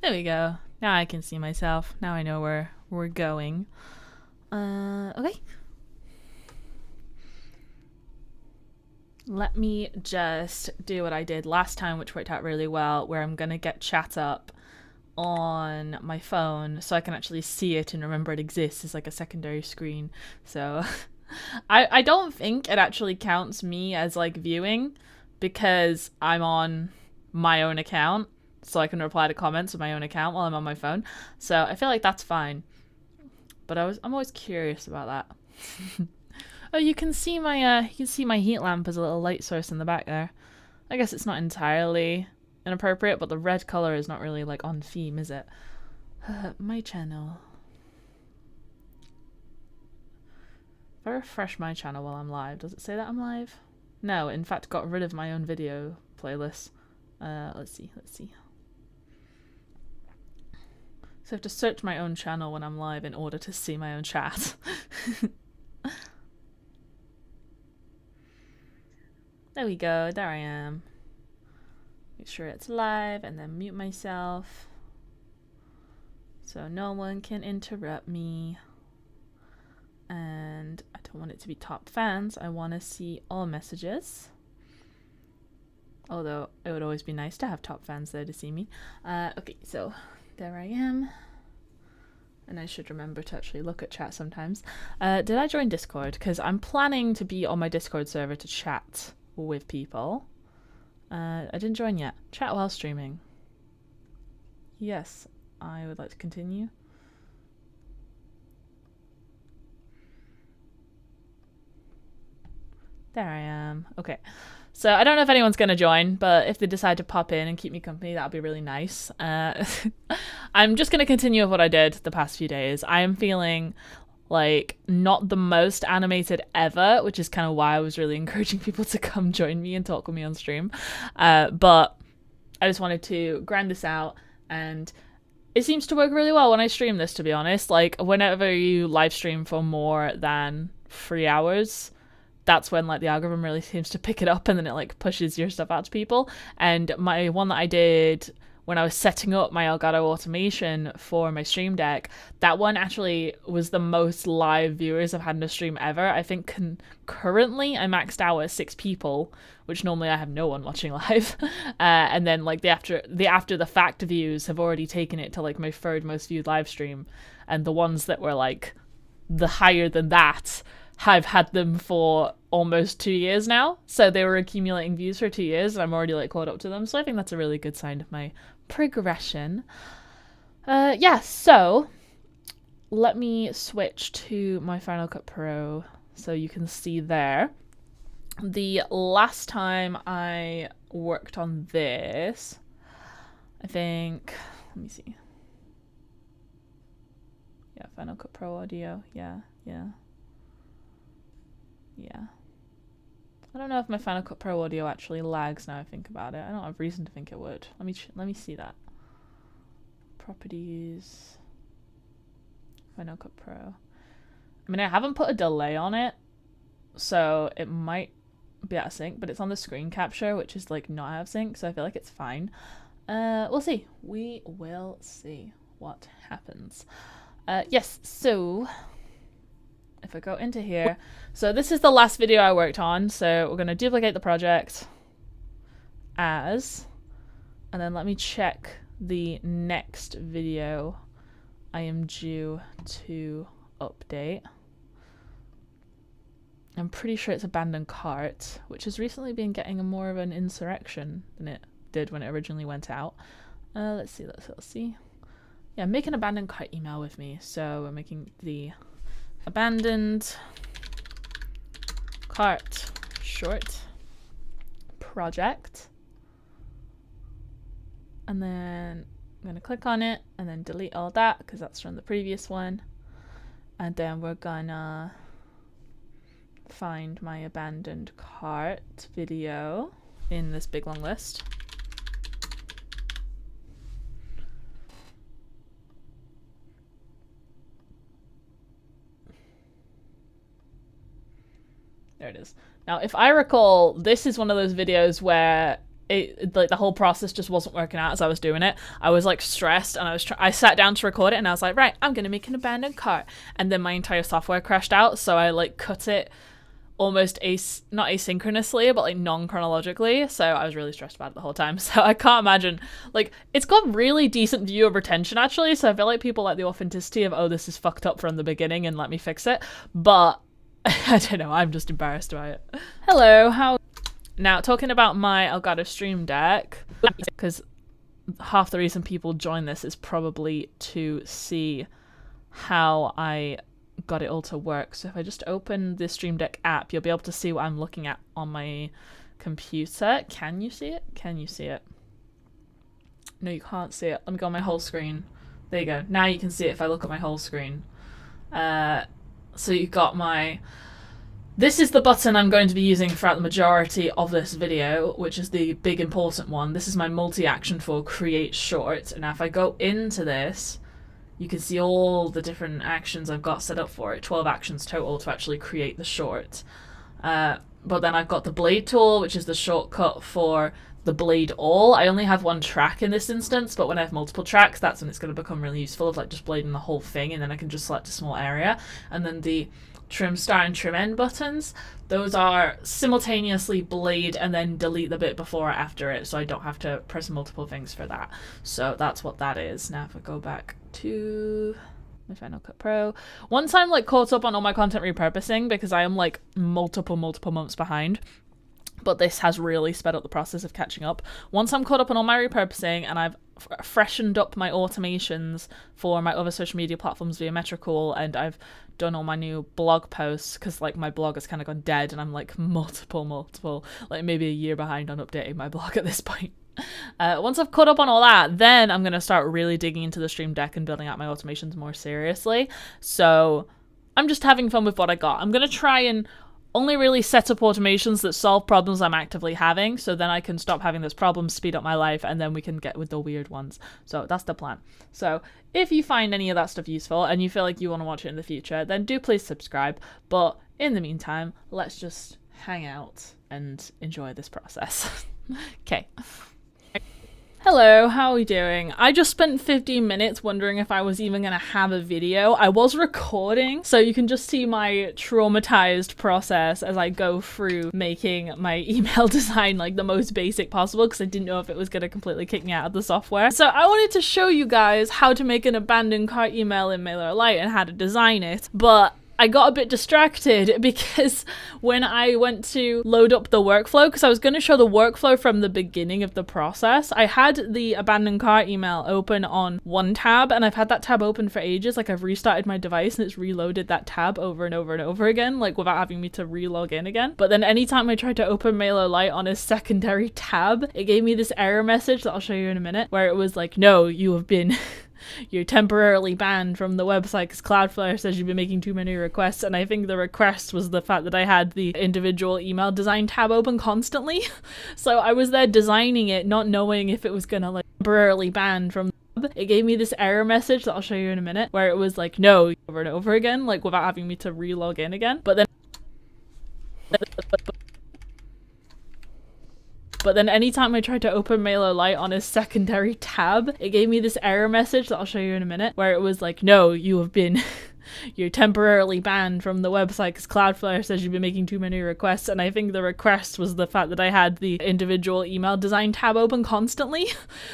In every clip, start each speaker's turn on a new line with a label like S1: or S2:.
S1: There we go. Now I can see myself. Now I know where we're going. Okay. Let me just do what I did last time, which worked out really well, where I'm going to get chat up on my phone so I can actually see it and remember it exists as like a secondary screen. So I don't think it actually counts me as like viewing because I'm on my own account, so I can reply to comments on my own account while I'm on my phone. So I feel like that's fine. But I'm always curious about that. Oh, you can see my heat lamp as a little light source in the back there. I guess it's not entirely inappropriate, but the red color is not really like on theme, is it? My channel. If I refresh my channel while I'm live, does it say that I'm live? No, in fact, got rid of my own video playlist. Let's see. So I have to search my own channel when I'm live in order to see my own chat. There we go, there I am. Make sure it's live and then mute myself so no one can interrupt me. And I don't want it to be top fans, I want to see all messages. Although it would always be nice to have top fans there to see me. Okay, so there I am. And I should remember to actually look at chat sometimes. Did I join Discord? Because I'm planning to be on my Discord server to chat with people. I didn't join yet. Chat while streaming. Yes, I would like to continue. There I am. Okay. So I don't know if anyone's going to join, but if they decide to pop in and keep me company, that would be really nice. I'm just going to continue with what I did the past few days. I am feeling like not the most animated ever, which is kind of why I was really encouraging people to come join me and talk with me on stream. But I just wanted to grind this out, and it seems to work really well when I stream this, to be honest. Like, whenever you live stream for more than 3 hours, that's when like the algorithm really seems to pick it up, and then it like pushes your stuff out to people. And my one that I did when I was setting up my Elgato automation for my stream deck, that one actually was the most live viewers I've had in a stream ever. I think currently I maxed out at 6 people, which normally I have no one watching live. And then like the after the fact views have already taken it to like my 3rd most viewed live stream, and the ones that were like the higher than that, I've had them for almost 2 years now. So they were accumulating views for 2 years, and I'm already like caught up to them. So I think that's a really good sign of my progression. Yeah, so let me switch to my Final Cut Pro so you can see there. The last time I worked on this, I think, let me see. Yeah, Final Cut Pro audio. Yeah. I don't know if my Final Cut Pro audio actually lags now I think about it. I don't have reason to think it would. Let me see that. Properties. Final Cut Pro. I mean, I haven't put a delay on it, so it might be out of sync, but it's on the screen capture, which is like not out of sync, so I feel like it's fine. We'll see. We will see what happens. Yes, so if I go into here, so this is the last video I worked on, so we're going to duplicate the project as, and then let me check the next video I am due to update. I'm pretty sure it's Abandoned Cart, which has recently been getting more of an insurrection than it did when it originally went out. Let's see. Yeah, make an Abandoned Cart email with me. So we're making the Abandoned Cart short project, and then I'm going to click on it and then delete all that because that's from the previous one, and then we're gonna find my Abandoned Cart video in this big long list. There it is. Now, if I recall, this is one of those videos where like the whole process just wasn't working out as I was doing it. I was like stressed, and I sat down to record it, and I was like, right, I'm gonna make an abandoned cart, and then my entire software crashed out, so I like cut it almost not asynchronously, but like non-chronologically, so I was really stressed about it the whole time. So I can't imagine, like, it's got really decent viewer retention actually, so I feel like people like the authenticity of, oh, this is fucked up from the beginning and let me fix it, but I don't know, I'm just embarrassed by it. Hello, how... Now, talking about my Elgato Streamdeck, because half the reason people join this is probably to see how I got it all to work. So if I just open the Stream Deck app, you'll be able to see what I'm looking at on my computer. Can you see it? Can you see it? No, you can't see it. Let me go on my whole screen. There you go. Now you can see it if I look at my whole screen. So you've got my... This is the button I'm going to be using throughout the majority of this video, which is the big important one. This is my multi-action for create short. And now if I go into this, you can see all the different actions I've got set up for it. 12 actions total to actually create the short. But then I've got the blade tool, which is the shortcut for the blade all. I only have one track in this instance, but when I have multiple tracks, that's when it's going to become really useful, of like just blading the whole thing, and then I can just select a small area. And then the trim start and trim end buttons, those are simultaneously blade and then delete the bit before or after it, so I don't have to press multiple things for that. So that's what that is. Now if I go back to my Final Cut Pro, once I'm like caught up on all my content repurposing, because I am like multiple months behind, but this has really sped up the process of catching up. Once I'm caught up on all my repurposing and I've freshened up my automations for my other social media platforms via Metricool, and I've done all my new blog posts, because like my blog has kind of gone dead and I'm like multiple, like maybe a year behind on updating my blog at this point. Once I've caught up on all that, then I'm going to start really digging into the Stream Deck and building out my automations more seriously. So I'm just having fun with what I got. I'm going to try and only really set up automations that solve problems I'm actively having, so then I can stop having those problems, speed up my life, and then we can get with the weird ones. So that's the plan. So if you find any of that stuff useful and you feel like you want to watch it in the future, then do please subscribe. But in the meantime, let's just hang out and enjoy this process. Okay. Hello, how are we doing? I just spent 15 minutes wondering if I was even going to have a video. I was recording, so you can just see my traumatized process as I go through making my email design like the most basic possible, because I didn't know if it was going to completely kick me out of the software. So I wanted to show you guys how to make an abandoned cart email in MailerLite and how to design it, but I got a bit distracted because when I went to load up the workflow, because I was going to show the workflow from the beginning of the process, I had the abandoned cart email open on one tab, and I've had that tab open for ages. Like I've restarted my device and it's reloaded that tab over and over again, like without having me to re-log in again. But then anytime I tried to open MailerLite on a secondary tab, it gave me this error message that I'll show you in a minute, where it was like, no, you have been... You're temporarily banned from the website because Cloudflare says you've been making too many requests. And I think the request was the fact that I had the individual email design tab open constantly. So I was there designing it, not knowing if it was gonna like temporarily ban from the... It gave me this error message that I'll show you in a minute, where it was like, no, over and over again, like without having me to re-log in again. But then anytime I tried to open MailerLite on a secondary tab, it gave me this error message that I'll show you in a minute, where it was like, no, you have been... You're temporarily banned from the website because Cloudflare says you've been making too many requests. And I think the request was the fact that I had the individual email design tab open constantly.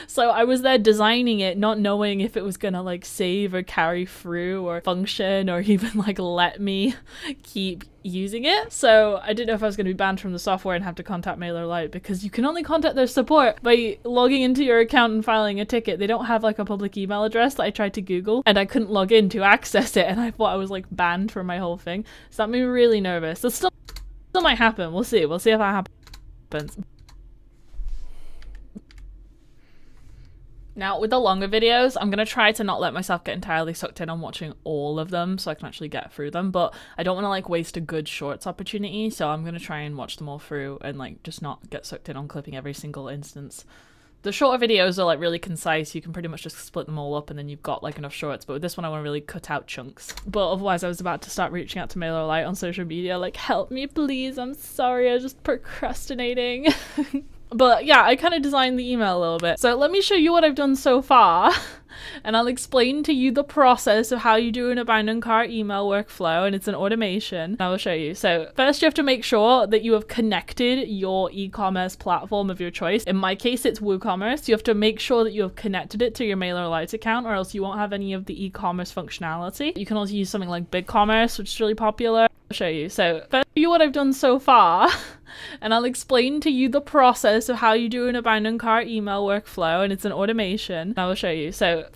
S1: So I was there designing it, not knowing if it was gonna like save or carry through or function or even like let me keep using it. So I didn't know if I was going to be banned from the software and have to contact MailerLite, because you can only contact their support by logging into your account and filing a ticket. They don't have like a public email address that I tried to Google, and I couldn't log in to access it, and I thought I was like banned from my whole thing. So that made me really nervous. That still might happen. We'll see if that happens. Now, with the longer videos, I'm going to try to not let myself get entirely sucked in on watching all of them so I can actually get through them, but I don't want to like waste a good shorts opportunity, so I'm going to try and watch them all through and like just not get sucked in on clipping every single instance. The shorter videos are like really concise, you can pretty much just split them all up and then you've got like enough shorts, but with this one I want to really cut out chunks. But otherwise I was about to start reaching out to MailerLite on social media like, help me please, I'm sorry, I'm just procrastinating. But yeah, I kind of designed the email a little bit. So let me show you what I've done so far. And I'll explain to you the process of how you do an abandoned cart email workflow, and it's an automation. I will show you. So first you have to make sure that you have connected your e-commerce platform of your choice. In my case, it's WooCommerce. You have to make sure that you have connected it to your MailerLite account, or else you won't have any of the e-commerce functionality. You can also use something like BigCommerce, which is really popular. I'll show you. So first you what I've done so far. And I'll explain to you the process of how you do an abandoned cart email workflow, and it's an automation. I will show you. So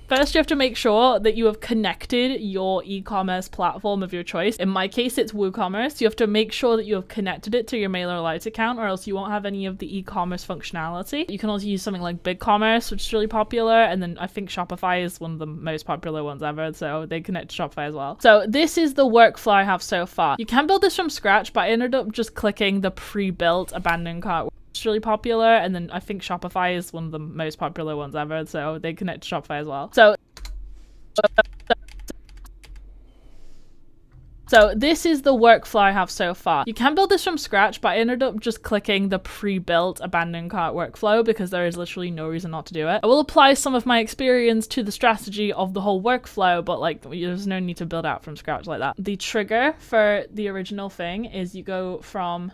S1: first you have to make sure that you have connected your e-commerce platform of your choice. In my case, it's WooCommerce. You have to make sure that you have connected it to your MailerLite account, or else you won't have any of the e-commerce functionality. You can also use something like BigCommerce, which is really popular, and then I think Shopify is one of the most popular ones ever, so they connect to Shopify as well. So this is the workflow I have so far. You can build this from scratch, but I ended up just clicking the pre-built abandoned cart. It's really popular, and then I think Shopify is one of the most popular ones ever, so they connect to Shopify as well. So this is the workflow I have so far. You can build this from scratch, but I ended up just clicking the pre-built abandoned cart workflow because there is literally no reason not to do it. I will apply some of my experience to the strategy of the whole workflow, but like there's no need to build out from scratch like that. The trigger for the original thing is you go from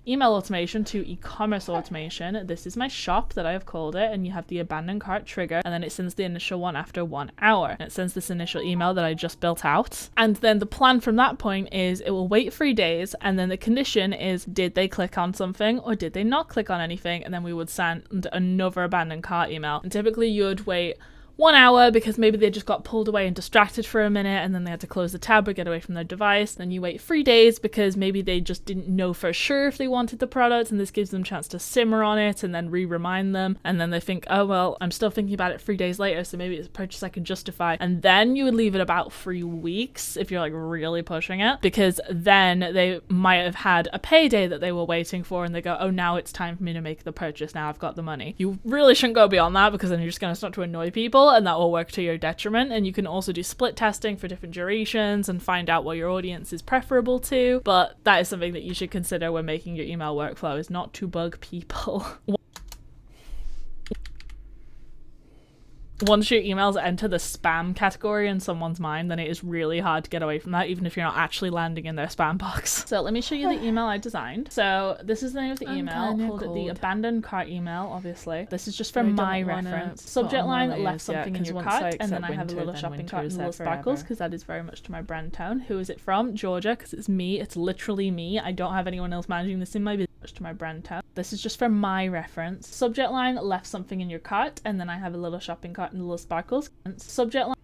S1: email automation to e-commerce automation. This is my shop that I have called it, and you have the abandoned cart trigger, and then it sends the initial one after 1 hour. And it sends this initial email that I just built out. And then the plan from that point is it will wait 3 days, and then the condition is did they click on something or did they not click on anything, and then we would send another abandoned cart email. And typically you would wait 1 hour because maybe they just got pulled away and distracted for a minute, and then they had to close the tab or get away from their device. Then you wait 3 days because maybe they just didn't know for sure if they wanted the product, and this gives them a chance to simmer on it and then re-remind them. And then they think, oh well, I'm still thinking about it 3 days later, so maybe it's a purchase I can justify. And then you would leave it about 3 weeks if you're like really pushing it, because then they might have had a payday that they were waiting for, and they go, oh, now it's time for me to make the purchase. Now I've got the money. You really shouldn't go beyond that, because then you're just going to start to annoy people, and that will work to your detriment. And you can also do split testing for different durations and find out what your audience is preferable to. But that is something that you should consider when making your email workflow, is not to bug people. Once your emails enter the spam category in someone's mind, then it is really hard to get away from that, even if you're not actually landing in their spam box. So let me show you the email I designed. So this is the name of the email. Called it the abandoned cart email, obviously. This is just for my reference. Subject line, left something in your cart, and then I have a little shopping cart and little sparkles, because that is very much to my brand tone. Who is it from? Georgia, because it's me. It's literally me. I don't have anyone else managing this in my business. To my brand tone. This is just for my reference. Subject line, left something in your cart, and then I have a little shopping cart and little sparkles. Subject line.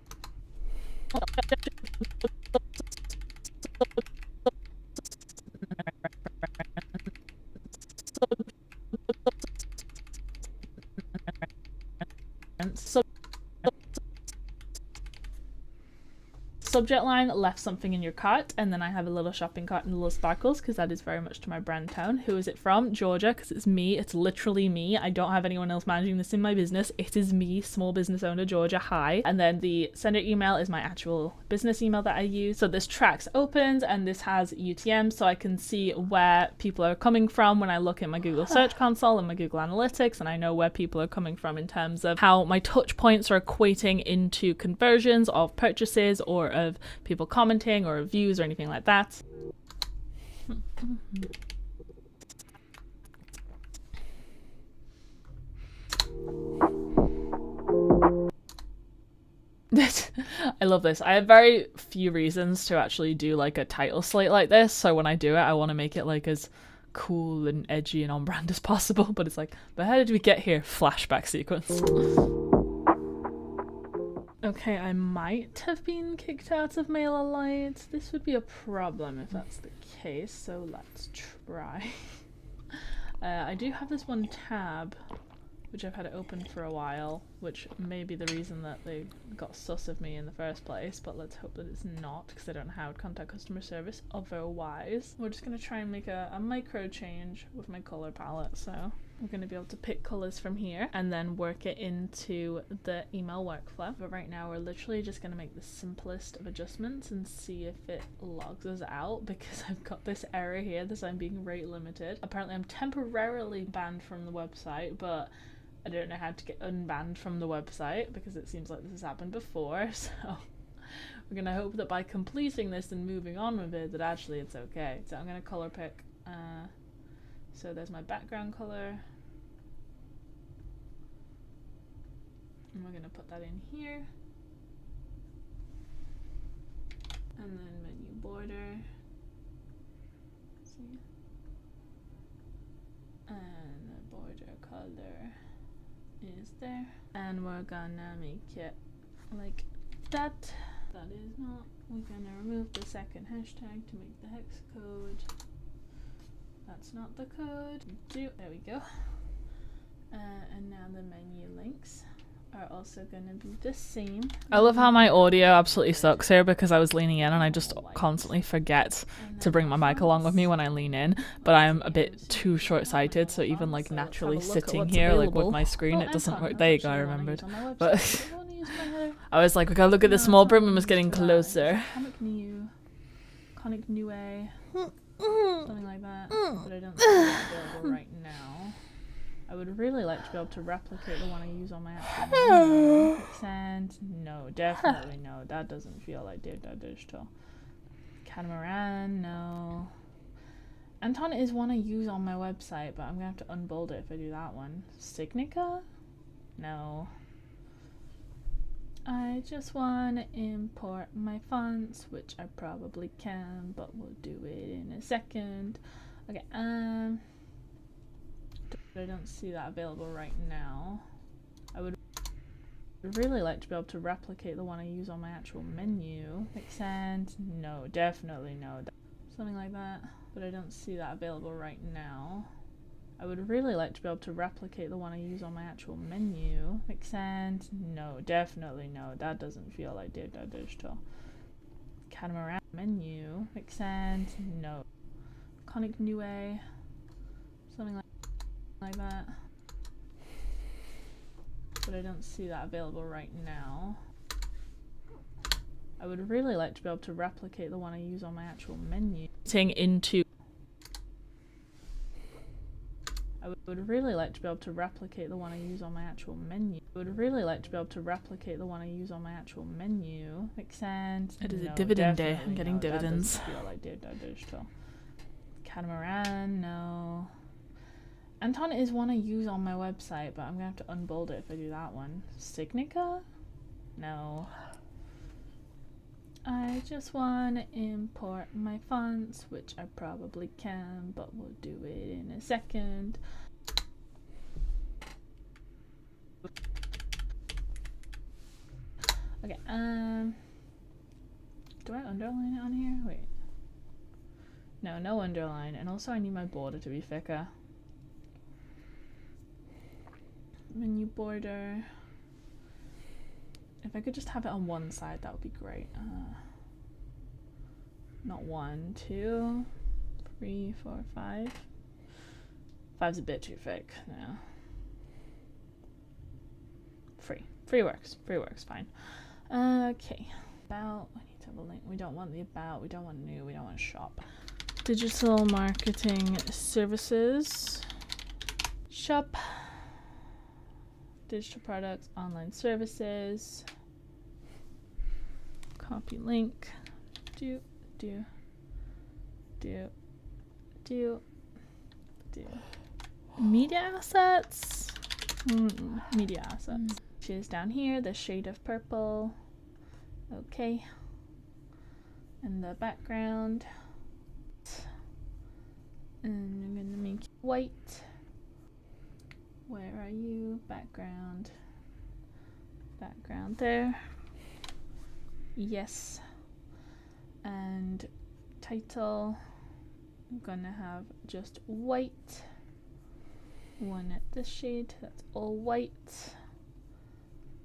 S1: Subject line, left something in your cart, and then I have a little shopping cart and little sparkles, because that is very much to my brand tone. Who is it from? Georgia, because it's me. It's literally me. I don't have anyone else managing this in my business. It is me, small business owner, Georgia. Hi. And then the sender email is my actual business email that I use. So this tracks opens, and this has UTM, so I can see where people are coming from when I look at my Google Search Console and my Google Analytics, and I know where people are coming from in terms of how my touch points are equating into conversions of purchases, or of people commenting, or reviews, or anything like that. I love this. I have very few reasons to actually do like a title slate like this, so when I do it, I want to make it like as cool and edgy and on brand as possible, but it's like, but how did we get here? Flashback sequence. Okay, I might have been kicked out of MailerLite. This would be a problem if that's the case, so let's try. I do have this one tab, which I've had it open for a while, which may be the reason that they got sus of me in the first place, but let's hope that it's not, because I don't know how to contact customer service otherwise. We're just going to try and make a micro change with my color palette, so We're going to be able to pick colors from here and then work it into the email workflow. But right now we're literally just going to make the simplest of adjustments and see if it logs us out, because I've got this error here that I'm being rate limited. Apparently I'm temporarily banned from the website, but I don't know how to get unbanned from the website because it seems like this has happened before. So we're going to hope that by completing this and moving on with it that actually it's okay. So I'm going to color pick. So there's my background color, and we're going to put that in here, and then menu border, see, and the border color is there, and we're gonna make it like that. That is not, we're gonna remove the second hashtag to make the hex code. That's not the code. There we go. And now the menu links are also going to be the same. I love how my audio absolutely sucks here because I was leaning in and I just constantly forget to bring my mic along with me when I lean in, but I'm a bit too short-sighted, so even like naturally sitting here like with my screen, it doesn't work. There you go, I remembered. But I was like, we gotta look at the small print and was getting closer. Conic new A. Something like that, but I don't think it's available right now. I would really like to be able to replicate the one I use on my actual accent. No, definitely no. That doesn't feel like data digital. Catamaran, no. Anton is one I use on my website, but I'm gonna have to unbold it if I do that one. Signica? No. I just want to import my fonts, which I probably can, but we'll do it in a second. Okay, I don't see that available right now. I would really like to be able to replicate the one I use on my actual menu. Accent, no, definitely no. Something like that, but I don't see that available right now. I would really like to be able to replicate the one I use on my actual menu. Accent, no, definitely no. That doesn't feel like data digital. Catamaran menu. Accent, no. Conic new A. Something like that. But I don't see that available right now. I would really like to be able to replicate the one I use on my actual menu. I would really like to be able to replicate the one I use on my actual menu. I would really like to be able to replicate the one I use on my actual menu. Accent.
S2: It is a dividend day. I'm getting dividends.
S1: That doesn't feel like digital. Catamaran, no. Anton is one I use on my website, but I'm gonna have to unbold it if I do that one. Signica? No. I just want to import my fonts, which I probably can, but we'll do it in a second. Okay, do I underline it on here? Wait. No, no underline, and also I need my border to be thicker. Menu border. If I could just have it on one side, that would be great. Not 1, 2, 3, 4, 5. 5's a bit too thick now. 3 works. 3 works fine. Okay. About. I need to have a link. We don't want the about. We don't want new. We don't want shop. Digital marketing services. Shop. Digital products, online services. Copy link. Do. Media assets. Media assets. Choose down here the shade of purple. Okay. And the background. And I'm gonna make it white. Where are you? Background. Background there. Yes. And title. I'm gonna have just white. One at this shade. That's all white.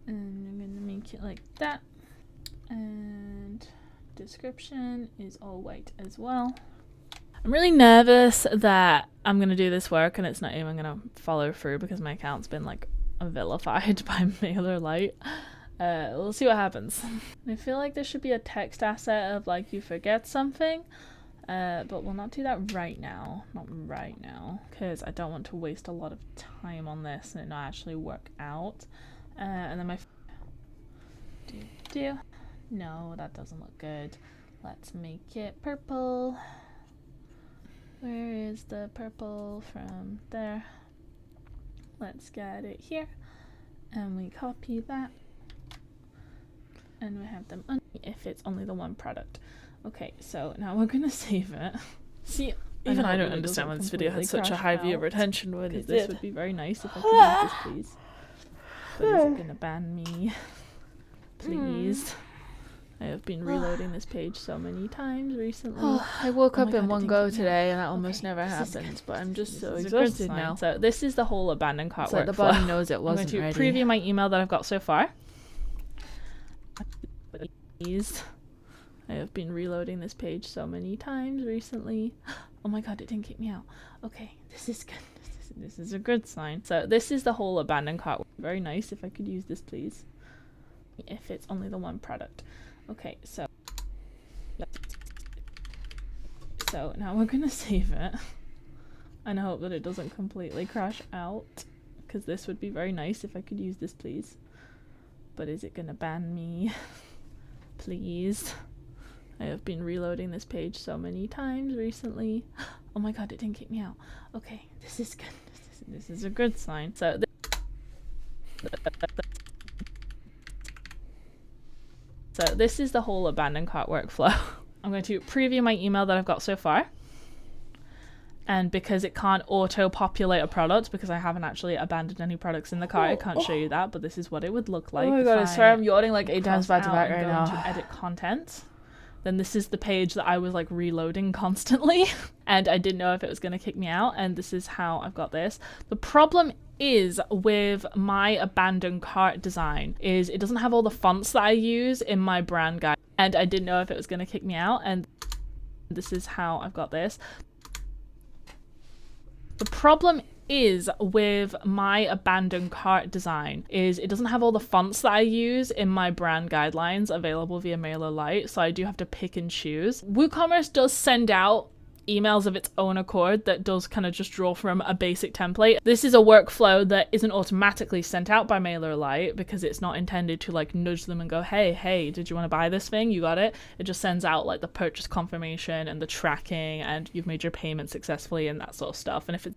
S1: And I'm gonna make it like that. And description is all white as well. I'm really nervous that I'm going to do this work and it's not even going to follow through because my account's been like vilified by MailerLite. We'll see what happens. I feel like there should be a text asset of like you forget something, but we'll not do that right now. Not right now, because I don't want to waste a lot of time on this and it not actually work out. And then my no, that doesn't look good. Let's make it purple. Where is the purple from? There. Let's get it here, and we copy that. And we have them if it's only the one product. Okay, so now we're gonna save it. See,
S2: even I don't understand why this video had such a high view of retention when it did.
S1: This would be very nice if I could use this, please. But is it gonna ban me? Please. I have been reloading this page so many times recently.
S2: I woke up in
S1: God,
S2: one go today and that almost never happens, but I'm just so exhausted now.
S1: So this is the whole abandoned cart workflow.
S2: The body knows it wasn't
S1: I'm going to
S2: ready.
S1: preview my email that I've got so far. Please. I have been reloading this page so many times recently. Oh my god, it didn't kick me out. Okay, this is good. This is a good sign. So this is the whole abandoned cart. Very nice if I could use this, please. If it's only the one product. Okay, so now we're gonna save it and hope that it doesn't completely crash out, because this would be very nice if I could use this, please. But is it gonna ban me? Please. I have been reloading this page so many times recently. Oh my god, it didn't kick me out. Okay, this is good. This is a good sign. So this is the whole abandoned cart workflow. I'm going to preview my email that I've got so far. And because it can't auto-populate a product, because I haven't actually abandoned any products in the cart, I can't show you that, but this is what it would look like.
S2: Oh my god, I swear I'm yawning like 8 times back to back right now.
S1: To edit content. Then this is the page that I was like reloading constantly. And I didn't know if it was going to kick me out. And this is how I've got this. The problem is with my abandoned cart design is it doesn't have all the fonts that I use in my brand guide, and I didn't know if it was going to kick me out, and this is how I've got this. The problem is with my abandoned cart design is it doesn't have all the fonts that I use in my brand guidelines available via MailerLite, so I do have to pick and choose. WooCommerce does send out emails of its own accord that does kind of just draw from a basic template. This is a workflow that isn't automatically sent out by MailerLite because it's not intended to like nudge them and go, hey, did you want to buy this thing? You got it. It just sends out like the purchase confirmation and the tracking and you've made your payment successfully and that sort of stuff. And if it's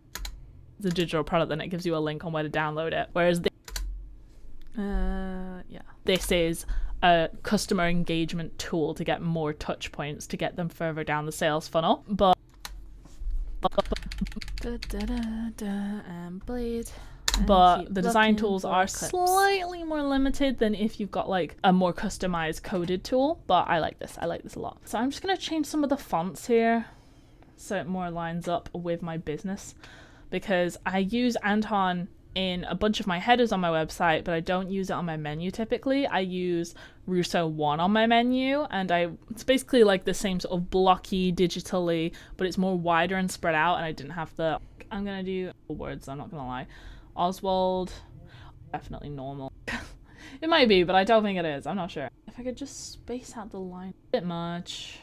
S1: a digital product, then it gives you a link on where to download it. Whereas this is a customer engagement tool to get more touch points to get them further down the sales funnel. But the design tools are slightly more limited than if you've got like a more customized coded tool. But I like this a lot. So I'm just gonna change some of the fonts here so it more lines up with my business, because I use Anton in a bunch of my headers on my website, but I don't use it on my menu typically. I use Russo 1 on my menu, and it's basically like the same sort of blocky digitally, but it's more wider and spread out, and I didn't have the... I'm gonna do words, I'm not gonna lie. Oswald, definitely normal. It might be, but I don't think it is, I'm not sure. If I could just space out the line a bit much.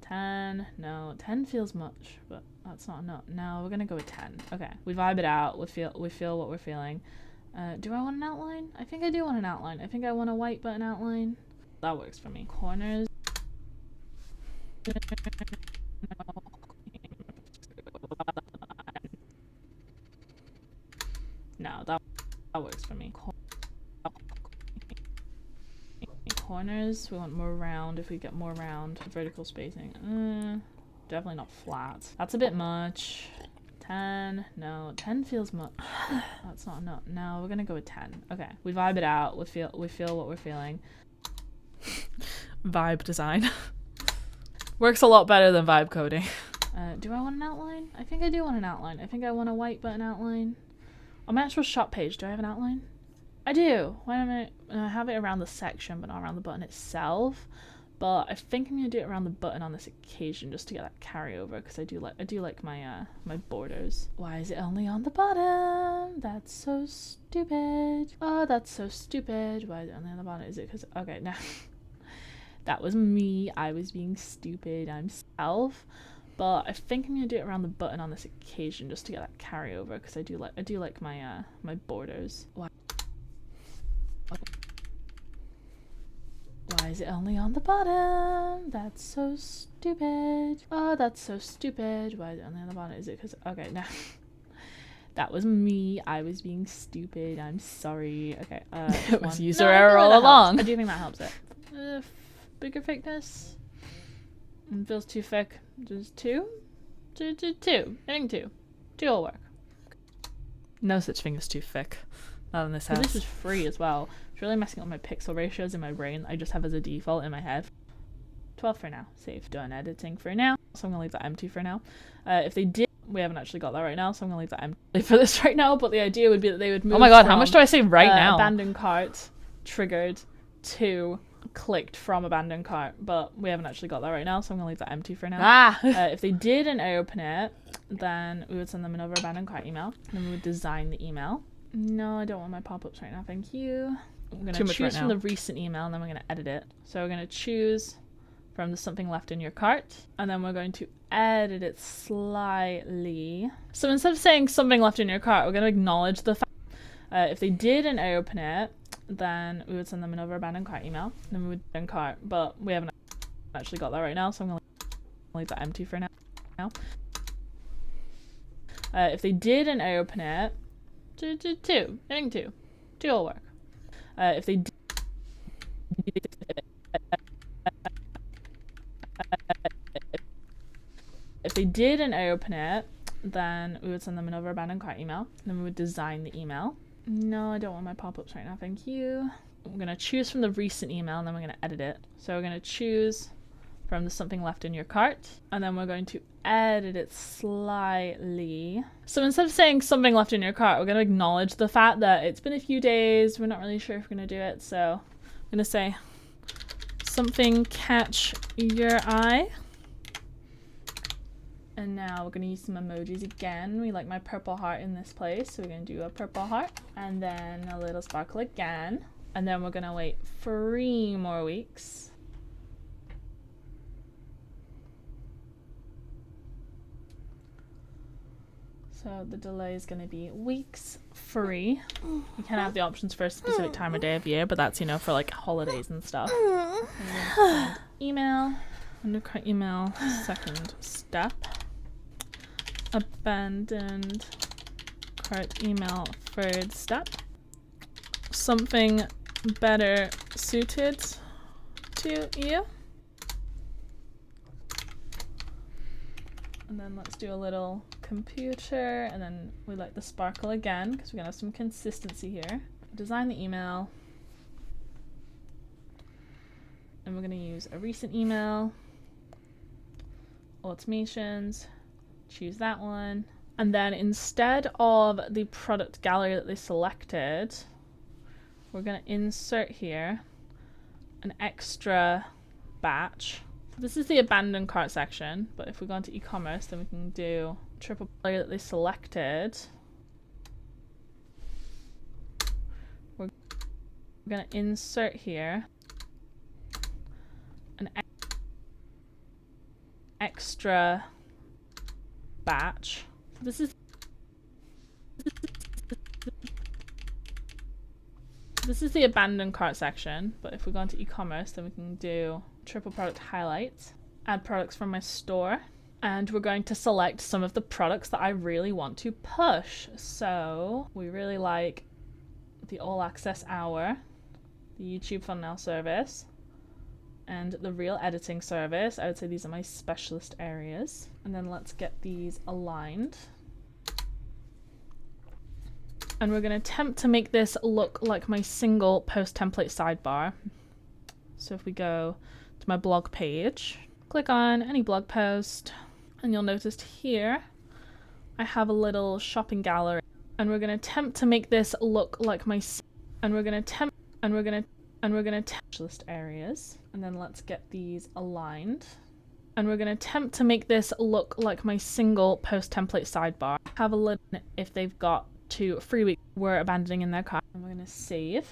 S1: 10, no, 10 feels much, but that's not enough. No, we're gonna go with 10. Okay, we vibe it out, we feel what we're feeling. Do I want an outline? I think I do want an outline. I think I want a white button outline. That works for me. Corners. No, that works for me. Corners, we want more round. If we get more round, vertical spacing, definitely not flat. That's a bit much. 10, no, 10 feels much. That's not enough. No, we're gonna go with 10. Okay, we vibe it out. We feel what we're feeling. Vibe design works a lot better than vibe coding. Do I want an outline? I think I do want an outline. I think I want a white button outline. On my actual shop page, do I have an outline? I do. Why don't I have it around the section, but not around the button itself? But I think I'm gonna do it around the button on this occasion just to get that carryover, because I do like my my borders. Why is it only on the bottom? That's so stupid. Oh, that's so stupid. Why is it only on the bottom? Is it because, okay, no. That was me. I was being stupid. I'm self. But I think I'm gonna do it around the button on this occasion just to get that carryover, because I do like my my borders. Why is it only on the bottom? That's so stupid. Oh, that's so stupid. Why is it only on the bottom? Is it because, okay, no. That was me. I was being stupid. I'm sorry. Okay.
S2: It was user error all along.
S1: I do think that helps it. Bigger thickness. It feels too thick. Just two. I think two. Two will work.
S2: No such thing as too thick. Not in this house.
S1: This is free as well. It's really messing up my pixel ratios in my brain. I just have as a default in my head. 12 for now. Save. Done editing for now. So I'm going to leave that empty for now. If they did, we haven't actually got that right now, so I'm going to leave that empty for this right now. But the idea would be that they would move.
S2: Oh my god, how much do I say right now?
S1: Abandoned cart, triggered, to clicked from abandoned cart. But we haven't actually got that right now, so I'm going to leave that empty for now. If they did and I open it, then we would send them another abandoned cart email. Then we would design the email. No, I don't want my pop-ups right now, thank you. I'm going to choose from the recent email, and then we're going to edit it. So we're going to choose from the something left in your cart, and then we're going to edit it slightly. So instead of saying something left in your cart, we're going to acknowledge the fact. If they did and I open it, then we would send them another abandoned cart email, and then we would abandon cart, but we haven't actually got that right now, so I'm going to leave that empty for now. If they did and I open it, I think two will work. If they did and I open it, then we would send them another abandoned cart email. Then we would design the email. No, I don't want my pop-ups right now, thank you. We're going to choose from the recent email, and then we're going to edit it. So we're going to choose from the something left in your cart, and then we're going to edit it slightly. So instead of saying something left in your cart, we're going to acknowledge the fact that it's been a few days, we're not really sure if we're going to do it, so I'm going to say something catch your eye. And now we're going to use some emojis again. We like my purple heart in this place, so we're going to do a purple heart, and then a little sparkle again, and then we're going to wait 3 more weeks. So the delay is going to be weeks 3. You can have the options for a specific time or day of year, but that's, you know, for like holidays and stuff. And send email, undercut email, second step, abandoned cart email, third step, something better suited to you. And then let's do a little computer, and then we like the sparkle again because we're gonna have some consistency here. Design the email, and we're gonna use a recent email, automations, choose that one, and then instead of the product gallery that they selected, we're gonna insert here an extra batch. This is the abandoned cart section, but if we go into e-commerce, then we can do triple layer that they selected. We're going to insert here an extra batch. This is the abandoned cart section, but if we go into e-commerce, then we can do triple product highlights, add products from my store, and we're going to select some of the products that I really want to push. So we really like the All Access Hour, the YouTube thumbnail service, and the Reel editing service. I would say these are my specialist areas. And then let's get these aligned. And we're going to attempt to make this look like my single post template sidebar. So if we go to my blog page, click on any blog post, and you'll notice here I have a little shopping gallery, and we're going to attempt to make this look like my And we're going to list areas, and then let's get these aligned. And we're going to attempt to make this look like my single post template sidebar. Have a look if they've got to 3 weeks we're abandoning in their cart. And we're going to save.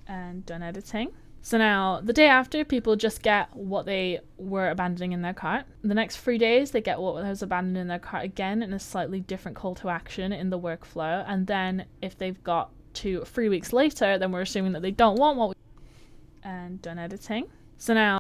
S1: And done editing. So now, the day after, people just get what they were abandoning in their cart. The next 3 days, they get what was abandoned in their cart again in a slightly different call to action in the workflow. And then if they've got to 3 weeks later, then we're assuming that they don't want what we... And done editing. So now,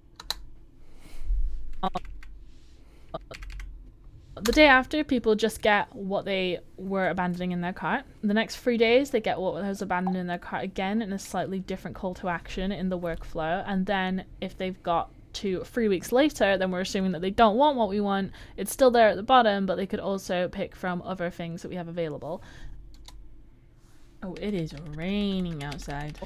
S1: the day after, people just get what they were abandoning in their cart. The next 3 days, they get what was abandoned in their cart again in a slightly different call to action in the workflow. And then if they've got to 3 weeks later, then we're assuming that they don't want what we want. It's still there at the bottom, but they could also pick from other things that we have available. Oh, it is raining outside.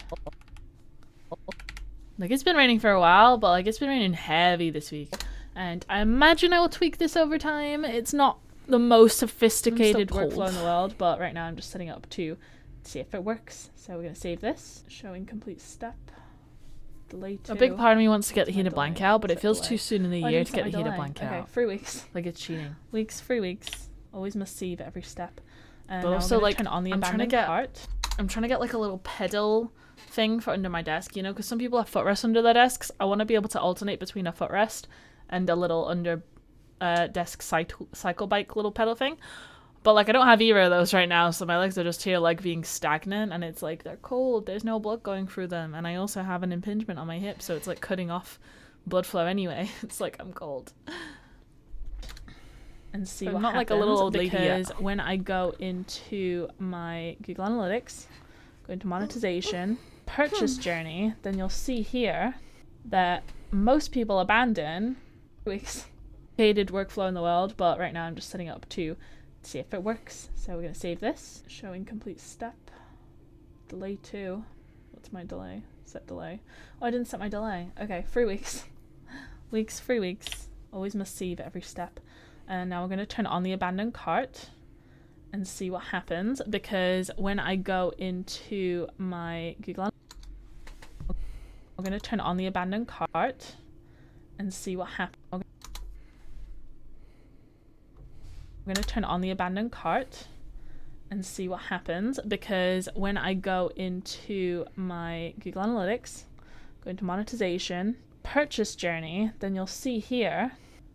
S1: Like, it's been raining for a while, but like it's been raining heavy this week. And I imagine I will tweak this over time. It's not the most sophisticated workflow in the world, but right now I'm just setting up to see if it works. So we're going to save this. Showing complete step. Delay 2. A big part of me wants to get the heated blanket out, but it feels too soon in the year to get the heated blanket out.
S2: Okay, 3 weeks.
S1: Like, it's cheating.
S2: 3 weeks. Always must save at every step.
S1: And but also, like,
S2: turn on the abandoned cart.
S1: I'm trying to get like a little pedal thing for under my desk, you know, because some people have footrests under their desks. I want to be able to alternate between a footrest and a little under desk cycle bike little pedal thing. But like I don't have either of those right now, so my legs are just here like being stagnant, and it's like they're cold, there's no blood going through them, and I also have an impingement on my hip, so it's like cutting off blood flow anyway. It's like I'm cold. And see what happens, like a little old lady because when I go into my Google Analytics, go into monetization, purchase journey, then you'll see here that most people abandon weeks hated workflow in the world, but right now I'm just setting up to see if it works. So we're going to save this. Showing complete step. Delay 2. What's my delay? Set delay. Oh, I didn't set my delay. Okay, 3 weeks. 3 weeks. Always must save at every step. And now we're going to turn on the abandoned cart and see what happens, because when I go into my Google, I'm going to turn on the abandoned cart and see what happens. I'm going to turn on the abandoned cart and see what happens, because when I go into my Google Analytics, go into monetization, purchase journey, then you'll see here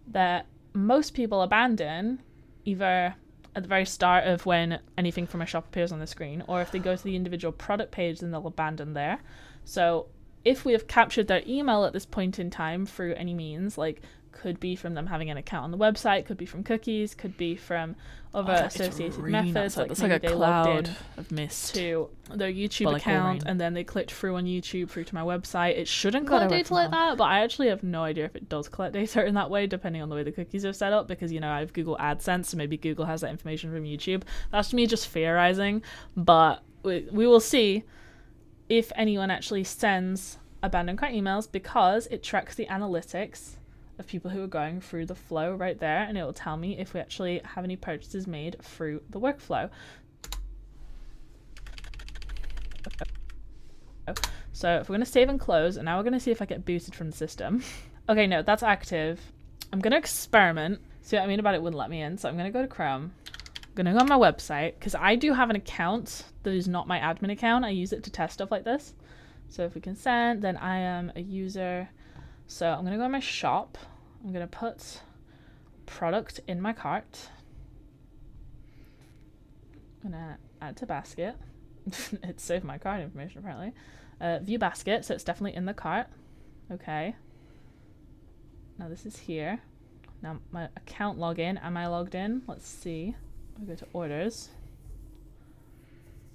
S1: that most people abandon either at the very start of when anything from a shop appears on the screen, or if they go to the individual product page, then they'll abandon there. So if we have captured their email at this point in time through any means, like could be from them having an account on the website, could be from cookies, could be from other associated methods, like it's
S2: maybe
S1: like a
S2: they
S1: cloud
S2: logged in
S1: of mist
S2: to their YouTube account and then they clicked through on YouTube through to my website. It shouldn't collect data like that, but I actually have no idea if it does collect data in that way, depending on the way the cookies are set up, because, you know, I have Google AdSense, so maybe Google has that information from YouTube. That's me just theorizing, but we will see if anyone actually sends abandoned cart emails, because it tracks the analytics of people who are going through the flow right there, and it will tell me if we actually have any purchases made through the workflow. So if we're going to save and close, and now we're going to see if I get booted from the system. Okay, no, that's active. I'm going to experiment. See what I mean about it wouldn't let me in. So I'm going to go to Chrome. I'm going to go on my website, because I do have an account that is not my admin account. I use it to test stuff like this. So if we consent, then I am a user. So I'm going to go on my shop. I'm going to put product in my cart. I'm going to add to basket. It's saved my cart information apparently. View basket, so it's definitely in the cart. Okay. Now this is here. Now my account login. Am I logged in? Let's see. I'll go to orders.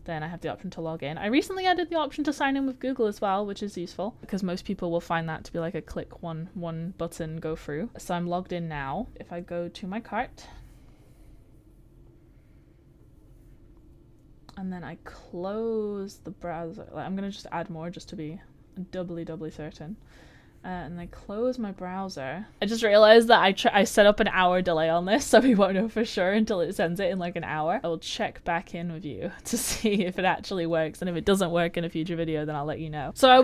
S2: Then I have the option to log in. I recently added the option to sign in with Google as well, which is useful because most people will find that to be like a click one button go through. So I'm logged in now. If I go to my cart and then I close the browser, I'm going to just add more just to be doubly certain.
S1: and I close my browser. I just realized that I set up an hour delay on this, so we won't know for sure until it sends it in like an hour. I will check back in with you to see if it actually works, and if it doesn't work in a future video, then I'll let you know. So I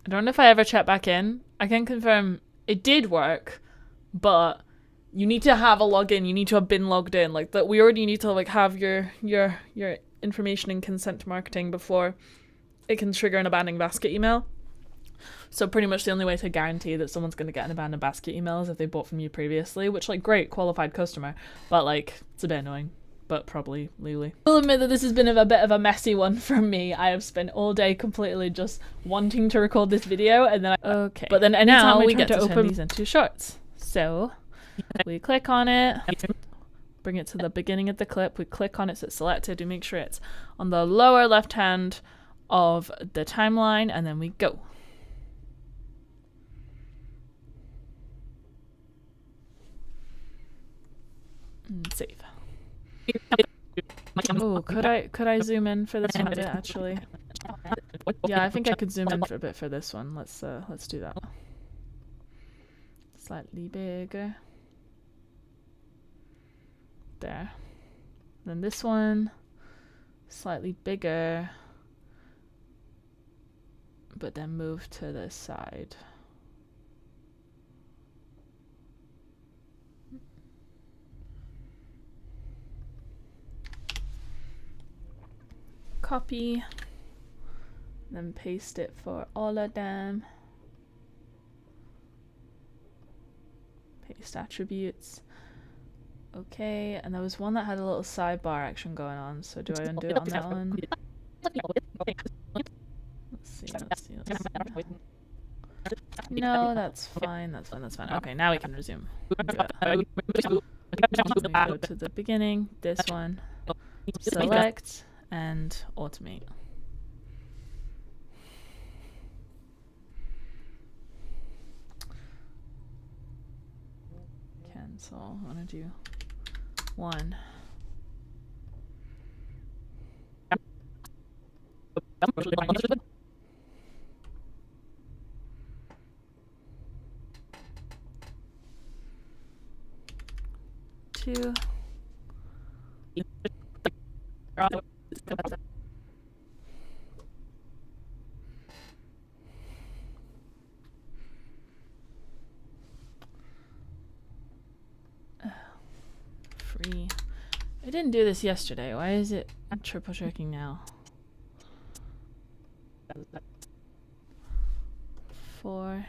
S1: don't know if I ever check back in. I can confirm it did work, but you need to have a login. You need to have been logged in. Like that, we already need to like have your information in consent to marketing before it can trigger an abandoned basket email. So pretty much the only way to guarantee that someone's going to get an abandoned basket email is if they bought from you previously, which like great, qualified customer, but like it's a bit annoying, but probably legally. I'll admit that this has been a bit of a messy one from me. I have spent all day completely just wanting to record this video, and then but then anytime we get to open these into shorts. So we click on it, bring it to the beginning of the clip, we click on it so it's selected, we make sure it's on the lower left hand of the timeline, and then we go. Save. Oh, could I zoom in for this one a bit actually? Yeah, I think I could zoom in for a bit for this one. Let's do that. Slightly bigger. There. Then this one, slightly bigger, but then move to the side. Copy, then paste it for all of them. Paste attributes. Okay, and there was one that had a little sidebar action going on, so do I undo it on that one? Let's see. No, that's fine, that's fine. Okay, now we can resume. Go to the beginning, this one, select, and automate. Cancel. I want to do 1. Two. 3. I didn't do this yesterday. Why is it triple checking now? 4.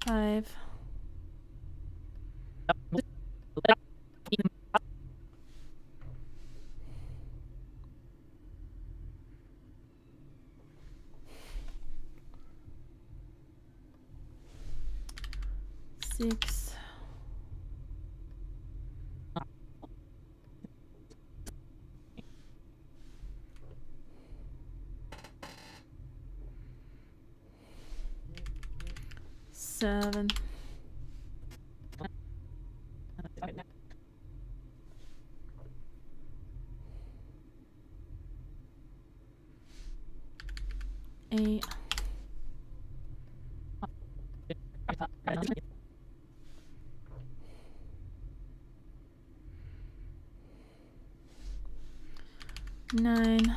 S1: 5. 6. 7. 8. 9.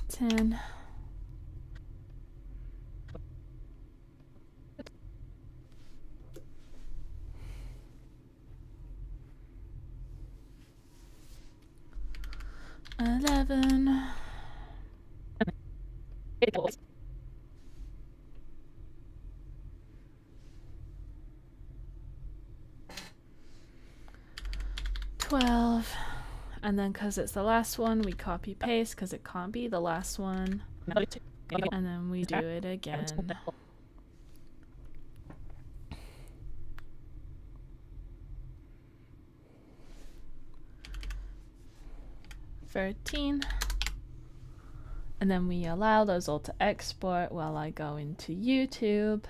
S1: 10. 11. 12. And then because it's the last one, we copy paste because it can't be the last one. And then we do it again. 13. And then we allow those all to export while I go into YouTube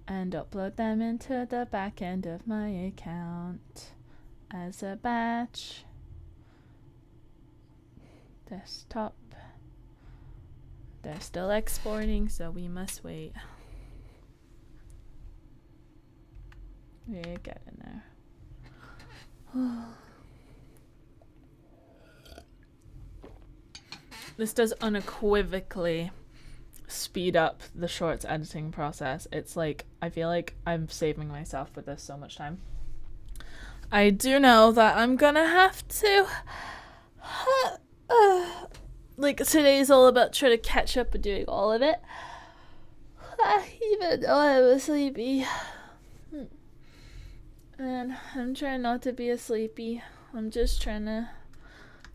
S1: and upload them into the back end of my account as a batch. Desktop. They're still exporting, so we must wait. We're getting there. This does unequivocally speed up the shorts editing process. It's like, I feel like I'm saving myself with this so much time. I do know that I'm gonna have to like, today's all about trying to catch up and doing all of it, even though I was sleepy. And I'm trying not to be a sleepy. I'm just trying to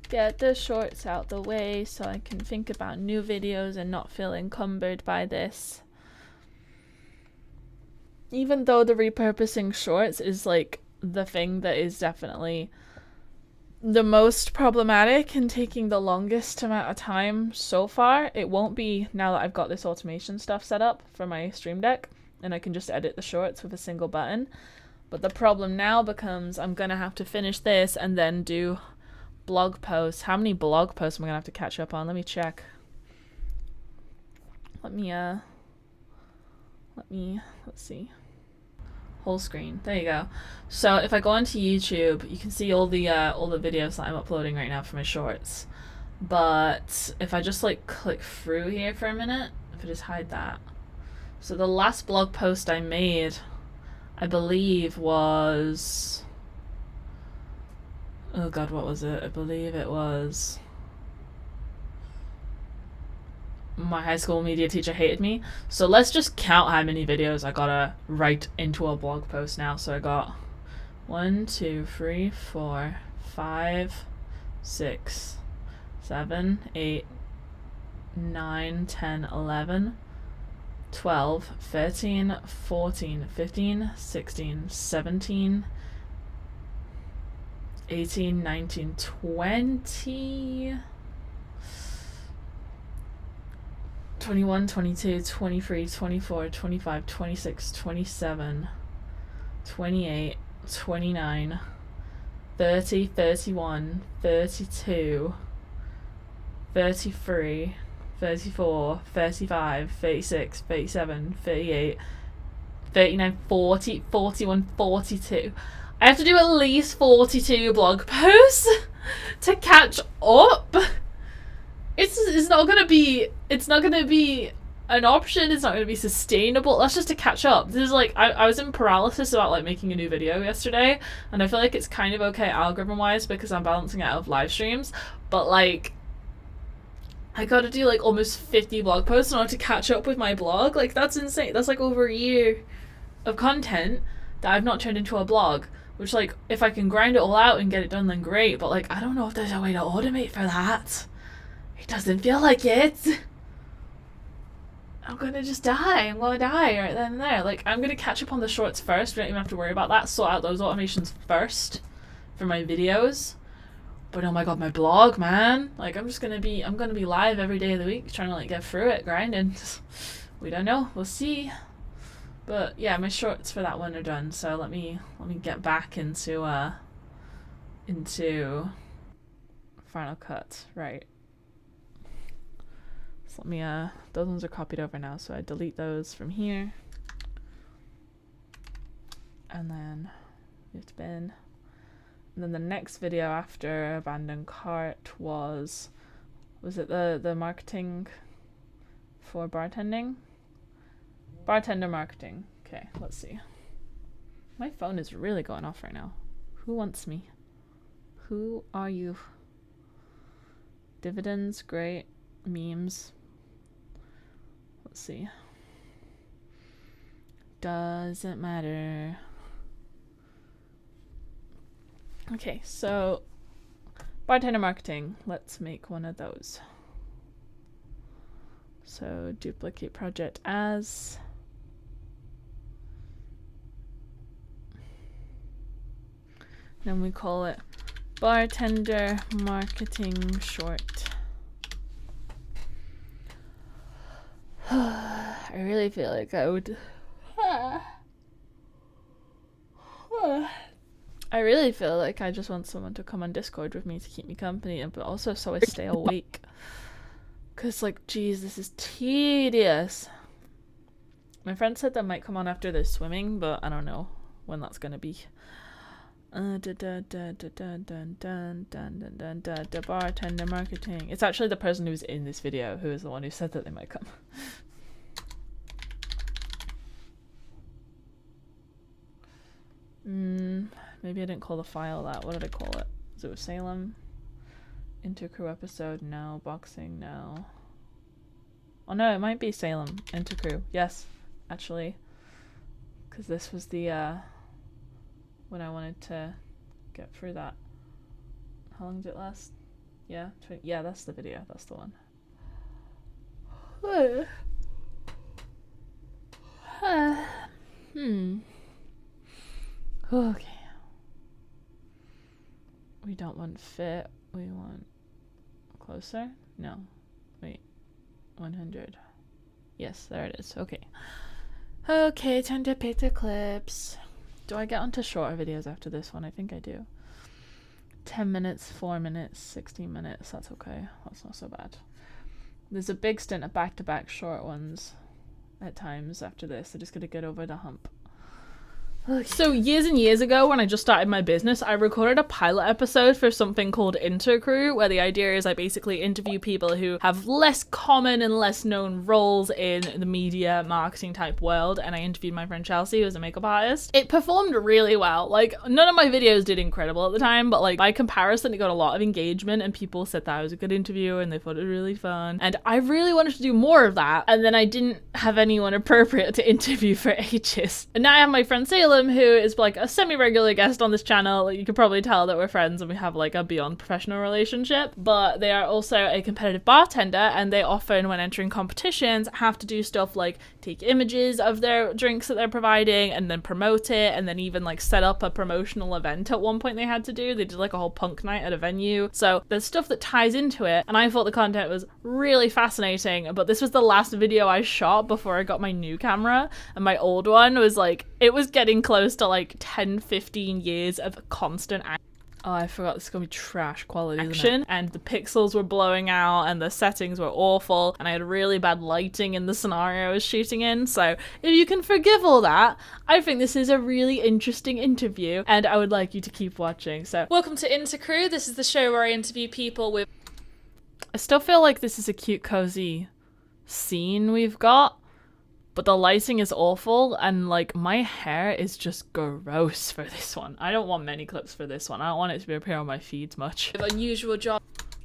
S1: get the shorts out the way so I can think about new videos and not feel encumbered by this. Even though the repurposing shorts is like the thing that is definitely the most problematic and taking the longest amount of time so far, it won't be now that I've got this automation stuff set up for my Stream Deck and I can just edit the shorts with a single button. But the problem now becomes I'm gonna have to finish this and then do blog posts. How many blog posts am I gonna have to catch up on? Let me check. Let's see. Whole screen. There you go. So if I go onto YouTube, you can see all the videos that I'm uploading right now for my shorts. But if I just like click through here for a minute, if I just hide that. So the last blog post I made, I believe was, oh god, what was it? I believe it was my high school media teacher hated me. So let's just count how many videos I gotta write into a blog post now. So I got 1, 2, 3, 4, 5, 6, 7, 8, 9, 10, 11, 12, 13, 14, 15, 16, 17, 18, 19, 20, 21, 22, 23, 24, 25, 26, 27, 28, 29, 30, 31, 32, 33, 34, 35, 36, 37, 38, 39, 40, 41, 42. I have to do at least 42 blog posts to catch up. It's not gonna be an option. It's not gonna be sustainable. That's just to catch up. This is like I was in paralysis about like making a new video yesterday, and I feel like it's kind of okay algorithm wise because I'm balancing it out of live streams, but like I gotta do like almost 50 blog posts in order to catch up with my blog. Like that's insane. That's like over a year of content that I've not turned into a blog, which like if I can grind it all out and get it done then great, but like I don't know if there's a way to automate for that. It doesn't feel like it. I'm gonna just die. I'm gonna die right then and there. Like, I'm gonna catch up on the shorts first. We don't even have to worry about that. Sort out those automations first for my videos. But oh my god, my blog, man. Like, I'm gonna be live every day of the week trying to like get through it, grinding. We don't know. We'll see. But yeah, my shorts for that one are done. So let me get back into Final Cut. Right. So let me, those ones are copied over now, so I delete those from here. And then it's been, and then the next video after Abandoned Cart was it the marketing for bartending? Bartender marketing. Okay, let's see. My phone is really going off right now. Who wants me? Who are you? Dividends, great. Memes. Let's see. Doesn't matter. Okay, so bartender marketing. Let's make one of those. So duplicate project as. Then we call it Bartender marketing short. I really feel like I would. I really feel like I just want someone to come on Discord with me to keep me company, but also so I stay awake. Cause like, geez, this is tedious. My friend said that might come on after the swimming, but I don't know when that's gonna be. Bartender marketing. It's actually the person who's in this video who is the one who said that they might come. Maybe I didn't call the file that. What did I call it? Was it with Salem? Intercrew episode? No. Boxing? No. Oh no, it might be Salem. Intercrew. Yes, actually. Because this was the, when I wanted to get through that. How long did it last? Yeah, yeah, that's the video. That's the one. Okay. We don't want fit. We want closer? No. Wait. 100. Yes, there it is. Okay. Okay, time to pick the clips. Do I get onto shorter videos after this one? I think I do. 10 minutes, 4 minutes, 16 minutes. That's okay. That's not so bad. There's a big stint of back-to-back short ones at times after this. I just gotta get over the hump. Okay. So years and years ago, when I just started my business, I recorded a pilot episode for something called Intercrew, where the idea is I basically interview people who have less common and less known roles in the media marketing type world, and I interviewed my friend Chelsea, who is a makeup artist. It performed really well. Like, none of my videos did incredible at the time, but like by comparison, it got a lot of engagement, and people said that I was a good interviewer and they thought it was really fun. And I really wanted to do more of that, and then I didn't have anyone appropriate to interview for ages. And now I have my friend Salem, who is like a semi-regular guest on this channel. You can probably tell that we're friends and we have like a beyond professional relationship, but they are also a competitive bartender, and they often, when entering competitions, have to do stuff like take images of their drinks that they're providing and then promote it, and then even like set up a promotional event. At one point they had to do, they did like a whole punk night at a venue. So there's stuff that ties into it, and I thought the content was really fascinating. But this was the last video I shot before I got my new camera, and my old one was like, it was getting close to like 10-15 years of constant oh, I forgot, this is gonna be trash quality action, and the pixels were blowing out and the settings were awful, and I had really bad lighting in the scenario I was shooting in. So if you can forgive all that, I think this is a really interesting interview, and I would like you to keep watching. So welcome to Intercrew. This is the show where I interview people with... I still feel like this is a cute cozy scene we've got, but the lighting is awful, and like my hair is just gross for this one. I don't want many clips for this one. I don't want it to appear on my feeds much. Unusual job.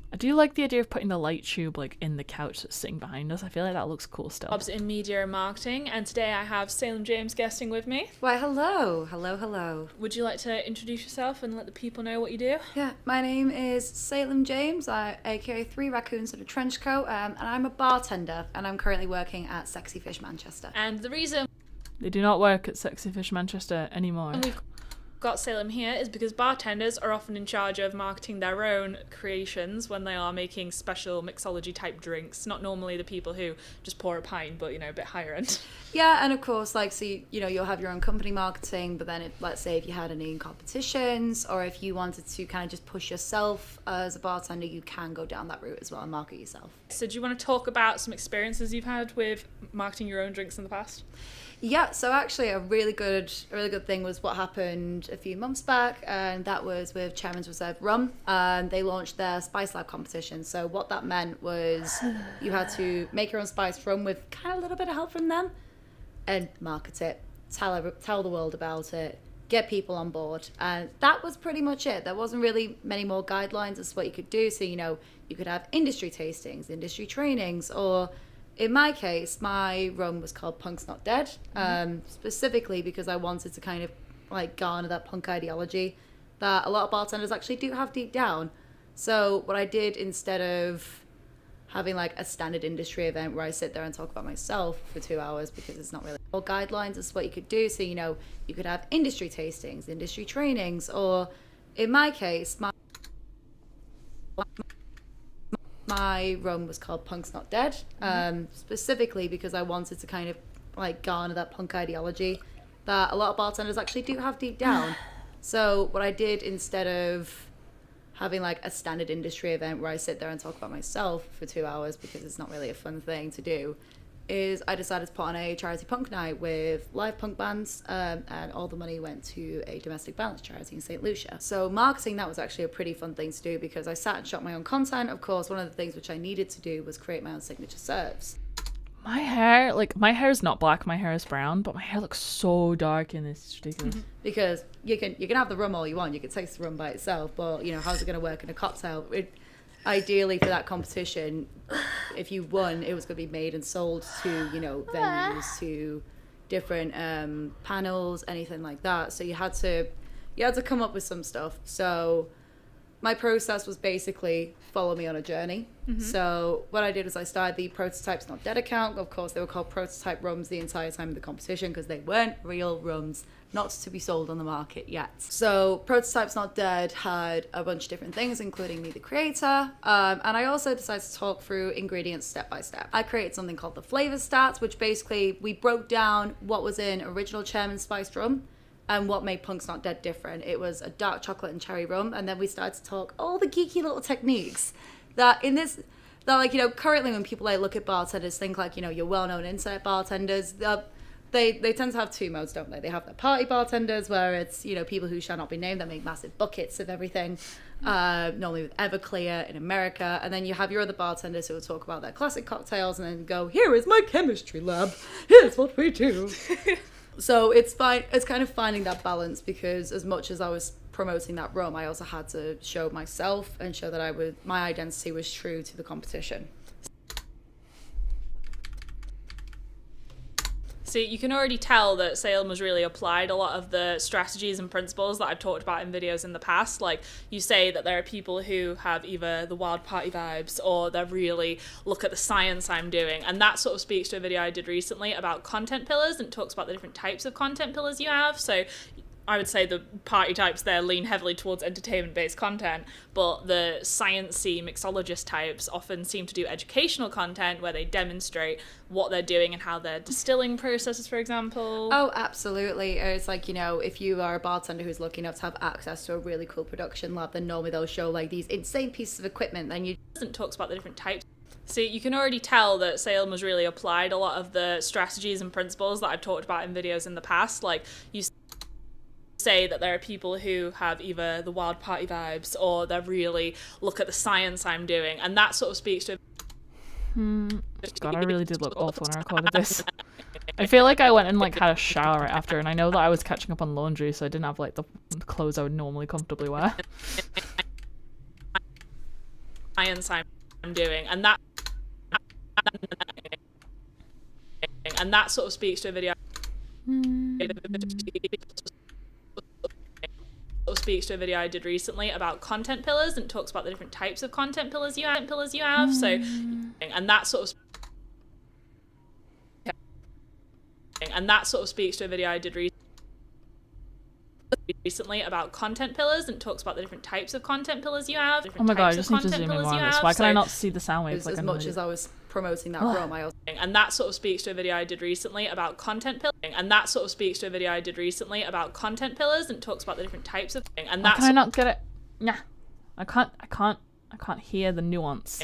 S1: I do like the idea of putting the light tube like in the couch that's sitting behind us. I feel like that looks cool still. Jobs in media and marketing, and today I have Salem James guesting with me.
S3: Why, hello. Hello.
S1: Would you like to introduce yourself and let the people know what you do?
S3: Yeah, my name is Salem James, aka 3 Raccoons in a Trench Coat, and I'm a bartender, and I'm currently working at Sexy Fish Manchester.
S1: And the reason
S2: they do not work at Sexy Fish Manchester anymore.
S1: We've got Salem here is because bartenders are often in charge of marketing their own creations when they are making special mixology type drinks. Not normally the people who just pour a pint, but you know, a bit higher end.
S3: Yeah, and of course, like, so you know, you'll have your own company marketing, but then let's say if you had any competitions, or if you wanted to kind of just push yourself as a bartender, you can go down that route as well and market yourself.
S1: So do you want to talk about some experiences you've had with marketing your own drinks in the past?
S3: Yeah, so actually a really good thing was what happened a few months back, and that was with Chairman's Reserve Rum. They launched their Spice Lab competition. So what that meant was you had to make your own spiced rum with kind of a little bit of help from them, and market it, tell the world about it, get people on board, and that was pretty much it. There wasn't really many more guidelines as to what you could do. So, you know, you could have industry tastings, industry trainings, or in my case, my rum was called Punk's Not Dead, specifically because I wanted to kind of like garner that punk ideology that a lot of bartenders actually do have deep down. So what I did, instead of having like a standard industry event where I sit there and talk about myself for 2 hours, because it's not really all guidelines as to what you could do. So, you know, you could have industry tastings, industry trainings, or in my case, my run was called Punk's Not Dead, specifically because I wanted to kind of like garner that punk ideology that a lot of bartenders actually do have deep down. So what I did, instead of having like a standard industry event where I sit there and talk about myself for 2 hours, because it's not really a fun thing to do, is I decided to put on a charity punk night with live punk bands, and all the money went to a domestic violence charity in St. Lucia. So marketing that was actually a pretty fun thing to do, because I sat and shot my own content. Of course, one of the things which I needed to do was create my own signature serves.
S1: My hair is not black, my hair is brown, but my hair looks so dark in this. It's ridiculous.
S3: Because you can have the rum all you want, you can taste the rum by itself, but you know, how's it going to work in a cocktail? Ideally, for that competition, if you won, it was going to be made and sold to, you know, venues, to different panels, anything like that. So you had to come up with some stuff. So my process was basically follow me on a journey. So what I did was I started the Prototypes Not Dead account. Of course, they were called prototype rums the entire time of the competition, because they weren't real rums, not to be sold on the market yet. So Prototypes Not Dead had a bunch of different things, including me, the creator. And I also decided to talk through ingredients step by step. I created something called the flavor stats, which basically we broke down what was in original Chairman spiced rum and what made Punk's Not Dead different. It was a dark chocolate and cherry rum. And then we started to talk all the geeky little techniques that like, you know, currently when people like look at bartenders, think like, you know, your well-known internet bartenders, they tend to have two modes, don't they? They have the party bartenders, where it's, you know, people who shall not be named that make massive buckets of everything, normally with Everclear in America. And then you have your other bartenders who will talk about their classic cocktails and then go, here is my chemistry lab, here's what we do. So it's kind of finding that balance, because as much as I was promoting that rum, I also had to show myself and show that my identity was true to the competition.
S2: So you can already tell that Salem has really applied a lot of the strategies and principles that I've talked about in videos in the past. Like, you say that there are people who have either the wild party vibes or they really look at the science I'm doing. And that sort of speaks to a video I did recently about content pillars, and talks about the different types of content pillars you have. So I would say the party types there lean heavily towards entertainment-based content, but the sciencey mixologist types often seem to do educational content where they demonstrate what they're doing and how they're distilling processes, for example.
S3: Oh, absolutely. It's like, you know, if you are a bartender who's lucky enough to have access to a really cool production lab, then normally they'll show like these insane pieces of equipment. Then you
S2: talks about the different types. So you can already tell that Salem has really applied a lot of the strategies and principles that I've talked about in videos in the past. Like, you say that there are people who have either the wild party vibes or they really look at the science I'm doing, and that sort of speaks to
S1: God, I really did look awful when I recorded this. I feel like I went and like had a shower right after, and I know that I was catching up on laundry, so I didn't have like the clothes I would normally comfortably wear.
S2: Science I'm doing, and that sort of speaks to a video I did recently about content pillars, and talks about the different types of content pillars you have. So, and that sort of speaks to a video I did recently about content pillars, and talks about the different types of content pillars you have.
S1: Oh my god, I just need to zoom in more on this. Why can I not see the sound waves?
S3: As much as I was promoting that rum,
S2: and that sort of speaks to a video I did recently about content pillars, and that sort of speaks to a video I did recently about content pillars, and talks about the different types of and that.
S1: Can I not get it? Nah, I can't hear the nuance.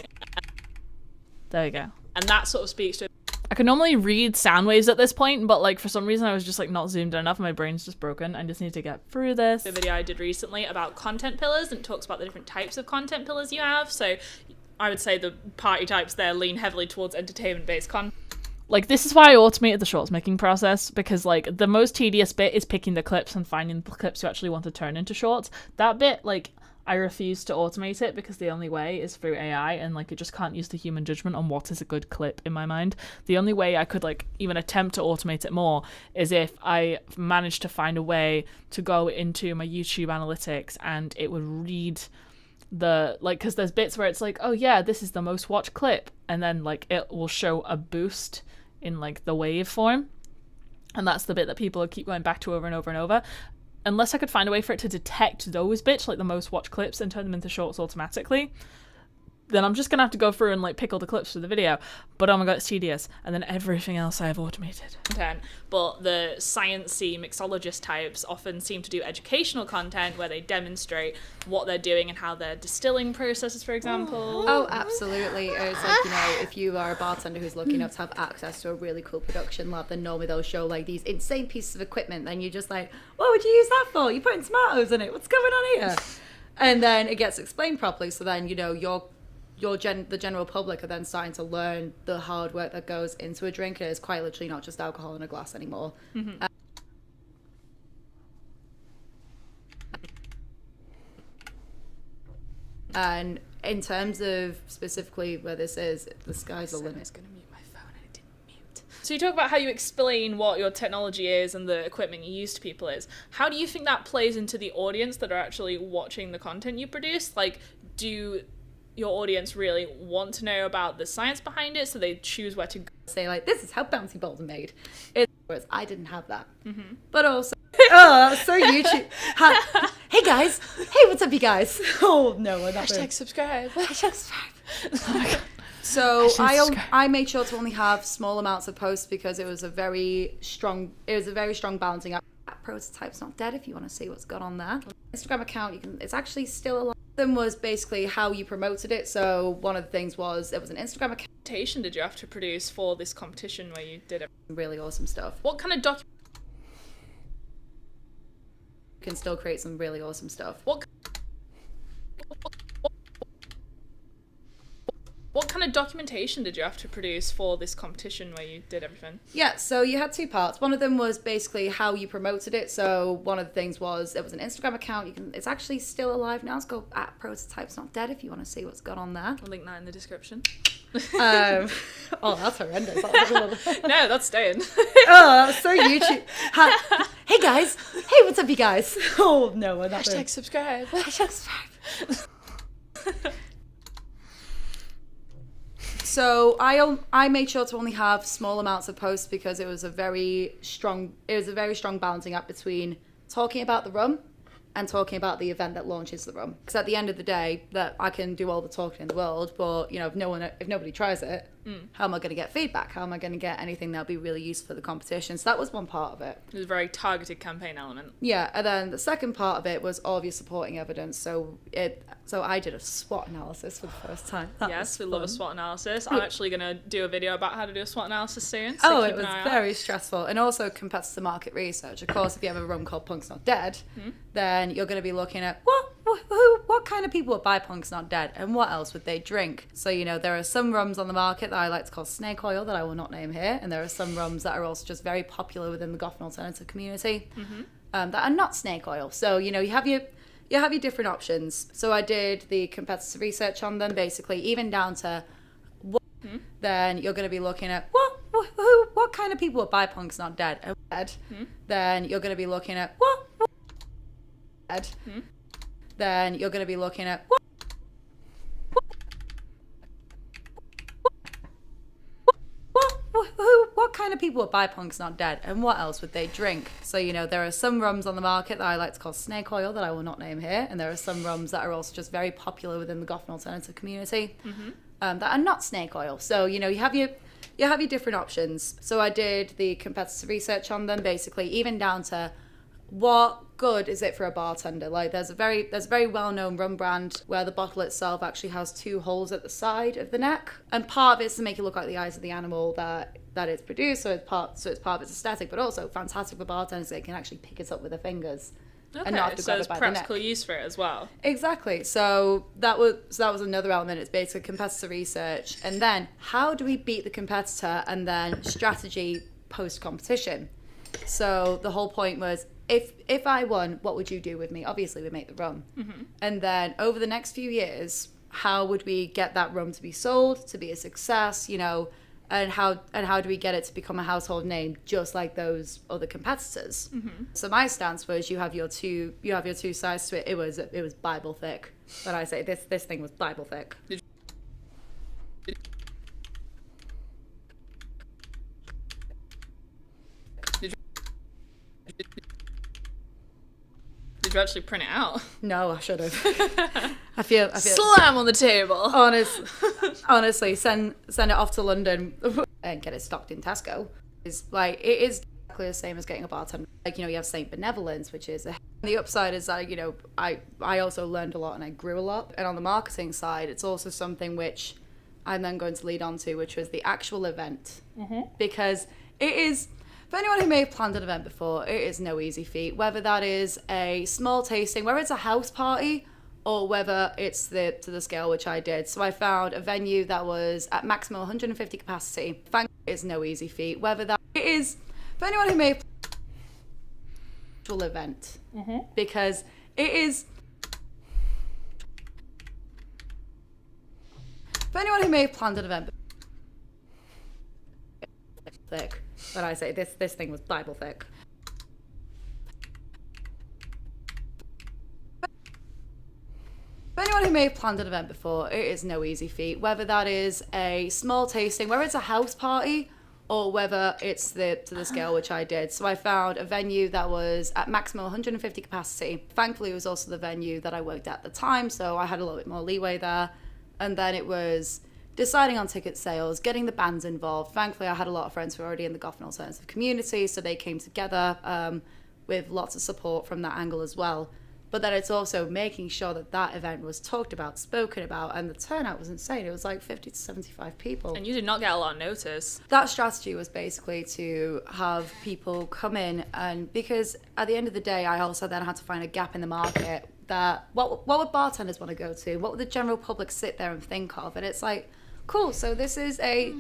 S1: There we go.
S2: And that sort of speaks to.
S1: I can normally read sound waves at this point, but like for some reason I was just like not zoomed in enough. My brain's just broken. I just need to get through this.
S2: A video I did recently about content pillars, and talks about the different types of content pillars you have. So I would say the party types there lean heavily towards entertainment-based content.
S1: Like, this is why I automated the shorts making process, because like the most tedious bit is picking the clips and finding the clips you actually want to turn into shorts. That bit, like, I refuse to automate it because the only way is through AI, and like it just can't use the human judgment on what is a good clip in my mind. The only way I could like even attempt to automate it more is if I managed to find a way to go into my YouTube analytics and it would read the like, because there's bits where it's like, oh yeah, this is the most watched clip, and then like it will show a boost in like the waveform, and that's the bit that people keep going back to over and over and over. Unless I could find a way for it to detect those bits, like the most watched clips, and turn them into shorts automatically, then I'm just gonna have to go through and like pick all the clips for the video. But oh my god, it's tedious. And then everything else I have automated. But the sciencey mixologist types often seem to do educational content where they demonstrate what they're doing and how they're distilling processes, for example.
S3: Oh, absolutely. It's like, you know, if you are a bartender who's lucky enough to have access to a really cool production lab, then normally they'll show like these insane pieces of equipment. Then you're just like, what would you use that for? You're putting tomatoes in it. What's going on here? And then it gets explained properly. So then, you know, the general public are then starting to learn the hard work that goes into a drink. It is quite literally not just alcohol in a glass anymore.
S1: Mm-hmm.
S3: And in terms of specifically where this is, the sky's the limit.
S1: It's going to mute my phone and it didn't mute. So you talk about how you explain what your technology is and the equipment you use to people is. How do you think that plays into the audience that are actually watching the content you produce? Like, do your audience really want to know about the science behind it, so they choose where to go?
S3: Say like, this is how bouncy balls are made. Whereas I didn't have that.
S1: Mm-hmm.
S3: But also, oh, so YouTube. Hey guys, hey, what's up, you guys? Oh no, we're not
S1: Hashtag subscribe.
S3: Hashtag subscribe. So I made sure to only have small amounts of posts because it was a very strong balancing act. Prototype's not dead if you want to see what's gone on there. Instagram account, it's actually still alive. Then was basically how you promoted it. So one of the things was it was an Instagram account.
S1: Did you have to produce for this competition where you did it?
S3: Really awesome stuff.
S1: What kind of
S3: You can still create some really awesome stuff.
S1: What kind of documentation did you have to produce for this competition where you did everything?
S3: Yeah, so you had two parts. One of them was basically how you promoted it. So one of the things was it was an Instagram account. It's actually still alive now. It's called @Prototype's Not Dead if you want to see what's gone on there.
S1: I'll link that in the description.
S3: Oh, that's horrendous.
S1: No, that's staying.
S3: Oh, that's so YouTube. Hey guys. Hey, what's up, you guys? Oh no, we're not.
S1: Hashtag subscribe.
S3: Hashtag subscribe. So I made sure to only have small amounts of posts because it was a very strong balancing act between talking about the rum and talking about the event that launches the rum. Because at the end of the day, that I can do all the talking in the world, but you know, if nobody tries it, how am I going to get feedback? How am I going to get anything that'll be really useful for the competition? So that was one part of it.
S1: It was a very targeted campaign element.
S3: Yeah, and then the second part of it was all of your supporting evidence. So I did a SWOT analysis for the first time.
S1: Yes, we love a SWOT analysis. I'm actually going to do a video about how to do a SWOT analysis soon. So
S3: it was very stressful. And also competitor market research. Of course, if you have a rum called Punk's Not Dead, then you're going to be looking at what kind of people would buy Punk's Not Dead and what else would they drink? So, you know, there are some rums on the market that I like to call snake oil that I will not name here. And there are some rums that are also just very popular within the goth and alternative community that are not snake oil. So, you know, you have your different options. So I did the competitor research on them, basically, even down to then you're going to be looking at what kind of people would buy Punk's Not Dead and then you're going to be looking at then you're going to be looking at what kind of people would buy Punk's Not Dead and what else would they drink? So, you know, there are some rums on the market that I like to call snake oil that I will not name here, and there are some rums that are also just very popular within the goth and alternative community that are not snake oil. So, you know, you have your different options. So I did the competitor research on them, basically, even down to what good is it for a bartender? Like there's a very well-known rum brand where the bottle itself actually has two holes at the side of the neck, and part of it's to make it look like the eyes of the animal that it's produced, so it's part of its aesthetic, but also fantastic for bartenders. They can actually pick it up with their fingers.
S1: Okay,
S3: and not have to
S1: so
S3: grab
S1: there's
S3: it by
S1: practical
S3: the neck.
S1: use for it as well.
S3: Exactly. So that was another element. It's basically competitor research, and then how do we beat the competitor, and then strategy post competition. So the whole point was, if I won, what would you do with me? Obviously, we make the rum, and then over the next few years, how would we get that rum to be sold, to be a success? You know. And how do we get it to become a household name, just like those other competitors? So my stance was you have your two sides to it. It was Bible thick. But I say this thing was Bible thick.
S1: Did you actually print it out?
S3: No, I should have. I feel
S1: slam on the table.
S3: Honestly, send it off to London and get it stocked in Tesco. It's like, it is exactly the same as getting a bartender. Like, you know, you have Saint Benevolence, which is the upside is that, you know, I also learned a lot and I grew a lot. And on the marketing side, it's also something which I'm then going to lead on to, which was the actual event. Because it is, for anyone who may have planned an event before, it is no easy feat. Whether that is a small tasting, whether it's a house party, or whether it's to the scale which I did. So I found a venue that was at maximum 150 capacity. Thankfully, it's no easy feat. Whether that it is, for anyone who may have actual event, because it is, for anyone who may have planned an event, thick. When I say this thing was Bible thick. For anyone who may have planned an event before, it is no easy feat. Whether that is a small tasting, whether it's a house party, or whether it's to the scale which I did. So I found a venue that was at maximum 150 capacity. Thankfully, it was also the venue that I worked at the time, so I had a little bit more leeway there. And then it was deciding on ticket sales, getting the bands involved. Thankfully, I had a lot of friends who were already in the goth and alternative community, so they came together with lots of support from that angle as well. But then it's also making sure that event was talked about, spoken about, and the turnout was insane. It was like 50 to 75 people.
S1: And you did not get a lot of notice.
S3: That strategy was basically to have people come in, and because at the end of the day, I also then had to find a gap in the market that what would bartenders want to go to? What would the general public sit there and think of? And it's like, cool, so this is a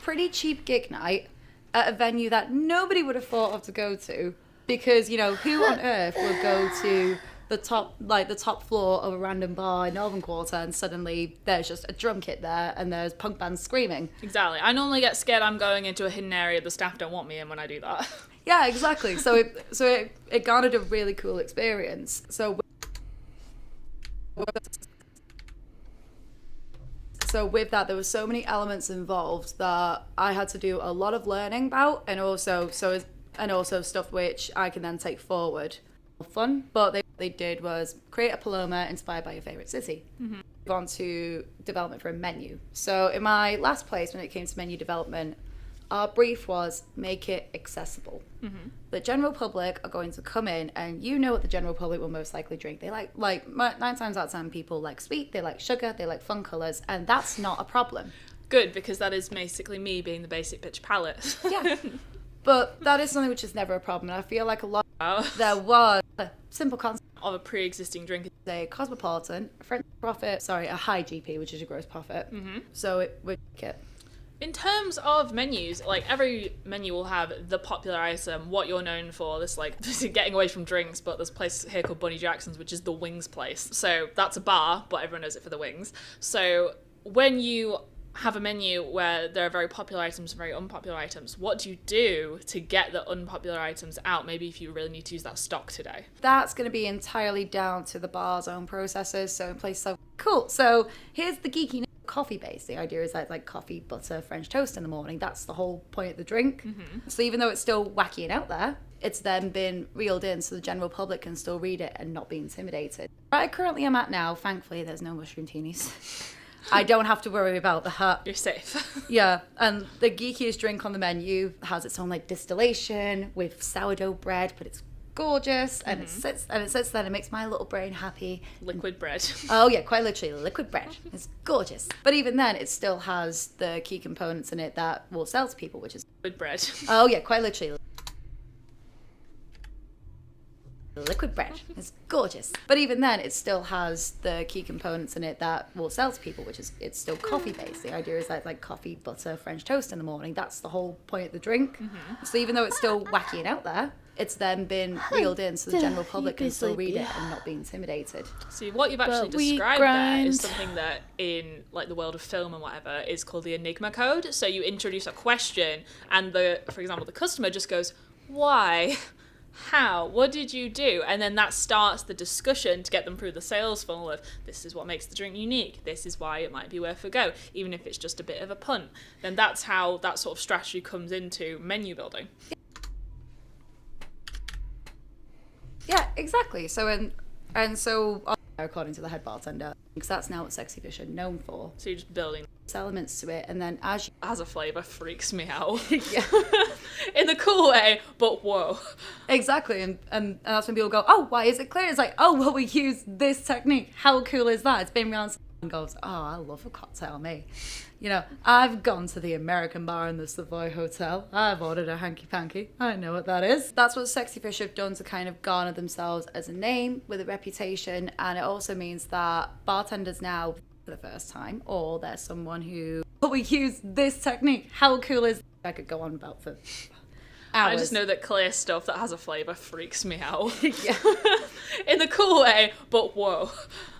S3: pretty cheap gig night at a venue that nobody would have thought of to go to, because, you know, who on earth would go to the top floor of a random bar in Northern Quarter and suddenly there's just a drum kit there and there's punk bands screaming.
S1: Exactly. I normally get scared I'm going into a hidden area the staff don't want me in when I do that.
S3: Yeah, exactly. So it garnered a really cool experience. So with that, there were so many elements involved that I had to do a lot of learning about, and also stuff which I can then take forward. Fun, but they did was create a Paloma inspired by your favorite city. Move on to development for a menu. So in my last place, when it came to menu development, our brief was make it accessible. The general public are going to come in, and you know what the general public will most likely drink. They like 9 times out of 10 people like sweet, they like sugar, they like fun colours, and that's not a problem.
S1: Good, because that is basically me being the basic bitch palate. Yeah.
S3: But that is something which is never a problem. And I feel like there was a simple concept
S1: of a pre-existing drink.
S3: A cosmopolitan, a French profit, a high GP, which is your gross profit. So it would get.
S1: In terms of menus, like every menu will have the popular item, what you're known for. This like getting away from drinks, but there's a place here called Bunny Jackson's, which is the wings place. So that's a bar, but everyone knows it for the wings. So when you have a menu where there are very popular items and very unpopular items, what do you do to get the unpopular items out? Maybe if you really need to use that stock today.
S3: That's going to be entirely down to the bar's own processes. So in places like, cool, so here's the geeky coffee base. The idea is that it's like coffee, butter, French toast in the morning. That's the whole point of the drink. So even though it's still wacky and out there, it's then been reeled in so the general public can still read it and not be intimidated. Where I currently am at now, thankfully, there's no mushroom teenies. I don't have to worry about the hut.
S1: You're safe.
S3: Yeah, and the geekiest drink on the menu has its own like distillation with sourdough bread, but it's gorgeous, and it sits there and it makes my little brain happy.
S1: Liquid bread.
S3: Oh yeah, quite literally liquid bread. It's gorgeous. But even then, it still has the key components in it that will sell to people, which is
S1: liquid bread.
S3: Oh yeah, quite literally. Liquid bread. It's gorgeous. But even then, it still has the key components in it that will sell to people, which is it's still coffee based. The idea is that it's like coffee, butter, French toast in the morning. That's the whole point of the drink. So even though it's still wacky and out there, it's then been reeled in so the general public can still read it and not be intimidated.
S1: See, what you've actually described there is something that in like the world of film and whatever is called the Enigma code. So you introduce a question and for example, the customer just goes, why? How? What did you do? And then that starts the discussion to get them through the sales funnel of this is what makes the drink unique. This is why it might be worth a go, even if it's just a bit of a punt. Then that's how that sort of strategy comes into menu building.
S3: Yeah, exactly. So And so, according to the head bartender, because that's now what Sexy Fish are known for.
S2: So you're just building
S3: elements to it, and then as
S2: a flavour freaks me out.
S3: Yeah.
S2: In the cool way, but whoa.
S3: Exactly, and that's when people go, oh, why is it clear? It's like, oh, well, we use this technique. How cool is that? It's been around. And goes, oh, I love a cocktail, me. You know, I've gone to the American bar in the Savoy Hotel. I've ordered a hanky panky. I know what that is. That's what Sexy Fish have done to kind of garner themselves as a name with a reputation, and it also means that bartenders now, for the first time, or there's someone who, oh, we use this technique. How cool is that? I could go on about for hours.
S2: I just know that clear stuff that has a flavour freaks me out.
S3: Yeah.
S2: In the cool way, but whoa.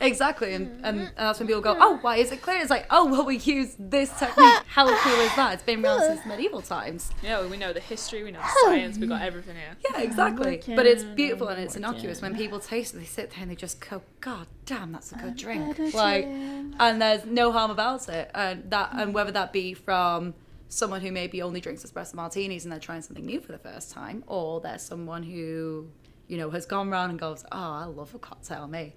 S3: Exactly, and that's when people go, oh, why is it clear? It's like, oh, well, we use this technique. How cool is that? It's been around since medieval times.
S2: Yeah, we know the history, we know the science, we got everything here.
S3: Yeah, exactly. But it's beautiful and it's innocuous. When people taste it, they sit there and they just go, God damn, that's a good drink. Like, and there's no harm about it. And whether that be from someone who maybe only drinks espresso martinis and they're trying something new for the first time, or there's someone who, you know, has gone round and goes, oh, I love a cocktail, me.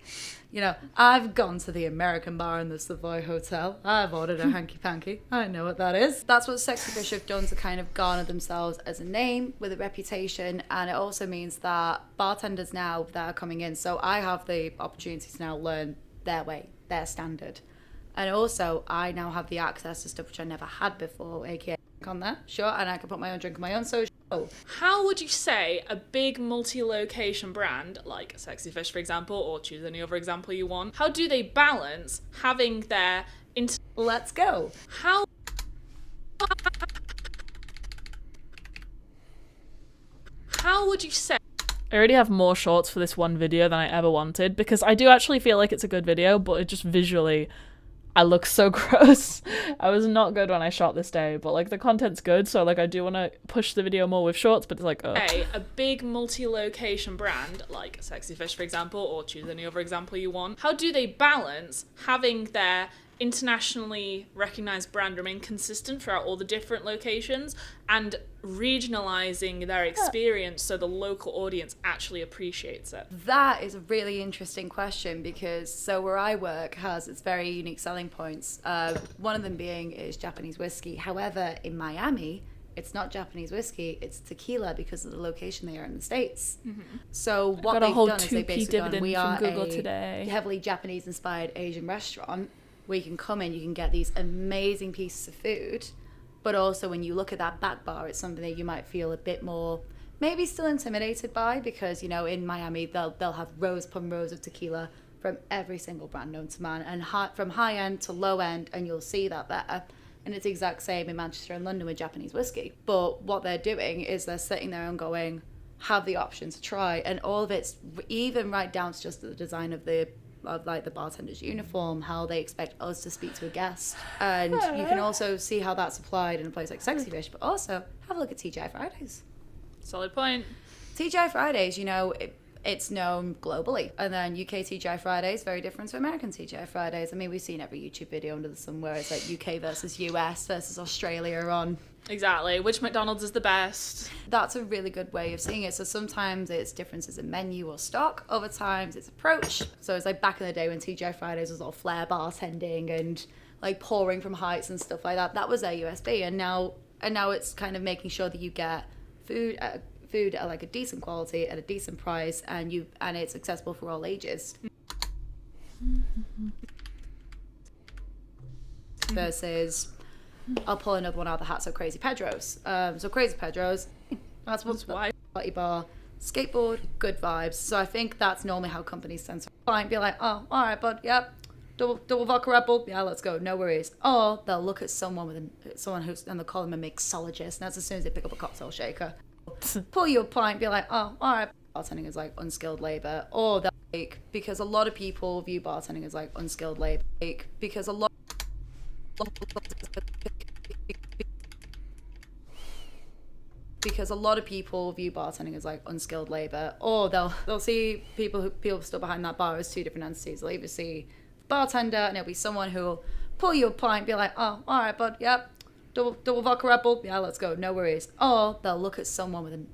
S3: You know, I've gone to the American bar in the Savoy Hotel. I've ordered a hanky panky. I know what that is. That's what Sexy Fish have done to kind of garner themselves as a name with a reputation, and it also means that bartenders now that are coming in, so I have the opportunity to now learn their way, their standard. And also, I now have the access to stuff which I never had before, aka on there, sure, and I can put my own drink on my own social.
S2: How would you say a big multi-location brand, like Sexy Fish, for example, or choose any other example you want, how do they balance having their...
S3: Let's go.
S2: How would you say...
S1: I already have more shorts for this one video than I ever wanted, because I do actually feel like it's a good video, but it just visually... I look so gross. I was not good when I shot this day, but like the content's good, so like I do want to push the video more with shorts, but it's like,
S2: a big multi-location brand like Sexy Fish, for example, or choose any other example you want, how do they balance having their internationally recognized brand remain consistent throughout all the different locations and regionalizing their experience so the local audience actually appreciates it?
S3: That is a really interesting question, because so where I work has its very unique selling points. One of them being is Japanese whiskey. However, in Miami, it's not Japanese whiskey, it's tequila because of the location they are in the States. Mm-hmm. So what they've done is they basically gone, we are a heavily Japanese inspired Asian restaurant where you can come in, you can get these amazing pieces of food, but also when you look at that back bar, it's something that you might feel a bit more, maybe still intimidated by, because, you know, in Miami, they'll have rows upon rows of tequila from every single brand known to man, and from high end to low end, and you'll see that there. And it's the exact same in Manchester and London with Japanese whiskey. But what they're doing is they're sitting there and going, have the option to try, and all of it's even right down to just the design of the bartender's uniform, how they expect us to speak to a guest. And you can also see how that's applied in a place like Sexy Fish, but also have a look at TGI Fridays.
S2: Solid point.
S3: TGI Fridays, you know, it's known globally. And then UK TGI Fridays, very different to American TGI Fridays. I mean, we've seen every YouTube video under the sun where it's like UK versus US versus Australia on.
S2: Exactly. Which McDonald's is the best?
S3: That's a really good way of seeing it. So sometimes it's differences in menu or stock. Other times it's approach. So it's like back in the day when TGI Fridays was all flair bartending and like pouring from heights and stuff like that. That was their USB. And now it's kind of making sure that you get food at like a decent quality at a decent price, and it's accessible for all ages. Versus, I'll pull another one out of the hat. So Crazy Pedro's. So Crazy Pedro's, that's why party bar, skateboard, good vibes. So I think that's normally how companies tend to fine, be like, oh, all right, bud, yep. Double vodka Red Bull, yeah, let's go, no worries. Or they'll look at someone who's, and they'll call them a mixologist, and that's as soon as they pick up a cocktail shaker. Pull you a pint, be like, oh, all right. Bartending is like unskilled labor, or they'll like, because a lot of people view bartending as like unskilled labor, like, because a lot of people view bartending as like unskilled labor, or they'll see people still behind that bar as two different entities. They'll either see bartender and it'll be someone who'll pull you a pint, be like, oh, all right, bud, yep. double vodka Red Bull. Yeah, let's go. No worries. Or they'll look at someone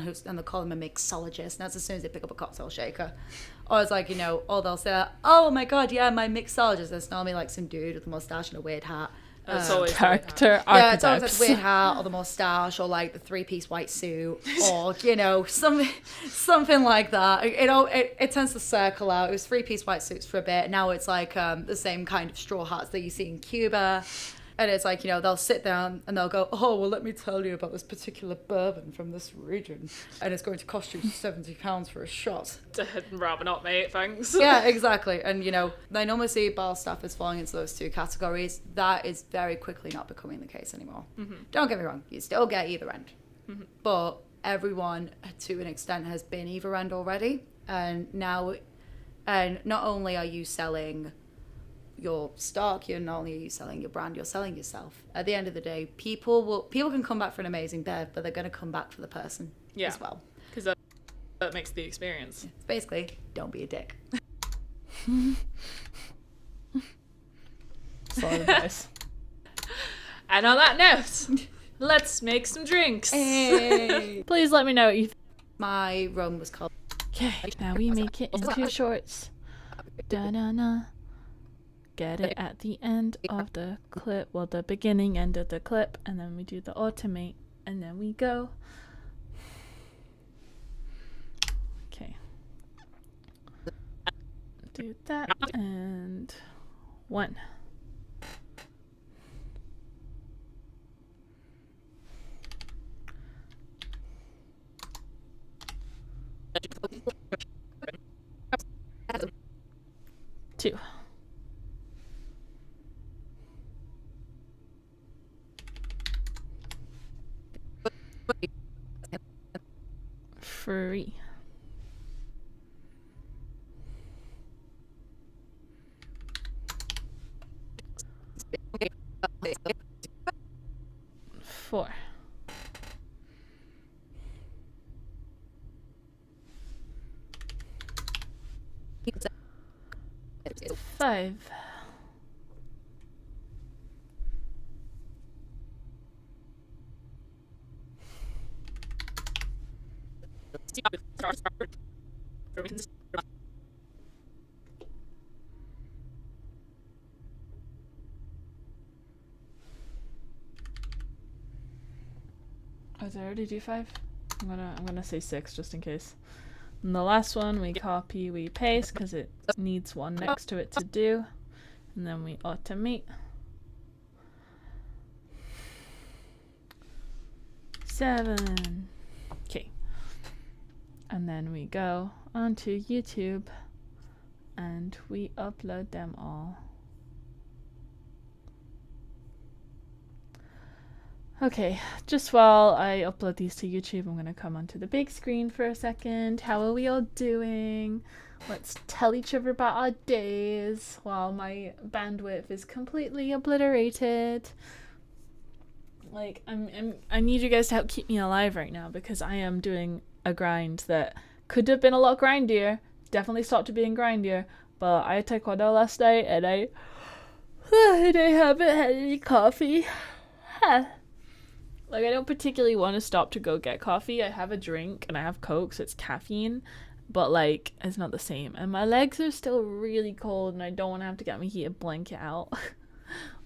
S3: who's, and they'll call them a mixologist. And that's as soon as they pick up a cocktail shaker. Or it's like, or they'll say, oh my God, yeah, my mixologist. It's normally like some dude with a mustache and a weird hat.
S2: It's always
S1: character archetypes.
S3: Yeah, it's always like the weird hat or the mustache or like the 3-piece white suit or something like that. It tends to circle out. It was 3-piece white suits for a bit. Now it's like the same kind of straw hats that you see in Cuba. And it's like, they'll sit down and they'll go, oh, well, let me tell you about this particular bourbon from this region. And it's going to cost you £70 for a shot.
S2: Rather not, mate, thanks.
S3: Yeah, exactly. And, they normally see bar staff as falling into those two categories. That is very quickly not becoming the case anymore. Mm-hmm. Don't get me wrong. You still get either end. Mm-hmm. But everyone, to an extent, has been either end already. And now, not only are you selling your stock, not only are you selling your brand, you're selling yourself. At the end of the day, people can come back for an amazing bev, but they're going to come back for the person as well.
S2: Because that makes the experience.
S3: It's basically, don't be a dick.
S1: Solid advice.
S2: And on that note, let's make some drinks.
S3: Hey.
S1: Please let me know what you
S3: My rum was called...
S1: Okay, now we make it into shorts. Da-na-na. Get it at the end of the clip, well, the beginning end of the clip, and then we do the automate, and then we go. Okay. Do that, and 1. Two. 3. 4. 5. 'Did I already do 5? I'm gonna say 6 just in case. And the last one we copy, we paste because it needs one next to it to do, and then we automate. 7. Okay. And then we go onto YouTube and we upload them all. Okay, just while I upload these to YouTube, I'm going to come onto the big screen for a second. How are we all doing? Let's tell each other about our days while my bandwidth is completely obliterated. Like, I need you guys to help keep me alive right now because I am doing a grind that could have been a lot grindier. Definitely stopped being grindier, but I had taekwondo last night and I haven't had any coffee. Like, I don't particularly want to stop to go get coffee. I have a drink and I have Coke, so it's caffeine, but like, it's not the same. And my legs are still really cold and I don't want to have to get my heated blanket out.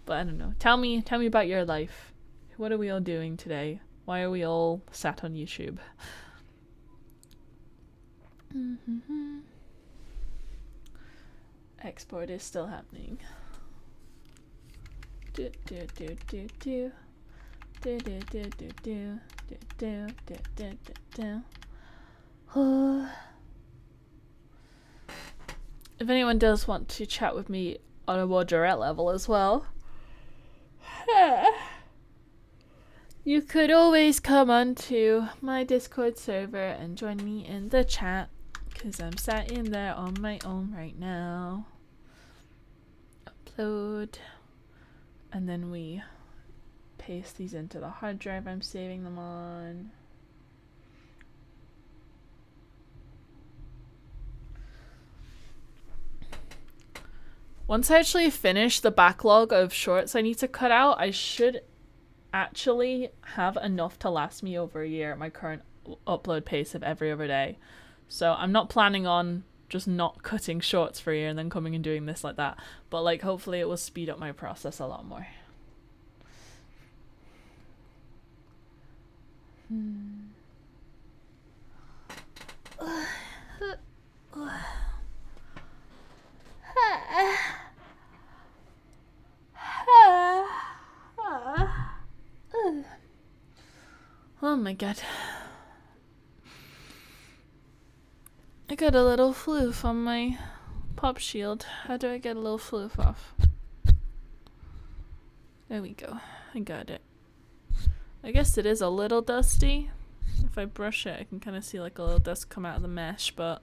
S1: But I don't know. Tell me about your life. What are we all doing today? Why are we all sat on YouTube? Export is still happening. If anyone does want to chat with me on a more direct level as well, you could always come onto my Discord server and join me in the chat, because I'm sat in there on my own right now. Upload, and then we paste these into the hard drive I'm saving them on. Once I actually finish the backlog of shorts I need to cut out, I should actually have enough to last me over a year at my current upload pace of every other day. So I'm not planning on just not cutting shorts for a year and then coming and doing this like that. But like, hopefully it will speed up my process a lot more. Oh my god. I got a little floof on my pop shield. How do I get a little floof off? There we go. I got it. I guess it is a little dusty. If I brush it, I can kind of see like a little dust come out of the mesh, but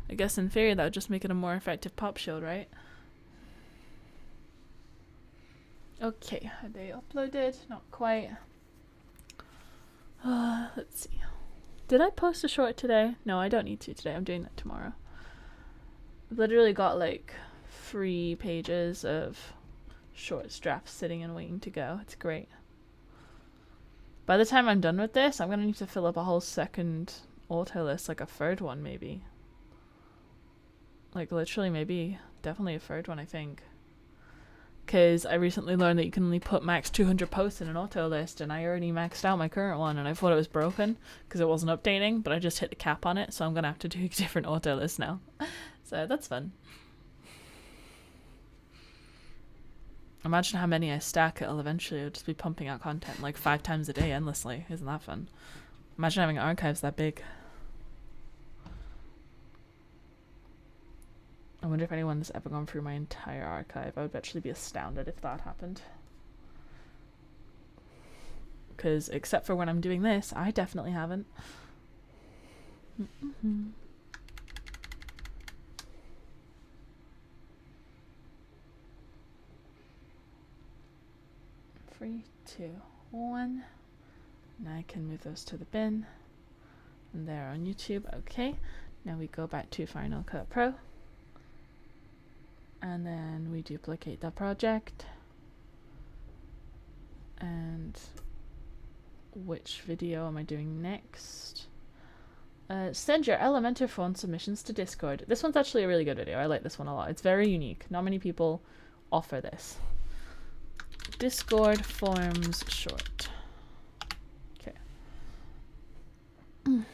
S1: I guess in theory that would just make it a more effective pop shield, right? Okay, are they uploaded? Not quite. Let's see. Did I post a short today? No, I don't need to today. I'm doing that tomorrow. I've literally got like 3 pages of short drafts sitting and waiting to go. It's great. By the time I'm done with this, I'm going to need to fill up a whole second auto list, like a third one maybe. Like literally maybe, definitely a third one I think. Because I recently learned that you can only put max 200 posts in an auto list, and I already maxed out my current one, and I thought it was broken because it wasn't updating, but I just hit the cap on it, so I'm going to have to do a different auto list now. So that's fun. Imagine how many I stack, it'll eventually just be pumping out content like 5 times a day endlessly. Isn't that fun? Imagine having archives that big. I wonder if anyone's ever gone through my entire archive. I would actually be astounded if that happened. Because except for when I'm doing this, I definitely haven't. 3, 2, 1. Now I can move those to the bin. And they're on YouTube. Okay. Now we go back to Final Cut Pro. And then we duplicate the project. And which video am I doing next? Send your Elementor phone submissions to Discord. This one's actually a really good video. I like this one a lot. It's very unique. Not many people offer this. Discord forms short. Okay. And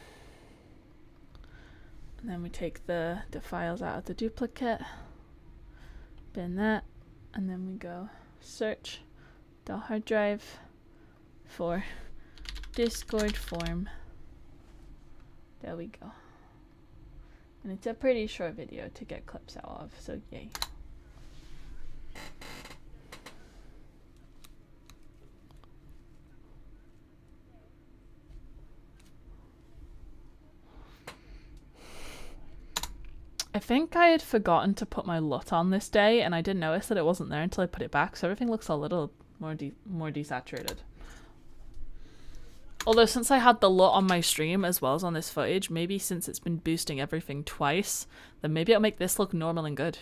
S1: then we take the files out of the duplicate. Bin that, and then we go search the hard drive for Discord form. There we go. And it's a pretty short video to get clips out of, so yay. I think I had forgotten to put my LUT on this day, and I didn't notice that it wasn't there until I put it back, so everything looks a little more desaturated. Although since I had the LUT on my stream as well as on this footage, maybe since it's been boosting everything twice, then maybe it'll make this look normal and good.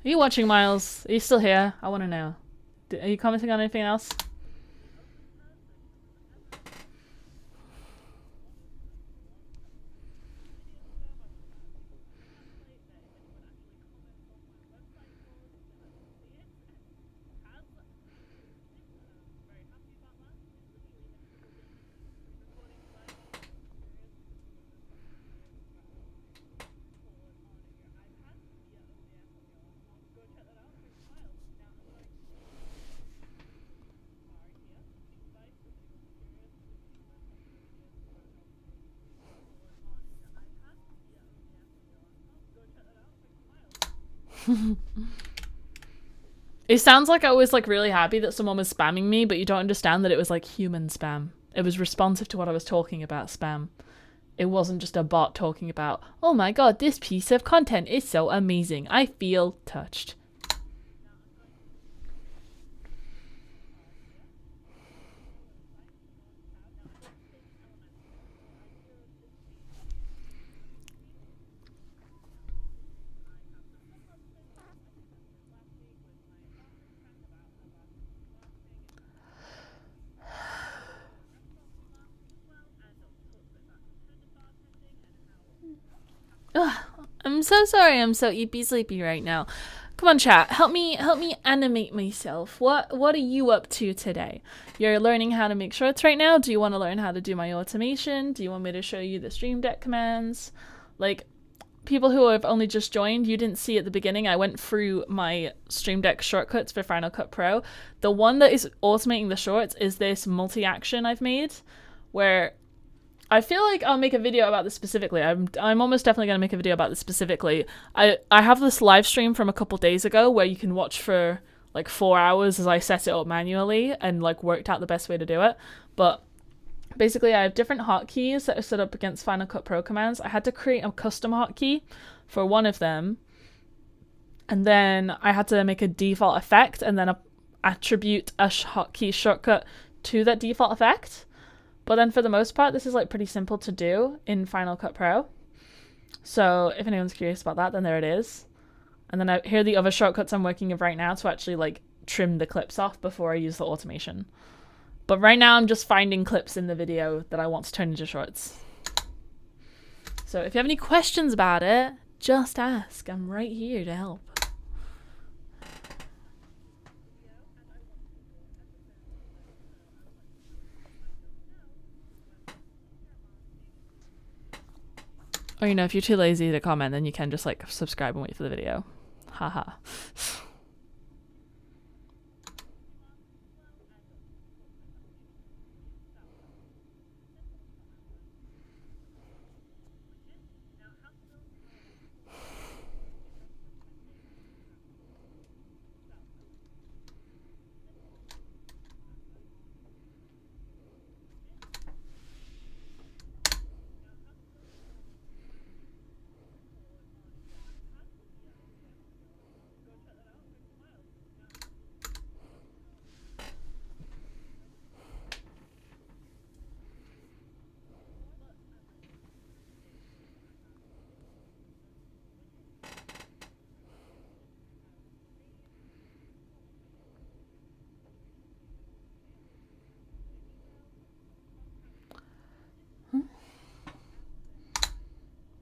S1: Are you watching, Miles? Are you still here? I want to know. Are you commenting on anything else? It sounds like I was like really happy that someone was spamming me, but you don't understand that it was like human spam. It was responsive to what I was talking about spam. It wasn't just a bot talking about, oh my god, this piece of content is so amazing. I feel touched. Ugh, I'm so sorry. I'm so sleepy right now. Come on, chat. Help me animate myself. What are you up to today? You're learning how to make shorts right now? Do you want to learn how to do my automation? Do you want me to show you the Streamdeck commands? Like, people who have only just joined, you didn't see at the beginning, I went through my Streamdeck shortcuts for Final Cut Pro. The one that is automating the shorts is this multi-action I've made, where I feel like I'll make a video about this specifically. I'm almost definitely going to make a video about this specifically. I have this live stream from a couple days ago where you can watch for like 4 hours as I set it up manually and like worked out the best way to do it. But basically I have different hotkeys that are set up against Final Cut Pro commands. I had to create a custom hotkey for one of them. And then I had to make a default effect and then attribute a hotkey shortcut to that default effect. But then for the most part, this is like pretty simple to do in Final Cut Pro. So if anyone's curious about that, then there it is. And then here are the other shortcuts I'm working with right now to actually like trim the clips off before I use the automation. But right now I'm just finding clips in the video that I want to turn into shorts. So if you have any questions about it, just ask. I'm right here to help. Or, you know, if you're too lazy to comment, then you can just, like, subscribe and wait for the video. Haha.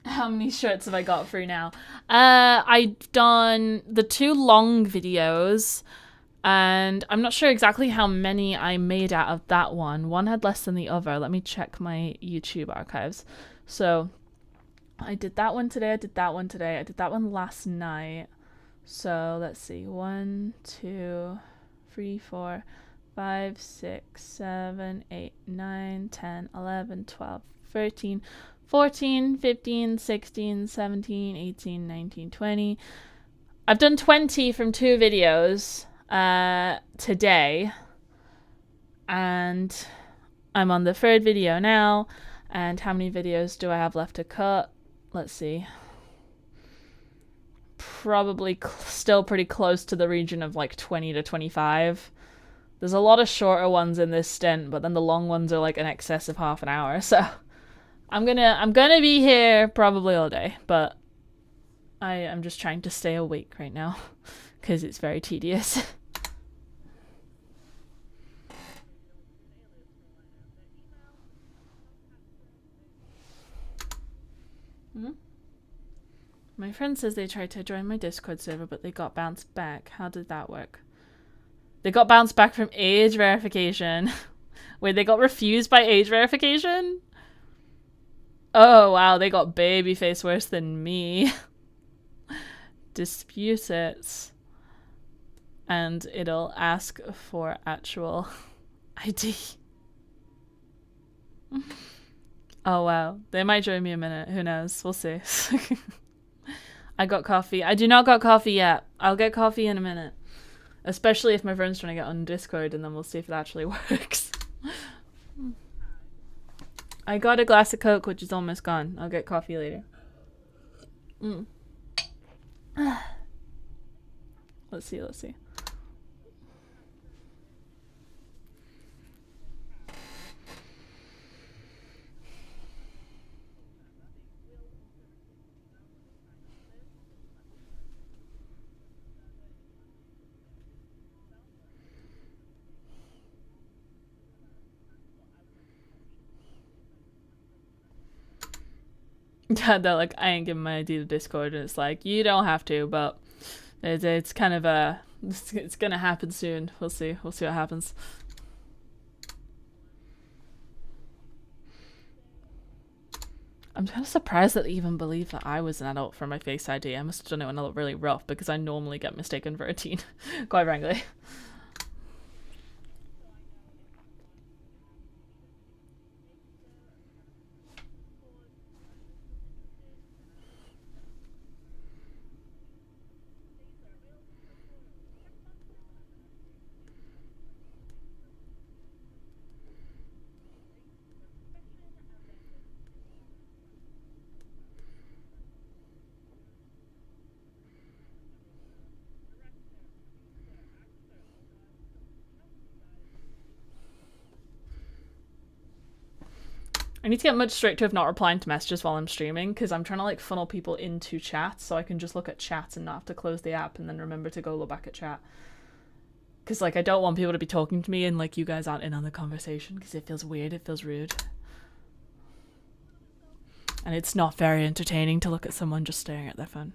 S1: How many shorts have I got through now? I've done the 2 long videos, and I'm not sure exactly how many I made out of that one. One had less than the other. Let me check my YouTube archives. So I did that one today, I did that one today, I did that one last night. So let's see, 1, 2, 3, 4, 5, 6, 7, 8, 9, 10, 11, 12, 13, 14, 15, 16, 17, 18, 19, 20. I've done 20 from 2 videos today. And I'm on the 3rd video now. And how many videos do I have left to cut? Let's see. Probably still pretty close to the region of like 20 to 25. There's a lot of shorter ones in this stint, but then the long ones are like in excess of half an hour. So I'm gonna be here probably all day, but I am just trying to stay awake right now because it's very tedious. My friend says they tried to join my Discord server, but they got bounced back. How did that work? They got bounced back from age verification. Wait, they got refused by age verification? Oh, wow, they got babyface worse than me. Dispute it. And it'll ask for actual ID. Oh, wow. They might join me in a minute. Who knows? We'll see. I got coffee. I do not got coffee yet. I'll get coffee in a minute. Especially if my friend's trying to get on Discord, and then we'll see if it actually works. I got a glass of Coke, which is almost gone. I'll get coffee later. Let's see. Yeah, they're like, I ain't giving my ID to Discord, and it's like, you don't have to, but it's kind of it's gonna happen soon. We'll see what happens. I'm kind of surprised that they even believe that I was an adult for my Face ID. I must have done it when I looked really rough, because I normally get mistaken for a teen, quite frankly. I need to get much stricter of not replying to messages while I'm streaming, because I'm trying to like funnel people into chat so I can just look at chat and not have to close the app and then remember to go look back at chat. Because like I don't want people to be talking to me and like you guys aren't in on the conversation, because it feels weird, it feels rude. And it's not very entertaining to look at someone just staring at their phone.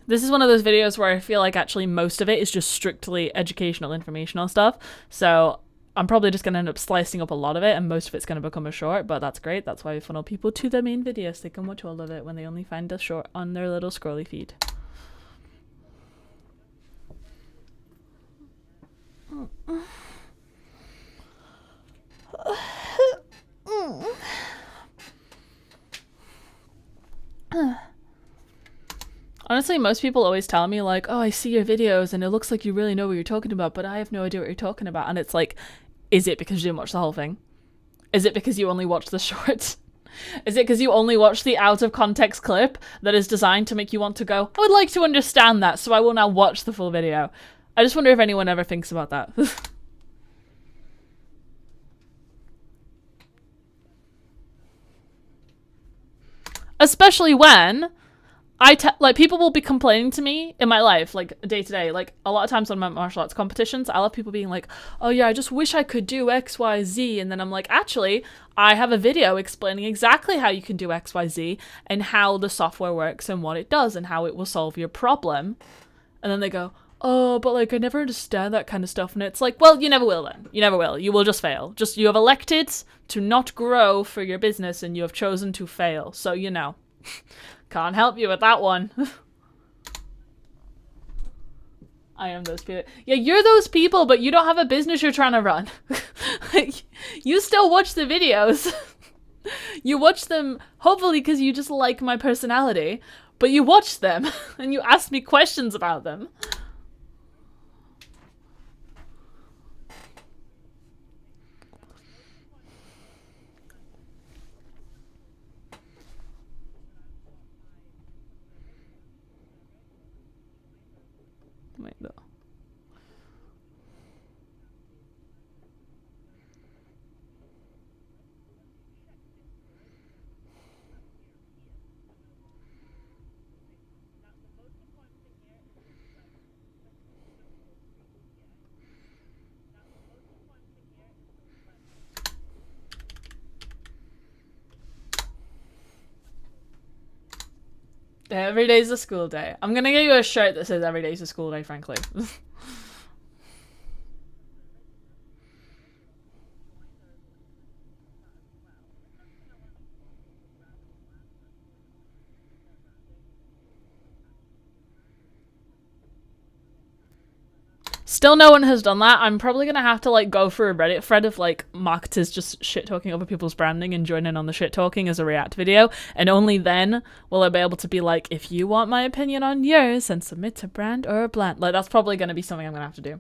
S1: This is one of those videos where I feel like actually most of it is just strictly educational, informational stuff. So I'm probably just going to end up slicing up a lot of it, and most of it's going to become a short, but that's great. That's why we funnel people to the main video so they can watch all of it when they only find a short on their little scrolly feed. Honestly, most people always tell me like, oh, I see your videos and it looks like you really know what you're talking about, but I have no idea what you're talking about. And it's like, is it because you didn't watch the whole thing? Is it because you only watched the shorts? Is it because you only watched the out of context clip that is designed to make you want to go, I would like to understand that, so I will now watch the full video? I just wonder if anyone ever thinks about that. Especially when like people will be complaining to me in my life, like day to day, like a lot of times on my martial arts competitions, I'll have people being like, oh yeah, I just wish I could do XYZ. And then I'm like, actually, I have a video explaining exactly how you can do XYZ and how the software works and what it does and how it will solve your problem. And then they go, oh, but like, I never understand that kind of stuff. And it's like, well, you never will then. You never will. You will just fail. Just, you have elected to not grow for your business and you have chosen to fail. So, you know. Can't help you with that one. I am those people. Yeah, you're those people, but you don't have a business you're trying to run. Like, you still watch the videos. You watch them, hopefully, because you just like my personality. But you watched them and you asked me questions about them. Wait, though. Every day's a school day. I'm gonna get you a shirt that says every day's a school day, frankly. Still no one has done that. I'm probably gonna have to like go through a Reddit thread of like marketers just shit talking over people's branding and join in on the shit talking as a React video, and only then will I be able to be like, if you want my opinion on yours, then submit to brand or bland. Like that's probably gonna be something I'm gonna have to do.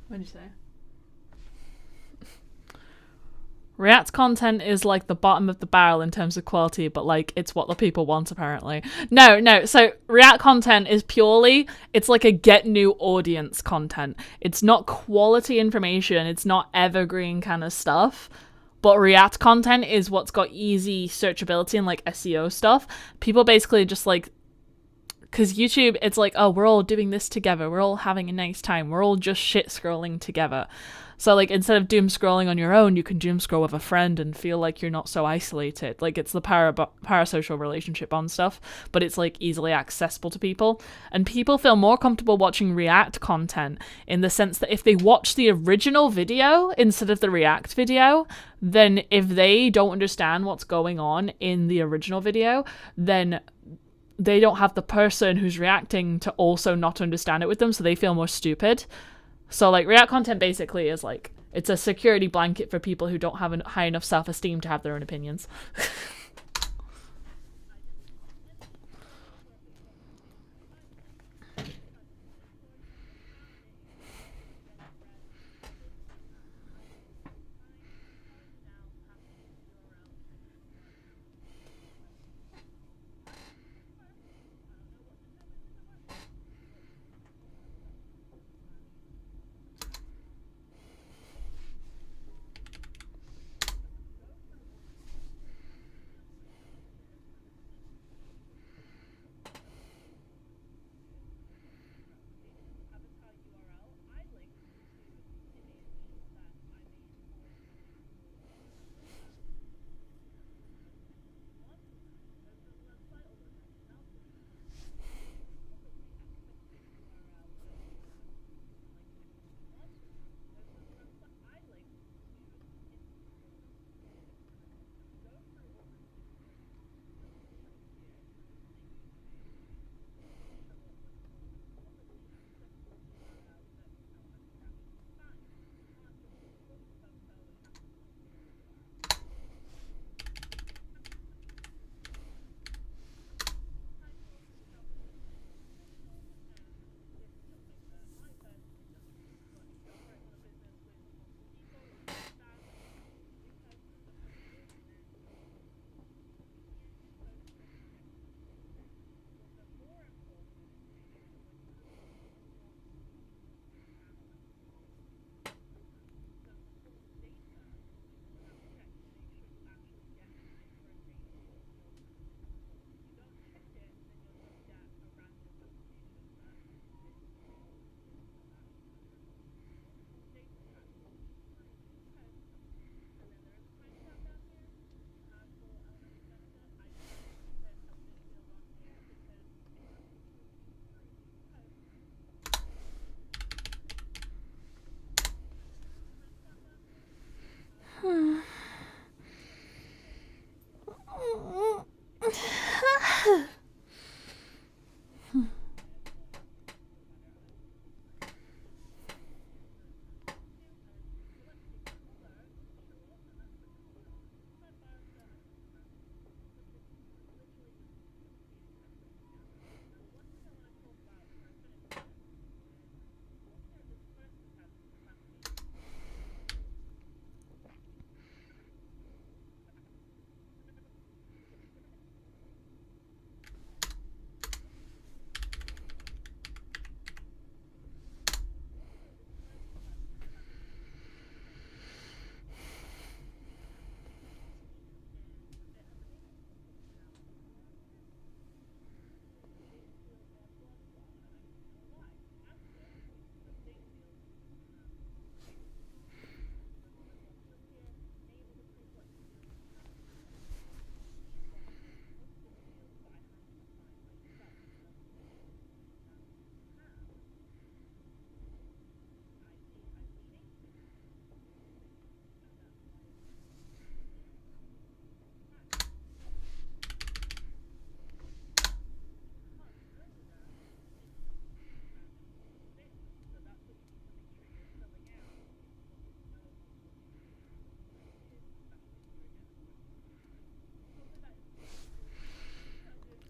S1: What did you say? React content is like the bottom of the barrel in terms of quality, but like it's what the people want apparently. No. So React content is purely, it's like a get new audience content. It's not quality information. It's not evergreen kind of stuff. But React content is what's got easy searchability and like SEO stuff. People basically just like, because YouTube, it's like, oh, we're all doing this together. We're all having a nice time. We're all just shit scrolling together. So like instead of doom scrolling on your own, you can doom scroll with a friend and feel like you're not so isolated. Like it's the parasocial relationship on stuff, but it's like easily accessible to people. And people feel more comfortable watching React content in the sense that if they watch the original video instead of the React video, then if they don't understand what's going on in the original video, then they don't have the person who's reacting to also not understand it with them, so they feel more stupid. So like React content basically is like, it's a security blanket for people who don't have a high enough self-esteem to have their own opinions.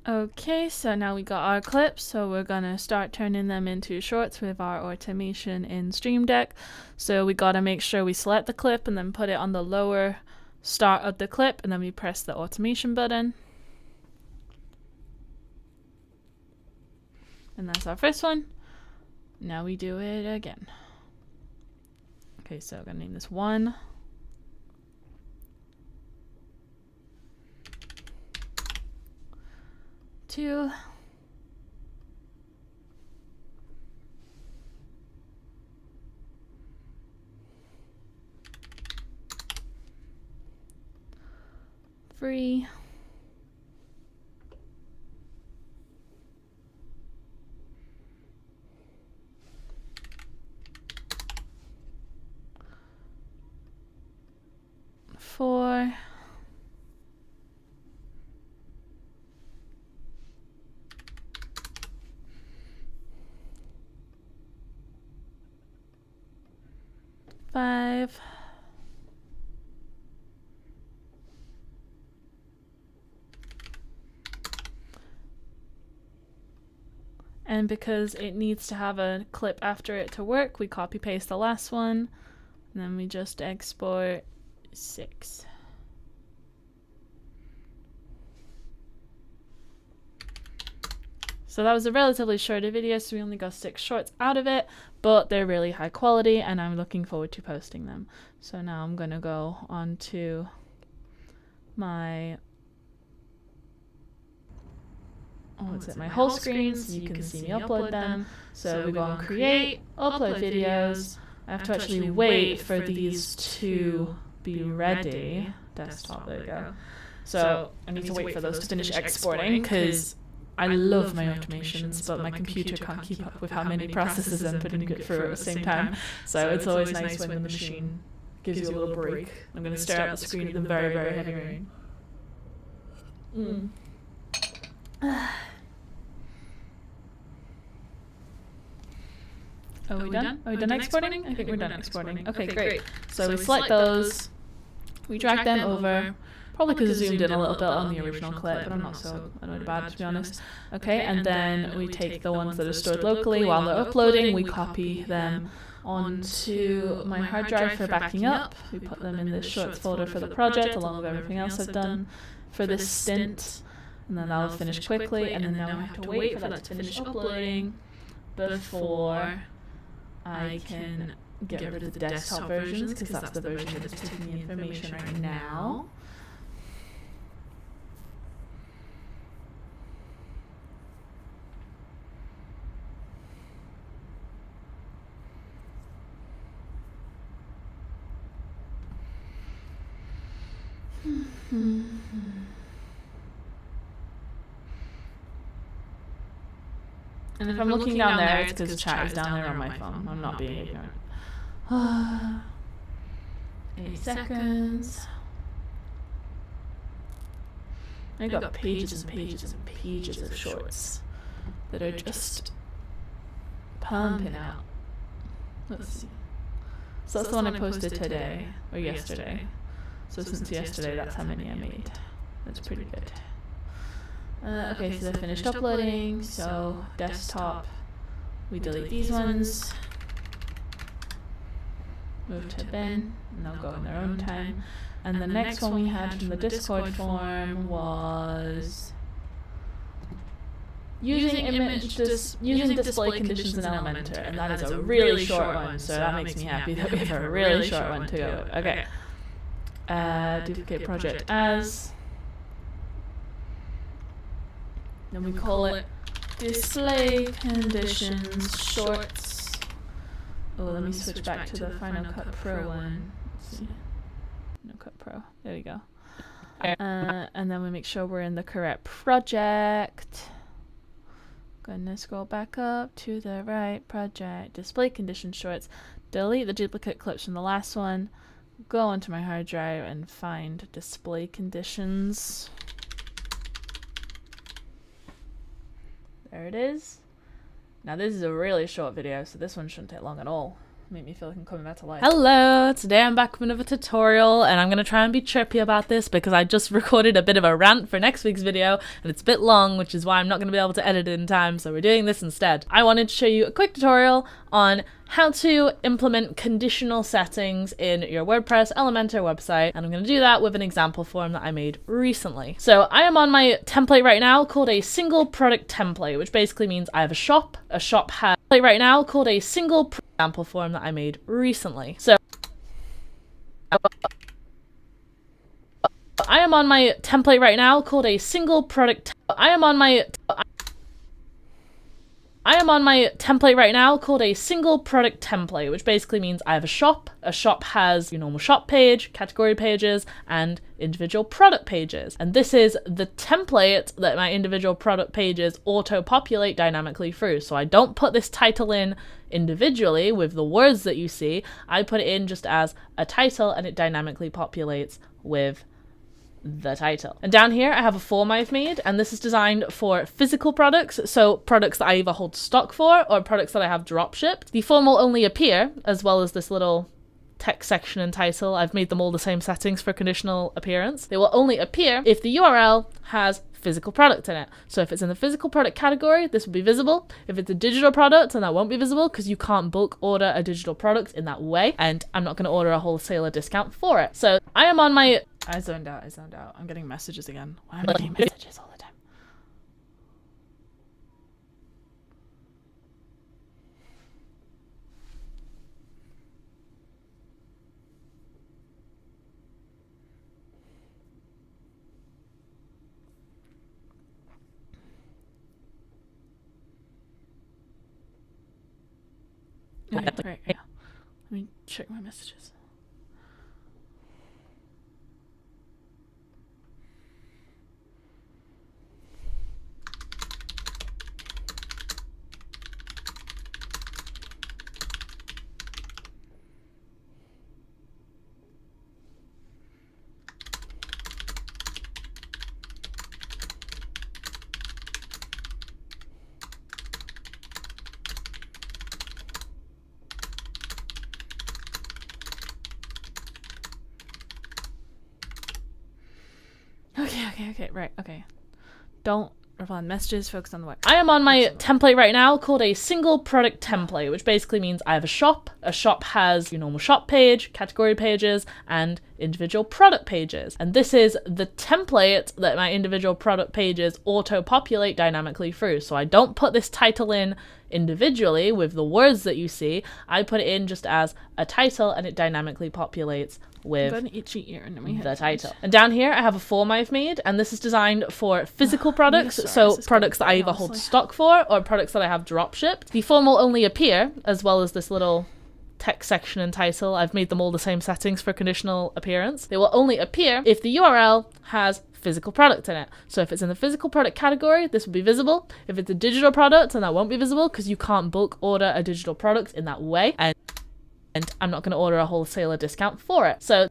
S1: Okay, so now we got our clips, so we're gonna start turning them into shorts with our automation in Streamdeck. So we gotta make sure we select the clip and then put it on the lower start of the clip, and then we press the automation button. And that's our first one. Now we do it again. Okay, so I'm gonna name this 1. 2. 3. 4. 5. And because it needs to have a clip after it to work, we copy paste the last one, and then we just export 6. So that was a relatively shorter video, so we only got 6 shorts out of it, but they're really high quality and I'm looking forward to posting them. So now I'm gonna go on to my my whole screen so you can see me upload them. So we go on create, upload videos. I have to actually wait for these to be ready. Desktop, there we go. So I need to wait for those to finish exporting because I love my automations, but my computer can't keep up with how many processes I'm putting it through at the same time. So it's always nice when the machine gives you a little break. I'm going to stare at the screen in the very, very heavy rain. Are we done? Are we done exporting? I think we're done exporting. Okay, great. So we select those, we drag them over. Probably because I zoomed in a little bit on the original clip, but I'm not so annoyed about it, to be honest. Okay, and then we take the ones that are stored locally while they're uploading, we copy them onto my hard drive for backing up. We put them in the shorts folder for the project, along with everything else I've done for this stint. And then that'll finish quickly, and then now we have to wait for that to finish uploading before I can get rid of the desktop versions, because that's the version that is taking the information right now. And if I'm looking down there, it's because chat is down there on my phone. I'm not being ignorant. 8 seconds. I got pages and pages and pages of shorts that are just pumping out. Let's see. So that's the one I posted today, or yesterday. So since yesterday, that's how many I made. That's pretty good. Okay, so they're finished uploading. So desktop, we delete these ones. Move to bin, and they'll go in their own time. And the next one we had from the Discord form was using display conditions in Elementor, and that is a really short one. So that makes me happy that we have a really short one to go with. Okay. Duplicate project as. Then we call it display conditions shorts. Oh, let me switch back to the Final Cut Pro one. Let's see. Final Cut Pro. There we go. And then we make sure we're in the correct project. Gonna scroll back up to the right project. Display condition shorts. Delete the duplicate clips from the last one. Go onto my hard drive and find display conditions. There it is. Now this is a really short video, so this one shouldn't take long at all.
S2: make me feel like I'm coming back to life.
S1: Hello, today I'm back with another tutorial, and I'm going to try and be trippy about this because I just recorded a bit of a rant for next week's video, and it's a bit long, which is why I'm not going to be able to edit it in time, so we're doing this instead. I wanted to show you a quick tutorial on how to implement conditional settings in your WordPress Elementor website, and I'm going to do that with an example form that I made recently. So I am on my template right now called a single product template, which basically means I have a shop has right now called a single example form that I made recently. So I am on my template right now called a single product. I am on my template right now called a single product template, which basically means I have a shop. A shop has your normal shop page, category pages, and individual product pages. And this is the template that my individual product pages auto-populate dynamically through. So I don't put this title in individually with the words that you see. I put it in just as a title, and it dynamically populates with the title. And down here I have a form I've made, and this is designed for physical products, so products that I either hold stock for or products that I have drop shipped. The form will only appear, as well as this little text section and title. I've made them all the same settings for conditional appearance. They will only appear if the URL has physical product in it. So if it's in the physical product category, this will be visible. If it's a digital product, then that won't be visible because you can't bulk order a digital product in that way, and I'm not going to order a wholesaler discount for it. So I am on my...
S2: I zoned out. I'm getting messages again. Why am I getting messages all the time? Okay, right, yeah. Let me check my messages. Okay, right, okay. Don't reply on messages, focus on the work.
S1: I am on my template right now called a single product template, which basically means I have a shop. A shop has your normal shop page, category pages, and individual product pages. And this is the template that my individual product pages auto-populate dynamically through. So I don't put this title in individually with the words that you see. I put it in just as a title, and it dynamically populates with
S2: an itchy ear in my head,
S1: the title. And down here I have a form I've made, and this is designed for physical products, so products that I either hold stock for or products that I have drop shipped. The form will only appear, as well as this little text section and title. I've made them all the same settings for conditional appearance. They will only appear if the URL has physical product in it. So if it's in the physical product category, this will be visible. If it's a digital product, then that won't be visible because you can't bulk order a digital product in that way, and I'm not going to order a wholesaler discount for it. So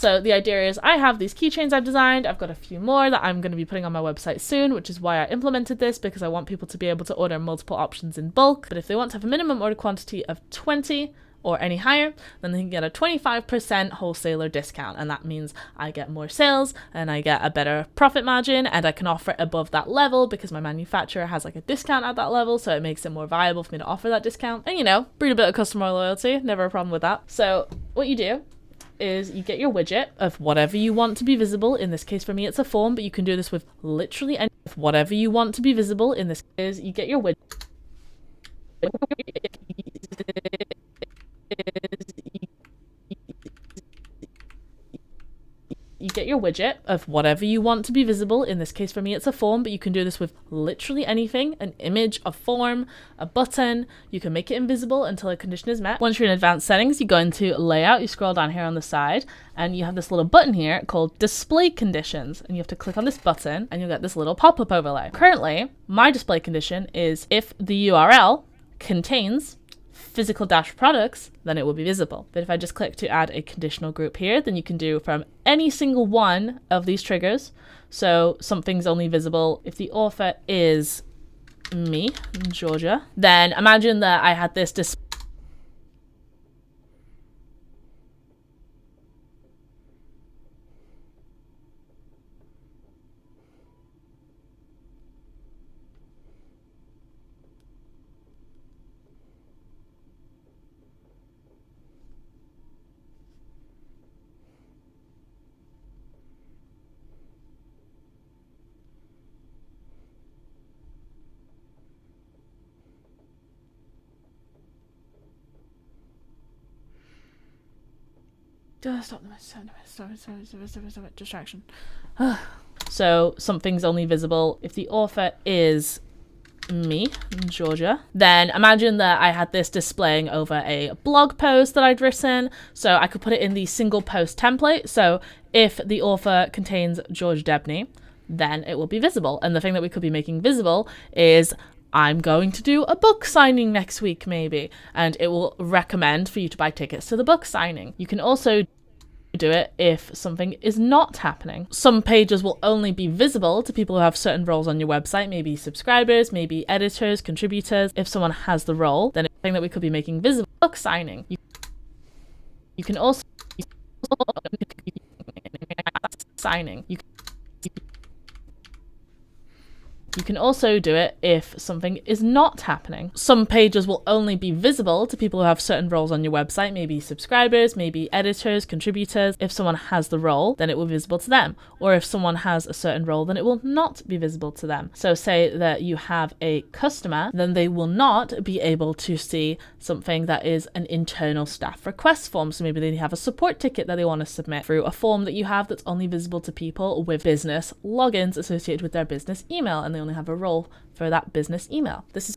S1: the idea is I have these keychains I've designed. I've got a few more that I'm going to be putting on my website soon, which is why I implemented this, because I want people to be able to order multiple options in bulk. But if they want to have a minimum order quantity of 20 or any higher, then they can get a 25% wholesaler discount, and that means I get more sales and I get a better profit margin, and I can offer it above that level because my manufacturer has like a discount at that level, so it makes it more viable for me to offer that discount. And you know, breed a bit of customer loyalty, never a problem with that. So what you do is you get your widget of whatever you want to be visible. In this case for me it's a form, but you can do this with literally any whatever you want to be visible. In this case you get your widget. You get your widget of whatever you want to be visible. In this case for me it's a form, but you can do this with literally anything: an image, a form, a button. You can make it invisible until a condition is met. Once you're in advanced settings, you go into layout, you scroll down here on the side, and you have this little button here called display conditions, and you have to click on this button and you'll get this little pop-up overlay. Currently my display condition is if the URL contains physical dash products, then it will be visible. But if I just click to add a conditional group here, then you can do from any single one of these triggers. So something's only visible if the author is me, Georgia, then imagine that I had this display. Stop distraction. So something's only visible if the author is me, Georgia. Then imagine that I had this displaying over a blog post that I'd written, so I could put it in the single post template. So if the author contains George Debney, then it will be visible. And the thing that we could be making visible is I'm going to do a book signing next week, maybe, and it will recommend for you to buy tickets to the book signing. You can also do it if something is not happening. Some pages will only be visible to people who have certain roles on your website, maybe subscribers, maybe editors, contributors. If someone has the role, then it's the thing that we could be making visible. Book signing. You can also signing. You can also do it if something is not happening. Some pages will only be visible to people who have certain roles on your website, maybe subscribers, maybe editors, contributors. If someone has the role, then it will be visible to them. Or if someone has a certain role, then it will not be visible to them. So say that you have a customer, then they will not be able to see something that is an internal staff request form. So maybe they have a support ticket that they want to submit through a form that you have that's only visible to people with business logins associated with their business email, and they only have a role for that business email. This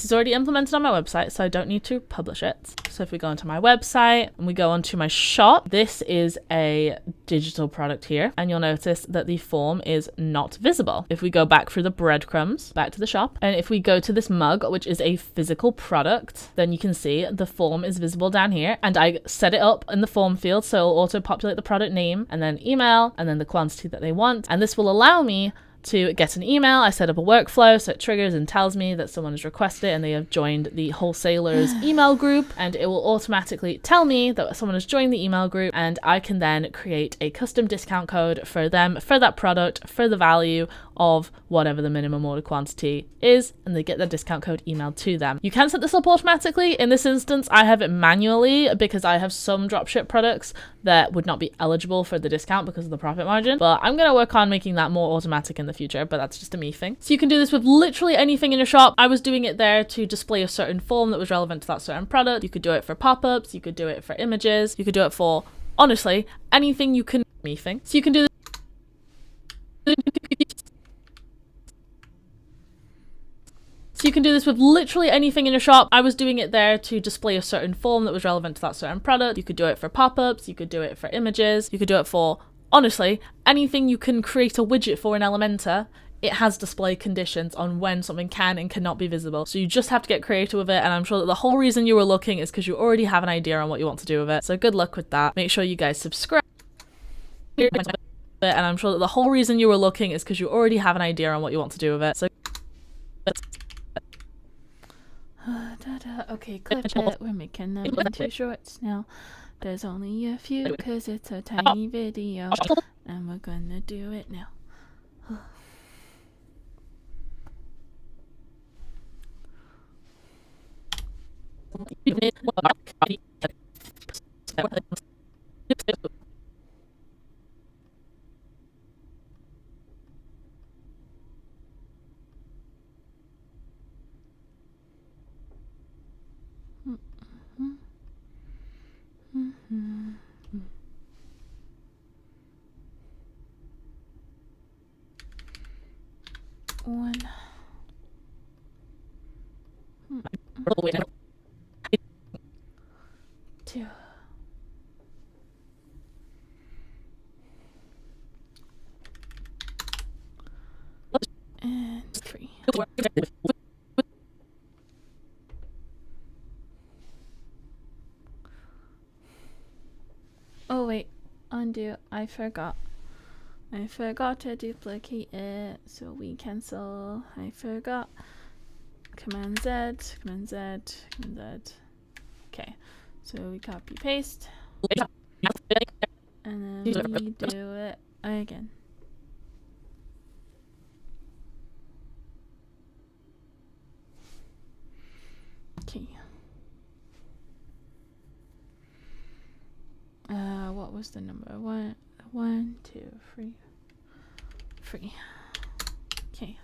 S1: is already implemented on my website, so I don't need to publish it. So if we go onto my website and we go onto my shop, this is a digital product here, and you'll notice that the form is not visible. If we go back through the breadcrumbs, back to the shop, and if we go to this mug, which is a physical product, then you can see the form is visible down here, and I set it up in the form field, so it'll auto-populate the product name, and then email, and then the quantity that they want, and this will allow me to get an email. I set up a workflow so it triggers and tells me that someone has requested it and they have joined the wholesalers email group, and it will automatically tell me that someone has joined the email group, and I can then create a custom discount code for them for that product for the value of whatever the minimum order quantity is, and they get the discount code emailed to them. You can set this up automatically. In this instance, I have it manually because I have some dropship products that would not be eligible for the discount because of the profit margin, but I'm going to work on making that more automatic in the future, but that's just a me thing. So you can do this with literally anything in your shop. I was doing it there to display a certain form that was relevant to that certain product. You could do it for pop-ups, you could do it for images, you could do it for, honestly, anything you can me thing. So you can do this with literally anything in your shop. I was doing it there to display a certain form that was relevant to that certain product. You could do it for pop-ups, you could do it for images, you could do it for, honestly, anything you can create a widget for in Elementor. It has display conditions on when something can and cannot be visible. So you just have to get creative with it, and I'm sure that the whole reason you were looking is because you already have an idea on what you want to do with it. So good luck with that. Make sure you guys subscribe. And I'm sure that the whole reason you were looking is because you already have an idea on what you want to do with it. So okay, clip it. We're making them into shorts now. There's only a few because it's a tiny video, and we're gonna do it now. One. Two. And three. Oh wait, undo. I forgot. I forgot to duplicate it, so we cancel. I forgot. Command Z, Command Z, Command Z. Okay, so we copy paste. And then we do it again. Okay. What was the number? 1, 2, 3. Okay.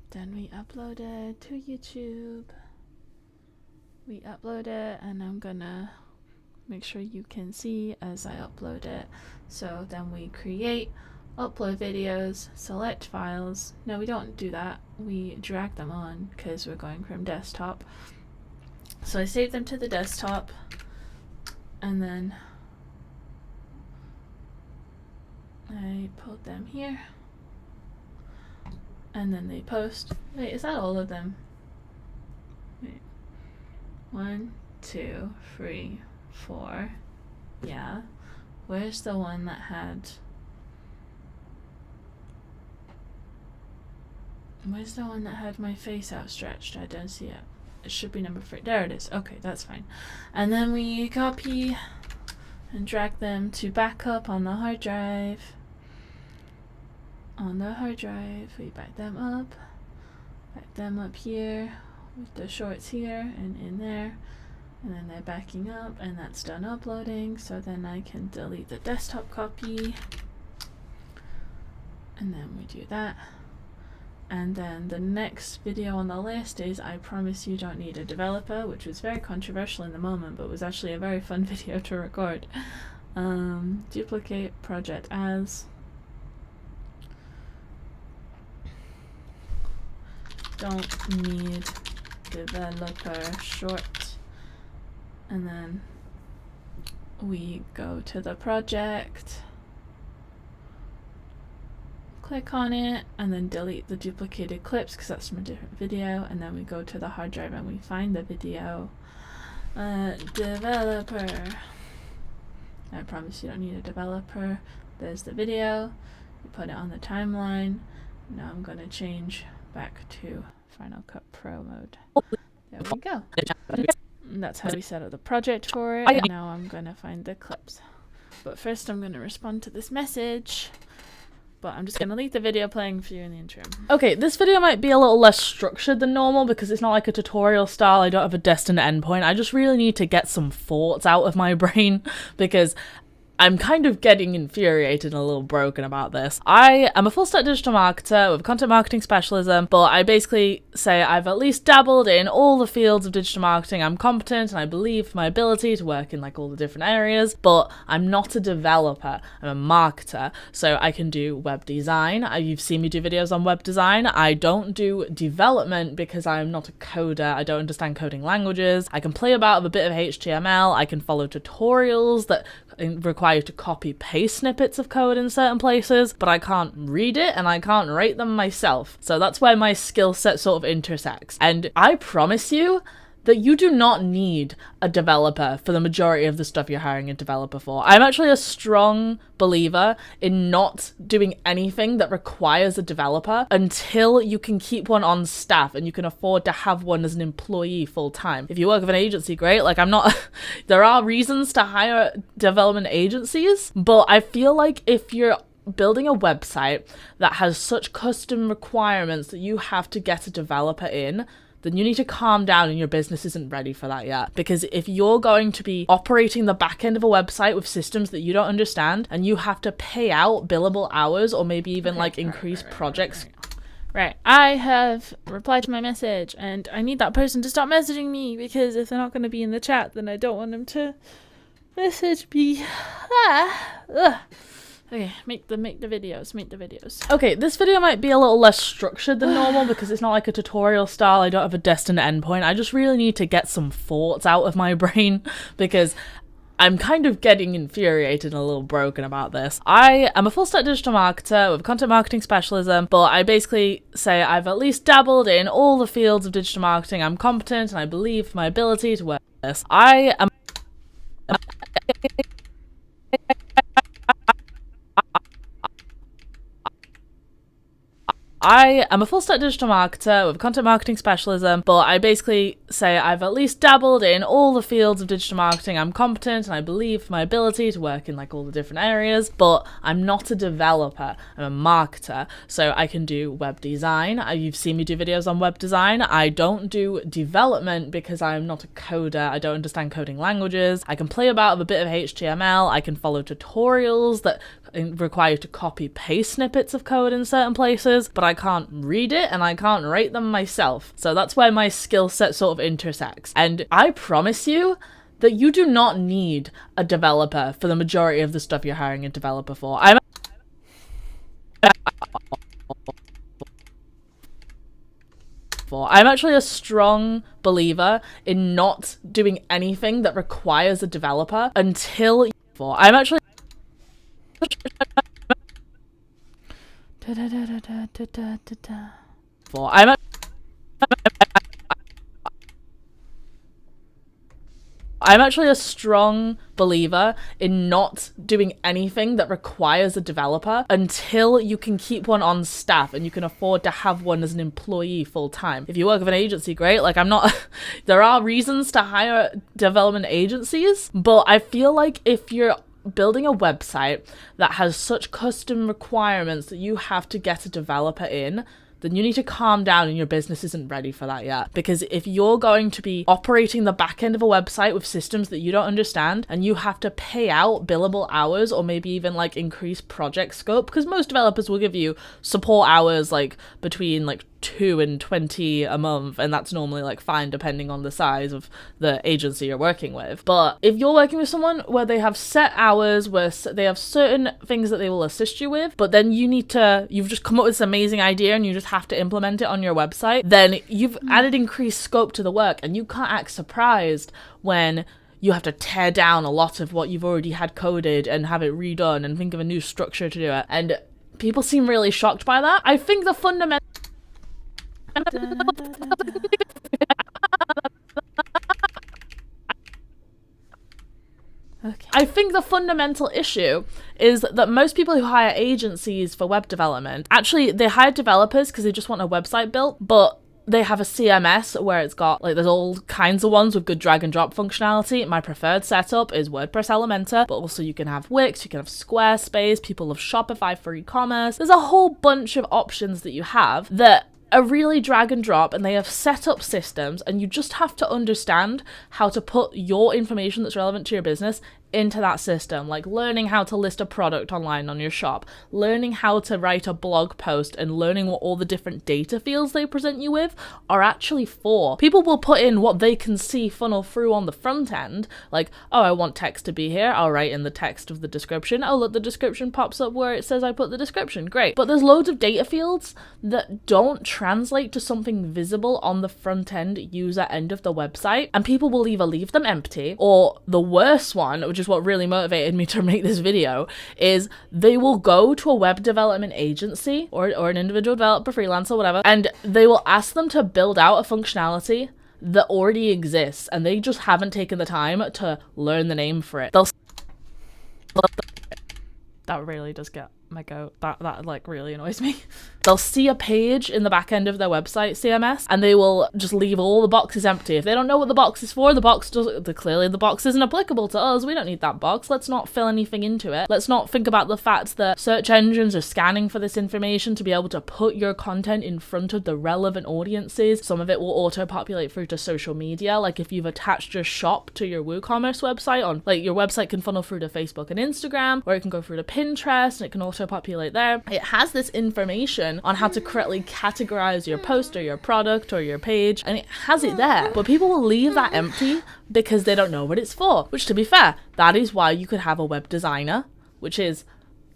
S1: Then we upload it to YouTube. We upload it, and I'm gonna make sure you can see as I upload it. So then we create, upload videos, select files. No, we don't do that. We drag them on because we're going from desktop. So I save them to the desktop, and then I put them here, and then they post. Wait, is that all of them? Wait. 1, 2, 3, 4. Yeah. Where's the one that had... Where's the one that had my face outstretched? I don't see it. It should be number 3. There it is. Okay, that's fine. And then we copy and drag them to backup on the hard drive. On the hard drive, we back them up here with the shorts here and in there, and then they're backing up, and that's done uploading. So then I can delete the desktop copy, and then we do that. And then the next video on the list is I Promise You Don't Need a Developer, which was very controversial in the moment, but was actually a very fun video to record. Duplicate project as. Don't need developer short. And then we go to the project, click on it, and then delete the duplicated clips because that's from a different video. And then we go to the hard drive and we find the video. Developer. I Promise You Don't Need a Developer. There's the video. We put it on the timeline. Now I'm going to change back to Final Cut Pro mode. There we go. And that's how we set up the project for it. And now I'm going to find the clips. But first I'm going to respond to this message. But I'm just going to leave the video playing for you in the interim. Okay, this video might be a little less structured than normal because it's not like a tutorial style. I don't have a destined endpoint. I just really need to get some thoughts out of my brain because I'm kind of getting infuriated and a little broken about this. I am a full-stack digital marketer with content marketing specialism, but I basically say I've at least dabbled in all the fields of digital marketing. I'm competent and I believe my ability to work in like all the different areas, but I'm not a developer. I'm a marketer, so I can do web design. You've seen me do videos on web design. I don't do development because I'm not a coder. I don't understand coding languages. I can play about with a bit of HTML. I can follow tutorials that require you to copy paste snippets of code in certain places, but I can't read it and I can't write them myself. So that's where my skill set sort of intersects. And I promise you that you do not need a developer for the majority of the stuff you're hiring a developer for. I'm actually a strong believer in not doing anything that requires a developer until you can keep one on staff and you can afford to have one as an employee full time. If you work with an agency, great. Like I'm not, there are reasons to hire development agencies, but I feel like if you're building a website that has such custom requirements that you have to get a developer in, then you need to calm down and your business isn't ready for that yet. Because if you're going to be operating the back end of a website with systems that you don't understand and you have to pay out billable hours or maybe even increase projects. Right, I have replied to my message and I need that person to stop messaging me because if they're not going to be in the chat, then I don't want them to message me. Okay, make the videos. Okay, this video might be a little less structured than normal because it's not like a tutorial style. I don't have a destined endpoint. I just really need to get some thoughts out of my brain because I'm kind of getting infuriated and a little broken about this. I am a full-stack digital marketer with content marketing specialism, but I basically say I've at least dabbled in all the fields of digital marketing. I'm competent and I believe my ability to work with this. I am I am a full stack digital marketer with a content marketing specialism, but I basically say I've at least dabbled in all the fields of digital marketing. I'm competent and I believe my ability to work in like all the different areas, but I'm not a developer. I'm a marketer, so I can do web design. You've seen me do videos on web design. I don't do development because I'm not a coder. I don't understand coding languages. I can play about with a bit of HTML. I can follow tutorials that require you to copy paste snippets of code in certain places, but I can't read it and I can't write them myself. So that's where my skill set sort of intersects. And I promise you that you do not need a developer for the majority of the stuff you're hiring a developer for. I'm actually a strong believer in not doing anything that requires a developer until I'm actually a strong believer in not doing anything that requires a developer until you can keep one on staff and you can afford to have one as an employee full time. If you work with an agency, great. Like I'm not, there are reasons to hire development agencies, but I feel like if you're building a website that has such custom requirements that you have to get a developer in, then you need to calm down and your business isn't ready for that yet. Because if you're going to be operating the back end of a website with systems that you don't understand and you have to pay out billable hours or maybe even like increase project scope, because most developers will give you support hours like between like 2 and 20 a month, and that's normally like fine depending on the size of the agency you're working with. But if you're working with someone where they have set hours, where they have certain things that they will assist you with, but then you've just come up with this amazing idea and you just have to implement it on your website, then you've added increased scope to the work, and you can't act surprised when you have to tear down a lot of what you've already had coded and have it redone and think of a new structure to do it. And people seem really shocked by that. I think the fundamental I think the fundamental issue is that most people who hire agencies for web development, actually they hire developers because they just want a website built, but they have a CMS where it's got, like, there's all kinds of ones with good drag and drop functionality. My preferred setup is WordPress Elementor, but also you can have Wix, you can have Squarespace, people love Shopify for e-commerce. There's a whole bunch of options that you have that are really drag and drop, and they have set up systems, and you just have to understand how to put your information that's relevant to your business into that system, like learning how to list a product online on your shop, learning how to write a blog post, and learning what all the different data fields they present you with are actually for. People will put in what they can see funnel through on the front end, like, oh, I want text to be here, I'll write in the text of the description, oh look, the description pops up where it says I put the description, great. But there's loads of data fields that don't translate to something visible on the front end user end of the website, and people will either leave them empty, or the worst one, which is what really motivated me to make this video, is they will go to a web development agency or an individual developer, freelancer, whatever, and they will ask them to build out a functionality that already exists, and they just haven't taken the time to learn the name for it. That really does get my goat. That like really annoys me. They'll see a page in the back end of their website CMS and they will just leave all the boxes empty. If they don't know what the box is for, clearly the box isn't applicable to us. We don't need that box. Let's not fill anything into it. Let's not think about the fact that search engines are scanning for this information to be able to put your content in front of the relevant audiences. Some of it will auto-populate through to social media. Like if you've attached your shop to your WooCommerce website, on like your website can funnel through to Facebook and Instagram, or it can go through to Pinterest and it can auto-populate there. It has this information on how to correctly categorize your post or your product or your page, and it has it there, but people will leave that empty because they don't know what it's for, which, to be fair, that is why you could have a web designer, which is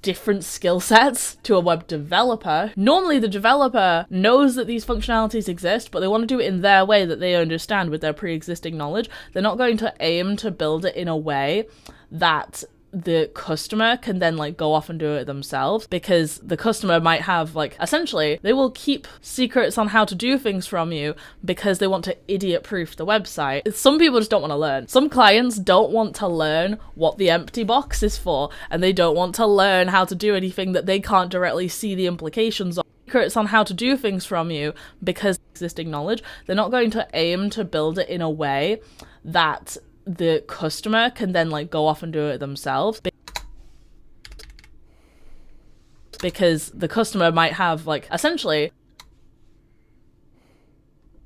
S1: different skill sets to a web developer. Normally the developer knows that these functionalities exist, but they want to do it in their way that they understand with their pre-existing knowledge. They're not going to aim to build it in a way that the customer can then like go off and do it themselves, because the customer might have like, essentially they will keep secrets on how to do things from you because they want to idiot proof the website. Some people just don't want to learn. Some clients don't want to learn what the empty box is for, and they don't want to learn how to do anything that they can't directly see the implications of.
S2: secrets on how to do things from you because existing knowledge. They're not going to aim to build it in a way that the customer can then like go off and do it themselves, because the customer might have like essentially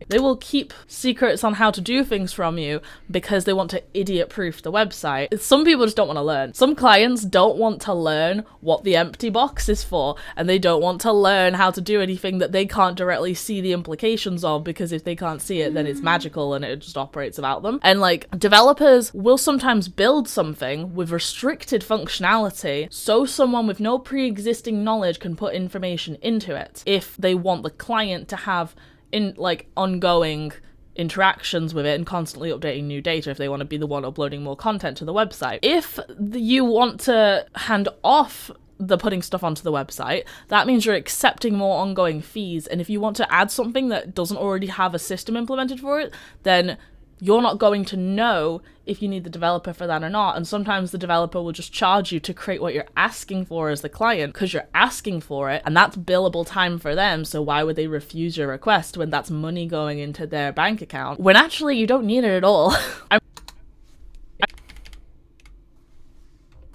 S2: they will keep secrets on how to do things from you because they want to idiot-proof the website. Some people just don't want to learn. Some clients don't want to learn what the empty box is for, and they don't want to learn how to do anything that they can't directly see the implications of, because if they can't see it, then it's magical and it just operates without them. And like, developers will sometimes build something with restricted functionality so someone with no pre-existing knowledge can put information into it if they want the client to have in like ongoing interactions with it and constantly updating new data, if they want to be the one uploading more content to the website. If you want to hand off the putting stuff onto the website, that means you're accepting more ongoing fees. And if you want to add something that doesn't already have a system implemented for it, then you're not going to know if you need the developer for that or not. And sometimes the developer will just charge you to create what you're asking for as the client, because you're asking for it, and that's billable time for them. So why would they refuse your request when that's money going into their bank account, when actually you don't need it at all?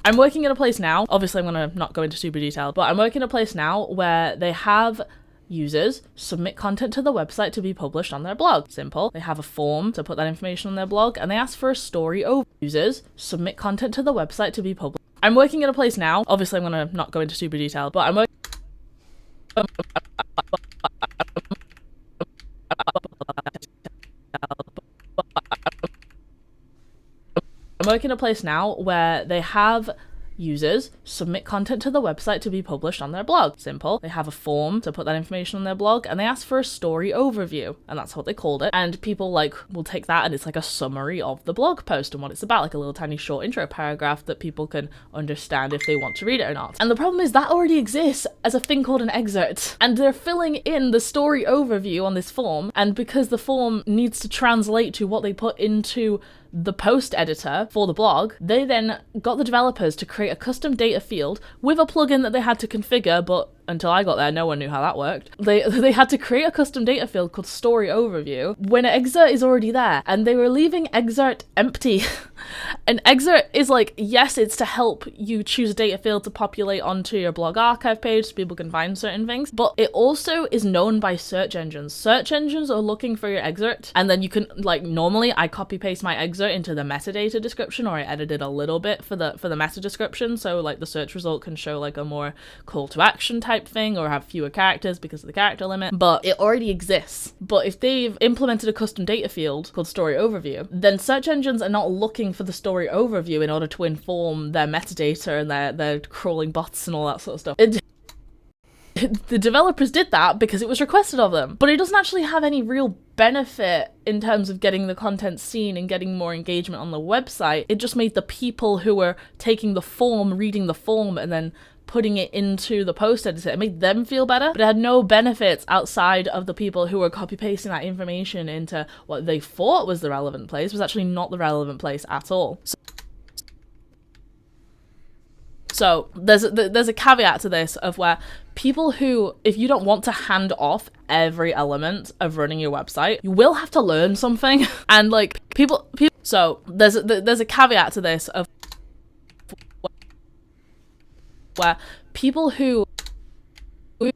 S2: I'm working at a place now, obviously I'm going to not go into super detail, but I'm working at a place now where they have users submit content to the website to be published on their blog. Simple. They have a form to put that information on their blog, and they ask for a story over. Users submit content to the website to be published. I'm working at a place now, obviously I'm going to not go into super detail, but I'm working at a place now where they have users submit content to the website to be published on their blog. Simple. They have a form to put that information on their blog, and they ask for a story overview, and that's what they called it. And people like will take that, and it's like a summary of the blog post and what it's about, like a little tiny short intro paragraph that people can understand if they want to read it or not. And the problem is that already exists as a thing called an excerpt, and they're filling in the story overview on this form, and because the form needs to translate to what they put into the post editor for the blog, they then got the developers to create a custom data field with a plugin that they had to configure, but until I got there, no one knew how that worked. They had to create a custom data field called story overview when excerpt is already there, and they were leaving excerpt empty. And excerpt is like, yes, it's to help you choose a data field to populate onto your blog archive page so people can find certain things, but it also is known by search engines. Search engines are looking for your excerpt, and then you can, like, normally I copy paste my excerpt into the metadata description, or I edit it a little bit for the meta description, so like the search result can show like a more call to action type thing or have fewer characters because of the character limit, but it already exists. But if they've implemented a custom data field called story overview, then search engines are not looking for the story overview in order to inform their metadata and their crawling bots and all that sort of stuff. The developers did that because it was requested of them, but it doesn't actually have any real benefit in terms of getting the content seen and getting more engagement on the website. It just made the people who were taking the form, reading the form, and then putting it into the post editor, it made them feel better, but it had no benefits outside of the people who were copy pasting that information into what they thought was the relevant place was actually not the relevant place at all. So there's a caveat to this of where people who, if you don't want to hand off every element of running your website, you will have to learn something. And like people so there's a caveat to this of where people who if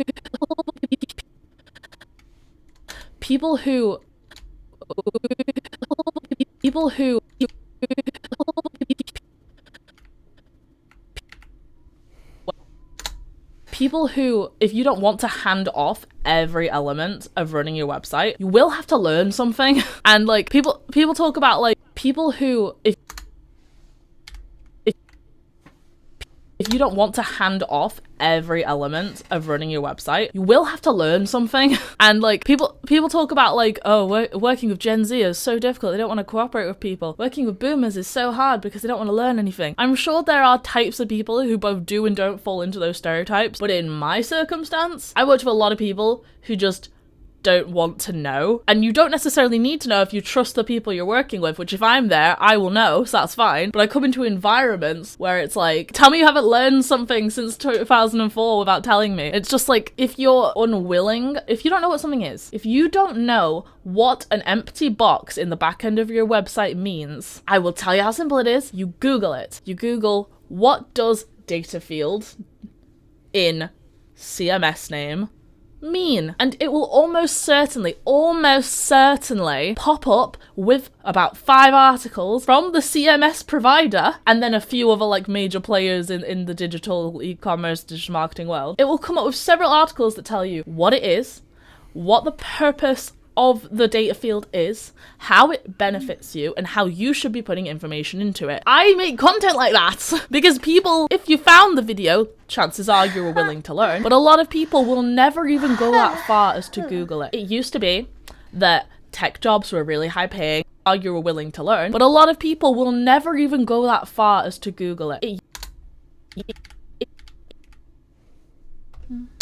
S2: you don't want to hand off every element of running your website, you will have to learn something. And like people talk about like people who if you don't want to hand off every element of running your website, you will have to learn something. And like people talk about like, oh, working with Gen Z is so difficult, they don't want to cooperate with people. Working with boomers is so hard because they don't want to learn anything. I'm sure there are types of people who both do and don't fall into those stereotypes, but in my circumstance, I worked with a lot of people who just
S1: don't want to know. And you don't necessarily need to know if you trust the people you're working with, which if I'm there, I will know, so that's fine. But I come into environments where it's like, tell me you haven't learned something since 2004 without telling me. It's just like, if you're unwilling, if you don't know what something is, if you don't know what an empty box in the back end of your website means, I will tell you how simple it is. You Google it. You Google, what does data field in CMS name mean? And it will almost certainly pop up with about 5 articles from the CMS provider and then a few other like major players in the digital e-commerce, digital marketing world. It will come up with several articles that tell you what it is, what the purpose of the data field is, how it benefits you, and how you should be putting information into it. I make content like that because people, if you found the video, chances are you were willing to learn, but a lot of people will never even go that far as to Google it. It used to be that tech jobs were really high paying, you were willing to learn, but a lot of people will never even go that far as to Google it.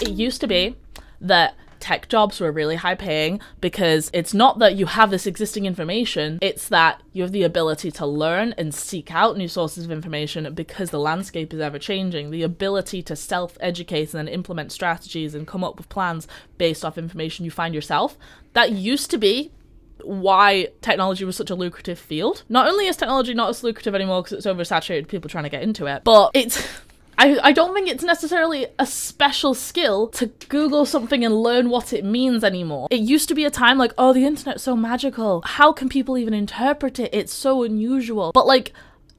S1: It used to be that tech jobs were really high paying because it's not that you have this existing information, it's that you have the ability to learn and seek out new sources of information because the landscape is ever changing. The ability to self-educate and then implement strategies and come up with plans based off information you find yourself. That used to be why technology was such a lucrative field. Not only is technology not as lucrative anymore because it's oversaturated, people trying to get into it, but it's I don't think it's necessarily a special skill to Google something and learn what it means anymore. It used to be a time like, oh, the internet's so magical. How can people even interpret it? It's so unusual. But like,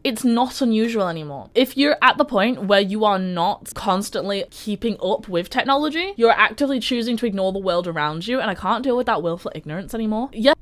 S1: it's not unusual anymore. If you're at the point where you are not constantly keeping up with technology, you're actively choosing to ignore the world around you, and I can't deal with that willful ignorance anymore. Yes,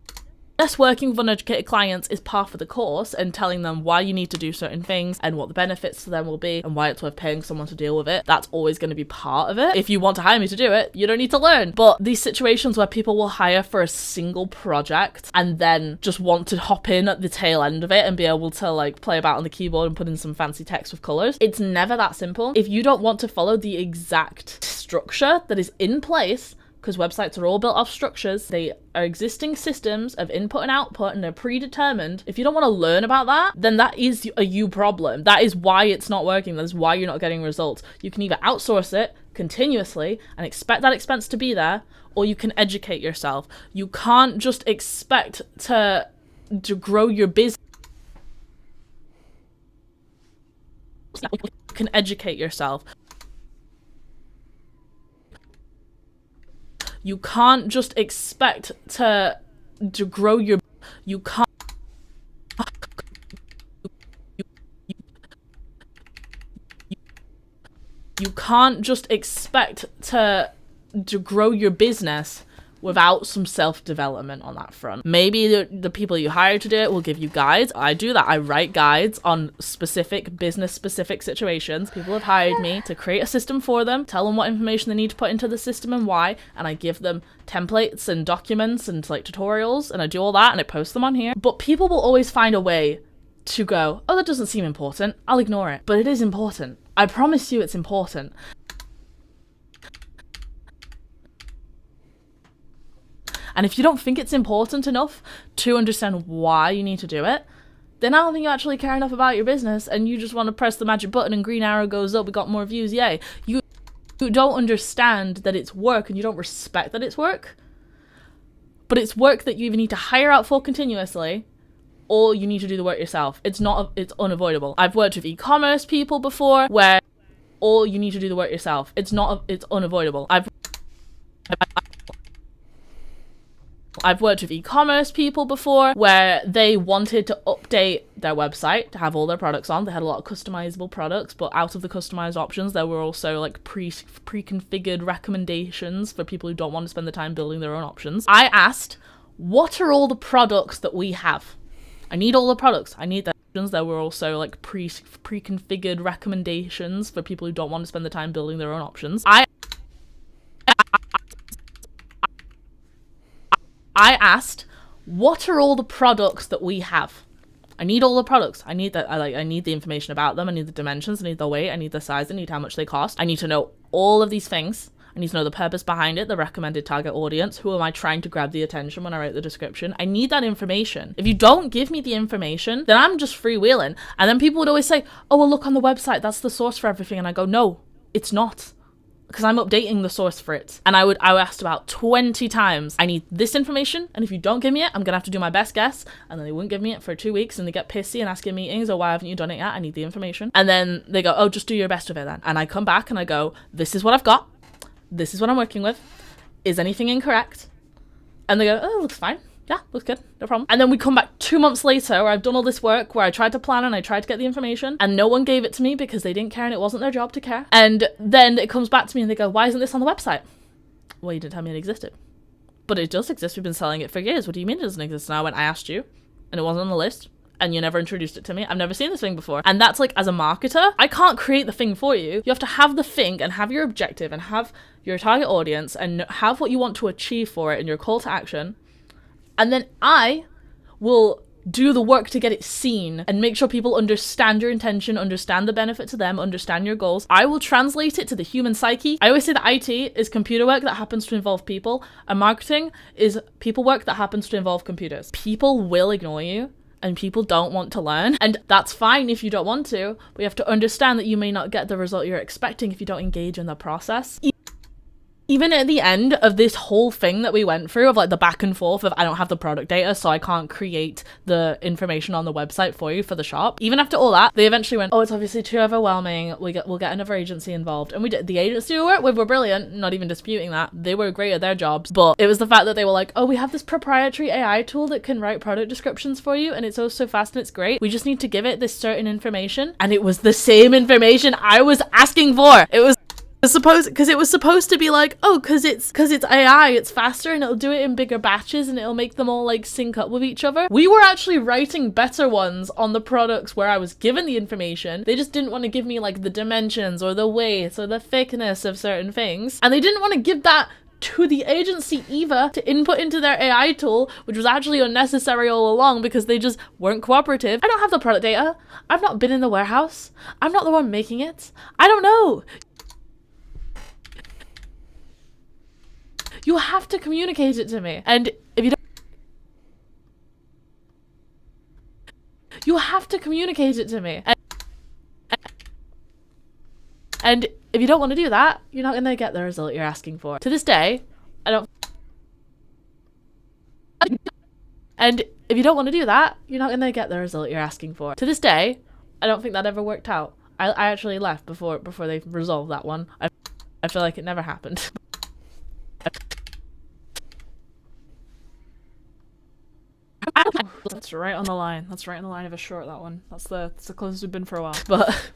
S1: working with uneducated clients is part of the course and telling them why you need to do certain things and what the benefits to them will be and why it's worth paying someone to deal with it. That's always going to be part of it. If you want to hire me to do it, you don't need to learn. But these situations where people will hire for a single project and then just want to hop in at the tail end of it and be able to like play about on the keyboard and put in some fancy text with colors, it's never that simple. If you don't want to follow the exact structure that is in place, because websites are all built off structures, they are existing systems of input and output and they're predetermined. If you don't want to learn about that, then that is a you problem. That is why it's not working. That is why you're not getting results. You can either outsource it continuously and expect that expense to be there, or you can educate yourself. You can't just expect to grow your business. You can educate yourself. You can't just expect to grow your, you can't just expect to grow your business without some self-development on that front. Maybe the people you hire to do it will give you guides. I do that. I write guides on specific business-specific situations. People have hired me to create a system for them, tell them what information they need to put into the system and why, and I give them templates and documents and like tutorials, and I do all that and I post them on here. But people will always find a way to go, oh, that doesn't seem important, I'll ignore it. But it is important. I promise you it's important. And if you don't think it's important enough to understand why you need to do it, then I don't think you actually care enough about your business and you just want to press the magic button and green arrow goes up, we got more views, yay. You don't understand that it's work and you don't respect that it's work. But it's work that you either need to hire out for continuously or you need to do the work yourself. It's unavoidable. I've worked with e-commerce people before where or you need to do the work yourself. It's unavoidable. I've worked with e-commerce people before where they wanted to update their website to have all their products on. They had a lot of customizable products, but out of the customized options, there were also like pre-configured recommendations for people who don't want to spend the time building their own options. I asked, what are all the products that we have? I need all the products. I need the options. There were also like pre-configured recommendations for people who don't want to spend the time building their own options. I asked, what are all the products that we have? I need all the products. I need the information about them. I need the dimensions. I need the weight. I need the size. I need how much they cost. I need to know all of these things. I I need to know the purpose behind it, the recommended target audience, who am I trying to grab the attention when I write the description. I need that information. If you don't give me the information, then I'm just freewheeling. And then people would always say, oh, well, look on the website, that's the source for everything. And I go, no, it's not. Because I'm updating the source for it. And I asked about 20 times, I need this information, and if you don't give me it, I'm gonna have to do my best guess. And then they wouldn't give me it for 2 weeks, and they get pissy and ask in meetings, oh, why haven't you done it yet? I need the information. And then they go, oh, just do your best with it then. And I come back and I go, this is what I've got. This is what I'm working with. Is anything incorrect? And they go, oh, looks fine. Yeah, looks good, no problem. And then we come back 2 months later where I've done all this work, where I tried to plan and I tried to get the information, and no one gave it to me because they didn't care and it wasn't their job to care. And then it comes back to me and they go, why isn't this on the website? Well, you didn't tell me it existed. But it does exist, we've been selling it for years. What do you mean it doesn't exist? And I went, I asked you, and it wasn't on the list, and you never introduced it to me. I've never seen this thing before. And that's like, as a marketer, I can't create the thing for you. You have to have the thing and have your objective and have your target audience and have what you want to achieve for it and your call to action. And then I will do the work to get it seen and make sure people understand your intention, understand the benefit to them, understand your goals. I will translate it to the human psyche. I always say that IT is computer work that happens to involve people, and marketing is people work that happens to involve computers. People will ignore you, and people don't want to learn, and that's fine if you don't want to, but you have to understand that you may not get the result you're expecting if you don't engage in the process. Even at the end of this whole thing that we went through of like the back and forth of I don't have the product data, so I can't create the information on the website for you for the shop. Even after all that, they eventually went, oh, it's obviously too overwhelming. We'll get another agency involved. And we did. The agency we worked with were brilliant, not even disputing that. They were great at their jobs. But it was the fact that they were like, oh, we have this proprietary AI tool that can write product descriptions for you, and it's so fast and it's great. We just need to give it this certain information. And it was the same information I was asking for. It was supposed to be like, oh, because it's AI, it's faster and it'll do it in bigger batches and it'll make them all like sync up with each other. We were actually writing better ones on the products where I was given the information. They just didn't want to give me like the dimensions or the weight or the thickness of certain things, and they didn't want to give that to the agency either to input into their AI tool, which was actually unnecessary all along because they just weren't cooperative. I don't have the product data. I've not been in the warehouse. I'm not the one making it. I don't know. You have to communicate it to me. And if you don't, you have to communicate it to me. And if you don't want to do that, you're not going to get the result you're asking for. To this day, I don't. And if you don't want to do that, you're not going to get the result you're asking for. To this day, I don't think that ever worked out. I actually left before they resolved that one. I feel like it never happened. That's right on the line. That's right on the line of a short, that one. That's the closest we've been for a while. But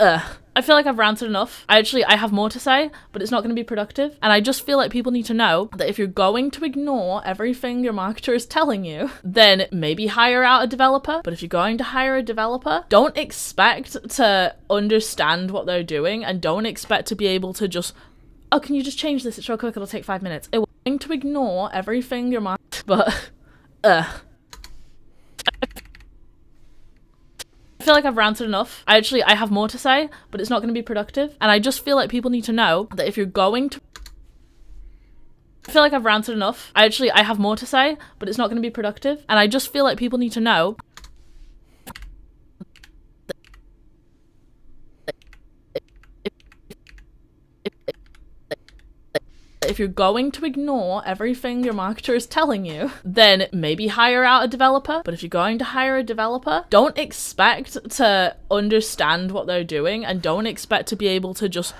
S1: I feel like I've ranted enough. I have more to say, but it's not going to be productive. And I just feel like people need to know that if you're going to ignore everything your marketer is telling you, then maybe hire out a developer. But if you're going to hire a developer, don't expect to understand what they're doing, and don't expect to be able to just, oh, can you just change this? It's real quick, it'll take 5 minutes. It's going to ignore everything your marketer, but I feel like I've ranted enough. I have more to say, but it's not going to be productive. And I just feel like people need to know that if you're going to, I feel like I've ranted enough. I have more to say, but it's not going to be productive. And I just feel like people need to know if you're going to ignore everything your marketer is telling you, then maybe hire out a developer. But if you're going to hire a developer, don't expect to understand what they're doing, and don't expect to be able to just,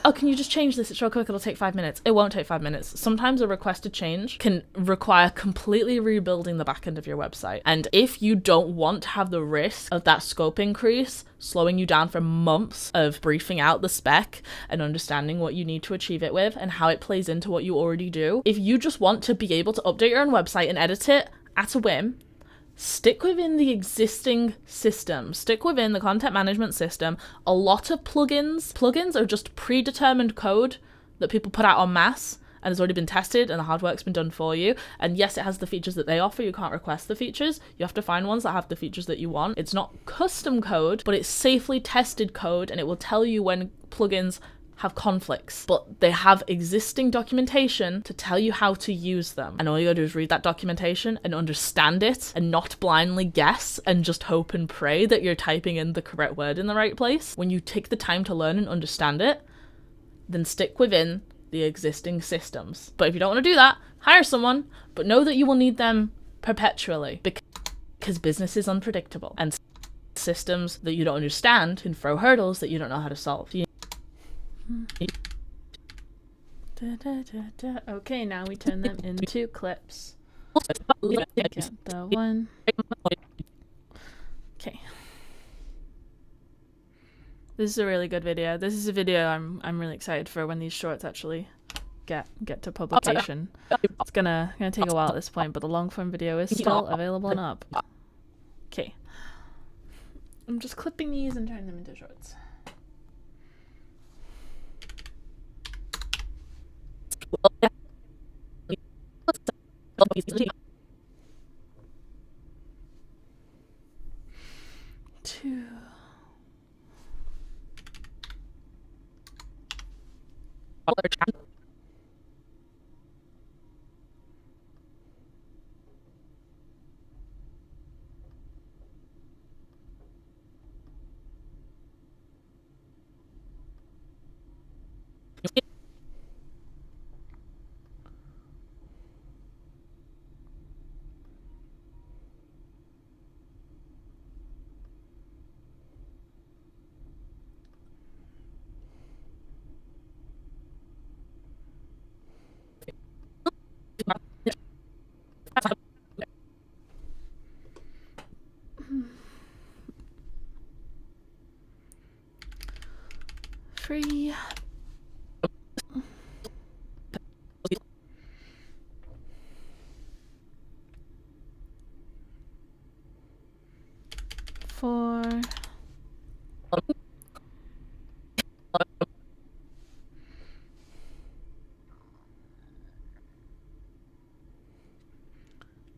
S1: oh, can you just change this? It's real quick, it'll take 5 minutes. It won't take 5 minutes. Sometimes a requested change can require completely rebuilding the back end of your website. And if you don't want to have the risk of that scope increase slowing you down for months of briefing out the spec and understanding what you need to achieve it with and how it plays into what you already do, if you just want to be able to update your own website and edit it at a whim, stick within the existing system. Stick within the content management system. A lot of plugins are just predetermined code that people put out en masse and has already been tested and the hard work's been done for you. And yes, it has the features that they offer. You can't request the features. You have to find ones that have the features that you want. It's not custom code, but it's safely tested code, and it will tell you when plugins have conflicts, but they have existing documentation to tell you how to use them. And all you gotta do is read that documentation and understand it and not blindly guess and just hope and pray that you're typing in the correct word in the right place. When you take the time to learn and understand it, then stick within the existing systems. But if you don't want to do that, hire someone, but know that you will need them perpetually because business is unpredictable and systems that you don't understand can throw hurdles that you don't know how to solve.
S2: Okay, now we turn them into clips. Get the one. Okay. This is a really good video. This is a video I'm really excited for when these shorts actually get to publication. It's gonna take a while at this point, but the long form video is still available and up. Okay. I'm just clipping these and turning them into shorts. Two. Three. Four.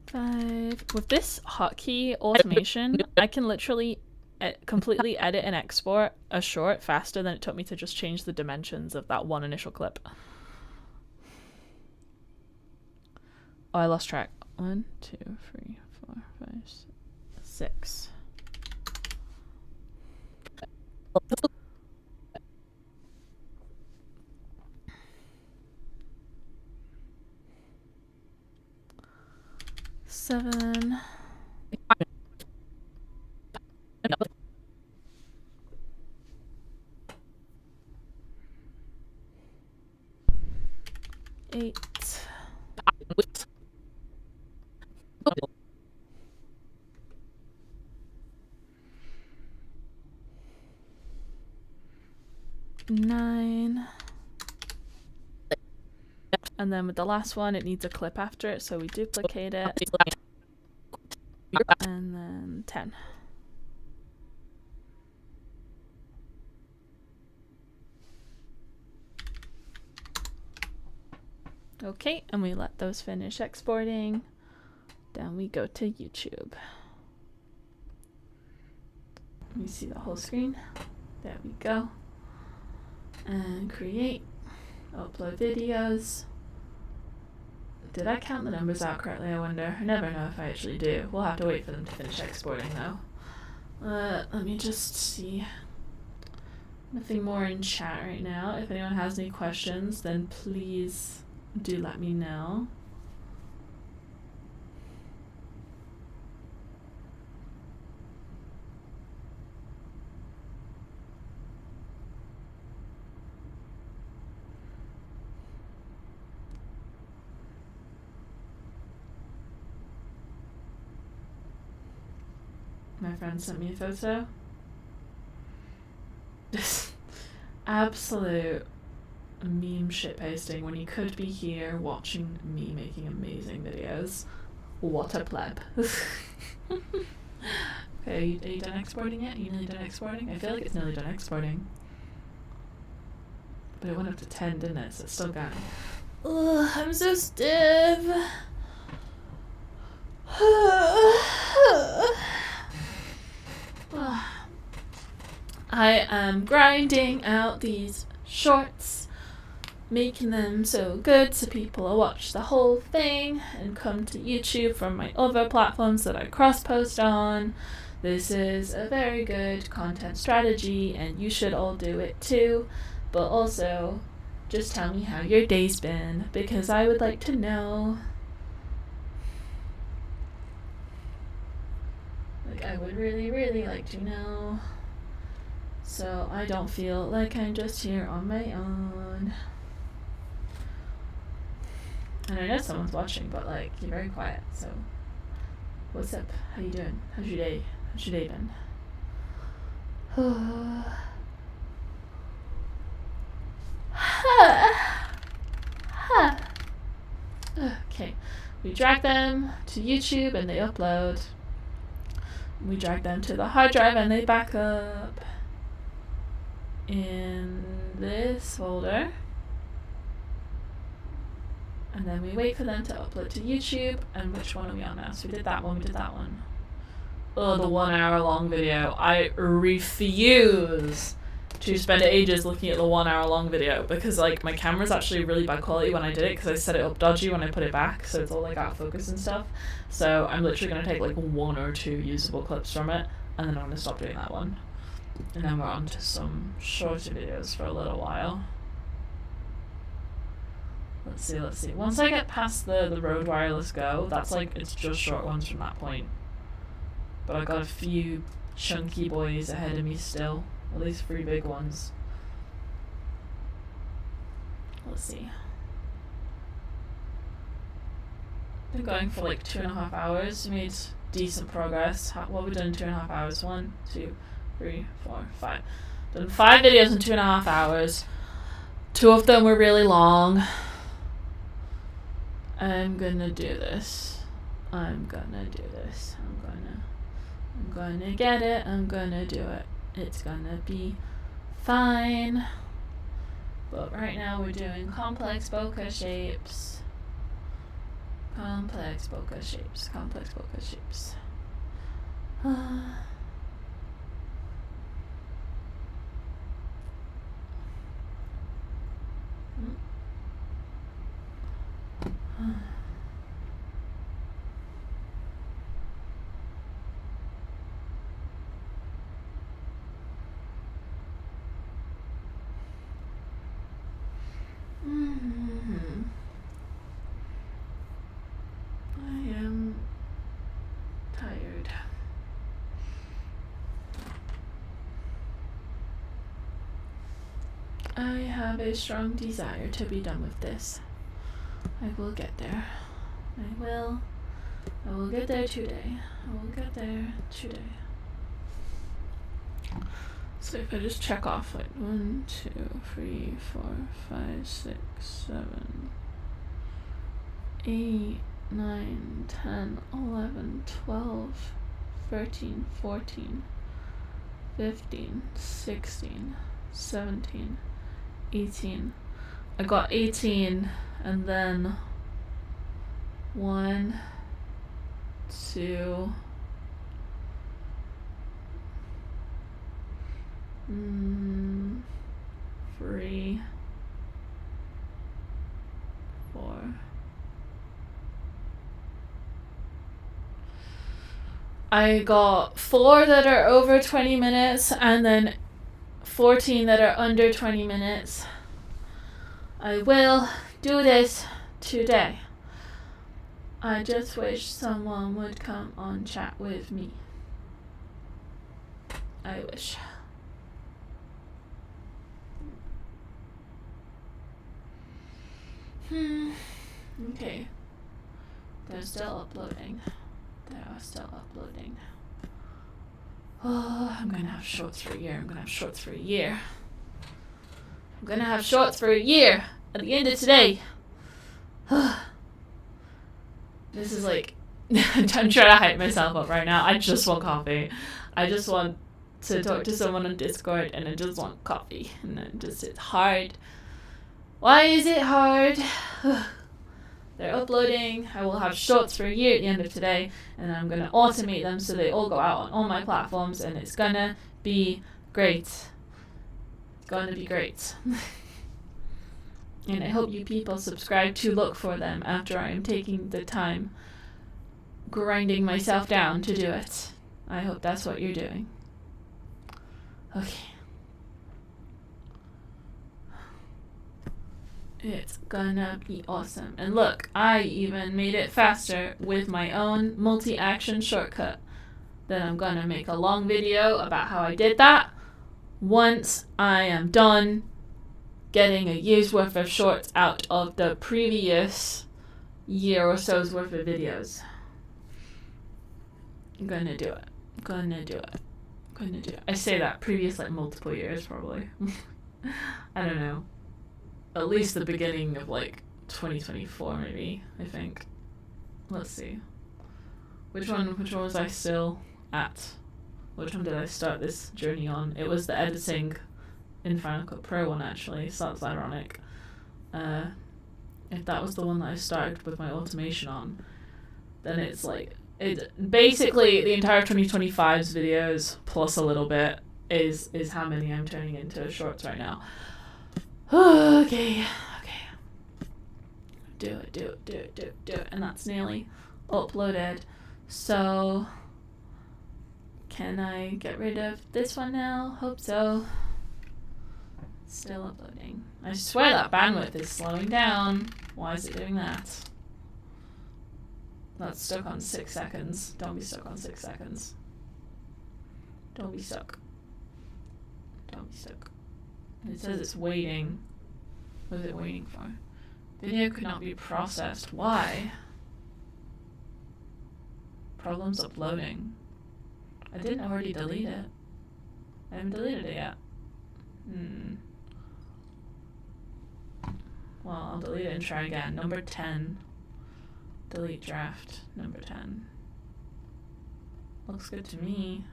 S2: Five. With this hotkey automation, I can literally completely edit and export a short faster than it took me to just change the dimensions of that one initial clip. Oh, I lost track. 1, 2, 3, 4, 5, 6. Seven. Eight. Nine. And then with the last one, it needs a clip after it, so we duplicate it. And then 10. Okay, and we let those finish exporting. Then we go to YouTube. Let me see the whole screen. There we go. And create. Upload videos. Did I count the numbers out correctly, I wonder? I never know if I actually do. We'll have to wait for them to finish exporting though. Let me just see. Nothing more in chat right now. If anyone has any questions, then please do let me know. My friend sent me a photo. Just absolute meme shitposting when he could be here watching me making amazing videos. What a pleb. Okay, are you done exporting yet? Are you nearly done exporting? I feel like it's nearly done exporting. But it went up to 10, didn't it? So it's still going. Ugh, I'm so stiff. I am grinding out these
S1: shorts, making them so good so people will watch the whole thing and come to YouTube from my other platforms that I cross-post on. This is a very good content strategy and you should all do it too. But also, just tell me how your day's been because I would like to know. Like, I would really, really like to know. So I don't feel like I'm just here on my own. And I know someone's watching, but like, you're very quiet, so what's up? How you doing? How's your day? How's your day been? Okay, we drag them to YouTube and they upload. We drag them to the hard drive and they back up in this folder. And then we wait for them to upload to YouTube. And which one are we on now? So we did that one, we did that one. Oh, the 1 hour long video. I refuse to spend ages looking at the 1 hour long video because like my camera's actually really bad quality when I did it because I set it up dodgy when I put it back, so it's all like out of focus and stuff. So I'm literally going to take like 1 or 2 usable clips from it and then I'm going to stop doing that one. And then we're on to some shorter videos for a little while. Let's see. Once I get past the Rode Wireless Go, that's like, it's just short ones from that point. But I've got a few chunky boys ahead of me still. At least 3 big ones. Let's see. Been going for like 2.5 hours. We made decent progress. What have we done in 2.5 hours? 1, 2, 3, 4, 5. Done 5 videos in 2.5 hours. 2 of them were really long. I'm gonna do this. I'm gonna get it. I'm gonna do it. It's gonna be fine. But right now we're doing complex bokeh shapes. Complex bokeh shapes. I am tired. I have a strong desire to be done with this. I will get there. I will get there today. So if I just check off like 1, 2, 3, 4, 5, 6, 7, 8, 9, 10, 11, 12, 13, 14, 15, 16, 17, 18. I got 18 and then 1, 2, 3, 4. I got 4 that are over 20 minutes and then 14 that are under 20 minutes. I will do this today. I just wish someone would come on chat with me. I wish. Okay. They're still uploading. Oh, I'm gonna have shorts for a year. I'm gonna have shorts for a year at the end of today. This is like, I'm trying to hype myself up right now. I just want coffee. I just want to talk to someone on Discord and I just want coffee. And it's hard. Why is it hard? They're uploading. I will have shorts for a year at the end of today, and I'm going to automate them so they all go out on all my platforms, and it's going to be great. gonna be great. And I hope you people subscribe to look for them after I am taking the time grinding myself down to do it. I hope that's what you're doing. Okay. It's gonna be awesome. And look, I even made it faster with my own multi-action shortcut. Then I'm gonna make a long video about how I did that once I am done getting a year's worth of shorts out of the previous year or so's worth of videos. I'm gonna do it. Gonna do it. Gonna do it. I say that previous like multiple years probably. I don't know. At least the beginning of like 2024 maybe, I think. Let's see. Which one was I still at? Which one did I start this journey on? It was the editing in Final Cut Pro one actually, so that's ironic. If that was the one that I started with my automation on, then it's like, basically the entire 2025's videos plus a little bit is how many I'm turning into shorts right now. Okay. Do it. And that's nearly uploaded. So, can I get rid of this one now? Hope so. Still uploading. I swear that bandwidth is slowing down. Why is it doing that? That's stuck on 6 seconds. Don't be stuck on 6 seconds. Don't be stuck. Don't be stuck. It says it's waiting. What is it waiting for? Video could not be processed. Why? Problems uploading. I didn't already delete it. I haven't deleted it yet. Well, I'll delete it and try again. Number 10. Delete draft. Number 10. Looks good to me.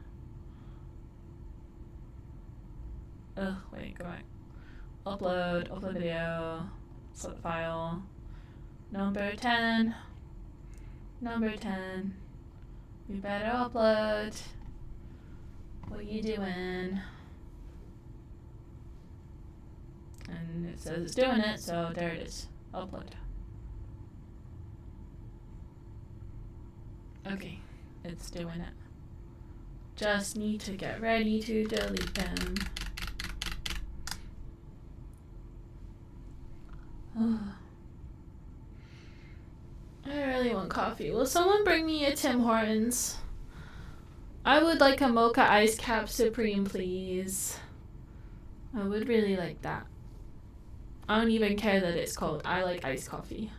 S1: Ugh, wait, go back. Upload video, select file. Number 10. Number 10. You better upload. What you doing? And it says it's doing it, so there it is. Upload. Okay, it's doing it. Just need to get ready to delete them. I really want coffee. Will someone bring me a Tim Hortons? I would like a mocha ice cap supreme, please. I would really like that. I don't even care that it's cold. I like iced coffee.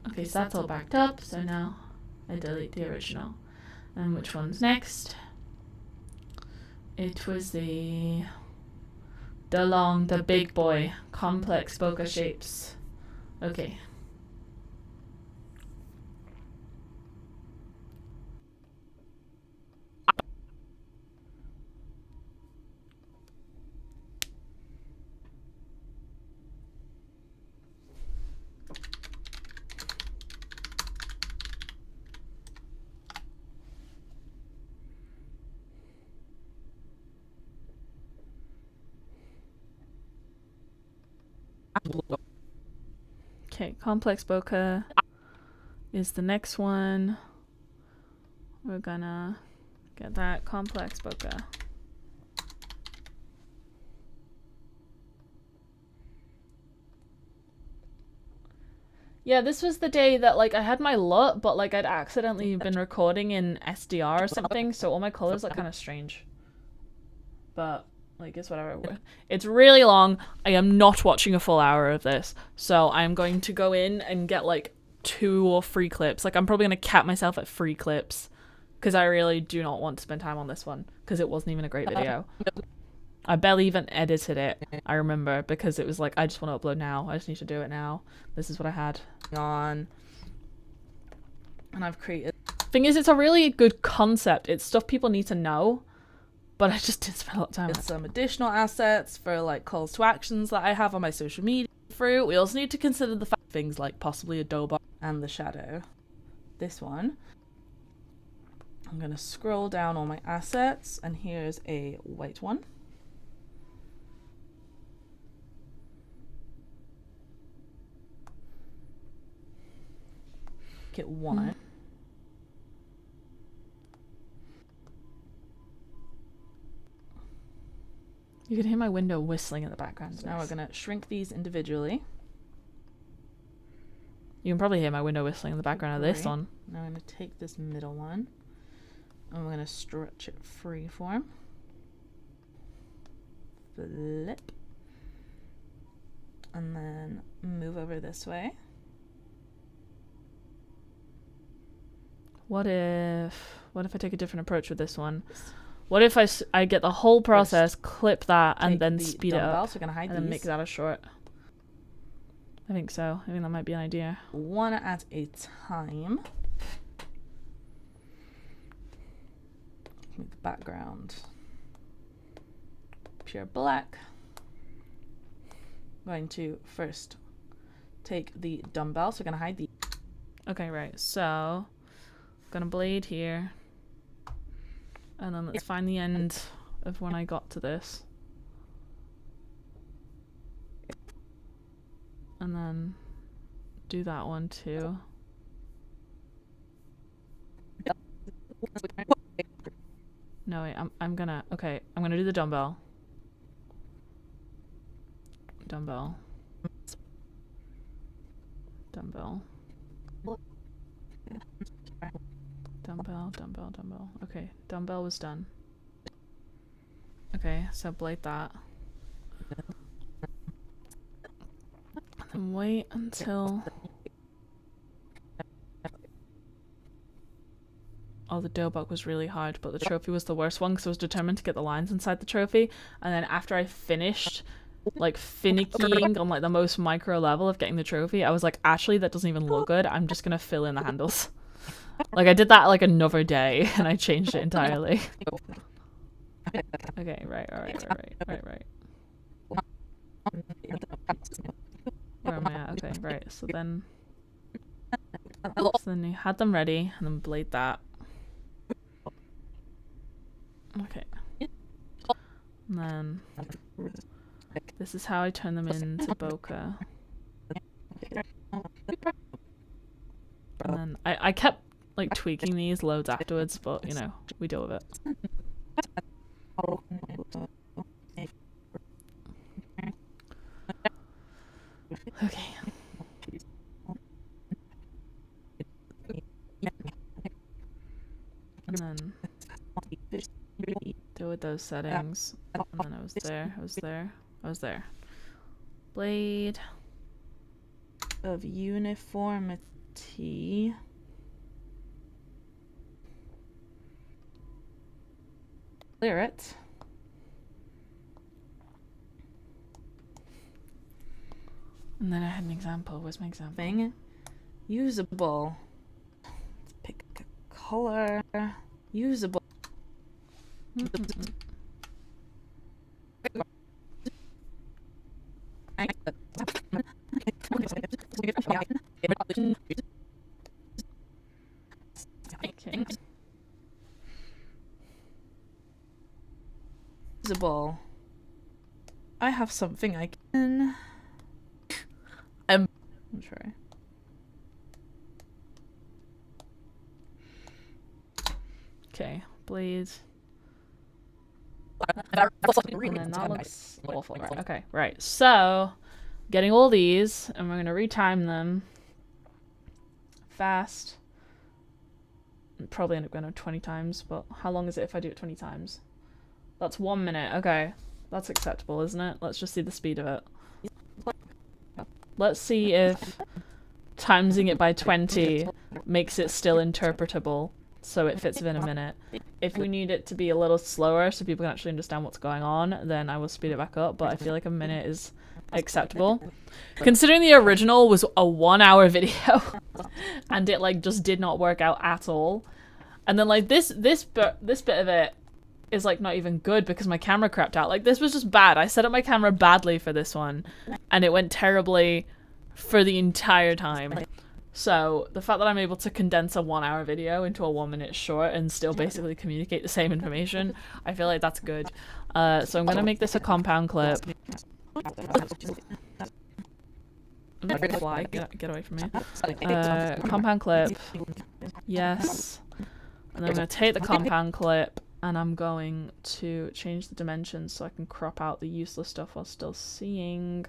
S1: Okay, so that's all backed up. So now I delete the original. And which one's next? It was the big boy, complex bokeh shapes. Okay. Okay, complex bokeh is the next one. We're gonna get that complex bokeh. Yeah, this was the day that like I had my LUT, but like I'd accidentally been recording in SDR or something, so all my colors look kind of strange. But like, it's whatever. It's really long. I am not watching a full hour of this, so I'm going to go in and get like 2 or 3 clips. Like, I'm probably going to cap myself at 3 clips because I really do not want to spend time on this one because it wasn't even a great video. I barely even edited it, I remember, because it was like, I just want to upload now. I just need to do it now. This is what I had on. And I've created... Thing is, it's a really good concept. It's stuff people need to know. But I just didn't spend a lot of time on some additional assets for like calls to actions that I have on my social media through. We also need to consider the things like possibly a dough bar and the shadow. This one. I'm going to scroll down all my assets and here's a white one.
S2: make it 1.
S1: You can hear my window whistling in the background.
S2: So now we're going to shrink these individually.
S1: You can probably hear my window whistling in the background of this one.
S2: Now I'm going to take this middle one, and we're going to stretch it freeform. Flip. And then move over this way.
S1: What if I take a different approach with this one? What if I get the whole process, clip that, and then speed it up,
S2: so we're gonna hide
S1: and then make that a short? I think so. I think that might be an idea.
S2: 1 at a time. Make the background pure black. I'm going to first take the dumbbell, so we're gonna hide the.
S1: Okay, right. So, gonna blade here, and then let's find the end of when I got to this. And then do that one too. No, wait, I'm gonna do the dumbbell. Dumbbell. Dumbbell. Dumbbell, dumbbell, dumbbell. Okay, dumbbell was done. Okay, so blade that. And wait until... Oh, the dough buck was really hard, but the trophy was the worst one because I was determined to get the lines inside the trophy. And then after I finished, like, finicking on, like, the most micro level of getting the trophy, I was like, actually, that doesn't even look good. I'm just gonna fill in the handles. Like, I did that, like, another day, and I changed it entirely. Okay, right. Where am I at? Okay, right. So then you had them ready, and then blade that. Okay. And then this is how I turn them into bokeh. And then I kept, like, tweaking these loads afterwards, but, you know, we deal with it. Okay. And then deal with those settings. And then I was there. Blade
S2: of uniformity. Clear it.
S1: And then I had an example. Where's my example?
S2: Thing. Usable. Let's pick a color. Usable.
S1: Okay.
S2: Usable. I have something I can.
S1: I'm
S2: sorry.
S1: Okay, blades. And then that looks awful. Right. Okay, right. So, getting all these, and we're going to retime them fast. Probably end up going 20 times, but how long is it if I do it 20 times? That's 1 minute. Okay, that's acceptable, isn't it? Let's just see the speed of it. Let's see if timesing it by 20 makes it still interpretable, so it fits within a minute. If we need it to be a little slower so people can actually understand what's going on, then I will speed it back up, but I feel like a minute is acceptable. Considering the original was a 1 hour video, and it, like, just did not work out at all. And then, like, this bit of it is, like, not even good because my camera crapped out. Like, this was just bad. I set up my camera badly for this one, and it went terribly for the entire time. So the fact that I'm able to condense a 1 hour video into a 1 minute short and still basically communicate the same information, I feel like that's good. So I'm gonna make this a compound clip.
S2: Fly, get away from me. Compound clip. Yes. And then I'm going to take the compound clip and I'm going to change the dimensions so I can crop out the useless stuff while still seeing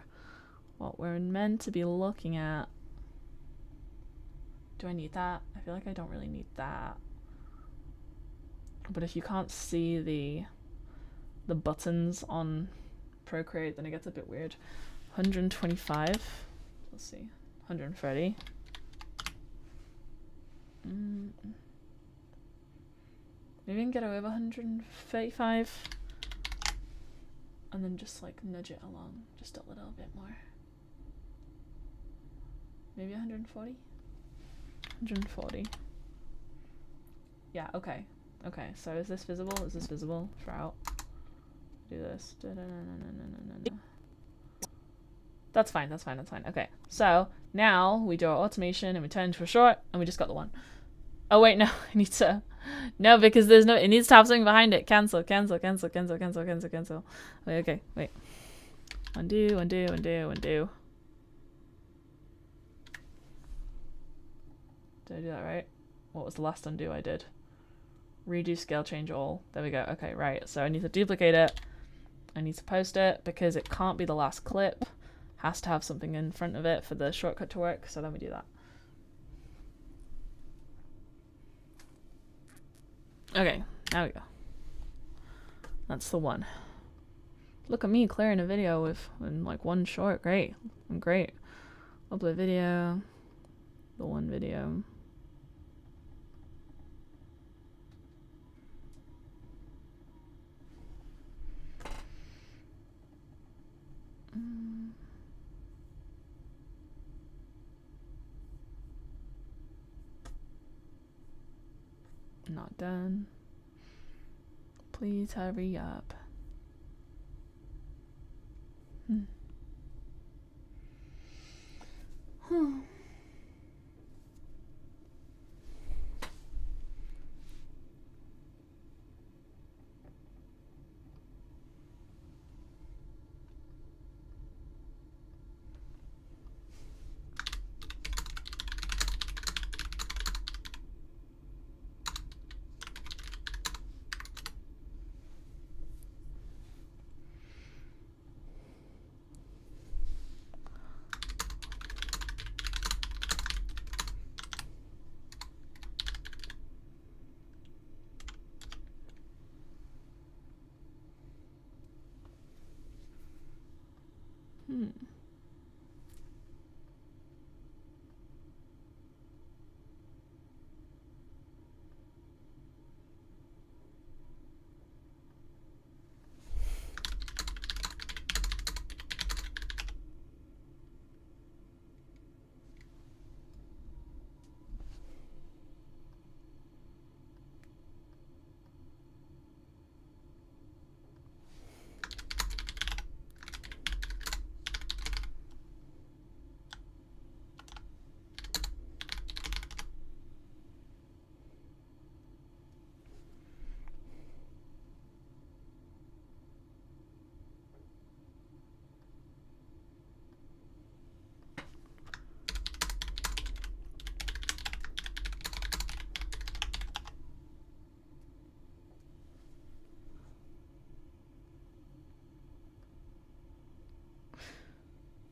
S2: what we're meant to be looking at. Do I need that? I feel like I don't really need that. But if you can't see the buttons on Procreate, then it gets a bit weird. 125. Let's see. 130. Maybe I can get away with 135. And then just like nudge it along just a little bit more. Maybe 140? 140. Yeah, okay. Okay, so is this visible? Is this visible? Throughout. Do this. That's fine, that's fine, that's fine. Okay, so now we do our automation and we turn into a short and we just got the one. Oh wait, no, I need to... No, because there's no... It needs to have something behind it. Cancel, cancel, cancel, cancel, cancel, cancel, cancel. Wait, okay, wait. Undo, undo, undo, undo. Did I do that right? What was the last undo I did? Redo scale change all. There we go. Okay, right. So I need to duplicate it. I need to post it because it can't be the last clip. Has to have something in front of it for the shortcut to work. So then we do that. Okay, now we go. That's the one. Look at me clearing a video in like one short. Great. I'm great. Upload video. The one video. Not done. Please hurry up.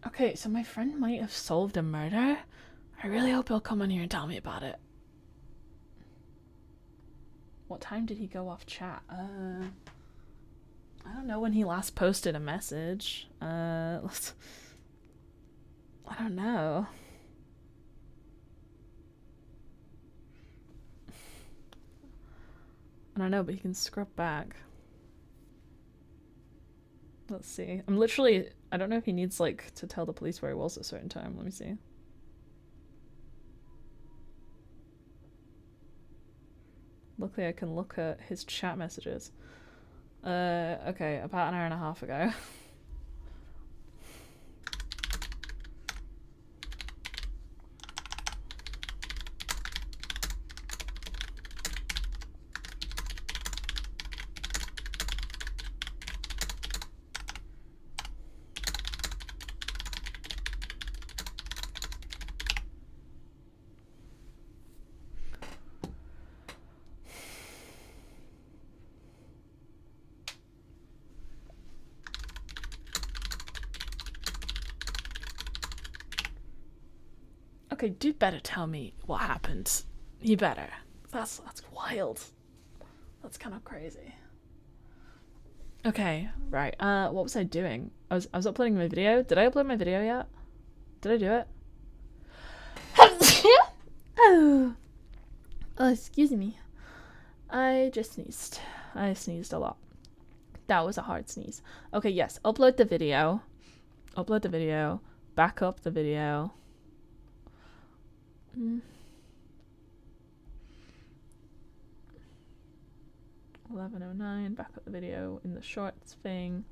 S2: Okay, so my friend might have solved a murder. I really hope he'll come on here and tell me about it. What time did he go off chat? I don't know when he last posted a message. I don't know. I don't know, but he can scrub back. Let's see. I don't know if he needs, like, to tell the police where he was at a certain time. Let me see. Luckily, I can look at his chat messages. Okay, about an hour and a half ago.
S1: Okay, do better tell me what happened. You better. That's wild. That's kind of crazy. Okay, right. What was I doing? I was uploading my video. Did I upload my video yet? Did I do it? Oh, excuse me. I just sneezed. I sneezed a lot. That was a hard sneeze. Okay, yes. Upload the video. Upload the video. Back up the video. 11:09. Back up the video in the shorts thing.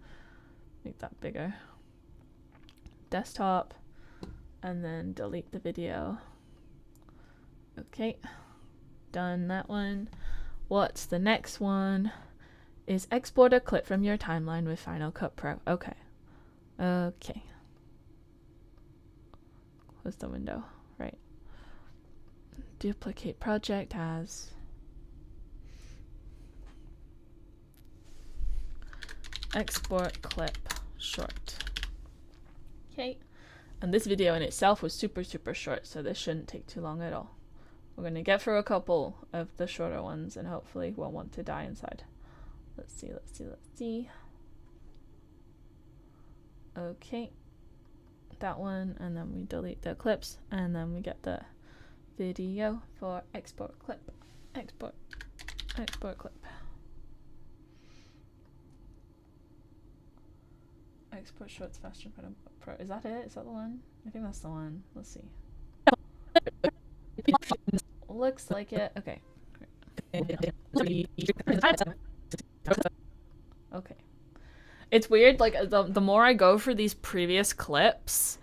S1: Make that bigger. Desktop. And then delete the video. Okay. Done that one. What's the next one? Is export a clip from your timeline with Final Cut Pro. Okay. Okay. Close the window. Right. Duplicate project as export clip short. Okay. And this video in itself was super short, so this shouldn't take too long at all. We're going to get through a couple of the shorter ones and hopefully won't want to die inside. Let's see. Okay. That one, and then we delete the clips, and then we get the video for export clip. Export clip. Export shorts faster Final Cut Pro. Is that it? Is that the one? I think that's the one. Let's see. Looks like it. Okay. Okay. It's weird, like, the more I go for these previous clips,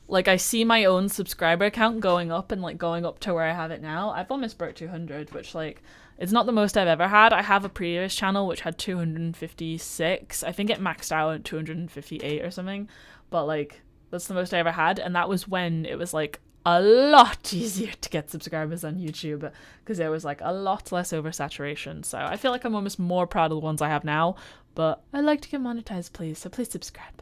S1: like, I see my own subscriber count going up and, like, going up to where I have it now. I've almost broke 200, which, like, it's not the most I've ever had. I have a previous channel which had 256. I think it maxed out at 258 or something, but, like, that's the most I ever had, and that was when it was, like, a lot easier to get subscribers on YouTube because there was, like, a lot less oversaturation. So I feel like I'm almost more proud of the ones I have now, but I'd like to get monetized, please, so please subscribe.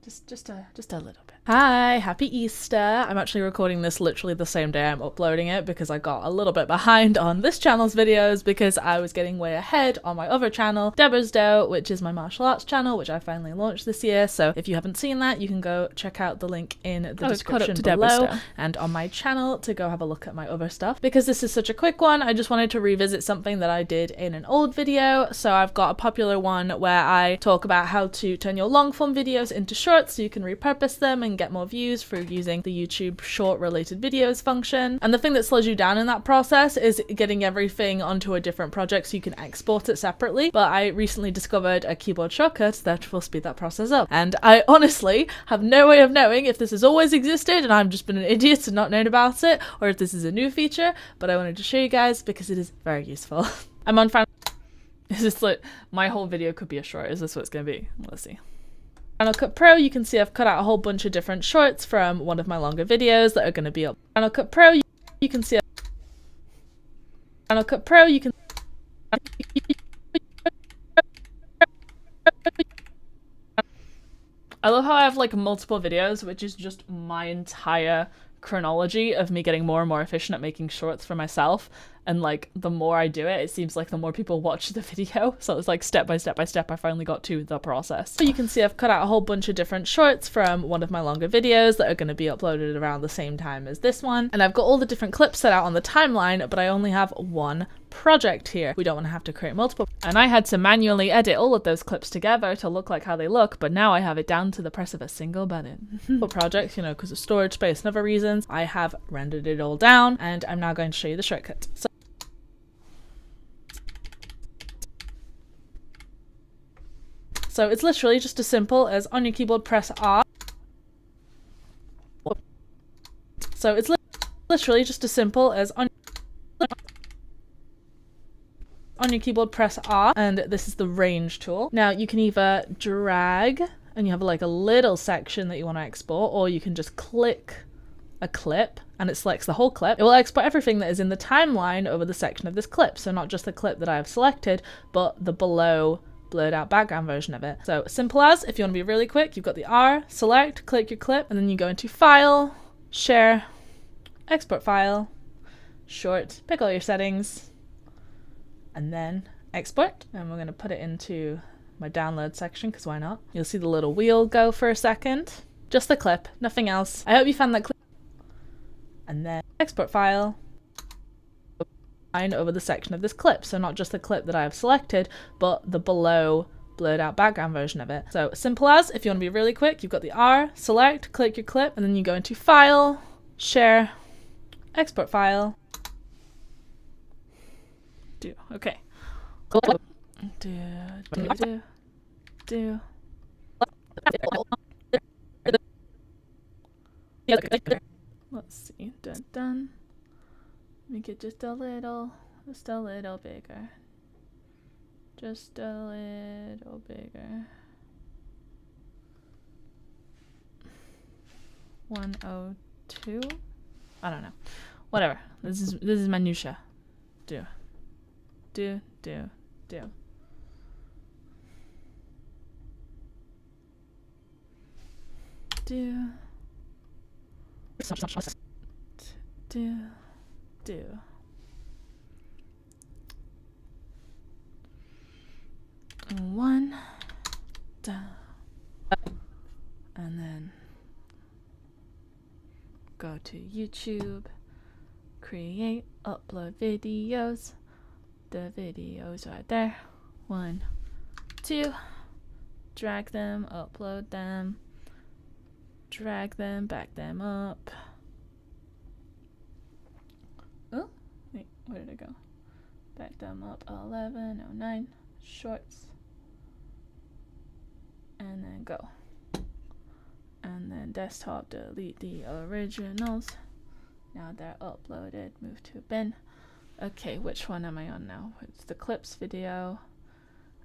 S1: just a little bit. Hi, happy Easter. I'm actually recording this literally the same day I'm uploading it because I got a little bit behind on this channel's videos because I was getting way ahead on my other channel, Deborah's Dough, which is my martial arts channel, which I finally launched this year. So if you haven't seen that, you can go check out the link in the description below and on my channel to go have a look at my other stuff. Because this is such a quick one, I just wanted to revisit something that I did in an old video. So I've got a popular one where I talk about how to turn your long form videos into shorts so you can repurpose them and get more views through using the YouTube short related videos function. And the thing that slows you down in that process is getting everything onto a different project so you can export it separately. But I recently discovered a keyboard shortcut that will speed that process up. And I honestly have no way of knowing if this has always existed and I've just been an idiot and not known about it, or if this is a new feature, but I wanted to show you guys because it is very useful. I'm on Final. Is this like my whole video could be a short? Is this what it's gonna be? Let's see. Final Cut Pro, you can see I've cut out a whole bunch of different shorts from one of my longer videos that are going to be up. Final Cut Pro, you can see Final Cut Pro, you can I love how I have like multiple videos, which is just my entire chronology of me getting more and more efficient at making shorts for myself. And like the more I do it, it seems like the more people watch the video. So it's like step by step by step, I finally got to the process. So you can see I've cut out a whole bunch of different shorts from one of my longer videos that are going to be uploaded around the same time as this one. And I've got all the different clips set out on the timeline, but I only have one project here. We don't want to have to create multiple. And I had to manually edit all of those clips together to look like how they look, but now I have it down to the press of a single button. For projects, you know, because of storage space and other reasons, I have rendered it all down and I'm now going to show you the shortcut. So it's literally just as simple as on your keyboard press R. So it's literally just as simple as on your keyboard press R, and this is the range tool. Now you can either drag and you have like a little section that you want to export, or you can just click a clip and it selects the whole clip. It will export everything that is in the timeline over the section of this clip. So not just the clip that I have selected, but the below blurred out background version of it. So simple as, if you want to be really quick, you've got the R, select, click your clip, and then you go into File, Share, Export File, Short, pick all your settings, and then export. And we're going to put it into my download section, because why not? You'll see the little wheel go for a second. Just the clip, nothing else. I hope you found that clip. And then export file over the section of this clip. So not just the clip that I have selected, but the below blurred out background version of it. So simple as, if you want to be really quick, you've got the R, select, click your clip, and then you go into File, Share, Export File. Okay. Let's see. Done. Make it just a little bigger. Just a little bigger. 102. I don't know. Whatever. This is minutia. Do. One down, and then go to YouTube, create, upload videos. The videos right there. 1, 2, drag them, upload them, drag them, back them up. Oh, wait, where did it go? Back them up. 11:09, shorts, and then go. And then desktop, delete the originals. Now they're uploaded, move to bin. Okay, which one am I on now? It's the clips video.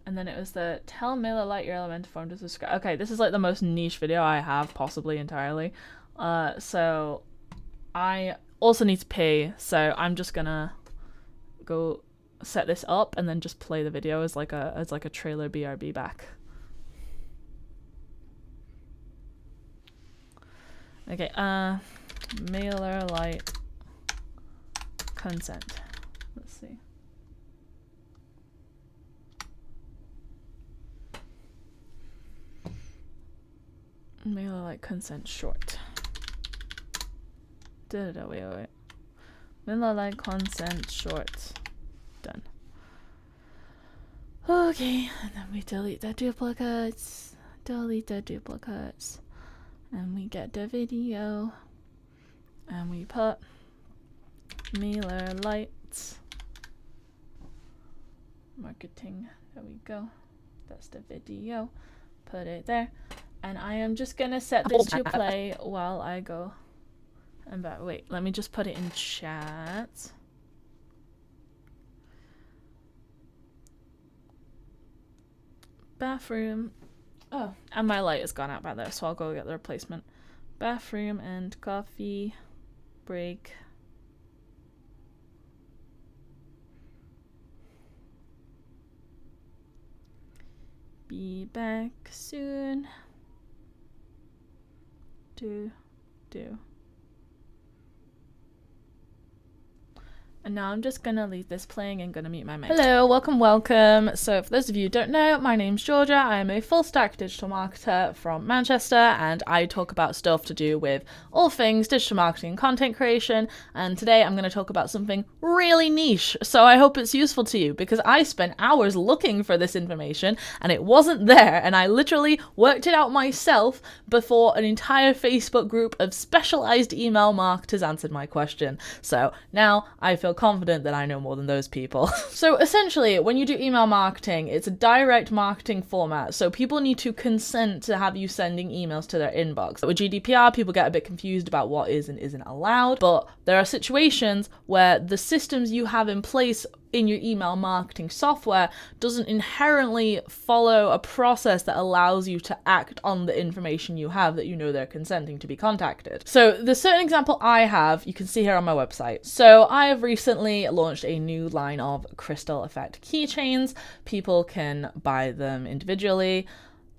S1: And then it was the tell MailerLite your Elementor form to subscribe. Okay, this is like the most niche video I have, possibly entirely. So I also need to pay, so I'm just gonna go set this up and then just play the video as like a trailer BRB back. Okay, MailerLite consent. Let's see. MailerLite consent short. Wait. MailerLite consent short. Done. Okay, and then we delete the duplicates. And we get the video. And we put MailerLite marketing. There we go. That's the video. Put it there. And I am just gonna set this to play while I go and back. Wait, let me just put it in chat. Bathroom. Oh, and my light has gone out by there, so I'll go get the replacement. Bathroom and coffee break. Be back soon. Do. And now I'm just gonna leave this playing and gonna mute my mic. Hello, welcome. So for those of you who don't know, my name's Georgia. I am a full stack digital marketer from Manchester, and I talk about stuff to do with all things digital marketing and content creation. And today I'm gonna talk about something really niche. So I hope it's useful to you, because I spent hours looking for this information and it wasn't there. And I literally worked it out myself before an entire Facebook group of specialized email marketers answered my question. So now I feel confident that I know more than those people. So essentially, when you do email marketing, it's a direct marketing format. So people need to consent to have you sending emails to their inbox. With GDPR, people get a bit confused about what is and isn't allowed, but there are situations where the systems you have in place
S2: in your email marketing software doesn't inherently follow a process that allows you to act on the information you have that you know they're consenting to be contacted. So the certain example I have, you can see here on my website. So I have recently launched a new line of crystal effect keychains. People can buy them individually,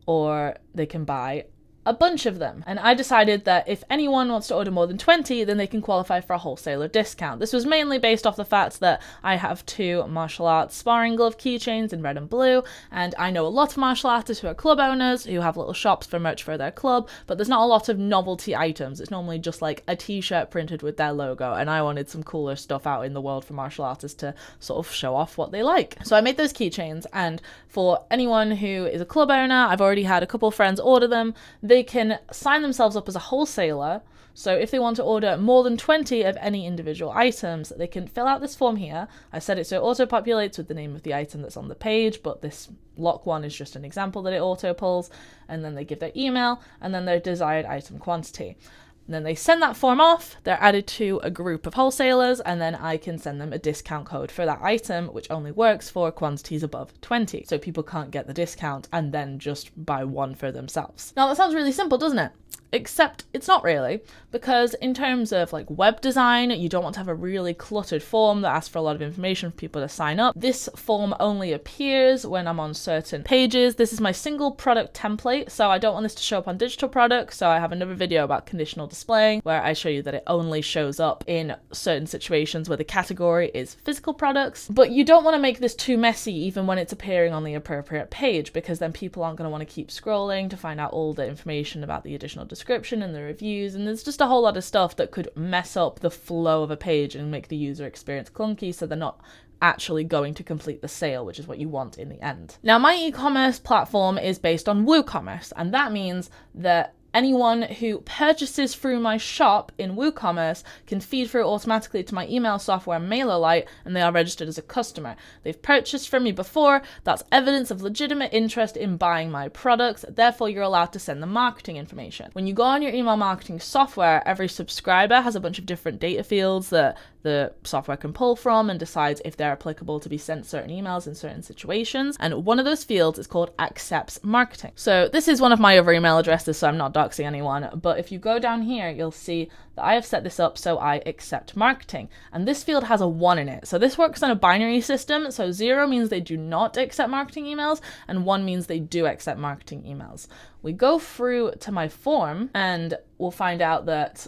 S2: or they can buy a bunch of them. And I decided that if anyone wants to order more than 20, then they can qualify for a wholesaler discount. This was mainly based off the fact that I have 2 martial arts sparring glove keychains in red and blue, and I know a lot of martial artists who are club owners who have little shops for merch for their club, but there's not a lot of novelty items. It's normally just like a t-shirt printed with their logo, and I wanted some cooler stuff out in the world for martial artists to sort of show off what they like. So I made those keychains, and for anyone who is a club owner, I've already had a couple friends order them. They can sign themselves up as a wholesaler. So if they want to order more than 20 of any individual items, they can fill out this form here. I set it so it auto-populates with the name of the item that's on the page, but this lock one is just an example that it auto-pulls. And then they give their email and then their desired item quantity. And then they send that form off, they're added to a group of wholesalers, and then I can send them a discount code for that item, which only works for quantities above 20. So people can't get the discount and then just buy one for themselves. Now that sounds really simple, doesn't it? Except it's not really, because in terms of like web design, you don't want to have a really cluttered form that asks for a lot of information for people to sign up. This form only appears when I'm on certain pages. This is my single product template, so I don't want this to show up on digital products. So I have another video about conditional displaying where I show you that it only shows up in certain situations where the category is physical products. But you don't want to make this too messy even when it's appearing on the appropriate page, because then people aren't going to want to keep scrolling to find out all the information about the additional description and the reviews, and there's just a whole lot of stuff that could mess up the flow of a page and make the user experience clunky, so they're not actually going to complete the sale, which is what you want in the end. Now, my e-commerce platform is based on WooCommerce, and that means that anyone who purchases through my shop in WooCommerce can feed through automatically to my email software MailerLite, and they are registered as a customer. They've purchased from me before. That's evidence of legitimate interest in buying my products. Therefore, you're allowed to send them marketing information. When you go on your email marketing software, every subscriber has a bunch of different data fields that the software can pull from and decides if they're applicable to be sent certain emails in certain situations. And one of those fields is called accepts marketing. So this is one of my other email addresses, so I'm not doxing anyone, but if you go down here, you'll see that I have set this up so I accept marketing. And this field has a 1 in it. So this works on a binary system. So 0 means they do not accept marketing emails, and 1 means they do accept marketing emails. We go through to my form and we'll find out that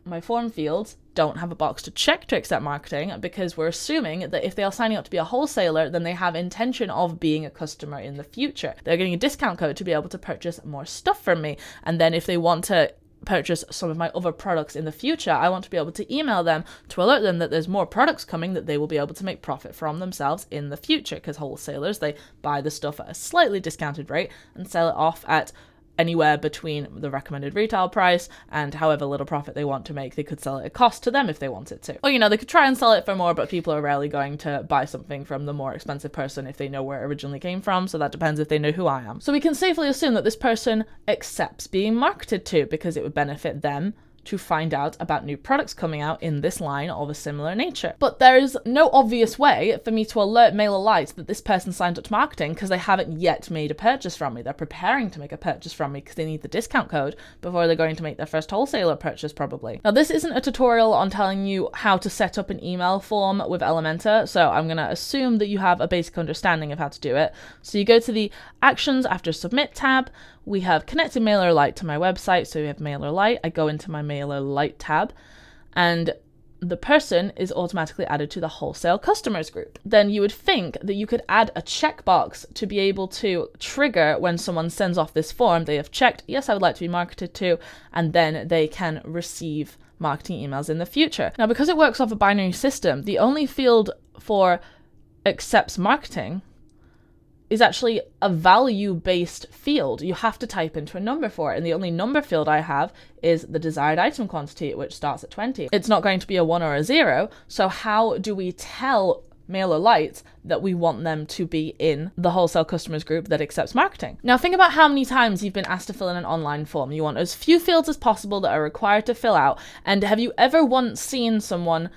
S2: my form fields don't have a box to check to accept marketing, because we're assuming that if they are signing up to be a wholesaler, then they have intention of being a customer in the future. They're getting a discount code to be able to purchase more stuff from me. And then if they want to purchase some of my other products in the future, I want to be able to email them to alert them that there's more products coming that they will be able to make profit from themselves in the future, because wholesalers, they buy the stuff at a slightly discounted rate and sell it off at anywhere between the recommended retail price and however little profit they want to make. They could sell it at cost to them if they wanted to. Or, they could try and sell it for more, but people are rarely going to buy something from the more expensive person if they know where it originally came from. So that depends if they know who I am. So we can safely assume that this person accepts being marketed to, because it would benefit them to find out about new products coming out in this line of a similar nature. But there is no obvious way for me to alert MailerLite that this person signed up to marketing, because they haven't yet made a purchase from me. They're preparing to make a purchase from me because they need the discount code before they're going to make their first wholesaler purchase, probably. Now, this isn't a tutorial on telling you how to set up an email form with Elementor, so I'm going to assume that you have a basic understanding of how to do it. So you go to the Actions after Submit tab. We have connected MailerLite to my website, so we have MailerLite. I go into my MailerLite tab, and the person is automatically added to the wholesale customers group. Then you would think that you could add a checkbox to be able to trigger when someone sends off this form, they have checked, yes, I would like to be marketed to, and then they can receive marketing emails in the future. Now, because it works off a binary system, the only field for accepts marketing is actually a value-based field. You have to type into a number for it, and the only number field I have is the desired item quantity, which starts at 20. It's not going to be a 1 or a 0, so how do we tell MailerLite that we want them to be in the wholesale customers group that accepts marketing? Now, think about how many times you've been asked to fill in an online form. You want as few fields as possible that are required to fill out, and have you ever once seen someone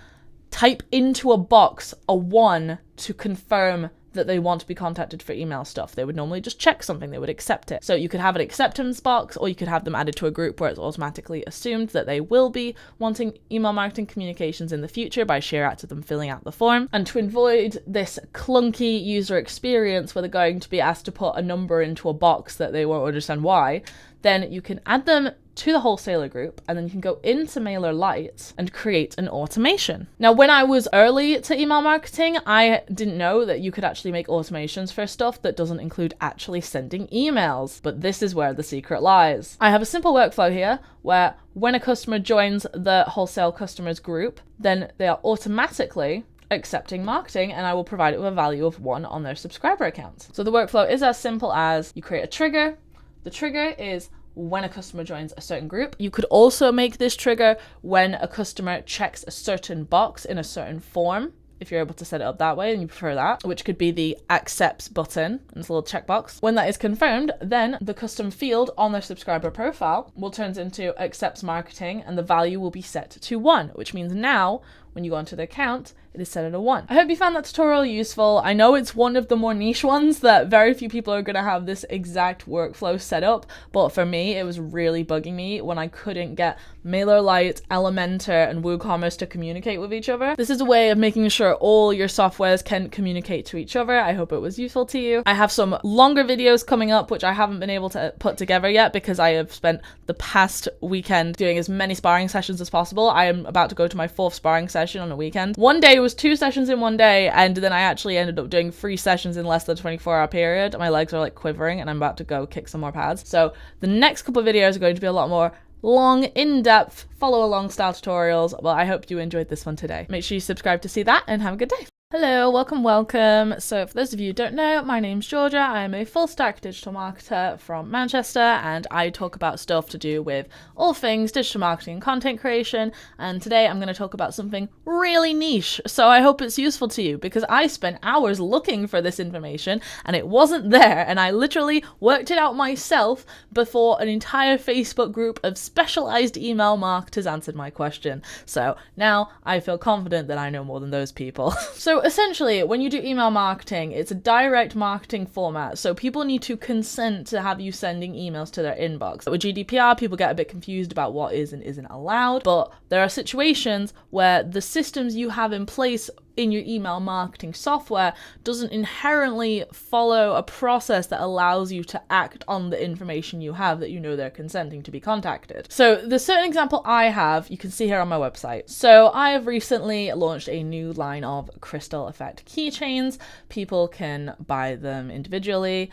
S1: type into a box a 1 to confirm that they want to be contacted for email stuff. They would normally just check something, they would accept it. So you could have an acceptance box, or you could have them added to a group where it's automatically assumed that they will be wanting email marketing communications in the future by sheer act of them filling out the form. And to avoid this clunky user experience where they're going to be asked to put a number into a box that they won't understand why, then you can add them to the wholesaler group, and then you can go into MailerLite and create an automation. Now, when I was early to email marketing, I didn't know that you could actually make automations for stuff that doesn't include actually sending emails, but this is where the secret lies. I have a simple workflow here where when a customer joins the wholesale customers group, then they are automatically accepting marketing, and I will provide it with a value of 1 on their subscriber account. So the workflow is as simple as you create a trigger. The trigger is when a customer joins a certain group. You could also make this trigger when a customer checks a certain box in a certain form, if you're able to set it up that way and you prefer that, which could be the accepts button, and it's a little checkbox. When that is confirmed, then the custom field on their subscriber profile will turn into accepts marketing, and the value will be set to 1, which means now when you go onto the account, it is set at a 1. I hope you found that tutorial useful. I know it's one of the more niche ones that very few people are going to have this exact workflow set up, but for me, it was really bugging me when I couldn't get MailerLite, Elementor, and WooCommerce to communicate with each other. This is a way of making sure all your softwares can communicate to each other. I hope it was useful to you. I have some longer videos coming up, which I haven't been able to put together yet because I have spent the past weekend doing as many sparring sessions as possible. I am about to go to my 4th sparring session on a weekend. One day was 2 sessions in one day, and then I actually ended up doing 3 sessions in less than a 24-hour period. My legs are like quivering, and I'm about to go kick some more pads. So the next couple of videos are going to be a lot more long, in-depth, follow-along style tutorials. Well, I hope you enjoyed this one today. Make sure you subscribe to see that, and have a good day. Hello, welcome. So for those of you who don't know, my name's Georgia. I am a full stack digital marketer from Manchester, and I talk about stuff to do with all things digital marketing and content creation. And today I'm going to talk about something really niche. So I hope it's useful to you because I spent hours looking for this information and it wasn't there. And I literally worked it out myself before an entire Facebook group of specialized email marketers answered my question. So now I feel confident that I know more than those people. So essentially, when you do email marketing, it's a direct marketing format. So people need to consent to have you sending emails to their inbox. With GDPR, people get a bit confused about what is and isn't allowed. But there are situations where the systems you have in place in your email marketing software doesn't inherently follow a process that allows you to act on the information you have that you know they're consenting to be contacted. So the certain example I have, you can see here on my website. So I have recently launched a new line of crystal effect keychains. People can buy them individually,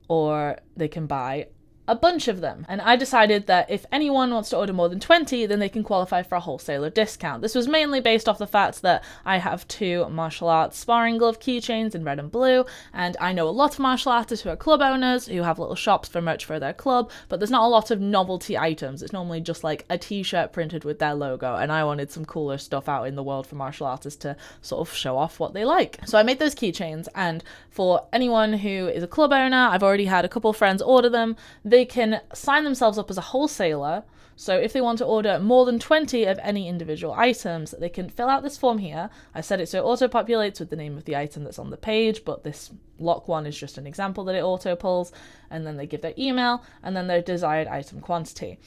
S1: or they can buy a bunch of them. And I decided that if anyone wants to order more than 20, then they can qualify for a wholesaler discount. This was mainly based off the fact that I have 2 martial arts sparring glove keychains in red and blue, and I know a lot of martial artists who are club owners who have little shops for merch for their club, but there's not a lot of novelty items. It's normally just like a t-shirt printed with their logo, and I wanted some cooler stuff out in the world for martial artists to sort of show off what they like. So I made those keychains, and for anyone who is a club owner, I've already had a couple friends order them. They can sign themselves up as a wholesaler. So if they want to order more than 20 of any individual items, they can fill out this form here. I set it so it auto-populates with the name of the item that's on the page, but this lock one is just an example that it auto-pulls. And then they give their email and then their desired item quantity.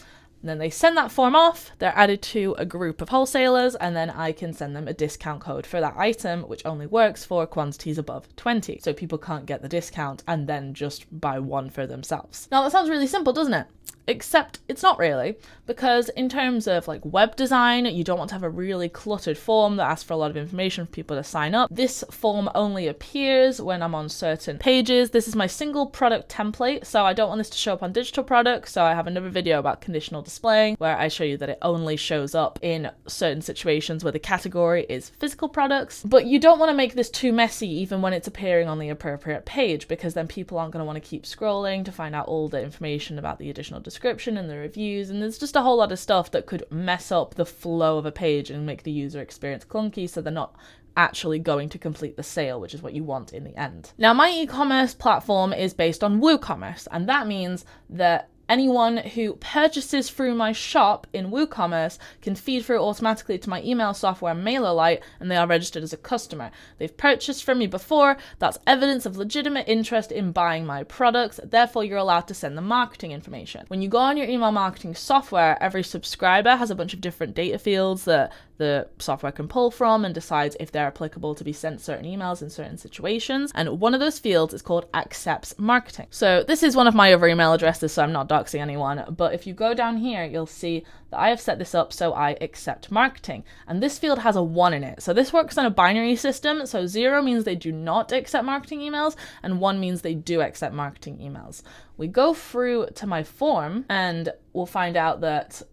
S1: And then they send that form off, they're added to a group of wholesalers, and then I can send them a discount code for that item, which only works for quantities above 20. So people can't get the discount and then just buy one for themselves. Now that sounds really simple, doesn't it? Except it's not really, because in terms of like web design, you don't want to have a really cluttered form that asks for a lot of information for people to sign up. This form only appears when I'm on certain pages. This is my single product template, so I don't want this to show up on digital products. So I have another video about conditional displaying where I show you that it only shows up in certain situations where the category is physical products. But you don't want to make this too messy even when it's appearing on the appropriate page, because then people aren't going to want to keep scrolling to find out all the information about the additional description and the reviews, and there's just a whole lot of stuff that could mess up the flow of a page and make the user experience clunky, so they're not actually going to complete the sale, which is what you want in the end. Now, my e-commerce platform is based on WooCommerce, and that means that anyone who purchases through my shop in WooCommerce can feed through automatically to my email software MailerLite, and they are registered as a customer. They've purchased from me before. That's evidence of legitimate interest in buying my products. Therefore, you're allowed to send them marketing information. When you go on your email marketing software, every subscriber has a bunch of different data fields that the software can pull from and decides if they're applicable to be sent certain emails in certain situations. And one of those fields is called accepts marketing. So this is one of my other email addresses, so I'm not doxing anyone. But if you go down here, you'll see that I have set this up so I accept marketing. And this field has a 1 in it. So this works on a binary system. So 0 means they do not accept marketing emails, and 1 means they do accept marketing emails. We go through to my form and we'll find out that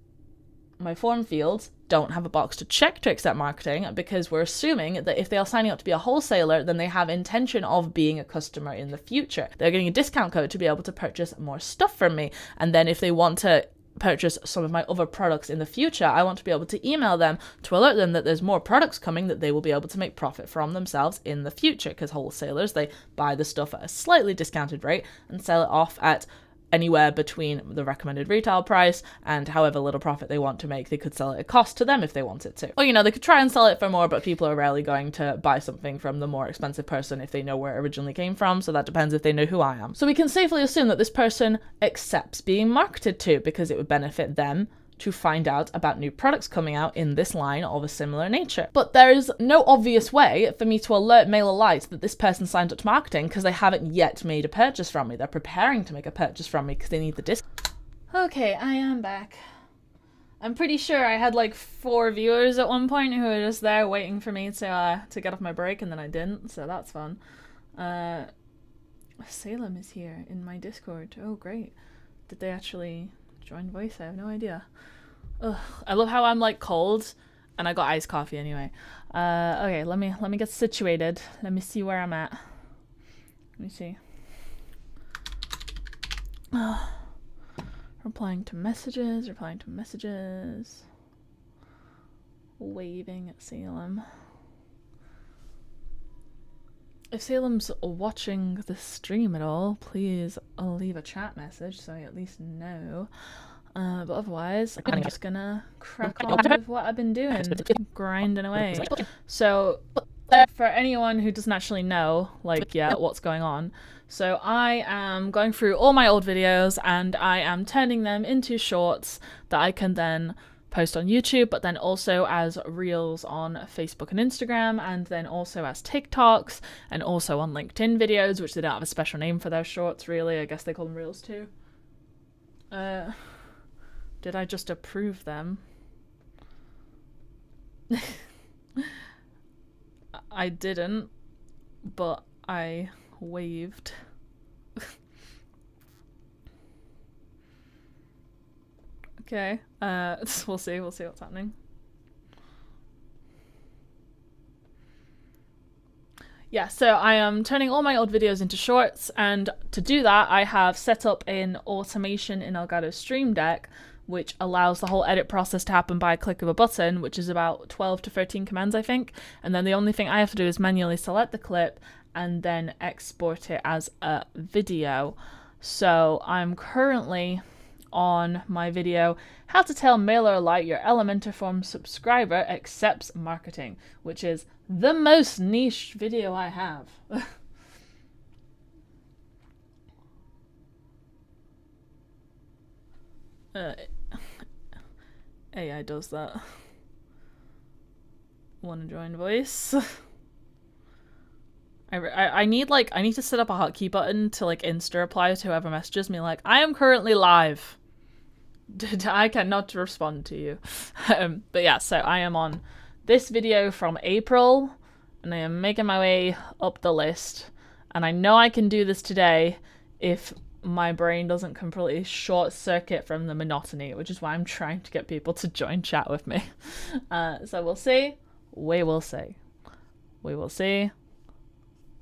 S1: my form fields don't have a box to check to accept marketing, because we're assuming that if they are signing up to be a wholesaler, then they have intention of being a customer in the future. They're getting a discount code to be able to purchase more stuff from me. And then if they want to purchase some of my other products in the future, I want to be able to email them to alert them that there's more products coming that they will be able to make profit from themselves in the future, because wholesalers, they buy the stuff at a slightly discounted rate and sell it off at anywhere between the recommended retail price and however little profit they want to make. They could sell it at cost to them if they wanted to. Or, they could try and sell it for more, but people are rarely going to buy something from the more expensive person if they know where it originally came from, so that depends if they know who I am. So we can safely assume that this person accepts being marketed to, because it would benefit them to find out about new products coming out in this line of a similar nature. But there is no obvious way for me to alert MailerLite that this person signed up to marketing, because they haven't yet made a purchase from me. They're preparing to make a purchase from me because they need the discount. Okay, I am back. I'm pretty sure I had like 4 viewers at one point who were just there waiting for me to get off my break, and then I didn't, so that's fun. Salem is here in my Discord. Oh, great. Did they actually join voice? I have no idea. Ugh, I love how I'm like cold and I got iced coffee anyway. Okay, let me get situated. Let me see where I'm at. Let me see. Replying to messages. Waving at Salem. If Salem's watching the stream at all, please leave a chat message so I at least know. But otherwise, I'm just gonna crack on with what I've been doing, grinding away. So, for anyone who doesn't actually know, what's going on, so I am going through all my old videos and I am turning them into shorts that I can then post on YouTube, but then also as reels on Facebook and Instagram, and then also as TikToks, and also on LinkedIn videos, which they don't have a special name for their shorts, really. I guess they call them reels too. Did I just approve them? I didn't, but I waved. Okay, we'll see what's happening. Yeah, so I am turning all my old videos into shorts, and to do that I have set up an automation in Elgato Streamdeck, which allows the whole edit process to happen by a click of a button, which is about 12 to 13 commands, I think. And then the only thing I have to do is manually select the clip and then export it as a video. So I'm currently on my video, How to Tell MailerLite Your Elementor Form Subscriber Accepts Marketing, which is the most niche video I have. AI does that. Want to join voice? I need to set up a hotkey button to insta reply to whoever messages me I am currently live. I cannot respond to you. But yeah, so I am on this video from April and I am making my way up the list, and I know I can do this today if my brain doesn't completely short circuit from the monotony, which is why I'm trying to get people to join chat with me. So we'll see. We will see.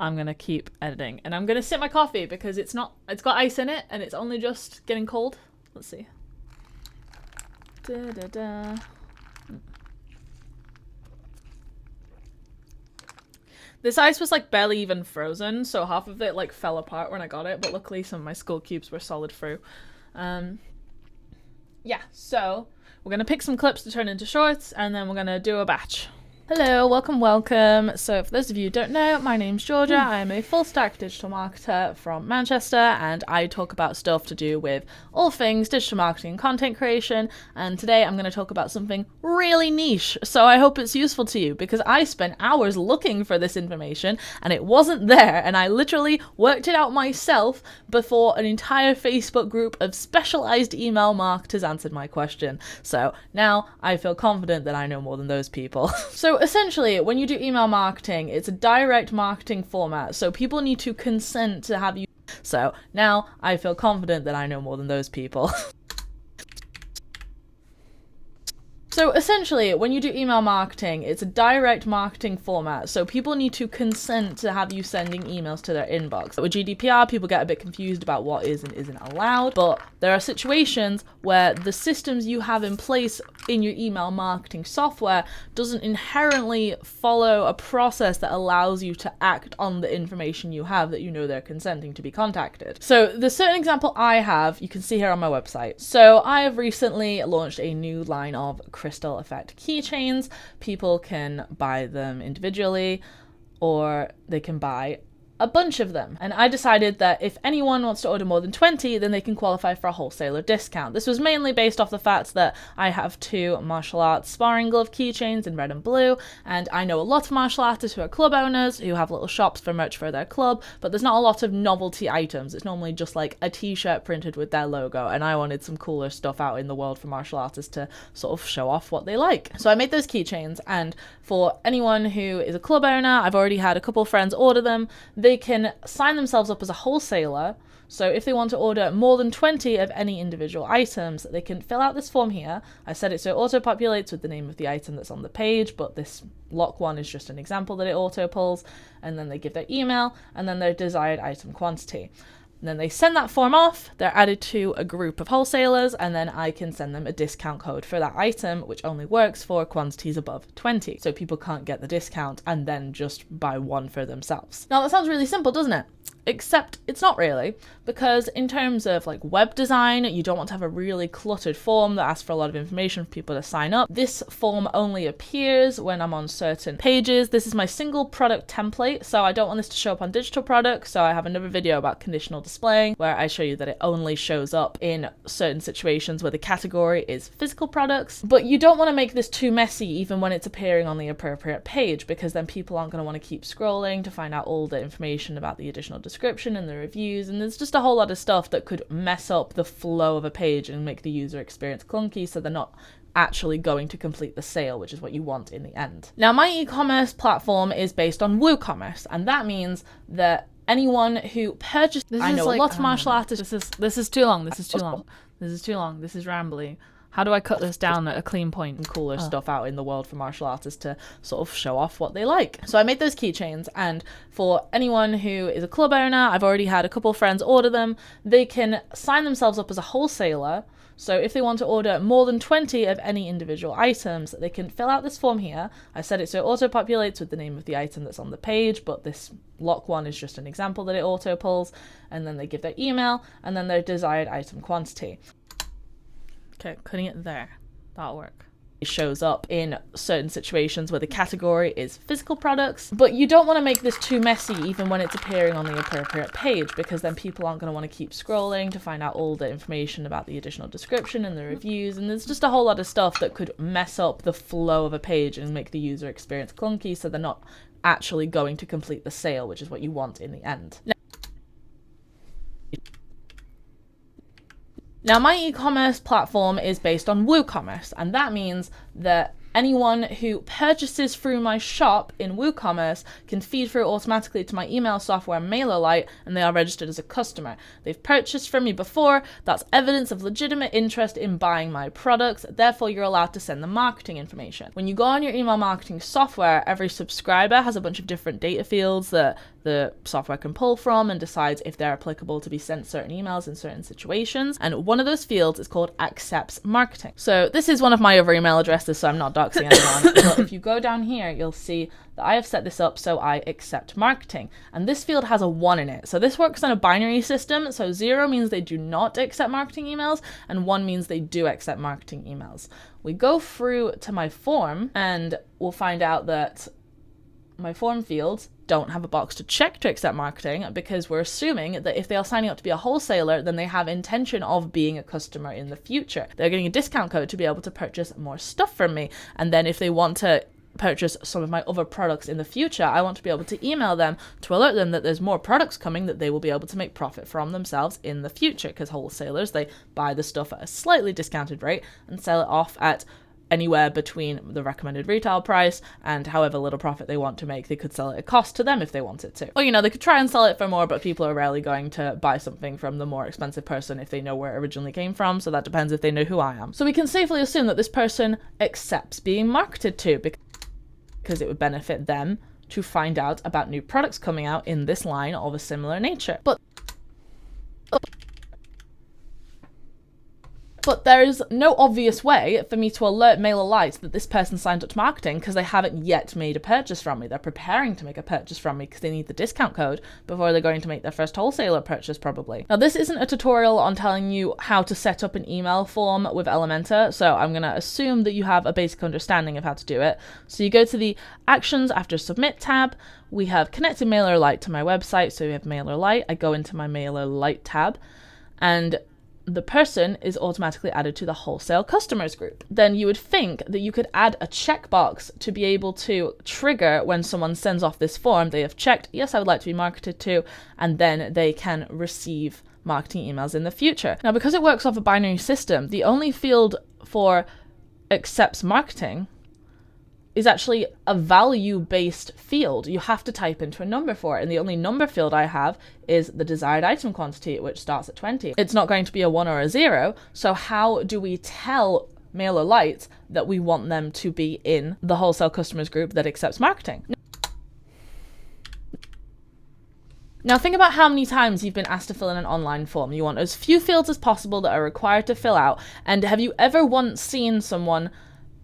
S1: I'm gonna keep editing, and I'm gonna sip my coffee because it's got ice in it and it's only just getting cold. Let's see. This ice was barely even frozen, so half of it fell apart when I got it, but luckily some of my skull cubes were solid through. Yeah, so we're going to pick some clips to turn into shorts, and then we're going to do a batch. Hello, welcome. So for those of you who don't know, my name's Georgia. I am a full stack digital marketer from Manchester, and I talk about stuff to do with all things digital marketing and content creation. And today I'm going to talk about something really niche. So I hope it's useful to you, because I spent hours looking for this information and it wasn't there. And I literally worked it out myself before an entire Facebook group of specialized email marketers answered my question. So now I feel confident that I know more than those people. So essentially, when you do email marketing, it's a direct marketing format, so people need to consent to have you. So now I feel confident that I know more than those people. So essentially, when you do email marketing, it's a direct marketing format, so people need to consent to have you sending emails to their inbox. With GDPR, people get a bit confused about what is and isn't allowed, but there are situations where the systems you have in place in your email marketing software doesn't inherently follow a process that allows you to act on the information you have that you know they're consenting to be contacted. So the certain example I have, you can see here on my website. So I have recently launched a new line of crystal effect keychains. People can buy them individually, or they can buy a bunch of them. And I decided that if anyone wants to order more than 20, then they can qualify for a wholesaler discount. This was mainly based off the fact that I have 2 martial arts sparring glove keychains in red and blue, and I know a lot of martial artists who are club owners who have little shops for merch for their club, but there's not a lot of novelty items. It's normally just like a t-shirt printed with their logo, and I wanted some cooler stuff out in the world for martial artists to sort of show off what they like. So I made those keychains, and for anyone who is a club owner, I've already had a couple friends order them. They can sign themselves up as a wholesaler. So if they want to order more than 20 of any individual items, they can fill out this form here. I set it so it auto-populates with the name of the item that's on the page, but this lock one is just an example that it auto-pulls. And then they give their email and then their desired item quantity. And then they send that form off, they're added to a group of wholesalers, and then I can send them a discount code for that item, which only works for quantities above 20. So people can't get the discount and then just buy one for themselves. Now that sounds really simple, doesn't it? Except it's not really, because in terms of like web design, you don't want to have a really cluttered form that asks for a lot of information for people to sign up. This form only appears when I'm on certain pages. This is my single product template, so I don't want this to show up on digital products. So I have another video about conditional displaying where I show you that it only shows up in certain situations where the category is physical products. But you don't want to make this too messy even when it's appearing on the appropriate page, because then people aren't going to want to keep scrolling to find out all the information about the additional description and the reviews, and there's just a whole lot of stuff that could mess up the flow of a page and make the user experience clunky, so they're not actually going to complete the sale, which is what you want in the end. Now, my e-commerce platform is based on WooCommerce, and that means that anyone who purchases... I know a lot of martial artists...
S2: This is too long. This is rambly. How do I cut this down at a clean point?
S1: And cooler stuff out in the world for martial artists to sort of show off what they like. So I made those keychains, and for anyone who is a club owner, I've already had a couple friends order them. They can sign themselves up as a wholesaler. So if they want to order more than 20 of any individual items, they can fill out this form here. I set it so it auto-populates with the name of the item that's on the page, but this lock one is just an example that it auto-pulls. And then they give their email and then their desired item quantity.
S2: Okay, putting it there. That'll work.
S1: It shows up in certain situations where the category is physical products, but you don't want to make this too messy even when it's appearing on the appropriate page, because then people aren't going to want to keep scrolling to find out all the information about the additional description and the reviews, and there's just a whole lot of stuff that could mess up the flow of a page and make the user experience clunky, so they're not actually going to complete the sale, which is what you want in the end. Now, my e-commerce platform is based on WooCommerce, and that means that anyone who purchases through my shop in WooCommerce can feed through automatically to my email software MailerLite, and they are registered as a customer. They've purchased from me before. That's evidence of legitimate interest in buying my products. Therefore, you're allowed to send them marketing information. When you go on your email marketing software, every subscriber has a bunch of different data fields that the software can pull from and decides if they're applicable to be sent certain emails in certain situations. And one of those fields is called accepts marketing. So this is one of my other email addresses, so I'm not doxing anyone. But if you go down here, you'll see that I have set this up so I accept marketing. And this field has a 1 in it. So this works on a binary system. So 0 means they do not accept marketing emails, and 1 means they do accept marketing emails. We go through to my form, and we'll find out that my form fields don't have a box to check to accept marketing, because we're assuming that if they are signing up to be a wholesaler, then they have intention of being a customer in the future. They're getting a discount code to be able to purchase more stuff from me. And then if they want to purchase some of my other products in the future, I want to be able to email them to alert them that there's more products coming that they will be able to make profit from themselves in the future, because wholesalers, they buy the stuff at a slightly discounted rate and sell it off at anywhere between the recommended retail price and however little profit they want to make. They could sell it at cost to them if they wanted to. Or, you know, they could try and sell it for more, but people are rarely going to buy something from the more expensive person if they know where it originally came from. So that depends if they know who I am. So we can safely assume that this person accepts being marketed to, because it would benefit them to find out about new products coming out in this line of a similar nature. But there is no obvious way for me to alert MailerLite that this person signed up to marketing, because they haven't yet made a purchase from me. They're preparing to make a purchase from me because they need the discount code before they're going to make their first wholesaler purchase, probably. Now, this isn't a tutorial on telling you how to set up an email form with Elementor, so I'm going to assume that you have a basic understanding of how to do it. So you go to the Actions after Submit tab. We have connected MailerLite to my website, so we have MailerLite. I go into my MailerLite tab, and the person is automatically added to the wholesale customers group. Then you would think that you could add a checkbox to be able to trigger when someone sends off this form, they have checked, yes, I would like to be marketed to, and then they can receive marketing emails in the future. Now, because it works off a binary system, the only field for accepts marketing is actually a value-based field. You have to type into a number for it, and the only number field I have is the desired item quantity, which starts at 20. It's not going to be a 1 or a 0, so how do we tell MailerLite that we want them to be in the wholesale customers group that accepts marketing? Now think about how many times you've been asked to fill in an online form. You want as few fields as possible that are required to fill out, and have you ever once seen someone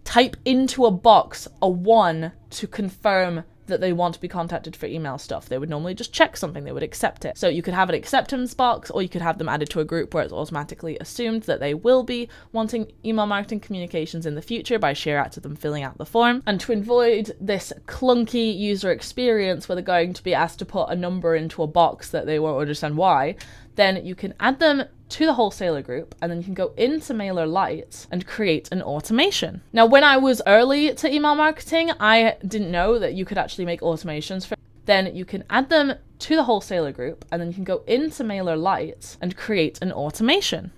S1: type into a box a 1 to confirm that they want to be contacted for email stuff? They would normally just check something, they would accept it. So you could have an acceptance box, or you could have them added to a group where it's automatically assumed that they will be wanting email marketing communications in the future by sheer act of them filling out the form. And to avoid this clunky user experience where they're going to be asked to put a number into a box that they won't understand why, then you can add them to the wholesaler group, and then you can go into MailerLite and create an automation. Now, when I was early to email marketing, I didn't know that you could actually make automations for. Then you can add them to the wholesaler group, and then you can go into MailerLite and create an automation.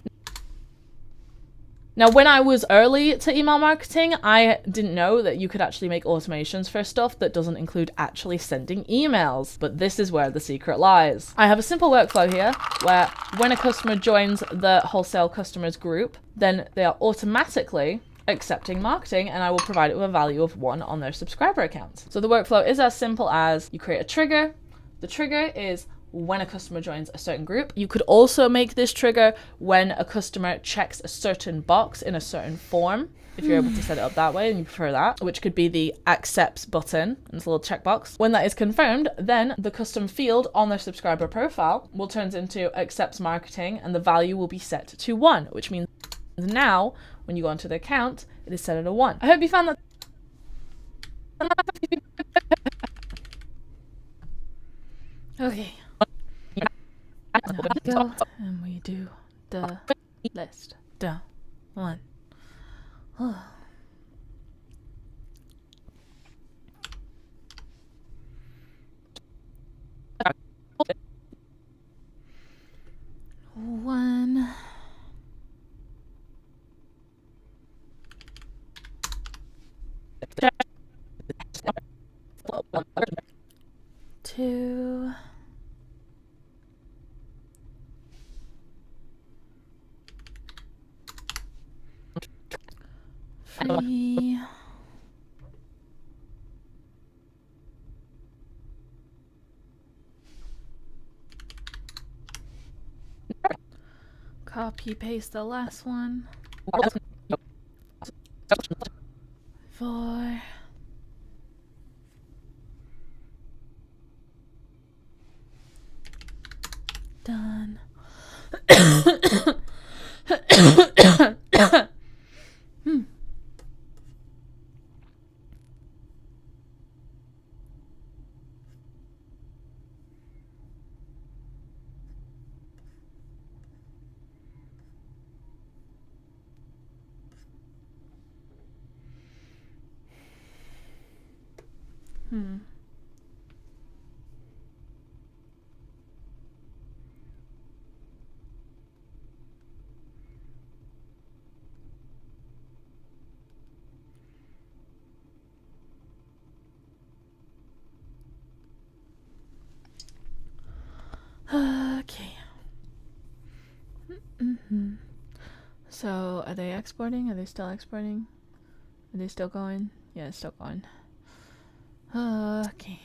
S1: Now, when I was early to email marketing, I didn't know that you could actually make automations for stuff that doesn't include actually sending emails. But this is where the secret lies. I have a simple workflow here where when a customer joins the wholesale customers group, then they are automatically accepting marketing, and I will provide it with a value of 1 on their subscriber account. So the workflow is as simple as you create a trigger. The trigger is when a customer joins a certain group. You could also make this trigger when a customer checks a certain box in a certain form, if you're able to set it up that way and you prefer that, which could be the accepts button, and it's a little checkbox. When that is confirmed, then the custom field on their subscriber profile will turn into accepts marketing, and the value will be set to 1, which means now when you go onto the account, it is set at a 1. I hope you found that. Okay. Go and we do the list. Down 1. One. 2. 3. 4. Copy paste the last one. 4. Done. Okay. So, are they exporting? Are they still exporting? Are they still going? Yeah, it's still going. Okay.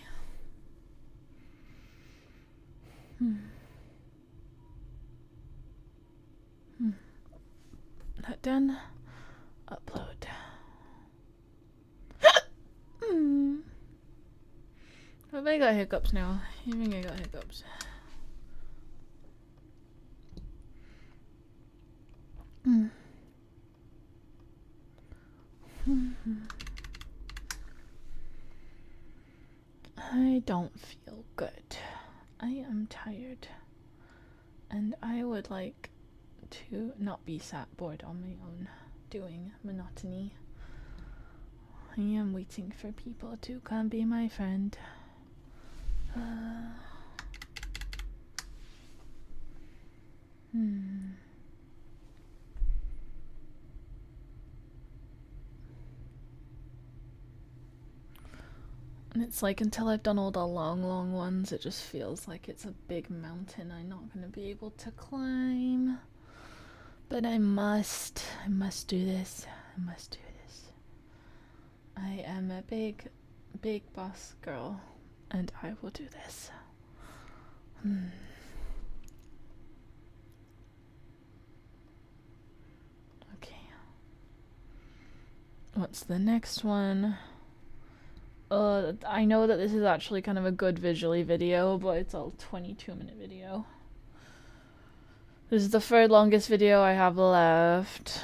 S1: That done. Upload. Have I got hiccups now? I think I got hiccups. I don't feel good. I am tired. And I would like to not be sat bored on my own doing monotony. I am waiting for people to come be my friend. And it's like until I've done all the long ones, it just feels like it's a big mountain I'm not going to be able to climb. But I must do this. I must do this. I am a big boss girl, and I will do this. Okay. What's the next one? I know that this is actually kind of a good visually video, but it's a 22-minute video. This is the third longest video I have left.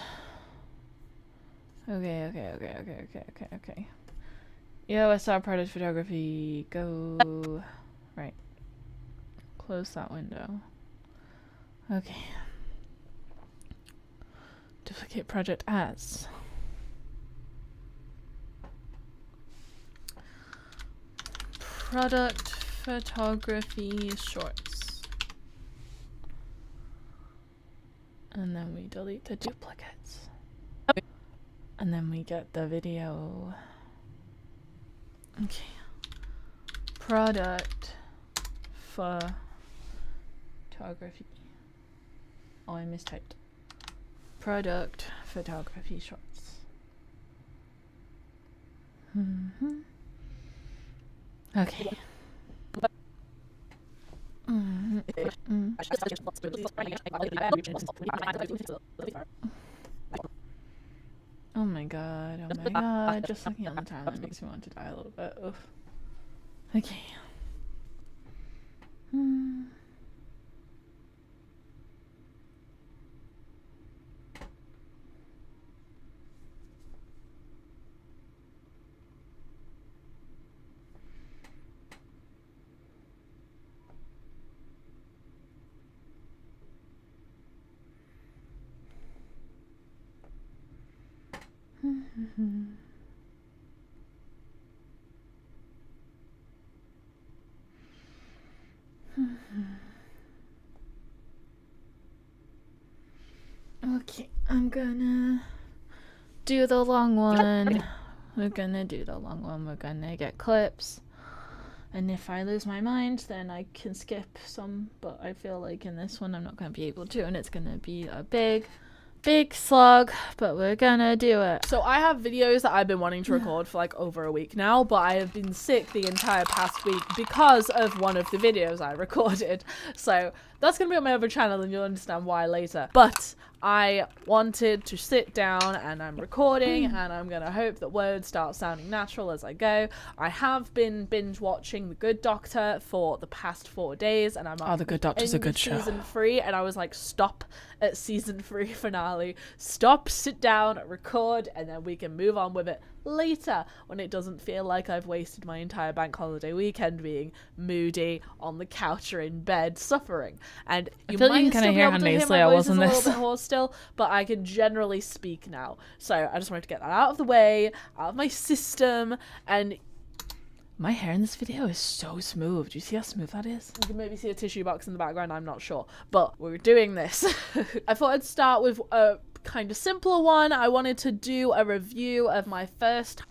S1: Okay. Yeah, I saw product photography. Go. Right. Close that window. Okay. Duplicate project as. Product photography shorts. And then we delete the duplicates. And then we get the video. Okay. Product photography. Oh, I mistyped. Product photography shorts. Okay. Oh my god, just looking at the timeline makes me want to die a little bit. Oof. Okay. Okay, I'm gonna do the long one. We're gonna do the long one. We're gonna get clips. And if I lose my mind, then I can skip some. But I feel like in this one, I'm not gonna be able to. And it's gonna be a big slog, but we're gonna do it. So I have videos that I've been wanting to record for like over a week now, but I have been sick the entire past week because of one of the videos I recorded. So that's gonna be on my other channel and you'll understand why later. But
S2: I wanted to sit down and I'm recording and I'm going to hope that words start sounding natural as I go. I have been binge watching The Good Doctor for the past 4 days and I'm
S1: The Good Doctor's a good show.
S2: Season 3 and I was like, stop at season 3 finale. Stop, sit down, record, and then we can move on with it later when it doesn't feel like I've wasted my entire bank holiday weekend being moody on the couch or in bed suffering. And you might still be able to hear my voice is a little bit hoarse still, but I can generally speak now. So I just wanted to get that out of the way, out of my system. And
S1: my hair in this video is so smooth. Do you see how smooth that is?
S2: You can maybe see a tissue box in the background, I'm not sure, but we're doing this. I thought I'd start with a kind of simpler one. I wanted to do a review of my first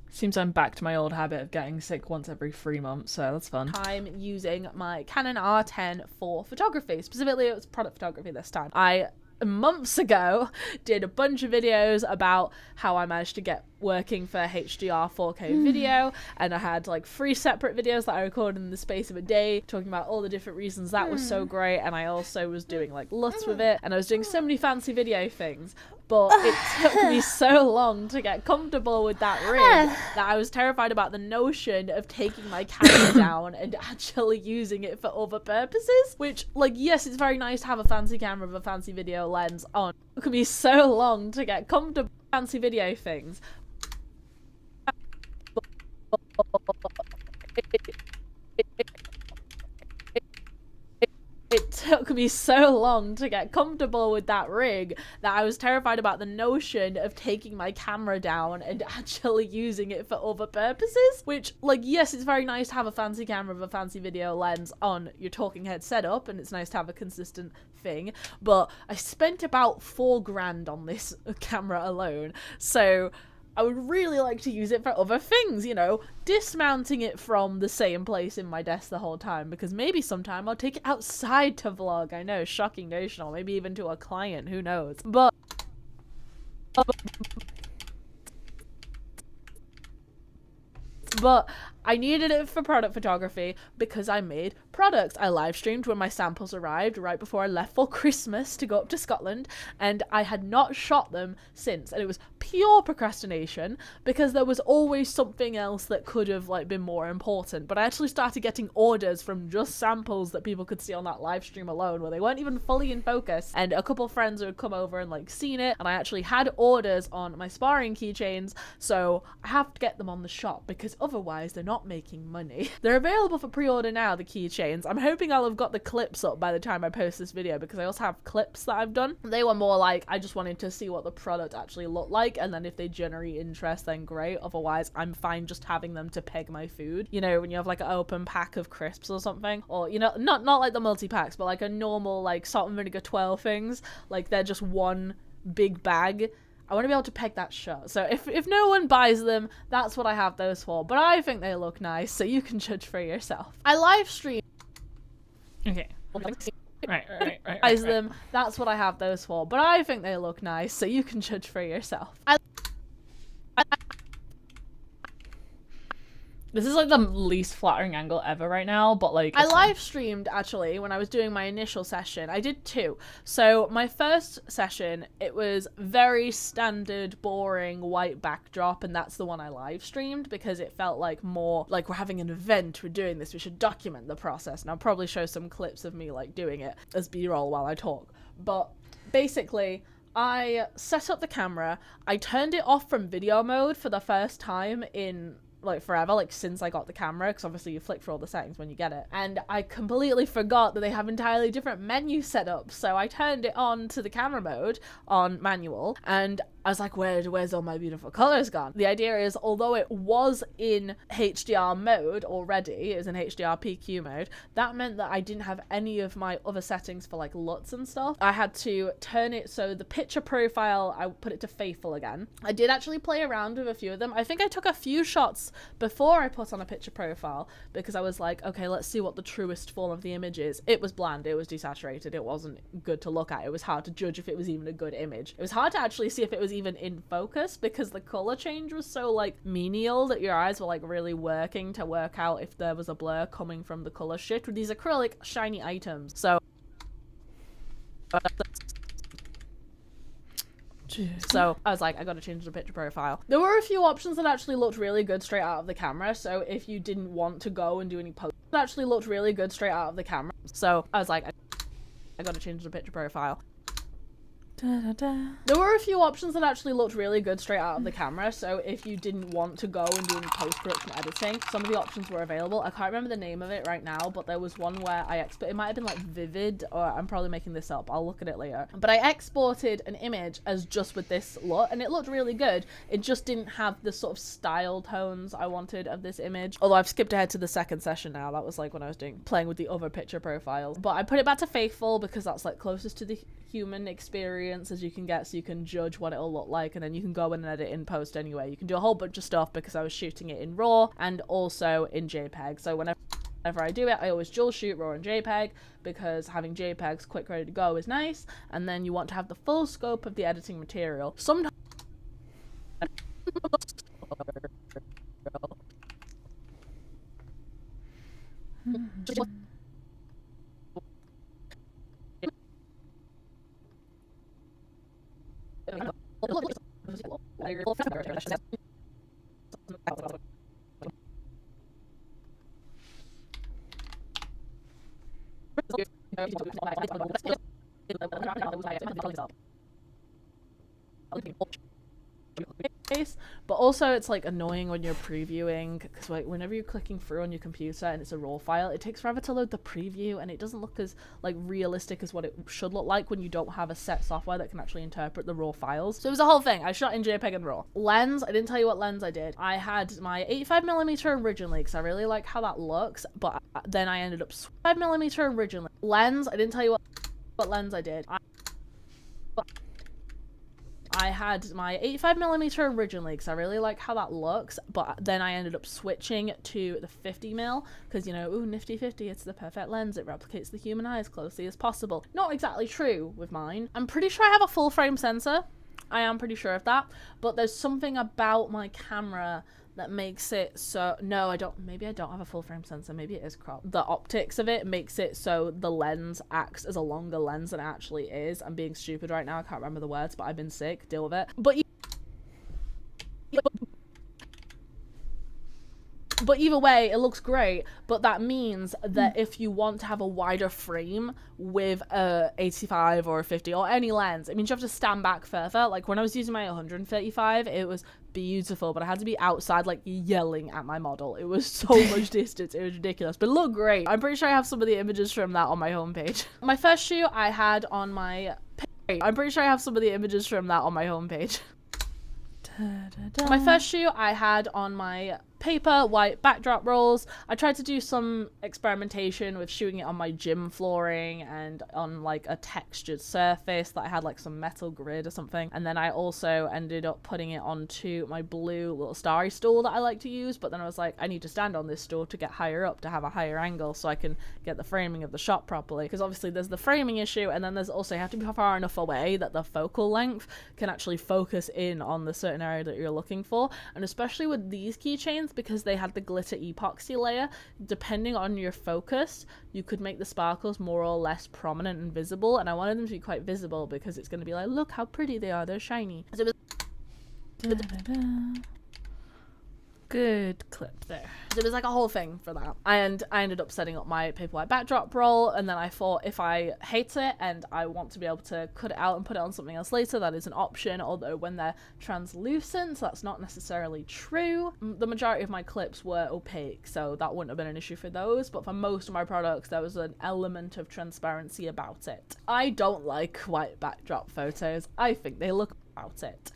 S1: Seems I'm back to my old habit of getting sick once every 3 months, so that's fun.
S2: time using my Canon R10 for photography. Specifically, it was product photography this time. I months ago did a bunch of videos about how I managed to get working for HDR 4K video, and I had like 3 separate videos that I recorded in the space of a day talking about all the different reasons that was so great. And I also was doing like LUTs with it, and I was doing so many fancy video things, but it took me so long to get comfortable with that rig that I was terrified about the notion of taking my camera down and actually using it for other purposes. Which, like, yes, it's very nice to have a fancy camera with a fancy video lens on. It took me so long to get comfortable with fancy video things. It took me so long to get comfortable with that rig that I was terrified about the notion of taking my camera down and actually using it for other purposes. Which, like, yes, it's very nice to have a fancy camera with a fancy video lens on your talking head setup, and it's nice to have a consistent thing, but I spent about $4,000 on this camera alone, so I would really like to use it for other things, you know, dismounting it from the same place in my desk the whole time, because maybe sometime I'll take it outside to vlog. I know, shocking notion, or maybe even to a client, who knows. But I needed it for product photography because I made products. I live streamed when my samples arrived right before I left for Christmas to go up to Scotland, and I had not shot them since, and it was pure procrastination because there was always something else that could have like been more important. But I actually started getting orders from just samples that people could see on that live stream alone, where they weren't even fully in focus, and a couple of friends would come over and like seen it, and I actually had orders on my sparring keychains, so I have to get them on the shop because otherwise they're not making money. They're available for pre-order now, the keychains. I'm hoping I'll have got the clips up by the time I post this video, because I also have clips that I've done. They were more like, I just wanted to see what the product actually looked like, and then if they generate interest, then great. Otherwise, I'm fine just having them to peg my food. You know, when you have like an open pack of crisps or something, or, you know, not like the multi-packs, but like a normal like salt and vinegar 12 things, like they're just one big bag. I want to be able to peg that shut. So if no one buys them, that's what I have those for. But I think they look nice, so you can judge for yourself. I live stream.
S1: Okay. Right.
S2: Them. That's what I have those for. But I think they look nice, so you can judge for yourself.
S1: This is like the least flattering angle ever right now, but like
S2: I live streamed actually when I was doing my initial session. I did 2. So my first session, it was very standard, boring white backdrop, and that's the one I live streamed because it felt like more like we're having an event, we're doing this, we should document the process. And I'll probably show some clips of me like doing it as B-roll while I talk. But basically, I set up the camera, I turned it off from video mode for the first time in like forever, like since I got the camera, because obviously you flick through all the settings when you get it, and I completely forgot that they have entirely different menu setups. So I turned it on to the camera mode on manual, and I was like, where's all my beautiful colors gone? The idea is, although it was in HDR mode already, it was in HDR PQ mode, that meant that I didn't have any of my other settings for like LUTs and stuff. I had to turn it so the picture profile, I put it to faithful again. I did actually play around with a few of them. I think I took a few shots before I put on a picture profile because I was like, okay, let's see what the truest form of the image is. It was bland, it was desaturated, it wasn't good to look at. It was hard to judge if it was even a good image. It was hard to actually see if it was even in focus because the color change was so like menial that your eyes were like really working to work out if there was a blur coming from the color shift with these acrylic shiny items. So So I was like, I gotta change the picture profile. There were a few options that actually looked really good straight out of the camera. So if you didn't want to go and do any post, it actually looked really good straight out of the camera. So I was like, I gotta change the picture profile. There were a few options that actually looked really good straight out of the camera, so if you didn't want to go and do any post-production editing, some of the options were available. I can't remember the name of it right now, but there was one where it might have been like Vivid, or I'm probably making this up, I'll look at it later. But I exported an image as just with this look, and it looked really good. It just didn't have the sort of style tones I wanted of this image. Although I've skipped ahead to the second session now, that was like when I was playing with the other picture profiles. But I put it back to faithful because that's like closest to the human experience as you can get, so you can judge what it'll look like, and then you can go in and edit in post anyway. You can do a whole bunch of stuff because I was shooting it in RAW and also in JPEG. So whenever I do it, I always dual shoot RAW and JPEG because having JPEGs quick ready to go is nice, and then you want to have the full scope of the editing material. Sometimes but also it's like annoying when you're previewing because like whenever you're clicking through on your computer and it's a raw file, it takes forever to load the preview and it doesn't look as like realistic as what it should look like when you don't have a set software that can actually interpret the raw files. So it was a whole thing. I shot in JPEG and RAW. Lens, I didn't tell you what lens I did. I had my 85mm originally because I really like how that looks, but then I ended up 5mm originally. Lens, I didn't tell you what lens I did. I had my 85mm originally because I really like how that looks, but then I ended up switching to the 50mm because, you know, ooh, nifty 50, it's the perfect lens. It replicates the human eye as closely as possible. Not exactly true with mine. I'm pretty sure I have a full frame sensor. I am pretty sure of that, but there's something about my camera that makes it so, no, I don't, maybe I don't have a full frame sensor, maybe it is cropped. The optics of it makes it so the lens acts as a longer lens than it actually is. I'm being stupid right now, I can't remember the words, but I've been sick, deal with it. But either way, it looks great, but that means that if you want to have a wider frame with a 85 or a 50 or any lens, it means you have to stand back further. Like when I was using my 135, it was beautiful, but I had to be outside like yelling at my model. It was so much distance, it was ridiculous, but it looked great. I'm pretty sure I have some of the images from that on my homepage. My first shoot I had on my My first shoot I had on my paper white backdrop rolls. I tried to do some experimentation with shooting it on my gym flooring and on like a textured surface that I had like some metal grid or something, and then I also ended up putting it onto my blue little starry stool that I like to use, but then I was like, I need to stand on this stool to get higher up to have a higher angle so I can get the framing of the shot properly, because obviously there's the framing issue, and then there's also you have to be far enough away that the focal length can actually focus in on the certain area that you're looking for. And especially with these keychains, because they had the glitter epoxy layer, depending on your focus, you could make the sparkles more or less prominent and visible, and I wanted them to be quite visible because it's going to be like, look how pretty they are, they're shiny. So it was good clip there. So there's like a whole thing for that, and I ended up setting up my paper white backdrop roll, and then I thought if I hate it and I want to be able to cut it out and put it on something else later, that is an option, although when they're translucent, that's not necessarily true. The majority of my clips were opaque, so that wouldn't have been an issue for those, but for most of my products there was an element of transparency about it. I don't like white backdrop photos. I think they look about it.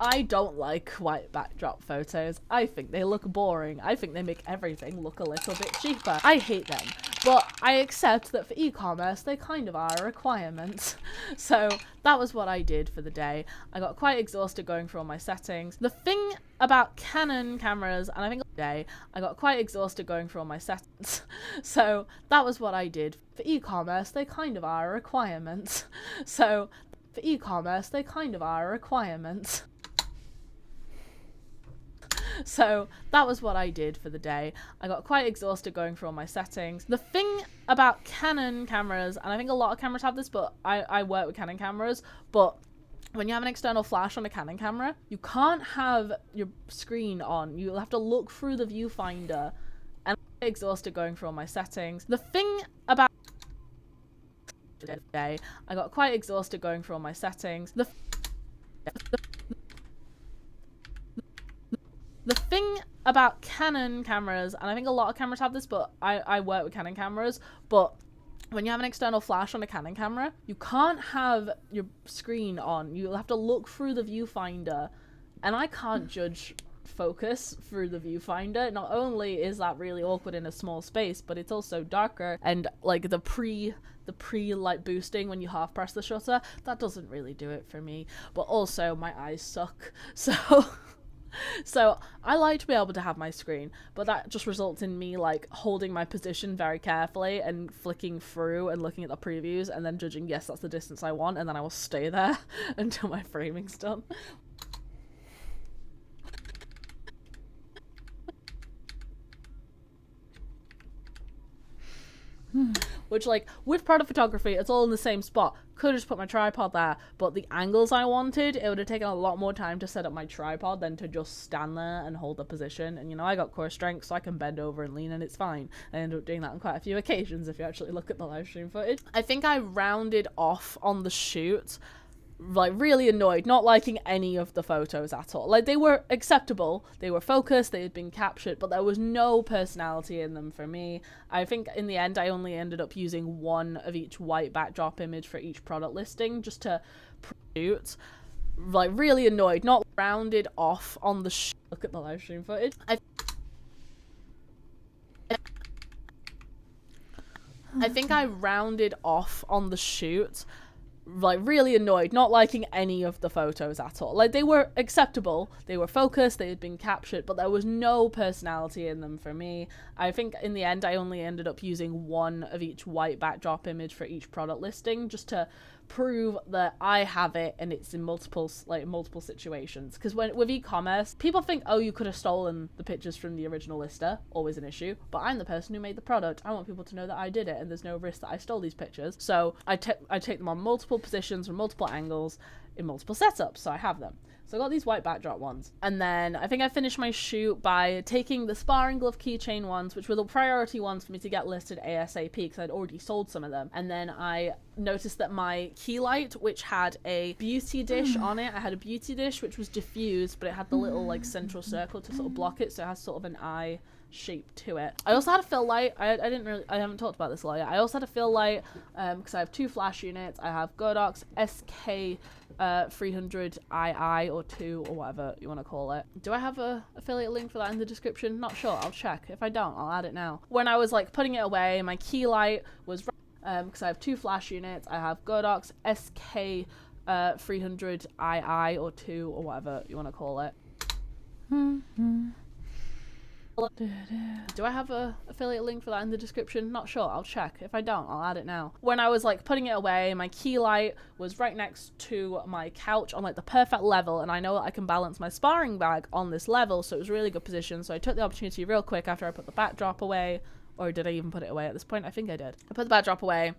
S2: I don't like white backdrop photos. I think they look boring. I think they make everything look a little bit cheaper. I hate them, but I accept that for e-commerce they kind of are a requirement. So that was what I did for the day. I got quite exhausted going through all my settings. The thing about Canon cameras, and I think today I got quite exhausted going through all my settings. So that was what I did. For e-commerce they kind of are a requirement. So for e-commerce they kind of are a requirement. So that was what I did for the day. I got quite exhausted going through all my settings. The thing about Canon cameras, and I think a lot of cameras have this, but I work with Canon cameras, but when you have an external flash on a Canon camera, you can't have your screen on. You'll have to look through the viewfinder, and I'm exhausted going through all my settings. The thing about today, I got quite exhausted going through all my settings. The thing about Canon cameras, and I think a lot of cameras have this, but I work with Canon cameras, but when you have an external flash on a Canon camera, you can't have your screen on. You'll have to look through the viewfinder, and I can't judge focus through the viewfinder. Not only is that really awkward in a small space, but it's also darker, and like the pre light boosting when you half press the shutter, that doesn't really do it for me. But also my eyes suck, so I like to be able to have my screen, but that just results in me like holding my position very carefully and flicking through and looking at the previews and then judging, yes, that's the distance I want, and then I will stay there until my framing's done. Which, like, with product photography, it's all in the same spot. Could have just put my tripod there, but the angles I wanted, it would have taken a lot more time to set up my tripod than to just stand there and hold the position. And, you know, I got core strength, so I can bend over and lean, and it's fine. I ended up doing that on quite a few occasions if you actually look at the live stream footage. I think I rounded off on the shoot, like, really annoyed, not liking any of the photos at all. Like, they were acceptable, they were focused, they had been captured, but there was no personality in them for me. I think in the end I only ended up using one of each white backdrop image for each product listing just to shoot. Like, really annoyed, not rounded off on the look at the live stream footage. I think I rounded off on the shoot, like, really annoyed, not liking any of the photos at all. Like, they were acceptable, they were focused, they had been captured, but there was no personality in them for me. I think in the end I only ended up using one of each white backdrop image for each product listing just to prove that I have it and it's in multiple situations. Because with e-commerce, people think, oh, you could have stolen the pictures from the original lister, always an issue, but I'm the person who made the product. I want people to know that I did it and there's no risk that I stole these pictures. So I take them on multiple positions from multiple angles in multiple setups, so I have them. So I got these white backdrop ones. And then I think I finished my shoot by taking the sparring glove keychain ones, which were the priority ones for me to get listed ASAP because I'd already sold some of them. And then I noticed that my key light, which had a beauty dish on it, I had a beauty dish which was diffused, but it had the little like central circle to sort of block it, so it has sort of an eye shape to it. I also had a fill light. I haven't talked about this a lot yet. I also had a fill light because I have two flash units. I have Godox SK 300II or 2 or whatever you want to call it. Do I have a affiliate link for that in the description? Not sure. I'll check. If I don't, I'll add it now. When I was like putting it away, my key light was because I have two flash units. I have Godox SK 300II or 2 or whatever you want to call it. Do I have a affiliate link for that in the description? Not sure. I'll check. If I don't, I'll add it now. When I was like putting it away, my key light was right next to my couch on like the perfect level, and I know that I can balance my sparring bag on this level, so it was a really good position. So I took the opportunity real quick after I put the backdrop away, or did I even put it away at this point? I think I did. I put the backdrop away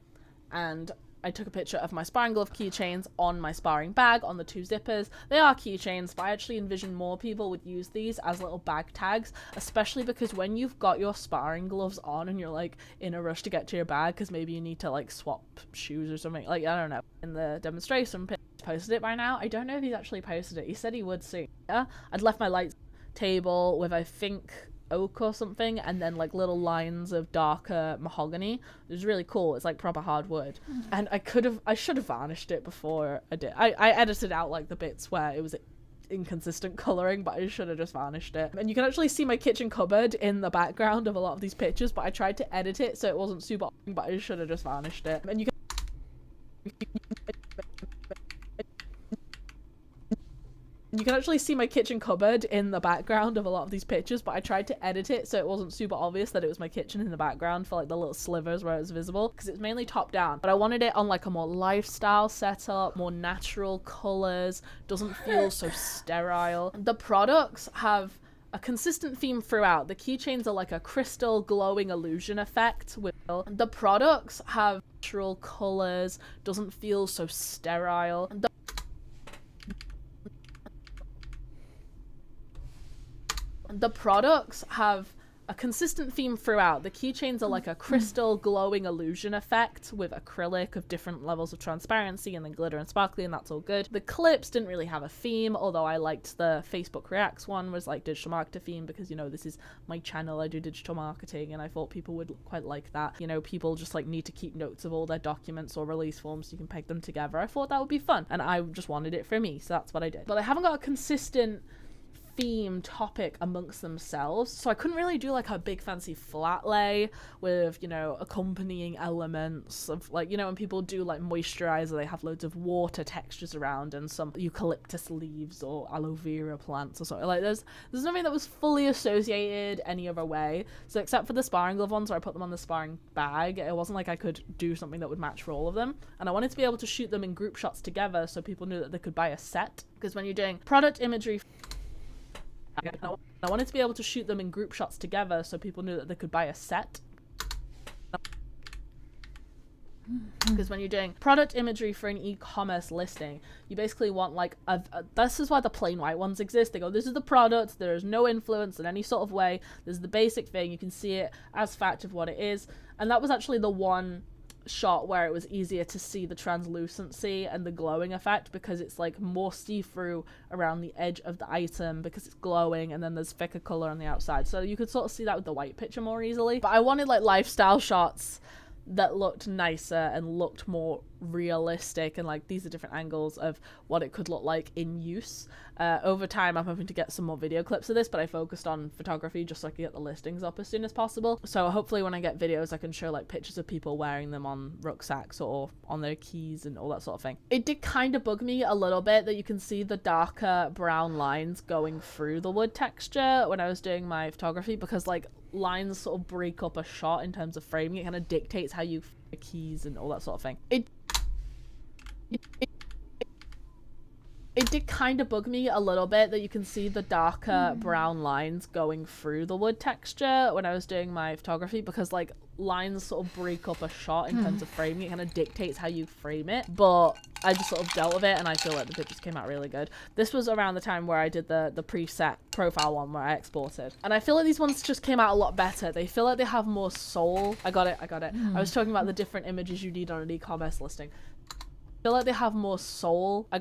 S2: and I took a picture of my sparring glove keychains on my sparring bag on the two zippers. They are keychains, but I actually envision more people would use these as little bag tags, especially because when you've got your sparring gloves on and you're like in a rush to get to your bag because maybe you need to like swap shoes or something, like, I don't know. In the demonstration, posted it by now. I don't know if he's actually posted it. He said he would soon. Yeah, I'd left my light table with, I think, oak or something, and then like little lines of darker mahogany. It was really cool. It's like proper hardwood. And I should have varnished it before I did. I edited out like the bits where it was inconsistent coloring, but I should have just varnished it. And you can actually see my kitchen cupboard in the background of a lot of these pictures, but I tried to edit it so it wasn't super, but I should have just varnished it. And you can actually see my kitchen cupboard in the background of a lot of these pictures, but I tried to edit it so it wasn't super obvious that it was my kitchen in the background for like the little slivers where it was visible, because it's mainly top down. But I wanted it on like a more lifestyle setup, more natural colors, doesn't feel so sterile. The products have a consistent theme throughout. The keychains are like a crystal glowing illusion effect. The products have natural colors, doesn't feel so sterile. The products have a consistent theme throughout. The keychains are like a crystal glowing illusion effect with acrylic of different levels of transparency and then glitter and sparkly, and that's all good. The clips didn't really have a theme, although I liked the Facebook Reacts one, was like digital marketer theme, because, you know, this is my channel, I do digital marketing, and I thought people would quite like that. You know, people just like need to keep notes of all their documents or release forms so you can peg them together. I thought that would be fun, and I just wanted it for me, so that's what I did. But I haven't got a consistent theme topic amongst themselves, so I couldn't really do like a big fancy flat lay with, you know, accompanying elements of, like, you know, when people do like moisturizer, they have loads of water textures around and some eucalyptus leaves or aloe vera plants or something. Like there's nothing that was fully associated any other way, so except for the sparring glove ones where I put them on the sparring bag, it wasn't like I could do something that would match for all of them. And I wanted to be able to shoot them in group shots together so people knew that they could buy a set, because when you're doing product imagery, I wanted to be able to shoot them in group shots together so people knew that they could buy a set. Because when you're doing product imagery for an e-commerce listing, you basically want like this is why the plain white ones exist. They go, this is the product, there is no influence in any sort of way, this is the basic thing, you can see it as fact of what it is. And that was actually the one shot where it was easier to see the translucency and the glowing effect, because it's like more see-through around the edge of the item because it's glowing, and then there's thicker color on the outside, so you could sort of see that with the white picture more easily. But I wanted like lifestyle shots that looked nicer and looked more realistic, and like these are different angles of what it could look like in use. Over time I'm hoping to get some more video clips of this, but I focused on photography just so I could get the listings up as soon as possible. So hopefully when I get videos I can show like pictures of people wearing them on rucksacks or on their keys and all that sort of thing. It did kind of bug me a little bit that you can see the darker brown lines going through the wood texture when I was doing my photography, because like lines sort of break up a shot in terms of framing. It kind of dictates how you the keys and all that sort of thing. It did kind of bug me a little bit that you can see the darker brown lines going through the wood texture when I was doing my photography, because like lines sort of break up a shot in terms of framing. It kind of dictates how you frame it, but I just sort of dealt with it and I feel like the pictures came out really good. This was around the time where I did the preset profile one where I exported, and I feel like these ones just came out a lot better. They feel like they have more soul. I got it. I was talking about the different images you need on an e-commerce listing. I feel like they have more soul. I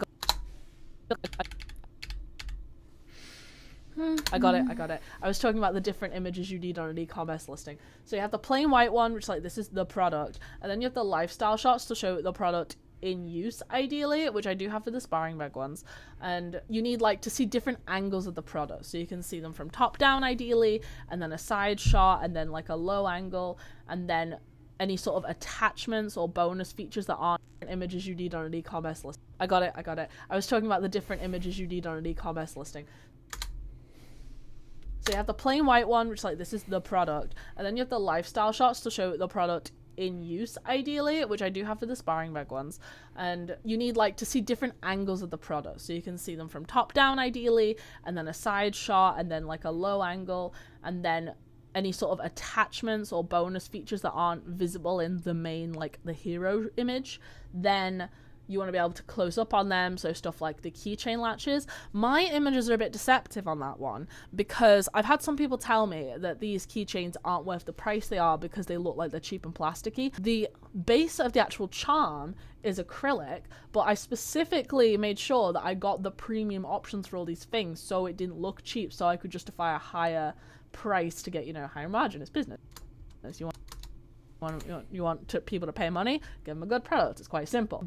S2: got it. I was talking about the different images you need on an e-commerce listing. So you have the plain white one, which like this is the product, and then you have the lifestyle shots to show the product in use ideally, which I do have for the sparring bag ones. And you need like to see different angles of the product, so you can see them from top down ideally, and then a side shot, and then like a low angle, and then any sort of attachments or bonus features that aren't images you need on an e-commerce listing. I got it. I was talking about the different images you need on an e-commerce listing. So you have the plain white one, which like this is the product, and then you have the lifestyle shots to show the product in use ideally, which I do have for the sparring bag ones. And you need like to see different angles of the product, so you can see them from top down ideally, and then a side shot, and then like a low angle, and then any sort of attachments or bonus features that aren't visible in the main, like the hero image. Then you want to be able to close up on them, so stuff like the keychain latches. My images are a bit deceptive on that one, because I've had some people tell me that these keychains aren't worth the price they are because they look like they're cheap and plasticky. The base of the actual charm is acrylic, but I specifically made sure that I got the premium options for all these things so it didn't look cheap, so I could justify a higher price to get, you know, higher margin. It's business. You want people to pay money, give them a good product. It's quite simple.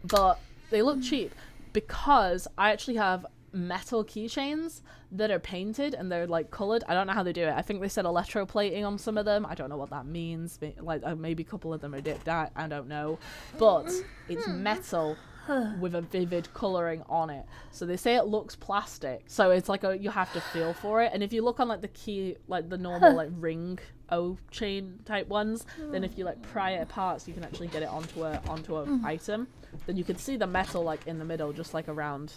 S2: But they look cheap because I actually have metal keychains that are painted and they're like colored. I don't know how they do it. I think they said electroplating on some of them. I don't know what that means. Like maybe a couple of them are dipped out. I don't know. But it's metal with a vivid coloring on it, so they say it looks plastic, so it's like you have to feel for it. And if you look on like the key, like the normal like ring O chain type ones, then if you like pry it apart so you can actually get it onto a item, then you can see the metal like in the middle, just like around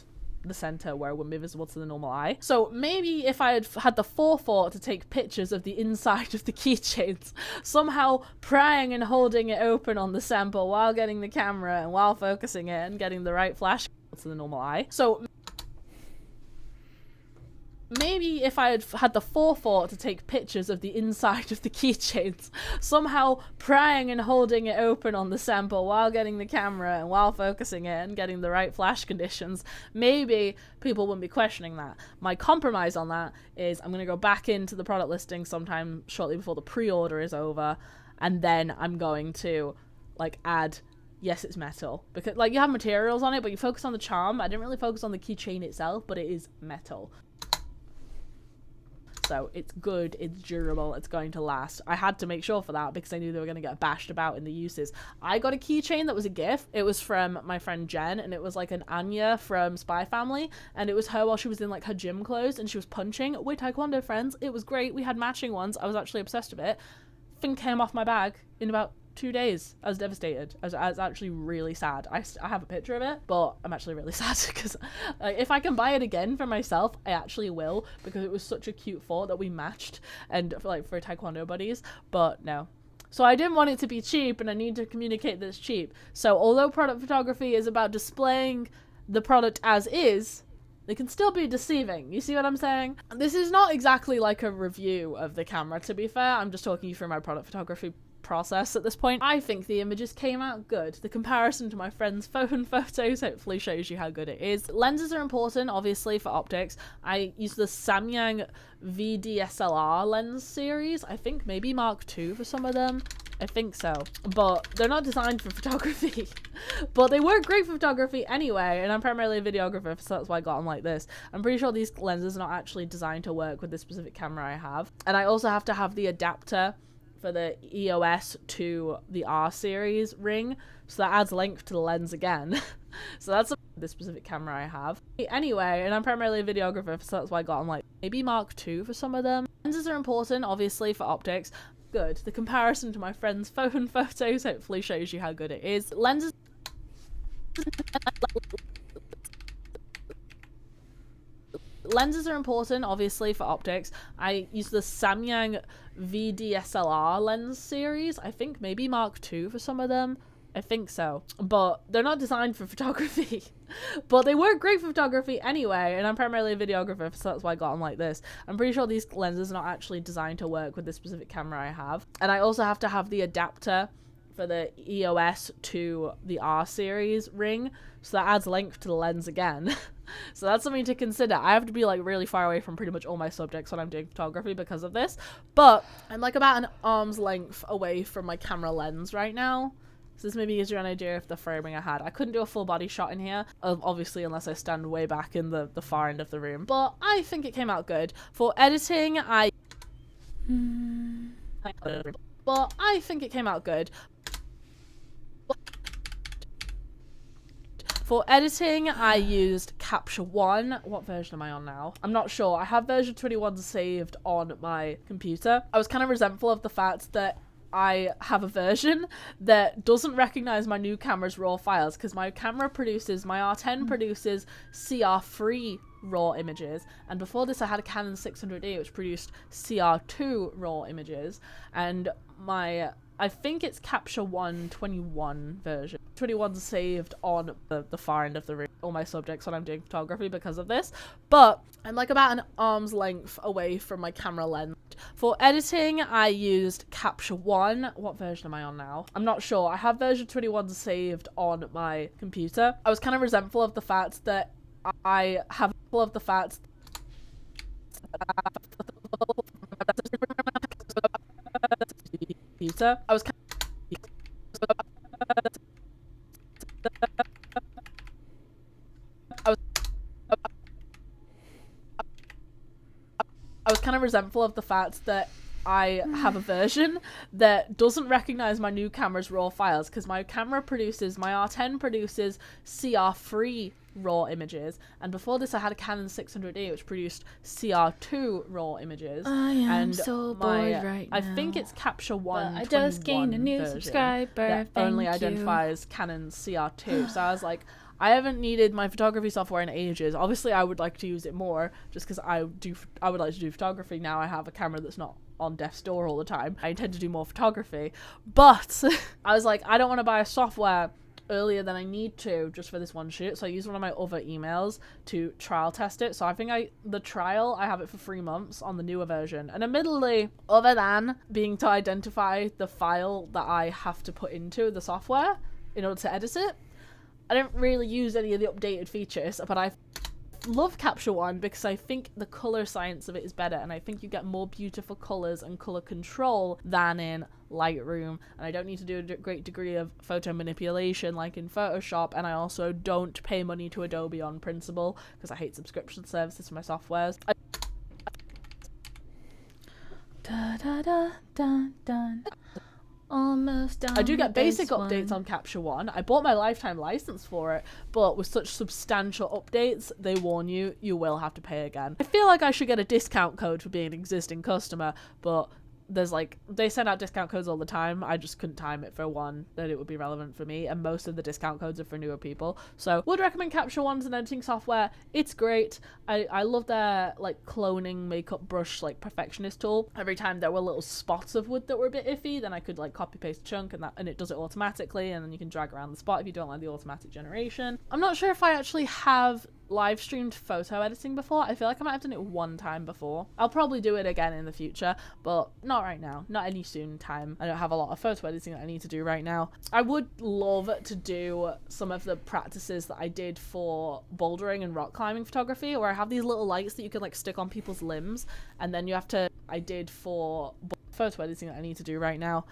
S2: the center where it wouldn't be visible to the normal eye. So maybe if I had had the forethought to take pictures of the inside of the keychains, somehow prying and holding it open on the sample while getting the camera and while focusing it and getting the right flash to the normal eye. So maybe if I had had the forethought to take pictures of the inside of the keychains, somehow prying and holding it open on the sample while getting the camera and while focusing it and getting the right flash conditions, maybe people wouldn't be questioning that. My compromise on that is I'm going to go back into the product listing sometime shortly before the pre-order is over, and then I'm going to like add, yes, it's metal, because like you have materials on it, but you focus on the charm. I didn't really focus on the keychain itself, but it is metal. So it's good, it's durable, it's going to last. I had to make sure for that because I knew they were going to get bashed about in the uses. I got a keychain that was a gift. It was from my friend Jen, and it was like an Anya from Spy Family, and it was her while she was in like her gym clothes and she was punching. We're Taekwondo friends. It was great. We had matching ones. I was actually obsessed with it. Thing came off my bag in about 2 days. I was devastated. I was actually really sad. I have a picture of it, but I'm actually really sad because if I can buy it again for myself, I actually will, because it was such a cute thought that we matched and for Taekwondo buddies, but no. So I didn't want it to be cheap, and I need to communicate that it's cheap. So although product photography is about displaying the product as is, they can still be deceiving. You see what I'm saying? This is not exactly like a review of the camera, to be fair. I'm just talking you through my product photography process at this point. I think the images came out good. The comparison to my friend's phone photos hopefully shows you how good it is. Lenses are important, obviously, for optics. I use the Samyang VDSLR lens series. I think maybe Mark II for some of them. I think so. But they're not designed for photography. But they work great for photography anyway, and I'm primarily a videographer, so that's why I got them like this. I'm pretty sure these lenses are not actually designed to work with this specific camera I have. And I also have to have the adapter for the EOS to the R series ring, so that adds length to the lens again. So that's this specific camera I have. Anyway, and I'm primarily a videographer, so that's why I got them like maybe Mark II for some of them. Lenses are important, obviously, for optics. Good. The comparison to my friend's phone photos hopefully shows you how good it is. Lenses are important, obviously, for optics. I use the Samyang VDSLR lens series. I think maybe Mark II for some of them. I think so. But they're not designed for photography. But they work great for photography anyway, and I'm primarily a videographer, so that's why I got them like this. I'm pretty sure these lenses are not actually designed to work with this specific camera I have. And I also have to have the adapter for the EOS to the R series ring, so that adds length to the lens again. So that's something to consider. I have to be like really far away from pretty much all my subjects when I'm doing photography because of this, but I'm like about an arm's length away from my camera lens right now. So this maybe gives you an idea of the framing I had. I couldn't do a full body shot in here, obviously, unless I stand way back in the far end of the room. But I think it came out good. For editing, I think it came out good. For editing, I used Capture One. What version am I on now? I'm not sure. I have version 21 saved on my computer. I was kind of resentful of the fact that I have a version that doesn't recognize my new camera's raw files, because my camera produces, my R10 produces CR3 raw images, and before this I had a Canon 600D which produced CR2 raw images, and my, I think it's Capture One 21 version. 21 saved on the far end of the room, all my subjects when I'm doing photography because of this, but I'm like about an arm's length away from my camera lens. For editing, I used Capture One. What version am I on now? I'm not sure. I have version 21 saved on my computer. I was kind of resentful of the fact that I was kind of resentful of the fact that I have a version that doesn't recognize my new camera's raw files, because my camera produces, my R10 produces CR3 raw images, and before this I had a Canon 600D which produced CR2 raw images.
S1: I am so bored right now.
S2: I think it's Capture One.
S1: I just gained a new subscriber
S2: that only identifies Canon CR2. So I was like, I haven't needed my photography software in ages. Obviously, I would like to use it more, just because I would like to do photography now. I have a camera that's not on death's door all the time. I intend to do more photography, but I was like, I don't want to buy a software earlier than I need to just for this one shoot, so I used one of my other emails to trial test it. So I think the trial, I have it for 3 months on the newer version, and admittedly, other than being to identify the file that I have to put into the software in order to edit it, I don't really use any of the updated features. But I love Capture One because I think the color science of it is better, and I think you get more beautiful colors and color control than in Lightroom, and I don't need to do a great degree of photo manipulation like in Photoshop, and I also don't pay money to Adobe on principle because I hate subscription services for my softwares.
S1: Almost done.
S2: I do get basic updates on Capture One. I bought my lifetime license for it, but with such substantial updates, they warn you will have to pay again. I feel like I should get a discount code for being an existing customer, but there's like, they send out discount codes all the time. I just couldn't time it for one that it would be relevant for me, and most of the discount codes are for newer people. So would recommend Capture One as an editing software. It's great. I love their like cloning makeup brush like perfectionist tool. Every time there were little spots of wood that were a bit iffy, then I could like copy paste a chunk and it does it automatically, and then you can drag around the spot if you don't like the automatic generation. I'm not sure if I actually have live streamed photo editing before. I feel like I might have done it one time before. I'll probably do it again in the future, but not right now, not any soon time. I don't have a lot of photo editing that I need to do right now. I would love to do some of the practices that I did for bouldering and rock climbing photography, where I have these little lights that you can like stick on people's limbs, and then you have to, I did for photo editing that I need to do right now.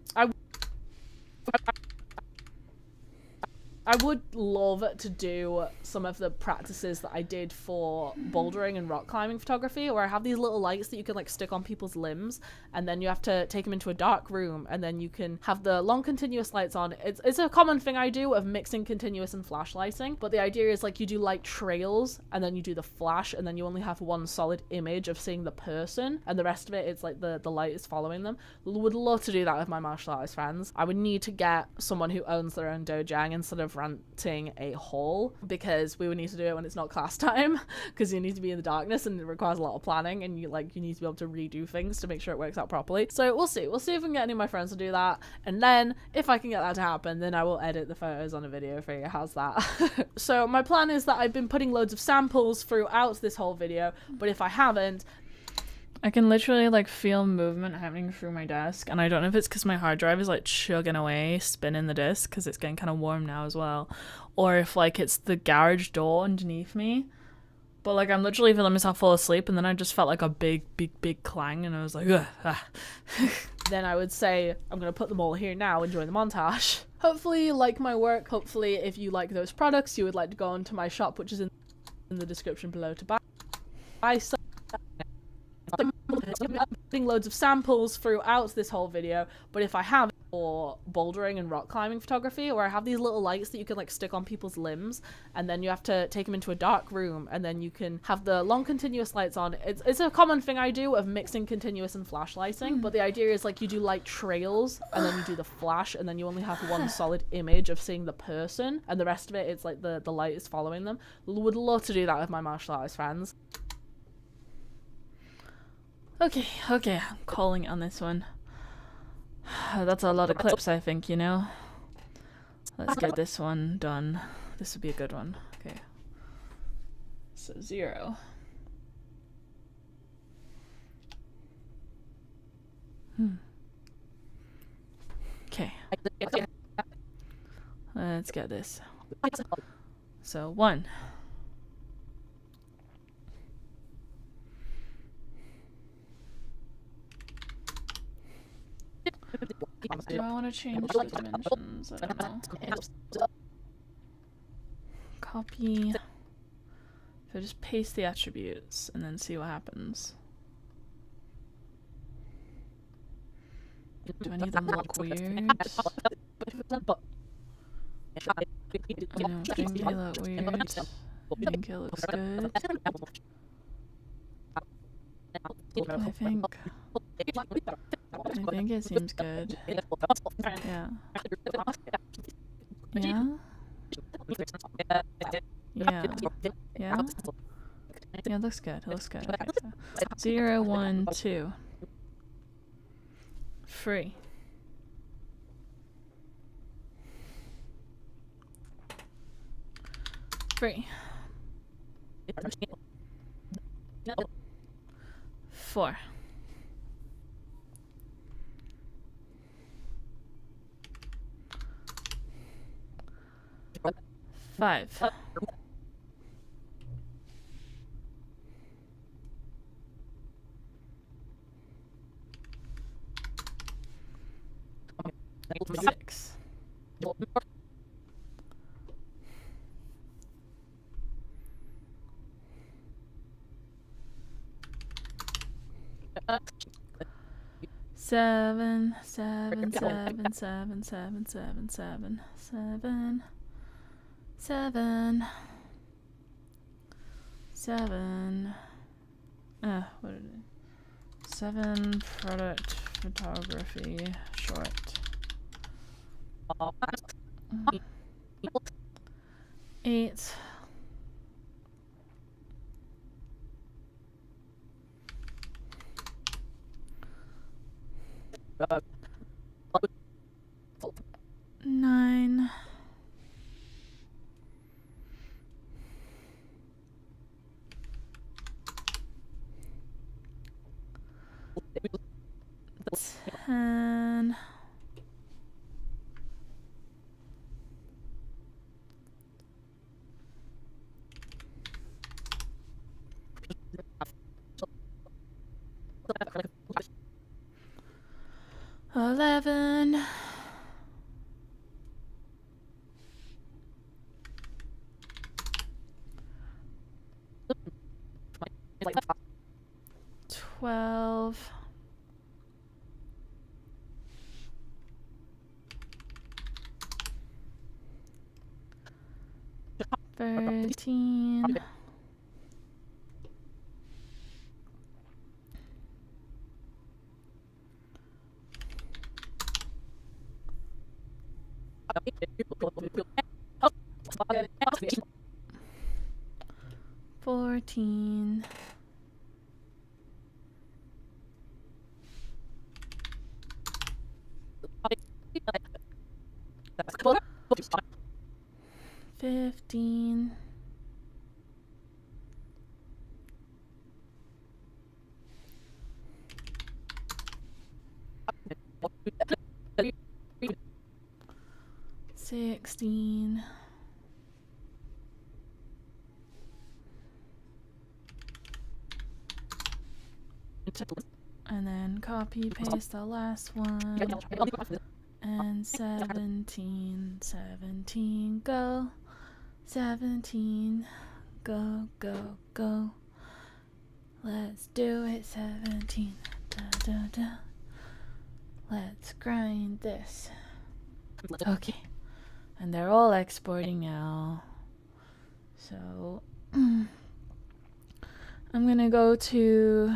S2: I would love to do some of the practices that I did for bouldering and rock climbing photography, where I have these little lights that you can like stick on people's limbs, and then you have to take them into a dark room, and then you can have the long continuous lights on. It's a common thing I do of mixing continuous and flash lighting, but the idea is like you do light trails, and then you do the flash, and then you only have one solid image of seeing the person, and the rest of it, it's like the light is following them. Would love to do that with my martial arts friends. I would need to get someone who owns their own dojang instead of renting a hall, because we would need to do it when it's not class time, because you need to be in the darkness and it requires a lot of planning, and you need to be able to redo things to make sure it works out properly. So we'll see if I can get any of my friends to do that, and then if I can get that to happen, then I will edit the photos on a video for you. How's that? So my plan is that I've been putting loads of samples throughout this whole video, but if I haven't,
S1: I can literally like feel movement happening through my desk, and I don't know if it's because my hard drive is like chugging away, spinning the disk because it's getting kind of warm now as well, or if like it's the garage door underneath me. But like I'm literally feeling myself fall asleep, and then I just felt like a big clang, and I was like, ugh, ah.
S2: Then I would say I'm gonna put them all here now, enjoy the montage. Hopefully you like my work. Hopefully if you like those products, you would like to go onto my shop, which is in the description below, to buy some. I'm putting loads of samples throughout this whole video, but if I have for bouldering and rock climbing photography, where I have these little lights that you can like stick on people's limbs, and then you have to take them into a dark room, and then you can have the long continuous lights on. It's a common thing I do of mixing continuous and flash lighting, but the idea is like you do light trails, and then you do the flash, and then you only have one solid image of seeing the person, and the rest of it, it's like the light is following them. Would love to do that with my martial arts friends.
S1: Okay, I'm calling it on this one. That's a lot of clips, I think, you know? Let's get this one done. This would be a good one. Okay. So 0. Okay. Let's get this. So 1. Do I want to change the dimensions? I don't know. Copy. So just paste the attributes and then see what happens. Do I need them to look weird? I know, things they look weird.
S2: I think it looks good. I think it seems good. Yeah. Yeah? Yeah. Yeah? Yeah, it looks good. It looks good. Okay, so 0, 1, 2. Free. Free. 4. 5. 6. 7, 7, 7, 7, 7, 7, 7, 7, 7, 7. What is it? 7 product photography short. 8. 9. 10. 11. 12. 13. 14. 15. 16. And then copy paste the last one. And 17, 17, go. 17, go, go, go. Let's do it, 17, da, da, da. Let's grind this. Okay. And they're all exporting now. So, I'm gonna go to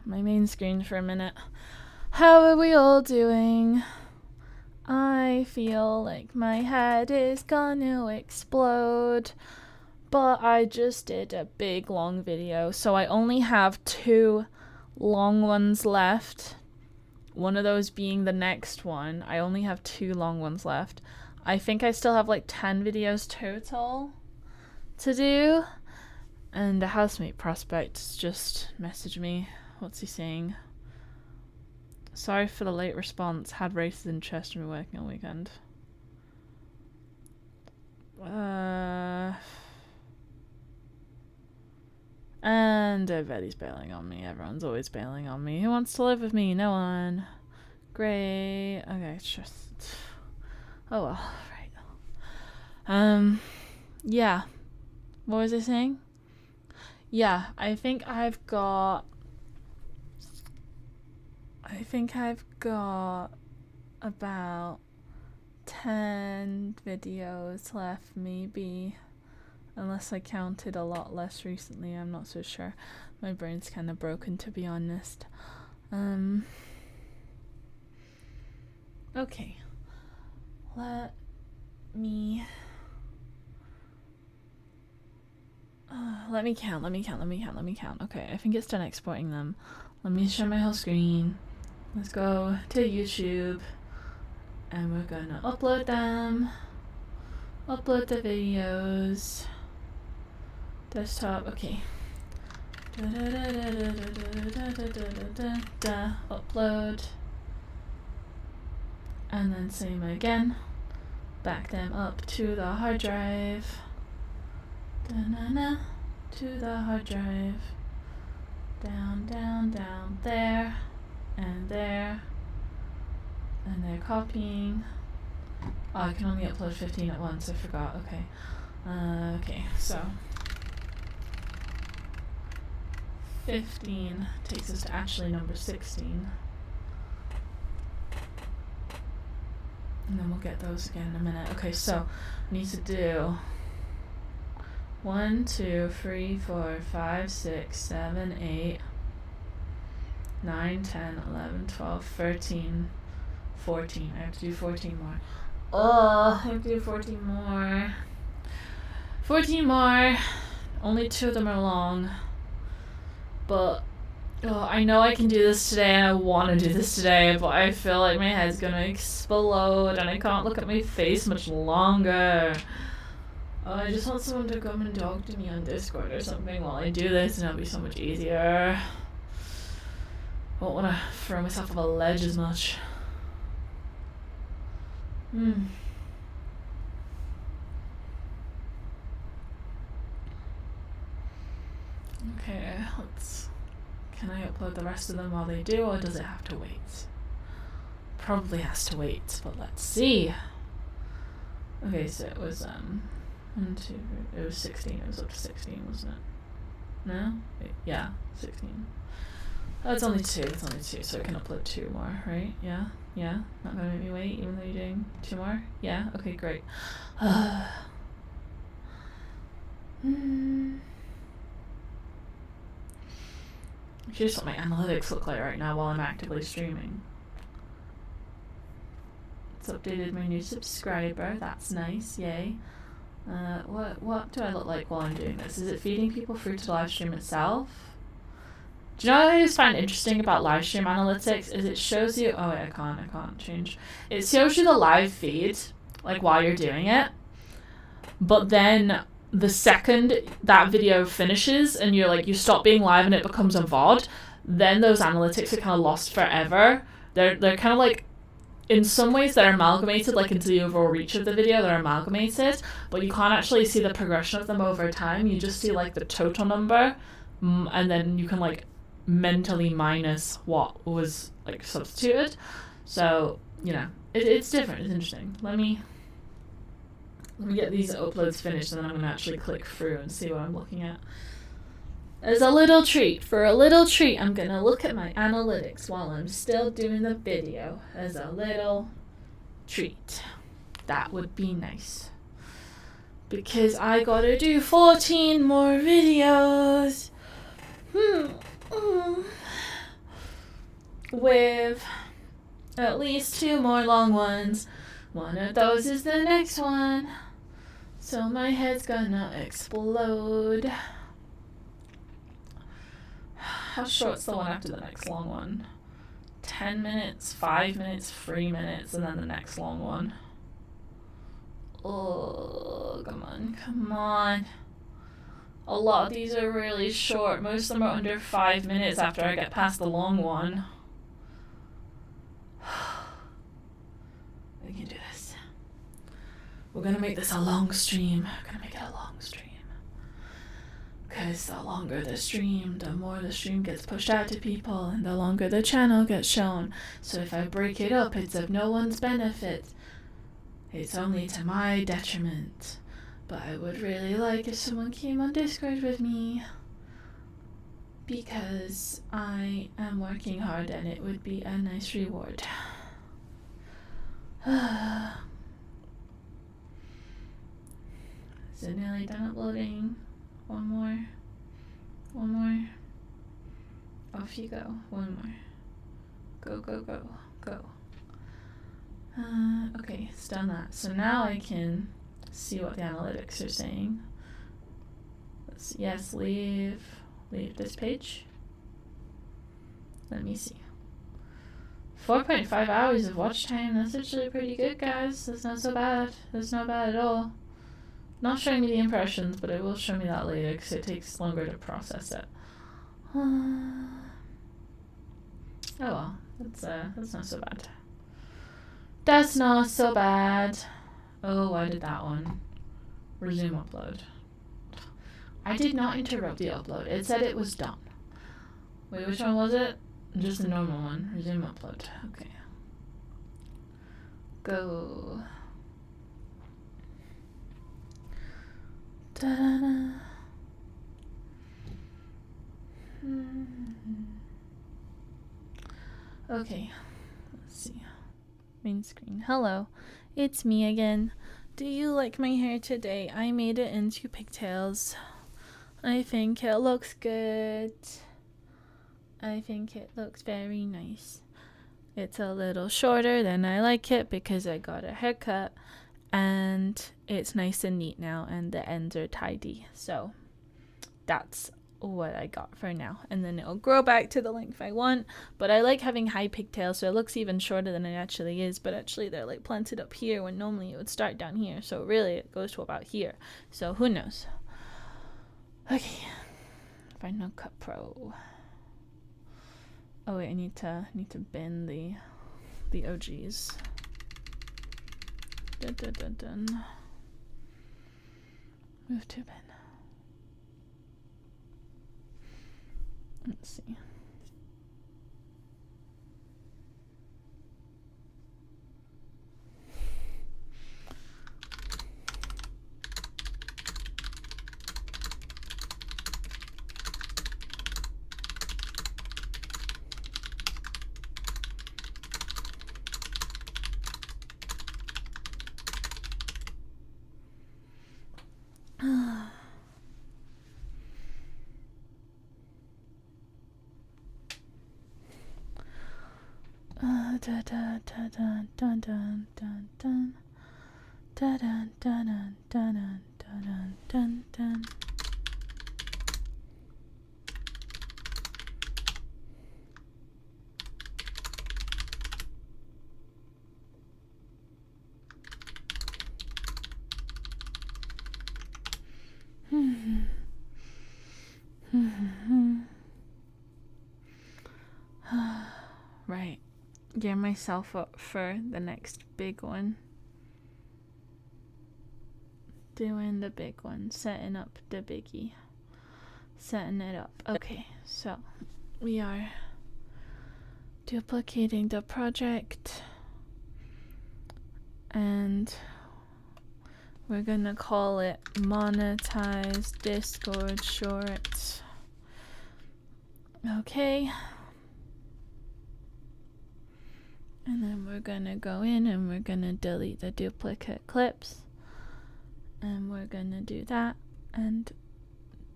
S2: my main screen for a minute. How are we all doing? I feel like my head is gonna explode, but I just did a big long video, so I only have 2 long ones left. One of those being the next one. I only have 2 long ones left. I think I still have like 10 videos total to do. And the housemate prospect just messaged me. What's he saying? Sorry for the late response. Had races in Chester and working all weekend. And I bet he's bailing on me. Everyone's always bailing on me. Who wants to live with me? No one. Great. Okay, it's just... Oh well, right. Yeah. What was I saying? Yeah, I think I've got about 10 videos left, maybe Unless I counted a lot less recently, I'm not so sure. My brain's kind of broken, to be honest. Okay. Let me count. Okay, I think it's done exporting them. Let me share my whole screen. Let's go to YouTube. And we're gonna upload them. Upload the videos. Desktop, okay. Upload. And then same again. Back them up to the hard drive. To the hard drive. Down, there. And there. And they're copying. Oh, I can only upload 15 at once, I forgot, okay. Okay, so 15 takes us to actually number 16. And then we'll get those again in a minute. Okay, so I need to do 1, 2, 3, 4, 5, 6, 7, 8, 9, 10, 11, 12, 13, 14. I have to do 14 more. Oh, I have to do 14 more. 14 more. Only 2 of them are long. But I know I can do this today and I want to do this today, but I feel like my head's going to explode and I can't look at my face much longer. I just want someone to come and talk to me on Discord or something while I do this, and it'll be so much easier. I won't want to throw myself off a ledge as much. Okay, can I upload the rest of them while they do, or does it have to wait? Probably has to wait, but let's see. Okay, so it was, 1, 2, it was 16, it was up to 16, wasn't it? No? Wait, yeah, 16. Oh, it's only 2, so I can upload 2 more, right? Yeah? Not gonna make me wait, even though you're doing 2 more? Yeah? Okay, great. Here's what my analytics look like right now while I'm actively streaming. It's updated my new subscriber, that's nice, yay. What do I look like while I'm doing this? Is it feeding people through to the live stream itself? Do you know what I just find interesting about live stream analytics is it shows you, oh wait, I can't change. It shows you the live feed, like while you're doing it, but then the second that video finishes and you stop being live and it becomes a VOD, then those analytics are kind of lost forever. They're kind of like, in some ways they're amalgamated, like into the overall reach of the video, they're amalgamated, but you can't actually see the progression of them over time. You just see like the total number, and then you can like mentally minus what was like substituted. So, it's different, it's interesting. Let me get these uploads finished, and then I'm going to actually click through and see what I'm looking at. As a little treat, I'm going to look at my analytics while I'm still doing the video. As a little treat. That would be nice. Because I got to do 14 more videos. With at least 2 more long ones. One of those is the next one. So my head's gonna explode. How short's the one after the next long one? 10 minutes, 5 minutes, 3 minutes, and then the next long one. Oh, come on. A lot of these are really short. Most of them are under 5 minutes after I get past the long one. We can do this. We're gonna make this a long stream. Because the longer the stream, the more the stream gets pushed out to people, and the longer the channel gets shown. So if I break it up, it's of no one's benefit. It's only to my detriment. But I would really like if someone came on Discord with me. Because I am working hard and it would be a nice reward.
S1: Is it nearly done uploading? One more. One more. Off you go. One more. Go, go, go, go. Okay, it's done that. So now I can see what the analytics are saying. Yes, leave this page. Let me see. 4.5 hours of watch time. That's actually pretty good, guys. That's not so bad. That's not bad at all. Not showing me the impressions, but it will show me that later because it takes longer to process it. Oh well, that's not so bad. That's not so bad. Oh, why did that one? Resume upload. I did not interrupt the upload. It said it was done. Wait, which one was it? Just the normal one. Resume upload. Okay. Go. Da-da-da. Okay, let's see. Main screen. Hello, it's me again. Do you like my hair today? I made it into pigtails. I think it looks good. I think it looks very nice. It's a little shorter than I like it because I got a haircut, and it's nice and neat now, and the ends are tidy. So that's what I got for now, and then it'll grow back to the length I want. But I like having high pigtails, so it looks even shorter than it actually is, but actually they're like planted up here when normally it would start down here, so really it goes to about here. So who knows. Okay, Final Cut Pro. Oh wait, I need to bin the OGs. Dun, dun, dun, dun. Move to bin. Let's see. Da da da da dun dun dun dun da dun dun dun dun dun dun. Right. Gear myself up for the next big one. Doing the big one. Setting up the biggie. Setting it up. Okay, so we are duplicating the project. And we're gonna call it Monetize Discord Shorts. Okay. And then we're gonna go in and we're gonna delete the duplicate clips. And we're gonna do that. And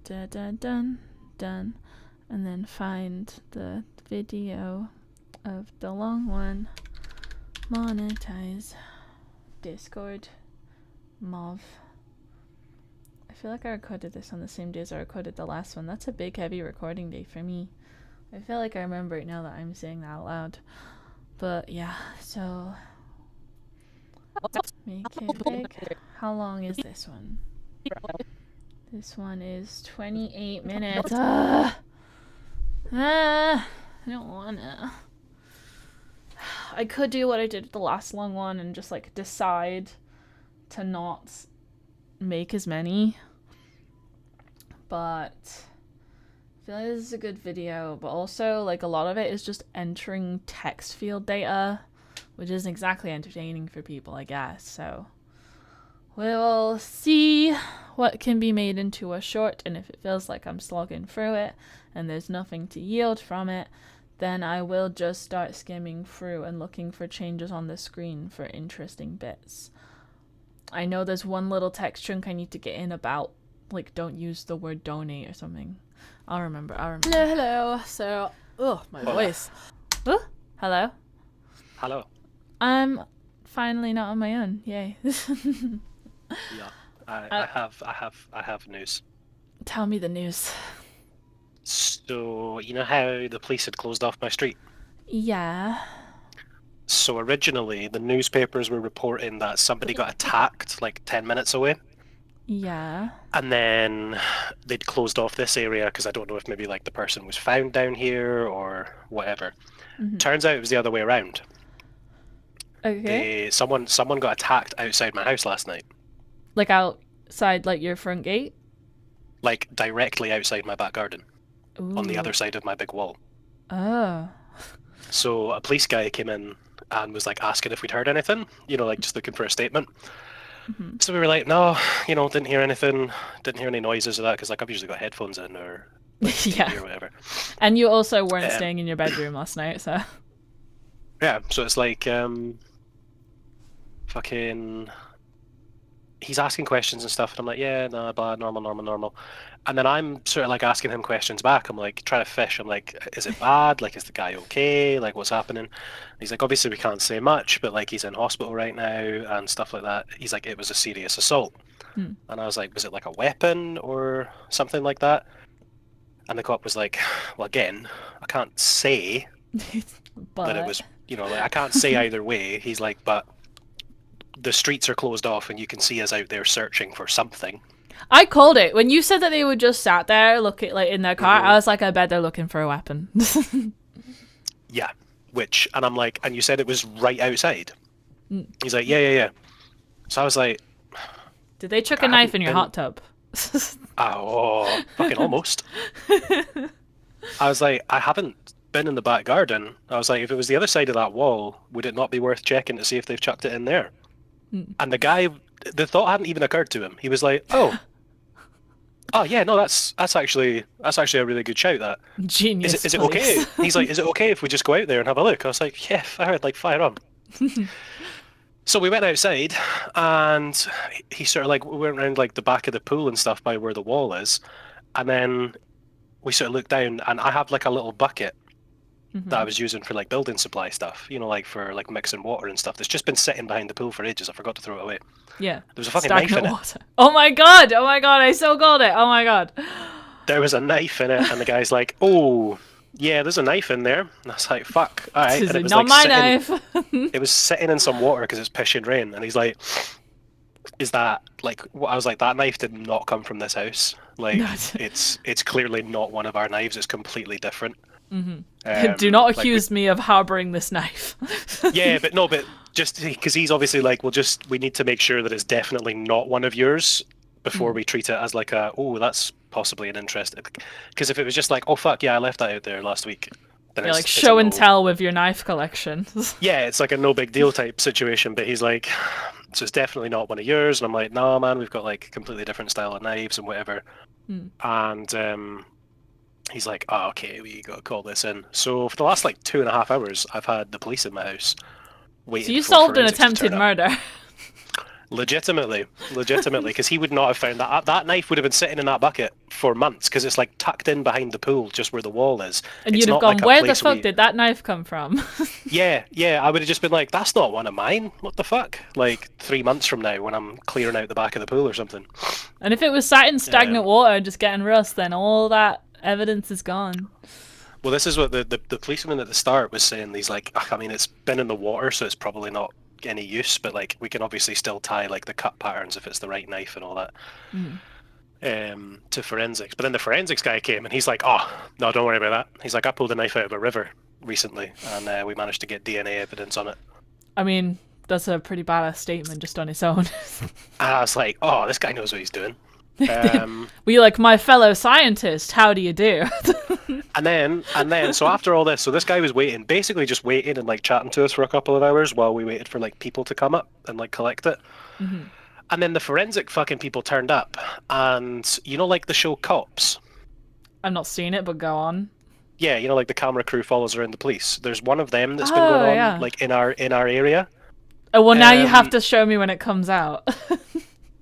S1: done. And then find the video of the long one. Monetize Discord Mauve. I feel like I recorded this on the same day as I recorded the last one. That's a big, heavy recording day for me. I feel like I remember it now that I'm saying that out loud. But yeah, so make it big. How long is this one? This one is 28 minutes. I don't wanna. I could do what I did with the last long one and just like decide to not make as many. But I feel like this is a good video, but also like a lot of it is just entering text field data, which isn't exactly entertaining for people, I guess. So we'll see what can be made into a short, and if it feels like I'm slogging through it and there's nothing to yield from it, then I will just start skimming through and looking for changes on the screen for interesting bits. I know there's one little text chunk I need to get in about, like, don't use the word donate or something. I'll remember.
S2: Hello. So, my voice.
S1: Hello.
S4: Hello.
S1: I'm finally not on my own. Yay.
S4: Yeah, I have news.
S1: Tell me the news.
S4: So, you know how the police had closed off my street?
S1: Yeah.
S4: So originally, the newspapers were reporting that somebody got attacked like 10 minutes away.
S1: Yeah.
S4: And then they'd closed off this area because I don't know if maybe like the person was found down here or whatever.
S1: Mm-hmm.
S4: Turns out it was the other way around.
S1: Okay.
S4: Someone got attacked outside my house last night.
S1: Like outside, like your front gate?
S4: Like directly outside my back garden.
S1: Ooh.
S4: On the other side of my big wall.
S1: Oh.
S4: So a police guy came in and was like asking if we'd heard anything, you know, like just looking for a statement.
S1: Mm-hmm.
S4: So we were like, no, you know, didn't hear anything, didn't hear any noises or that, because like I've usually got headphones in or like,
S1: yeah,
S4: or whatever.
S1: And you also weren't staying in your bedroom last night, so
S4: yeah. So it's like, fucking, he's asking questions and stuff, and I'm like, yeah, no, blah, normal. And then I'm sort of like asking him questions back. I'm like trying to fish. I'm like, is it bad? Like, is the guy okay? Like, what's happening? He's like, obviously we can't say much, but like he's in hospital right now and stuff like that. He's like, it was a serious assault. And I was like, was it like a weapon or something like that? And the cop was like, well, again, I can't say that it was, you know, like, I can't say either way. He's like, but the streets are closed off and you can see us out there searching for something.
S1: I called it. When you said that they were just sat there looking like in their car, I was like, I bet they're looking for a weapon.
S4: Yeah. And I'm like, and you said it was right outside. He's like, yeah. So I was like,
S1: did they chuck a knife in your hot tub?
S4: Oh, fucking almost. I was like, I haven't been in the back garden. I was like, if it was the other side of that wall, would it not be worth checking to see if they've chucked it in there? And the guy, the thought hadn't even occurred to him. He was like, oh yeah, no, that's actually a really good shout. That
S1: genius.
S4: Is it okay? He's like, is it okay if we just go out there and have a look? I was like, yeah, fire on. So we went outside, and he sort of like we went around like the back of the pool and stuff by where the wall is, and then we sort of looked down, and I have like a little bucket that I was using for like building supply stuff, you know, like for like mixing water and stuff. That's just been sitting behind the pool for ages. I forgot to throw it away.
S1: Yeah.
S4: There was a fucking knife in it.
S1: Oh my god! I so got it! Oh my god.
S4: There was a knife in it, and the guy's like, oh, yeah, there's a knife in there. And I was like, fuck, all right. And it was
S1: not
S4: like
S1: my knife.
S4: It was sitting in some water because it's pissing rain. And he's like, is that, like, I was like, that knife did not come from this house. Like, it's clearly not one of our knives. It's completely different.
S1: Do not accuse me of harboring this knife.
S4: Yeah, but just because he's obviously like, we need to make sure that it's definitely not one of yours before we treat it as like that's possibly an interest. Because if it was just like, oh fuck, yeah, I left that out there last week. Then
S1: like show and tell with your knife collection.
S4: Yeah, it's like a no big deal type situation. But he's like, so it's definitely not one of yours. And I'm like, nah, man, we've got like completely different style of knives and whatever. And he's like, oh, okay, we got to call this in. So for the last like 2.5 hours, I've had the police in my house waiting.
S1: So you solved an attempted murder.
S4: Legitimately, because he would not have found that. That knife would have been sitting in that bucket for months because it's like tucked in behind the pool, just where the wall is.
S1: And you'd have gone, where the fuck did that knife come from?
S4: Yeah, I would have just been like, that's not one of mine. What the fuck? Like 3 months from now when I'm clearing out the back of the pool or something.
S1: And if it was sat in stagnant water just getting rust, then all that evidence is gone.
S4: Well, this is what the policeman at the start was saying. He's like, I mean, it's been in the water, so it's probably not any use, but like we can obviously still tie like the cut patterns if it's the right knife and all that to forensics. But then the forensics guy came and he's like, oh no, don't worry about that. He's like, I pulled a knife out of a river recently and we managed to get DNA evidence on it.
S1: I mean, that's a pretty badass statement just on its own.
S4: And I was like, oh, this guy knows what he's doing.
S1: We like, my fellow scientist, how do you do?
S4: and then so after all this, so this guy was basically just waiting and like chatting to us for a couple of hours while we waited for like people to come up and like collect it. And then the forensic fucking people turned up, and you know, like the show Cops.
S1: I've not seen it, but go on.
S4: Yeah, you know, like the camera crew follows around the police. There's one of them that's been going on like in our area.
S1: Oh, well, now you have to show me when it comes out.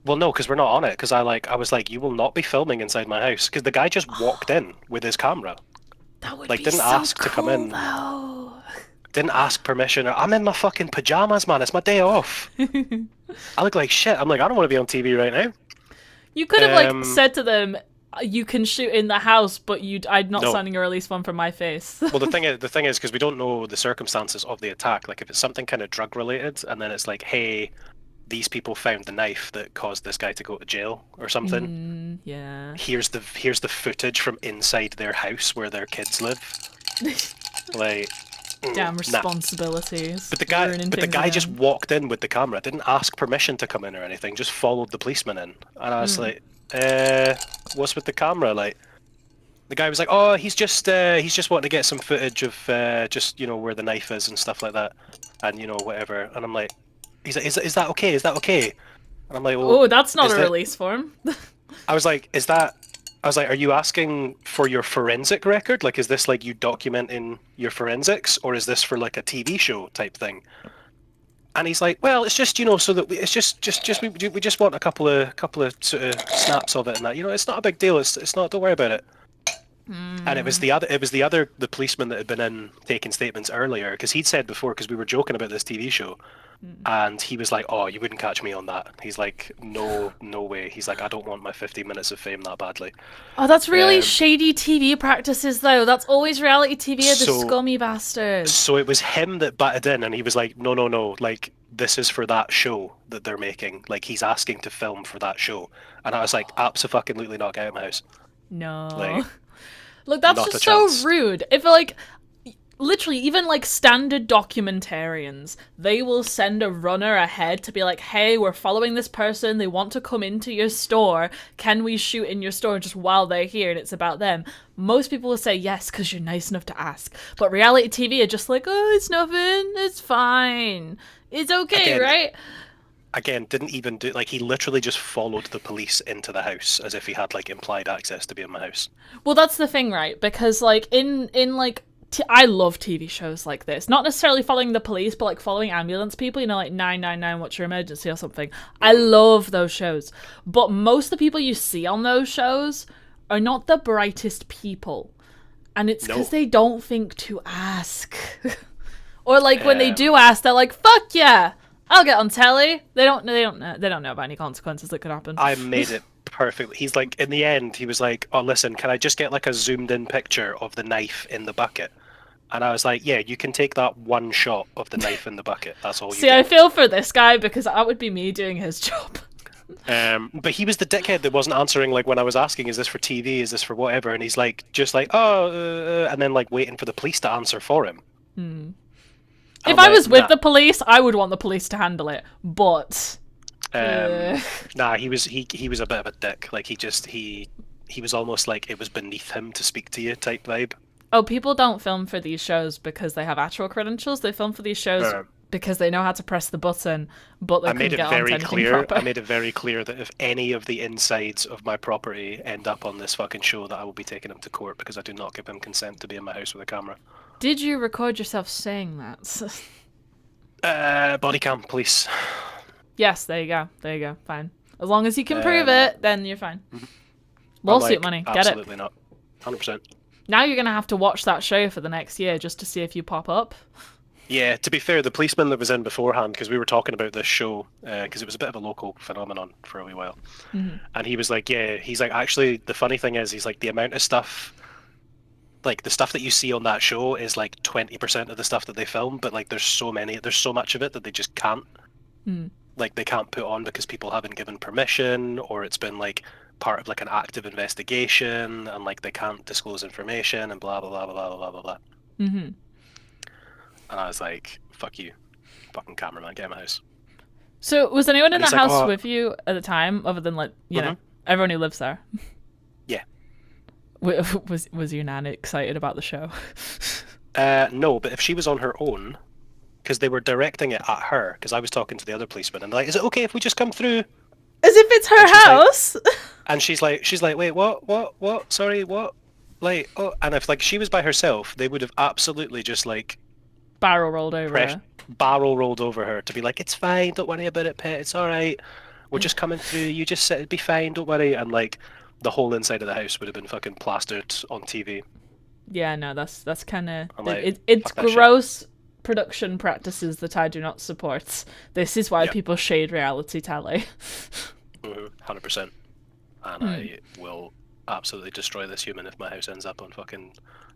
S4: Well, no, because we're not on it. Because I was like, you will not be filming inside my house. Because the guy just walked in with his camera.
S1: That would
S4: like,
S1: be
S4: didn't
S1: so
S4: ask
S1: cool,
S4: to come in.
S1: Though.
S4: Didn't ask permission. I'm in my fucking pajamas, man. It's my day off. I look like shit. I'm like, I don't want to be on TV right now.
S1: You could have said to them, you can shoot in the house, but I'm not signing a release form for my face.
S4: Well, the thing is, because we don't know the circumstances of the attack. Like, if it's something kind of drug related, and then it's like, hey, these people found the knife that caused this guy to go to jail or something.
S1: Yeah.
S4: Here's the footage from inside their house where their kids live. Like,
S1: damn responsibilities.
S4: But the guy just walked in with the camera, didn't ask permission to come in or anything, just followed the policeman in. And I was like, what's with the camera? Like, the guy was like, oh, he's just wanting to get some footage of just, you know, where the knife is and stuff like that, and, you know, whatever. And I'm like, he's like, is that okay? Is that okay? And I'm like, well,
S1: oh, that's not a release form.
S4: I was like, are you asking for your forensic record? Like, is this like you documenting your forensics, or is this for like a TV show type thing? And he's like, well, it's just, you know, so that we just want a couple of sort of snaps of it and that, you know, it's not a big deal. It's not. Don't worry about it. And it was the policeman that had been in taking statements earlier, because he'd said before, because we were joking about this TV show, and he was like, oh, you wouldn't catch me on that. He's like, no way. He's like, I don't want my 15 minutes of fame that badly.
S1: Oh, that's really shady TV practices, though. That's always reality TV, the scummy bastards.
S4: So it was him that batted in, and he was like, no, like, this is for that show that they're making. Like, he's asking to film for that show. And I was like, absolutely not, get out of my house.
S1: No.
S4: Like,
S1: look, that's just so rude. If, like, literally, even, like, standard documentarians, they will send a runner ahead to be like, hey, we're following this person, they want to come into your store, can we shoot in your store just while they're here and it's about them? Most people will say yes, because you're nice enough to ask. But reality TV are just like, oh, it's nothing, it's fine, it's okay, right?
S4: Again, didn't even do, like, he literally just followed the police into the house as if he had, like, implied access to be in my house.
S1: Well, that's the thing, right? Because, like, in like, I love TV shows like this. Not necessarily following the police, but, like, following ambulance people, you know, like 999, what's your emergency or something. I love those shows. But most of the people you see on those shows are not the brightest people. And it's because they don't think to ask. Or, like, when they do ask, they're like, fuck yeah! I'll get on telly. They don't know about any consequences that could happen.
S4: I made it perfectly. He's like, in the end, he was like, oh, listen, can I just get like a zoomed in picture of the knife in the bucket? And I was like, yeah, you can take that one shot of the knife in the bucket. That's all you
S1: See, get. I feel for this guy, because that would be me doing his job.
S4: But he was the dickhead that wasn't answering, like, when I was asking, is this for TV? Is this for whatever? And he's like, just like, oh, and then like waiting for the police to answer for him.
S1: If I was with the police, I would want the police to handle it, but...
S4: Nah, he was a bit of a dick. Like, he was almost like it was beneath him to speak to you type vibe.
S1: Oh, people don't film for these shows because they have actual credentials. They film for these shows because they know how to press the button, but they couldn't get onto anything proper.
S4: I made it very clear that if any of the insides of my property end up on this fucking show, that I will be taking him to court, because I do not give him consent to be in my house with a camera.
S1: Did you record yourself saying that?
S4: Body cam, police.
S1: Yes, there you go. Fine. As long as you can prove it, then you're fine. Lawsuit money, get it.
S4: Absolutely not. 100%.
S1: Now you're going to have to watch that show for the next year just to see if you pop up.
S4: Yeah, to be fair, the policeman that was in beforehand, because we were talking about this show, because it was a bit of a local phenomenon for a wee while, and he was like, yeah, he's like, actually, the funny thing is, he's like, the amount of stuff, like, the stuff that you see on that show is like 20% of the stuff that they film, but like, there's so much of it that they just can't, like, they can't put on because people haven't given permission, or it's been like part of like an active investigation, and like they can't disclose information, and blah blah blah blah blah blah blah. And I was like, fuck you, fucking cameraman, get in my house.
S1: So was anyone in the house with you at the time, other than, like, you know, everyone who lives there?
S4: Yeah.
S1: Was your nan excited about the show?
S4: No, but if she was on her own, because they were directing it at her, because I was talking to the other policeman, and they're like, is it okay if we just come through?
S1: As if it's her house!
S4: Like, and she's like, wait, what, sorry, what? Like, oh, and if, like, she was by herself, they would have absolutely just, like,
S1: barrel rolled over her.
S4: Barrel rolled over her to be like, it's fine, don't worry about it, pet, it's alright. We're just coming through, you just sit, it'd be fine, don't worry. And like, the whole inside of the house would have been fucking plastered on TV.
S1: Yeah, no, that's kind of...
S4: Like,
S1: it's gross production practices that I do not support. This is why people shade reality telly.
S4: 100%. And I will absolutely destroy this human if my house ends up on fucking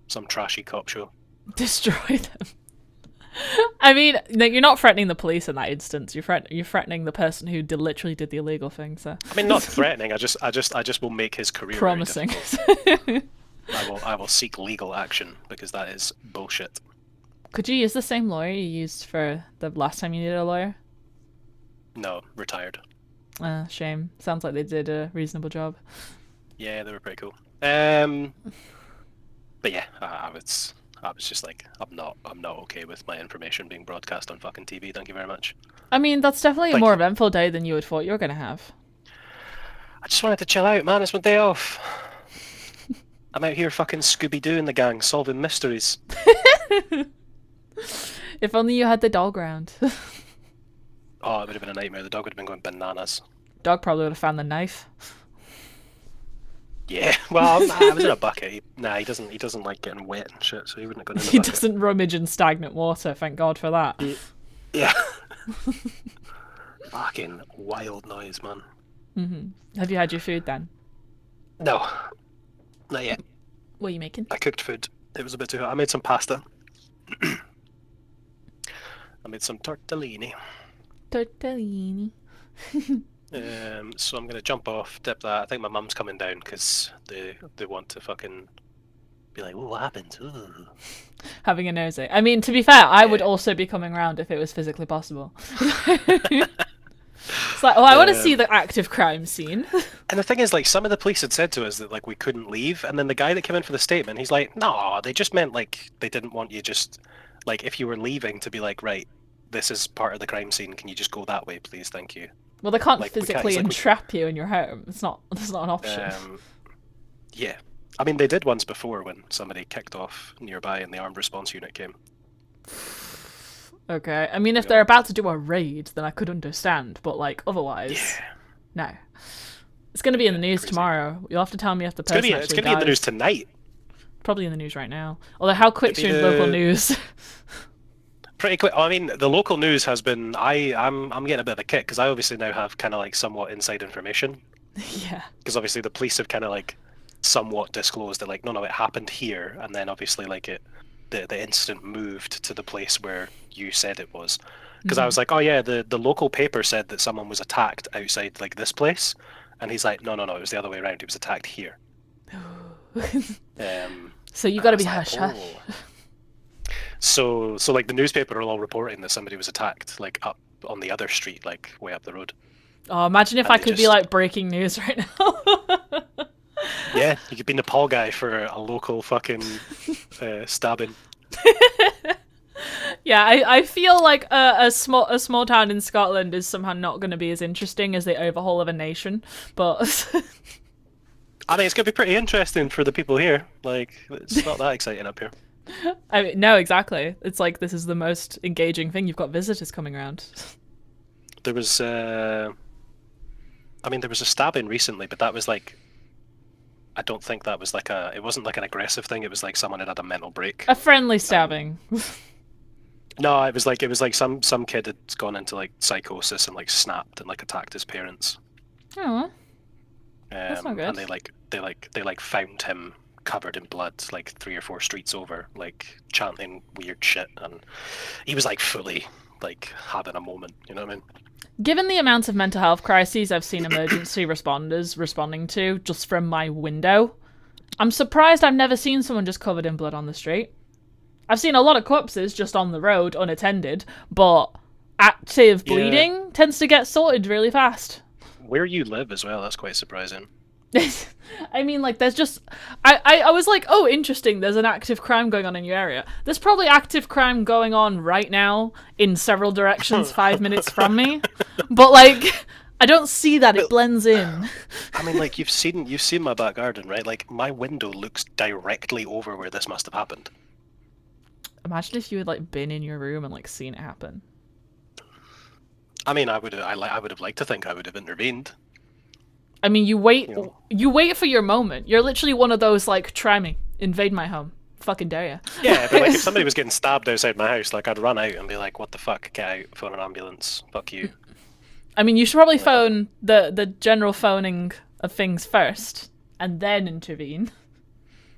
S4: some trashy cop show.
S1: Destroy them. I mean, you're not threatening the police in that instance. You're threatening the person who literally did the illegal thing. So
S4: I mean, not threatening. I just will make his career
S1: promising.
S4: I will seek legal action because that is bullshit.
S1: Could you use the same lawyer you used for the last time you needed a lawyer?
S4: No, retired.
S1: Shame. Sounds like they did a reasonable job.
S4: Yeah, they were pretty cool. But yeah, I was just like, I'm not okay with my information being broadcast on fucking TV. Thank you very much.
S1: I mean, that's definitely a more eventful day than you had thought you were gonna have.
S4: I just wanted to chill out, man. It's my day off. I'm out here fucking Scooby-Doo and the gang solving mysteries.
S1: If only you had the dog round.
S4: Oh, it would have been a nightmare. The dog would have been going bananas.
S1: Dog probably would have found the knife.
S4: Yeah, well, I was in a bucket. He doesn't like getting wet and shit, so he wouldn't have gone in the bucket.
S1: He doesn't rummage in stagnant water, thank God for that.
S4: Yeah. Fucking wild noise, man.
S1: Mm-hmm. Have you had your food then?
S4: No, not yet.
S1: What are you making?
S4: I cooked food. It was a bit too hot. I made some pasta. I made some tortellini.
S1: Tortellini.
S4: So I'm gonna jump off, dip that. I think my mum's coming down because they want to fucking be like, "What happened?" Ooh.
S1: Having a nosy. I mean, to be fair, I would also be coming round if it was physically possible. It's like, I want to see the active crime scene.
S4: And the thing is, like, some of the police had said to us that like we couldn't leave, and then the guy that came in for the statement, he's like, "No, they just meant like they didn't want you just like if you were leaving to be like, right, this is part of the crime scene. Can you just go that way, please? Thank you."
S1: Well, they can't physically entrap you in your home. That's not an option.
S4: Yeah. I mean, they did once before when somebody kicked off nearby and the armed response unit came.
S1: Okay. I mean, if they're about to do a raid, then I could understand. But, like, otherwise, no. It's going to be in the news tomorrow. You'll have to tell me if the person actually dies.
S4: It's going to be in the news tonight.
S1: Probably in the news right now. Although, how quick's your local news?
S4: Pretty quick. I mean, the local news has been. I'm getting a bit of a kick because I obviously now have kind of like somewhat inside information.
S1: Yeah.
S4: Because obviously the police have kind of like somewhat disclosed that like no, it happened here, and then obviously like the incident moved to the place where you said it was. Because I was like, oh yeah, the local paper said that someone was attacked outside like this place, and he's like, no, it was the other way around. He was attacked here.
S1: So you got to be hush hush.
S4: So like the newspaper are all reporting that somebody was attacked like up on the other street, like way up the road.
S1: Oh, imagine if I could be like breaking news right now.
S4: Yeah, you could be Nepal guy for a local fucking stabbing.
S1: Yeah, I feel like a small town in Scotland is somehow not going to be as interesting as the overhaul of a nation, but
S4: I mean, it's going to be pretty interesting for the people here. Like, it's not that exciting up here.
S1: I mean, no, exactly. It's like this is the most engaging thing. You've got visitors coming around.
S4: There was, there was a stabbing recently, but that was like, I don't think that was like it wasn't like an aggressive thing. It was like someone had a mental break.
S1: A friendly stabbing.
S4: No, it was like some kid had gone into like psychosis and like snapped and like attacked his parents.
S1: Oh, that's not good.
S4: And they found him covered in blood like 3 or 4 streets over, like chanting weird shit, and he was like fully like having a moment, you know what I mean?
S1: Given the amount of mental health crises I've seen emergency responders responding to just from my window, I'm surprised I've never seen someone just covered in blood on the street. I've seen a lot of corpses just on the road unattended, but active bleeding tends to get sorted really fast.
S4: Where you live as well, that's quite surprising.
S1: I mean, like, there's just... I was like, oh, interesting, there's an active crime going on in your area. There's probably active crime going on right now in several directions 5 minutes from me. But, like, I don't see that. It blends in.
S4: I mean, like, you've seen my back garden, right? Like, my window looks directly over where this must have happened.
S1: Imagine if you had like been in your room and like seen it happen.
S4: I mean, I would have liked to think I would have intervened.
S1: I mean, you wait for your moment. You're literally one of those like, try me, invade my home, fucking dare ya.
S4: Yeah, but like if somebody was getting stabbed outside my house, like I'd run out and be like, "What the fuck? Get out! Phone an ambulance! Fuck you!"
S1: I mean, you should probably phone the general phoning of things first, and then intervene.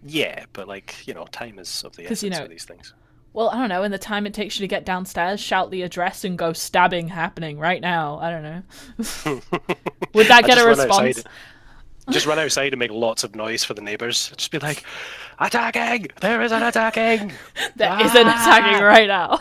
S4: Yeah, but like time is of the essence for these things.
S1: Well, I don't know. In the time it takes you to get downstairs, shout the address and go stabbing happening right now. I don't know. Would that get a response?
S4: Just run outside and make lots of noise for the neighbours. Just be like, attacking! There is an attacking!
S1: There is an attacking right now.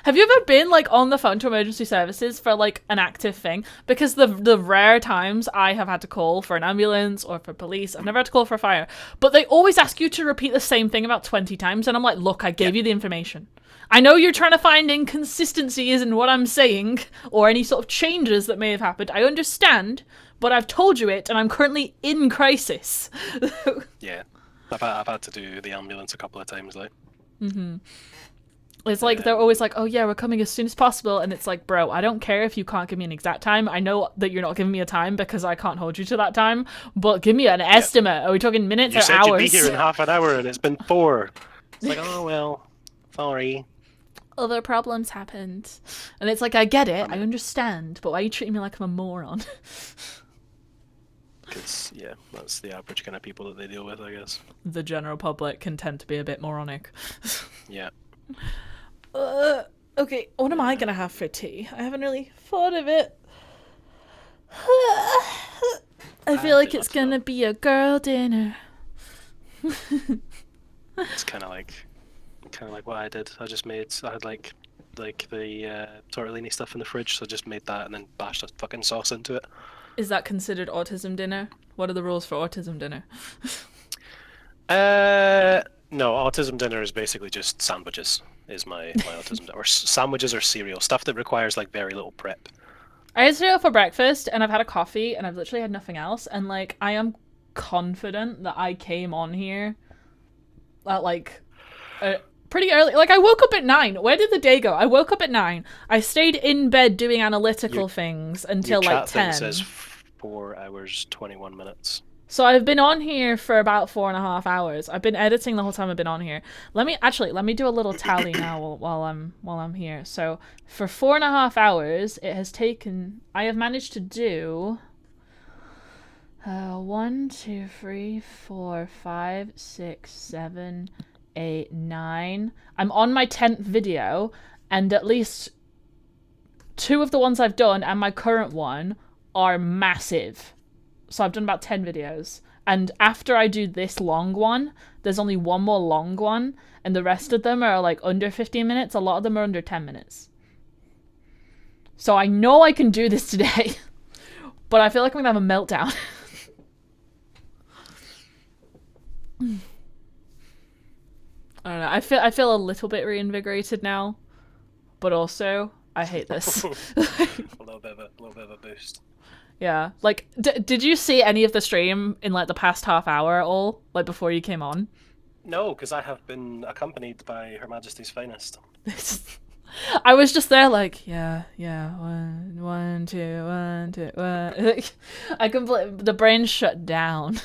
S1: Have you ever been like on the phone to emergency services for like an active thing? Because the rare times I have had to call for an ambulance or for police, I've never had to call for a fire. But they always ask you to repeat the same thing about 20 times. And I'm like, look, I gave you the information. I know you're trying to find inconsistencies in what I'm saying or any sort of changes that may have happened. I understand, but I've told you it and I'm currently in crisis.
S4: Yeah, I've had to do the ambulance a couple of times, like.
S1: Mm-hmm. It's like they're always like, oh yeah, we're coming as soon as possible. And it's like, bro, I don't care if you can't give me an exact time. I know that you're not giving me a time because I can't hold you to that time. But give me an estimate. Are we talking minutes or hours?
S4: You said you'd be here in half an hour and it's been 4. It's like, oh well, sorry.
S1: Other problems happened. And it's like, I get it. I understand. But why are you treating me like I'm a moron?
S4: Because, yeah, that's the average kind of people that they deal with, I guess.
S1: The general public can tend to be a bit moronic.
S4: Yeah.
S1: Okay, what am I gonna have for tea? I haven't really thought of it. I feel like it's gonna be a girl dinner.
S4: It's kind of like what I did. I had like the tortellini stuff in the fridge, so I just made that and then bashed a fucking sauce into it.
S1: Is that considered autism dinner? What are the rules for autism dinner?
S4: No, autism dinner is basically just sandwiches. Is my autism dinner, or sandwiches or cereal, stuff that requires like very little prep.
S1: I had cereal for breakfast and I've had a coffee and I've literally had nothing else, and like I am confident that I came on here at like pretty early. Like I woke up at 9. Where did the day go? I woke up at 9. I stayed in bed doing analytical things until like 10.
S4: Your chat thing says 4 hours 21 minutes.
S1: So I've been on here for about 4.5 hours. I've been editing the whole time I've been on here. Let me do a little tally now while I'm here. So for 4.5 hours, it has taken. I have managed to do 1, 2, 3, 4, 5, 6, 7, 8, 9. I'm on my 10th video, and at least 2 of the ones I've done and my current one are massive. So I've done about 10 videos. And after I do this long one, there's only one more long one. And the rest of them are like under 15 minutes. A lot of them are under 10 minutes. So I know I can do this today. But I feel like I'm going to have a meltdown. I don't know. I feel a little bit reinvigorated now. But also, I hate this.
S4: a little bit of a boost.
S1: Yeah, like, did you see any of the stream in, like, the past half hour at all? Like, before you came on?
S4: No, because I have been accompanied by Her Majesty's Finest.
S1: I was just there, like, yeah, 1, 2, 1, 2, 1. The brain shut down.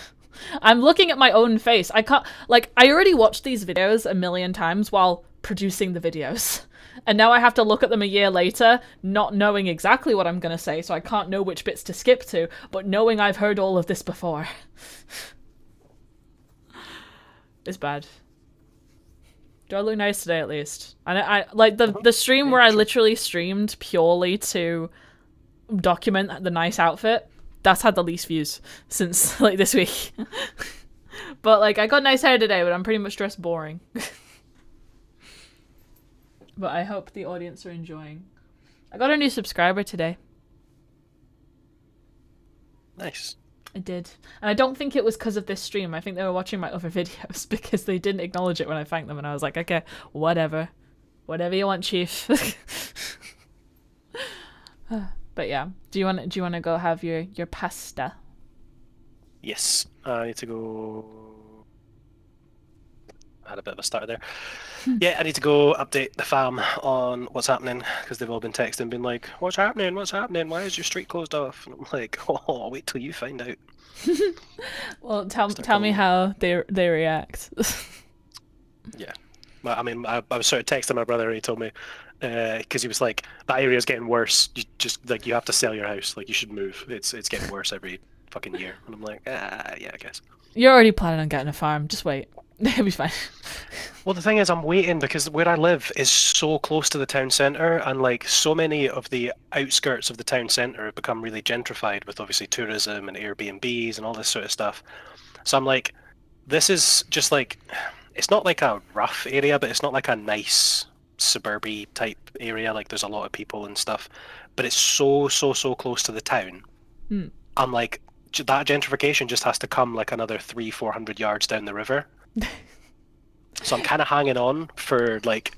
S1: I'm looking at my own face. I can't, like, I already watched these videos a million times while producing the videos. And now I have to look at them a year later, not knowing exactly what I'm going to say, so I can't know which bits to skip to, but knowing I've heard all of this before. It's bad. Do I look nice today, at least? And I like, the stream where I literally streamed purely to document the nice outfit, that's had the least views since, like, this week. But, like, I got nice hair today, but I'm pretty much dressed boring. But I hope the audience are enjoying. I got a new subscriber today.
S4: Nice.
S1: I did. And I don't think it was because of this stream. I think they were watching my other videos because they didn't acknowledge it when I thanked them. And I was like, okay, whatever. Whatever you want, chief. But yeah. Do you want to go have your pasta?
S4: Yes. I need to go... I had a bit of a stutter there. Yeah, I need to go update the fam on what's happening because they've all been texting, being like, "What's happening? What's happening? Why is your street closed off?" And I'm like, "Oh, wait till you find out."
S1: Well, tell me how they react.
S4: Yeah, well, I mean, I was sort of texting my brother, and he told me because he was like, "That area's getting worse. You just like you have to sell your house. Like you should move. It's getting worse every fucking year." And I'm like, yeah, I guess.
S1: You're already planning on getting a farm. Just wait. It'll be fine.
S4: Well, the thing is, I'm waiting because where I live is so close to the town centre, and like so many of the outskirts of the town centre have become really gentrified with obviously tourism and Airbnbs and all this sort of stuff. So I'm like, this is just like, it's not like a rough area, but it's not like a nice suburby type area. Like there's a lot of people and stuff, but it's so close to the town. I'm like, that gentrification just has to come like another 300-400 yards down the river. So I'm kind of hanging on for like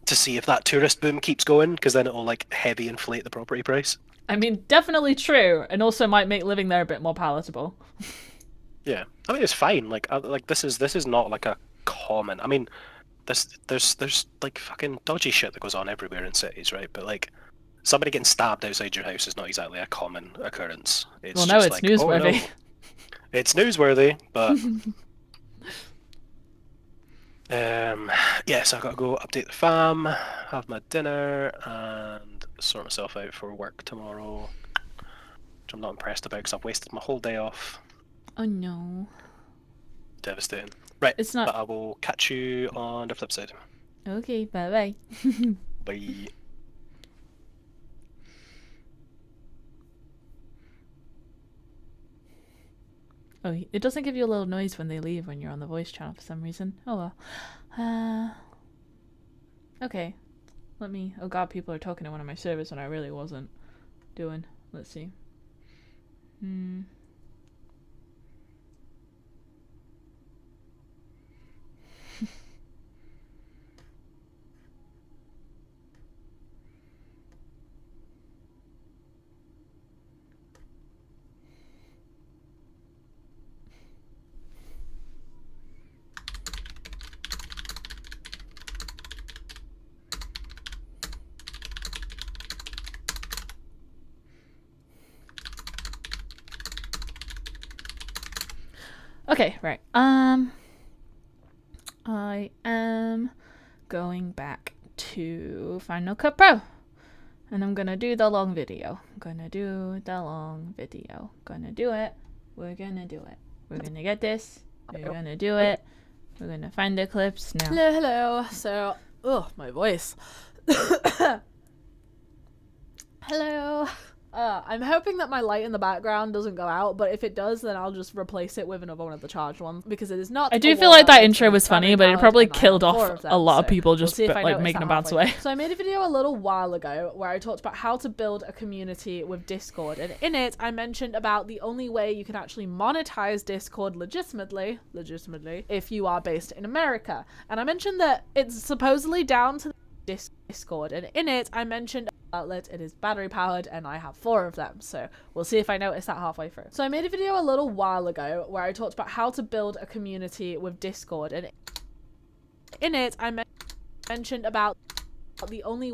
S4: to see if that tourist boom keeps going, because then it'll like heavy inflate the property price.
S1: I mean, definitely true, and also might make living there a bit more palatable.
S4: Yeah, I mean it's fine. Like this is not like a common. I mean, there's like fucking dodgy shit that goes on everywhere in cities, right? But like somebody getting stabbed outside your house is not exactly a common occurrence. It's
S1: well, no, it's
S4: like,
S1: newsworthy.
S4: Oh, no. It's newsworthy, but. So I've got to go update the fam, have my dinner, and sort myself out for work tomorrow, which I'm not impressed about because I've wasted my whole day off.
S1: Oh no.
S4: Devastating. Right,
S1: it's not.
S4: But I will catch you on the flip side.
S1: Okay, bye.
S4: Bye.
S1: Oh, it doesn't give you a little noise when they leave when you're on the voice channel for some reason. Oh well. Okay. Oh god, people are talking to one of my servers when I really wasn't doing. Let's see. Okay, right. I am going back to Final Cut Pro. And I'm gonna do the long video. Gonna do it. We're gonna do it. We're gonna get this. We're gonna do it. We're gonna find the clips now.
S2: Hello. So, my voice. Hello. I'm hoping that my light in the background doesn't go out, but if it does, then I'll just replace it with another one of the charged ones, because it is not.
S1: I do feel like that intro was funny, but it probably killed off a lot of people just like making them bounce away.
S2: So I made a video a little while ago where I talked about how to build a community with Discord, and in it I mentioned about the only way you can actually monetize Discord legitimately, if you are based in America. And I mentioned that it's supposedly down to Discord, and in it I mentioned outlet, it is battery powered, and I have 4 of them, so we'll see if I notice that halfway through. So I made a video a little while ago where I talked about how to build a community with Discord, and in it I mentioned about the only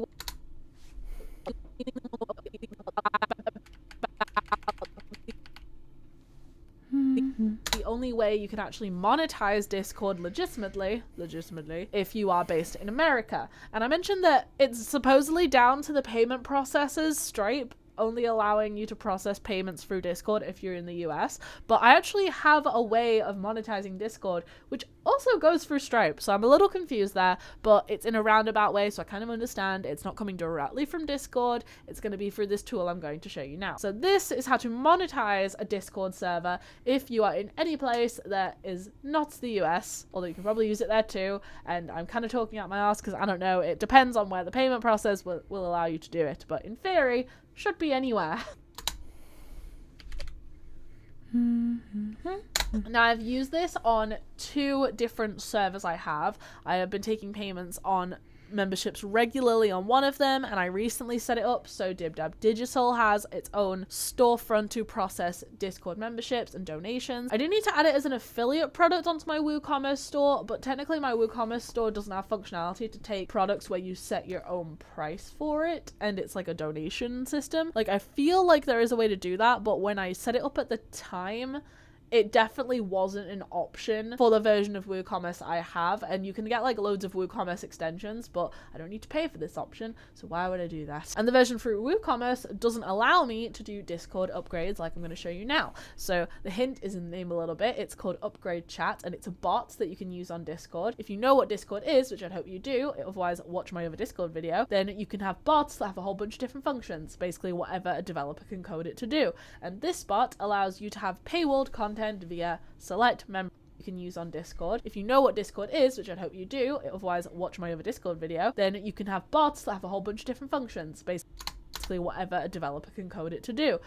S2: way you can actually monetize Discord legitimately if you are based in America. And I mentioned that it's supposedly down to the payment processors, Stripe only allowing you to process payments through Discord if you're in the US, but I actually have a way of monetizing Discord which also goes through Stripe, so I'm a little confused there, but it's in a roundabout way, so I kind of understand it's not coming directly from Discord, it's going to be through this tool I'm going to show you now. So this is how to monetize a Discord server if you are in any place that is not the US, although you can probably use it there too, and I'm kind of talking out my ass because I don't know, it depends on where the payment process will allow you to do it, but in theory should be anywhere. Now I've used this on 2 different servers I have been taking payments on memberships regularly on one of them, and I recently set it up so DibDab Digital has its own storefront to process Discord memberships and donations. I do need to add it as an affiliate product onto my WooCommerce store, but technically my WooCommerce store doesn't have functionality to take products where you set your own price for it, and it's like a donation system. Like, I feel like there is a way to do that, but when I set it up at the time, it definitely wasn't an option for the version of WooCommerce I have, and you can get like loads of WooCommerce extensions, but I don't need to pay for this option, so why would I do that? And the version for WooCommerce doesn't allow me to do Discord upgrades like I'm going to show you now. So the hint is in the name a little bit. It's called Upgrade Chat, and it's a bot that you can use on Discord. If you know what Discord is, which I hope you do, otherwise watch my other Discord video, then you can have bots that have a whole bunch of different functions, basically whatever a developer can code it to do. And this bot allows you to have paywalled content via select members you can use on Discord. If you know what Discord is, which I hope you do, otherwise watch my other Discord video, then you can have bots that have a whole bunch of different functions, basically whatever a developer can code it to do.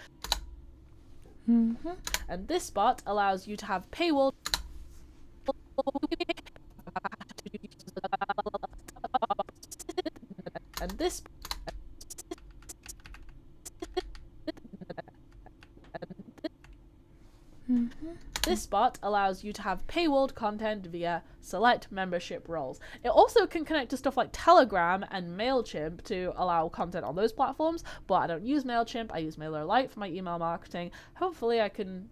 S2: And this bot allows you to have paywall and this This bot allows you to have paywalled content via select membership roles. It also can connect to stuff like Telegram and MailChimp to allow content on those platforms, but I don't use MailChimp, I use MailerLite for my email marketing. Hopefully I can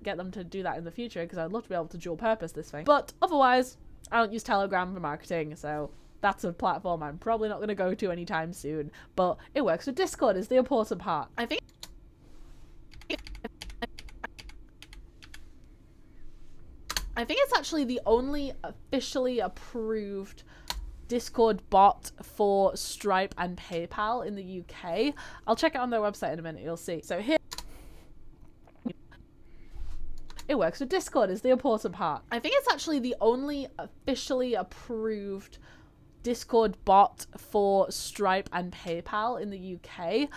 S2: get them to do that in the future, because I'd love to be able to dual purpose this thing. But otherwise, I don't use Telegram for marketing, so that's a platform I'm probably not going to go to anytime soon. But it works with Discord is the important part. I think it's actually the only officially approved Discord bot for Stripe and PayPal in the UK. I'll check it on their website in a minute, you'll see. So here, it works with Discord is the important part. I think it's actually the only officially approved Discord bot for Stripe and PayPal in the UK.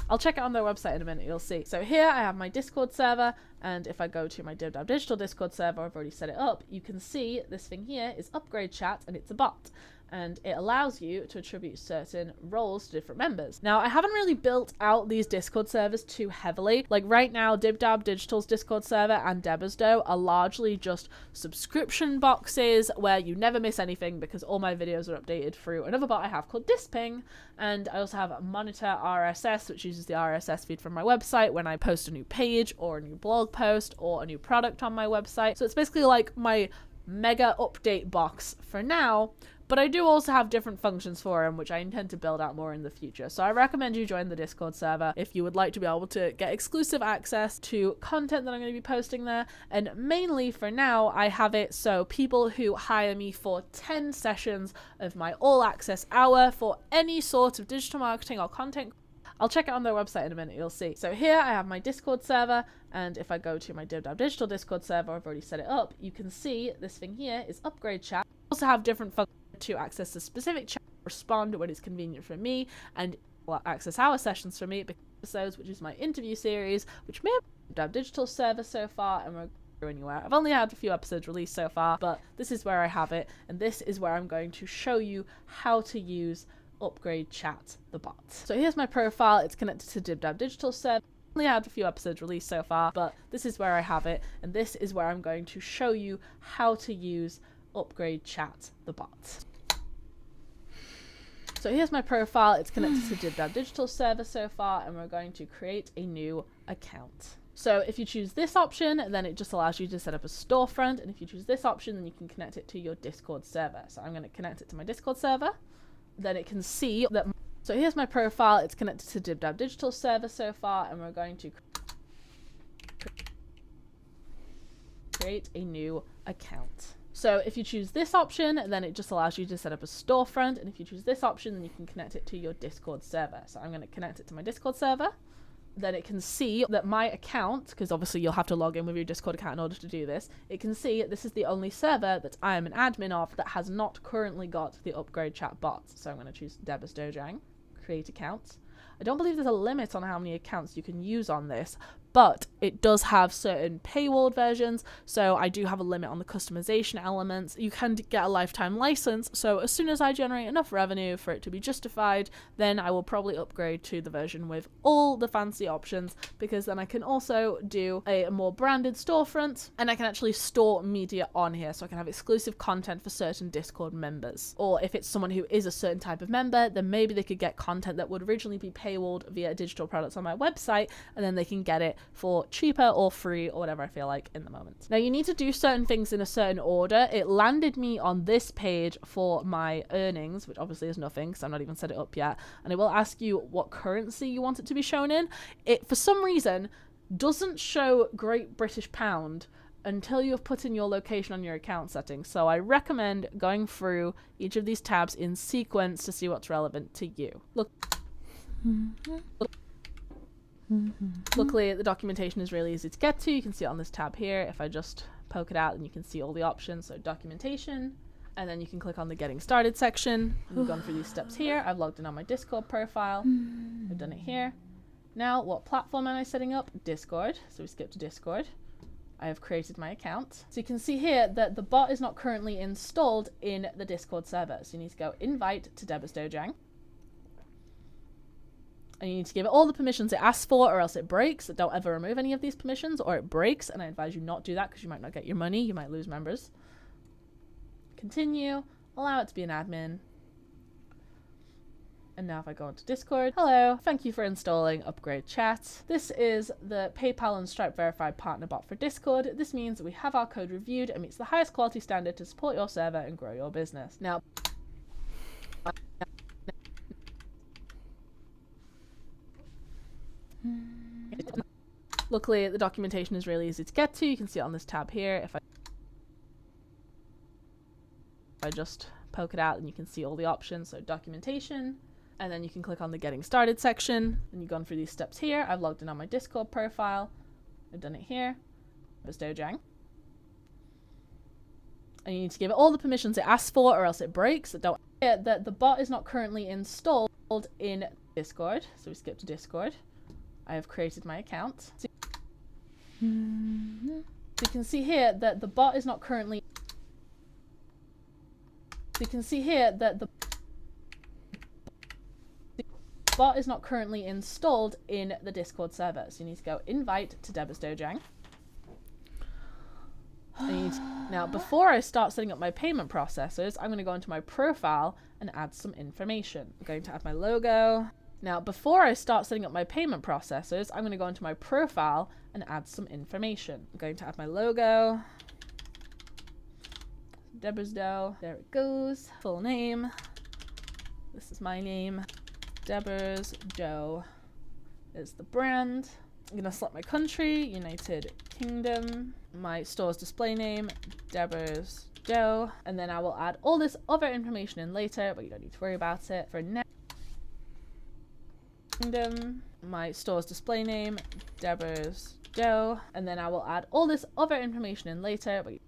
S2: I'll check it on their website in a minute, you'll see. So here I have my Discord server, and if I go to my DibDab Digital Discord server, I've already set it up, you can see this thing here is Upgrade Chat, and it's a bot. And it allows you to attribute certain roles to different members. Now, I haven't really built out these Discord servers too heavily. Like right now, DibDab Digital's Discord server and Debasdo are largely just subscription boxes where you never miss anything because all my videos are updated through another bot I have called Disping. And I also have Monitor RSS, which uses the RSS feed from my website when I post a new page or a new blog post or a new product on my website. So it's basically like my mega update box for now. But I do also have different functions for them, which I intend to build out more in the future. So I recommend you join the Discord server if you would like to be able to get exclusive access to content that I'm going to be posting there. And mainly for now, I have it so people who hire me for 10 sessions of my all access hour for any sort of digital marketing or content, I'll check it on their website in a minute, you'll see. So here I have my Discord server, and if I go to my DibDab Digital Discord server, I've already set it up, you can see this thing here is Upgrade Chat. I also have different functions to access a specific chat, respond when it's convenient for me, and access our sessions for me, episodes, which is my interview series, which may have been DibDab Digital server so far, and we're anywhere. I've only had a few episodes released so far, but this is where I have it, and this is where I'm going to show you how to use Upgrade Chat, the bot. So here's my profile. It's connected to DibDab Digital server. I've only had a few episodes released so far, but this is where I have it, and this is where I'm going to show you how to use Upgrade Chat, the bot. So here's my profile. It's connected to DibDab Digital server so far, and we're going to create a new account. So if you choose this option, then it just allows you to set up a storefront, and if you choose this option, then you can connect it to your Discord server. So I'm going to connect it to my Discord server. Then it can see that. So here's my profile. It's connected to DibDab Digital server so far, and we're going to create a new account. So if you choose this option, then it just allows you to set up a storefront, and if you choose this option, then you can connect it to your Discord server. So I'm going to connect it to my Discord server. Then it can see that my account, because obviously you'll have to log in with your Discord account in order to do this, it can see this is the only server that I am an admin of that has not currently got the Upgrade Chat bot. So I'm going to choose Debasdo, create account. I don't believe there's a limit on how many accounts you can use on this, but it does have certain paywalled versions, so I do have a limit on the customization elements. You can get a lifetime license, so as soon as I generate enough revenue for it to be justified, then I will probably upgrade to the version with all the fancy options, because then I can also do a more branded storefront, and I can actually store media on here, so I can have exclusive content for certain Discord members. Or if it's someone who is a certain type of member, then maybe they could get content that would originally be paywalled via digital products on my website, and then they can get it for cheaper or free or whatever I feel like in the moment. Now you need to do certain things in a certain order. It landed me on this page for my earnings, which obviously is nothing because I've not even set it up yet, and it will ask you what currency you want it to be shown in. It for some reason doesn't show Great British Pound until you've put in your location on your account settings. So I recommend going through each of these tabs in sequence to see what's relevant to you. Luckily, the documentation is really easy to get to. You can see it on this tab here. If I just poke it out, then you can see all the options. So documentation, and then you can click on the getting started section. We've gone through these steps here. I've logged in on my Discord profile. I've done it here. Now, what platform am I setting up? Discord. So we skip to Discord. I have created my account. So you can see here that the bot is not currently installed in the Discord server. So you need to go invite to Deborah's Dojang. And you need to give it all the permissions it asks for, or else it breaks. Don't ever remove any of these permissions, or it breaks. And I advise you not do that because you might not get your money. You might lose members. Continue. Allow it to be an admin. And now if I go into Discord, hello, thank you for installing Upgrade Chat. This is the PayPal and Stripe verified partner bot for Discord. This means that we have our code reviewed and meets the highest quality standard to support your server and grow your business. Now, luckily, the documentation is really easy to get to. You can see it on this tab here. If I just poke it out, then you can see all the options. So documentation, and then you can click on the getting started section, and you've gone through these steps here. I've logged in on my Discord profile. I've done it here. Deborah's Dojang. And you need to give it all the permissions it asks for, or else it breaks. Don't forget that the bot is not currently installed in Discord. So we skip to Discord. I have created my account. So you can see here that the bot is not currently. You can see here that the bot is not currently installed in the Discord server. So you need to go invite to Deborah's Dojang. Now, before I start setting up my payment processors, I'm going to go into my profile and add some information. I'm going to add my logo. Now, before I start setting up my payment processors, I'm going to go into my profile and add some information. I'm going to add my logo. Deborah's Dough. There it goes. Full name. This is my name. Deborah's Dough is the brand. I'm going to select my country, United Kingdom. My store's display name, Deborah's Dough. And then I will add all this other information in later, but you don't need to worry about it. For now, my store's display name, Deborah's Dough. And then I will add all this other information in later, but you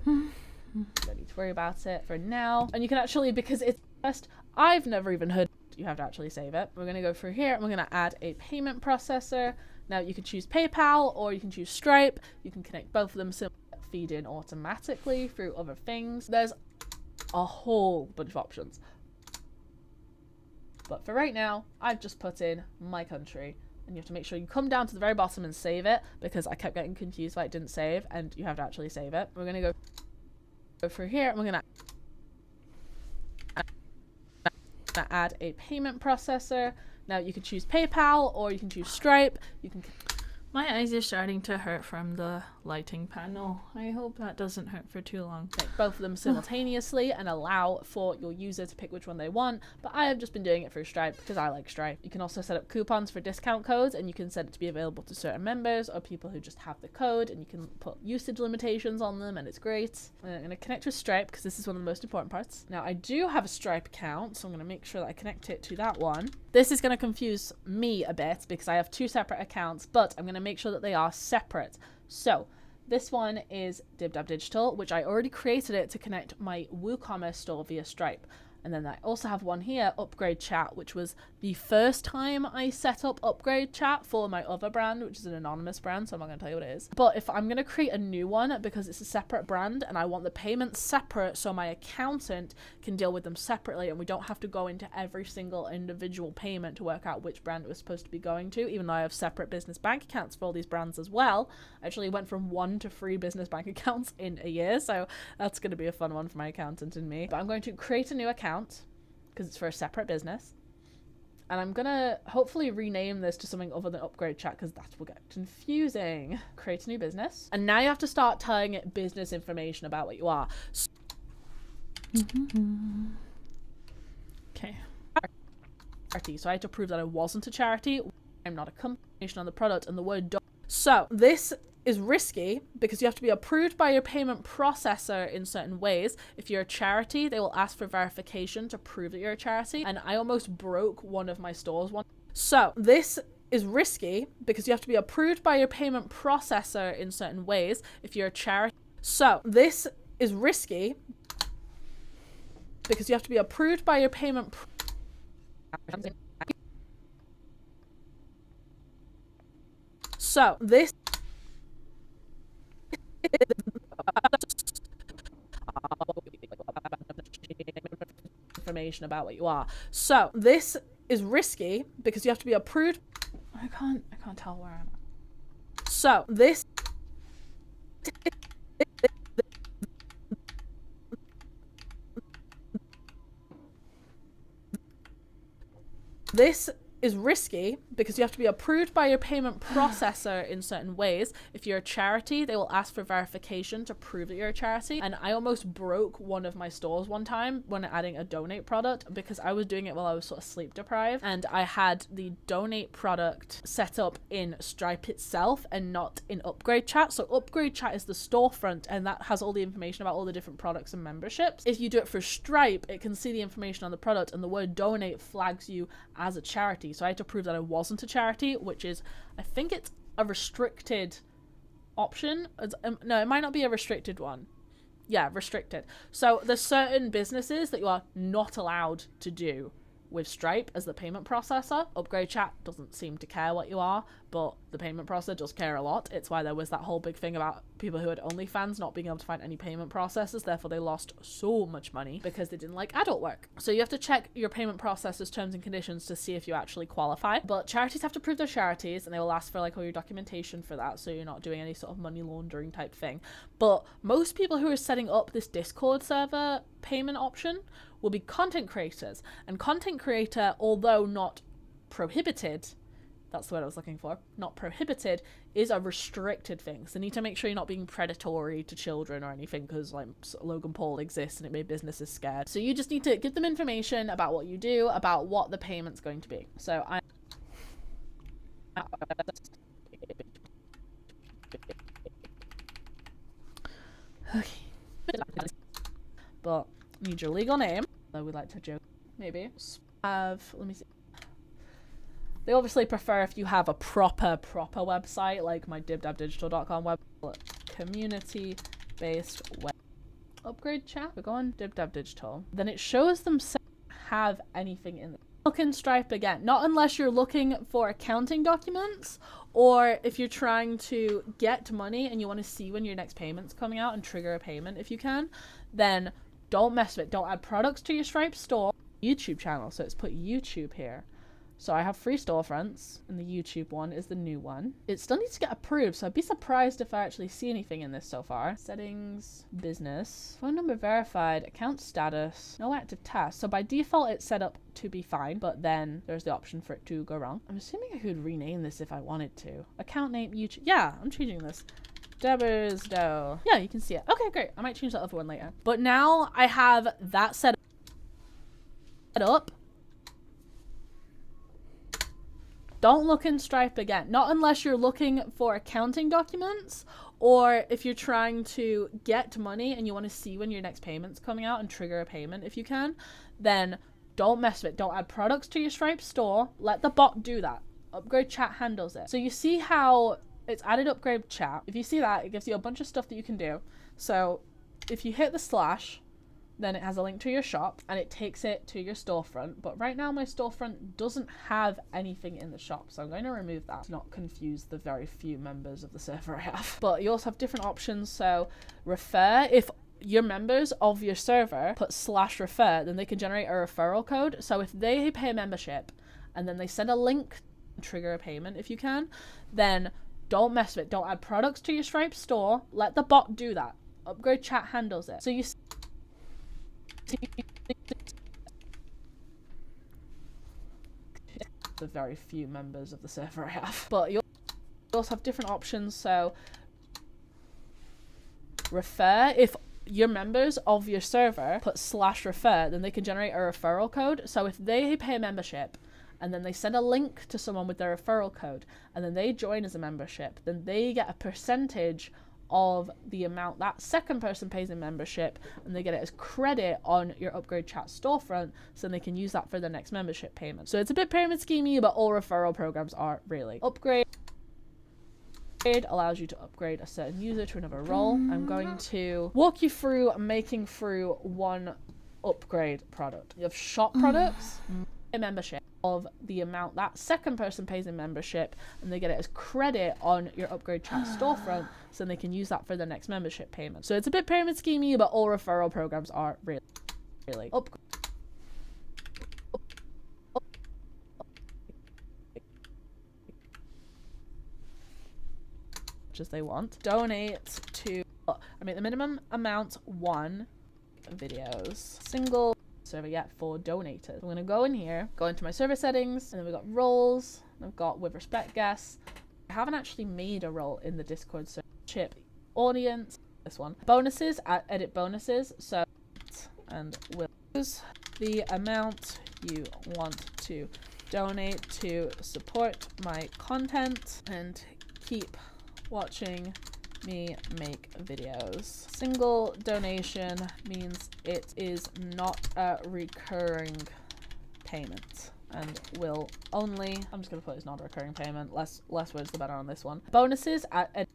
S2: don't need to worry about it for now. And you can actually, because it's first, I've never even heard, you have to actually save it. We're going to go through here and we're going to add a payment processor. Now you can choose PayPal or you can choose Stripe. You can connect both of them, so feed in automatically through other things. There's a whole bunch of options. But for right now, I've just put in my country. And you have to make sure you come down to the very bottom and save it, because I kept getting confused why it didn't save, and you have to actually save it. We're going to go through here and we're going to add a payment processor. Now you can choose PayPal or you can choose Stripe. You can.
S1: My eyes are starting to hurt from the lighting panel. I hope that doesn't hurt for too long.
S2: Make both of them simultaneously and allow for your user to pick which one they want, but I have just been doing it through Stripe because I like Stripe. You can also set up coupons for discount codes, and you can set it to be available to certain members or people who just have the code, and you can put usage limitations on them, and it's great. I'm going to connect with Stripe because this is one of the most important parts. Now I do have a Stripe account, so I'm going to make sure that I connect it to that one. This is going to confuse me a bit because I have two separate accounts, but I'm going to make sure that they are separate. So this one is DibDab Digital, which I already created it to connect my WooCommerce store via Stripe.
S1: And then I also have one here, Upgrade Chat, which was the first time I set up Upgrade Chat for my other brand, which is an anonymous brand, so I'm not going to tell you what it is. But if I'm going to create a new one, because it's a separate brand and I want the payments separate so my accountant can deal with them separately and we don't have to go into every single individual payment to work out which brand it was supposed to be going to, even though I have separate business bank accounts for all these brands as well. I actually went from 1 to 3 business bank accounts in a year, so that's going to be a fun one for my accountant and me. But I'm going to create a new account because it's for a separate business, and I'm gonna hopefully rename this to something other than Upgrade Chat because that will get confusing. Create a new business, and now you have to start telling it business information about what you are. Okay. Charity. So I had to prove that I wasn't a charity. I'm not a company on the product, and the word so this is risky because you have to be approved by your payment processor in certain ways. If you're a charity, they will ask for verification to prove that you're a charity, and I almost broke one of my stores one. So this is risky because you have to be approved by your payment processor in certain ways. If you're a charity, so this is risky because you have to be approved by your payment so this information about what you are. So this is risky because you have to be approved. I can't tell where I'm at. So this is risky because you have to be approved by your payment processor in certain ways. If you're a charity, they will ask for verification to prove that you're a charity, and I almost broke one of my stores one time when adding a donate product because I was doing it while I was sort of sleep deprived, and I had the donate product set up in Stripe itself and not in Upgrade Chat. So Upgrade Chat is the storefront, and that has all the information about all the different products and memberships. If you do it for Stripe, it can see the information on the product, and the word donate flags you as a charity. So I had to prove that I wasn't a charity, which is, I think it's a restricted option. No, it might not be a restricted one. Yeah, restricted. So there's certain businesses that you are not allowed to do with Stripe as the payment processor. Upgrade Chat doesn't seem to care what you are, but the payment processor does care a lot. It's why there was that whole big thing about people who had OnlyFans not being able to find any payment processors, therefore they lost so much money because they didn't like adult work. So you have to check your payment processor's terms and conditions to see if you actually qualify. But charities have to prove they're charities, and they will ask for like all your documentation for that, so you're not doing any sort of money laundering type thing. But most people who are setting up this Discord server payment option will be content creators, and content creator, although not prohibited, that's the word I was looking for, not prohibited, is a restricted thing. So you need to make sure you're not being predatory to children or anything, because like Logan Paul exists and it made businesses scared. So you just need to give them information about what you do, about what the payment's going to be. So okay. But need your legal name. I would like to joke. Maybe let me see. They obviously prefer if you have a proper website, like my dibdabdigital.com web, community-based web. Upgrade Chat. We're going dibdabdigital. Then it shows them have anything in there. Look in Stripe again. Not unless you're looking for accounting documents, or if you're trying to get money and you want to see when your next payment's coming out and trigger a payment if you can, then don't mess with it. Don't add products to your Stripe store. YouTube channel. So it's put YouTube here. So I have 3 storefronts, and the YouTube one is the new one. It still needs to get approved, so I'd be surprised if I actually see anything in this so far. Settings, business, phone number verified, account status, no active tasks. So by default, it's set up to be fine, but then there's the option for it to go wrong. I'm assuming I could rename this if I wanted to. Account name, YouTube. Yeah, I'm changing this. Debbers Doe. Yeah, you can see it. Okay, great. I might change that other one later. But now I have that set up. Don't look in Stripe again. Not unless you're looking for accounting documents, or if you're trying to get money and you want to see when your next payment's coming out and trigger a payment if you can, then don't mess with it. Don't add products to your Stripe store. Let the bot do that. Upgrade Chat handles it. So you see how it's added Upgrade Chat. If you see that, it gives you a bunch of stuff that you can do. So if you hit the slash,
S2: then it has a link to your shop and it takes it to your storefront. But right now my storefront doesn't have anything in the shop, so I'm going to remove that to not confuse the very few members of the server I have. But you also have different options. So refer, if your members of your server put /refer, then they can generate a referral code. So if they pay a membership and then they send a link, trigger a payment if you can, then don't mess with it. Don't add products to your Stripe store. Let the bot do that. Upgrade chat handles it. So you the very few members of the server I have. But you also have different options. So refer, if your members of your server put /refer, then they can generate a referral code. So if they pay a membership and then they send a link to someone with their referral code and then they join as a membership, then they get a percentage of the amount that second person pays in membership, and they get it as credit on your Upgrade Chat storefront, so they can use that for their next membership payment. So it's a bit pyramid schemey, but all referral programs are really. Upgrade allows you to upgrade a certain user to another role. I'm going to walk you through making through one upgrade product. You have shop products, a membership of the amount that second person pays in membership, and they get it as credit on your Upgrade Chat storefront, so they can use that for their next membership payment. So it's a bit pyramid schemey, but all referral programs are really. As they want. Donate to, I mean, the minimum amount 1 videos. Single server yet for donators. I'm going to go in here, go into my server settings, and then we've got roles. I've got with respect guests. I haven't actually made a role in the Discord server. Chip audience, this one. Bonuses, edit bonuses. So, and we'll use the amount you want to donate to support my content and keep watching me make videos. Single donation means it is not a recurring payment and will only, I'm just gonna put it's not a recurring payment, less words the better on this one. Bonuses at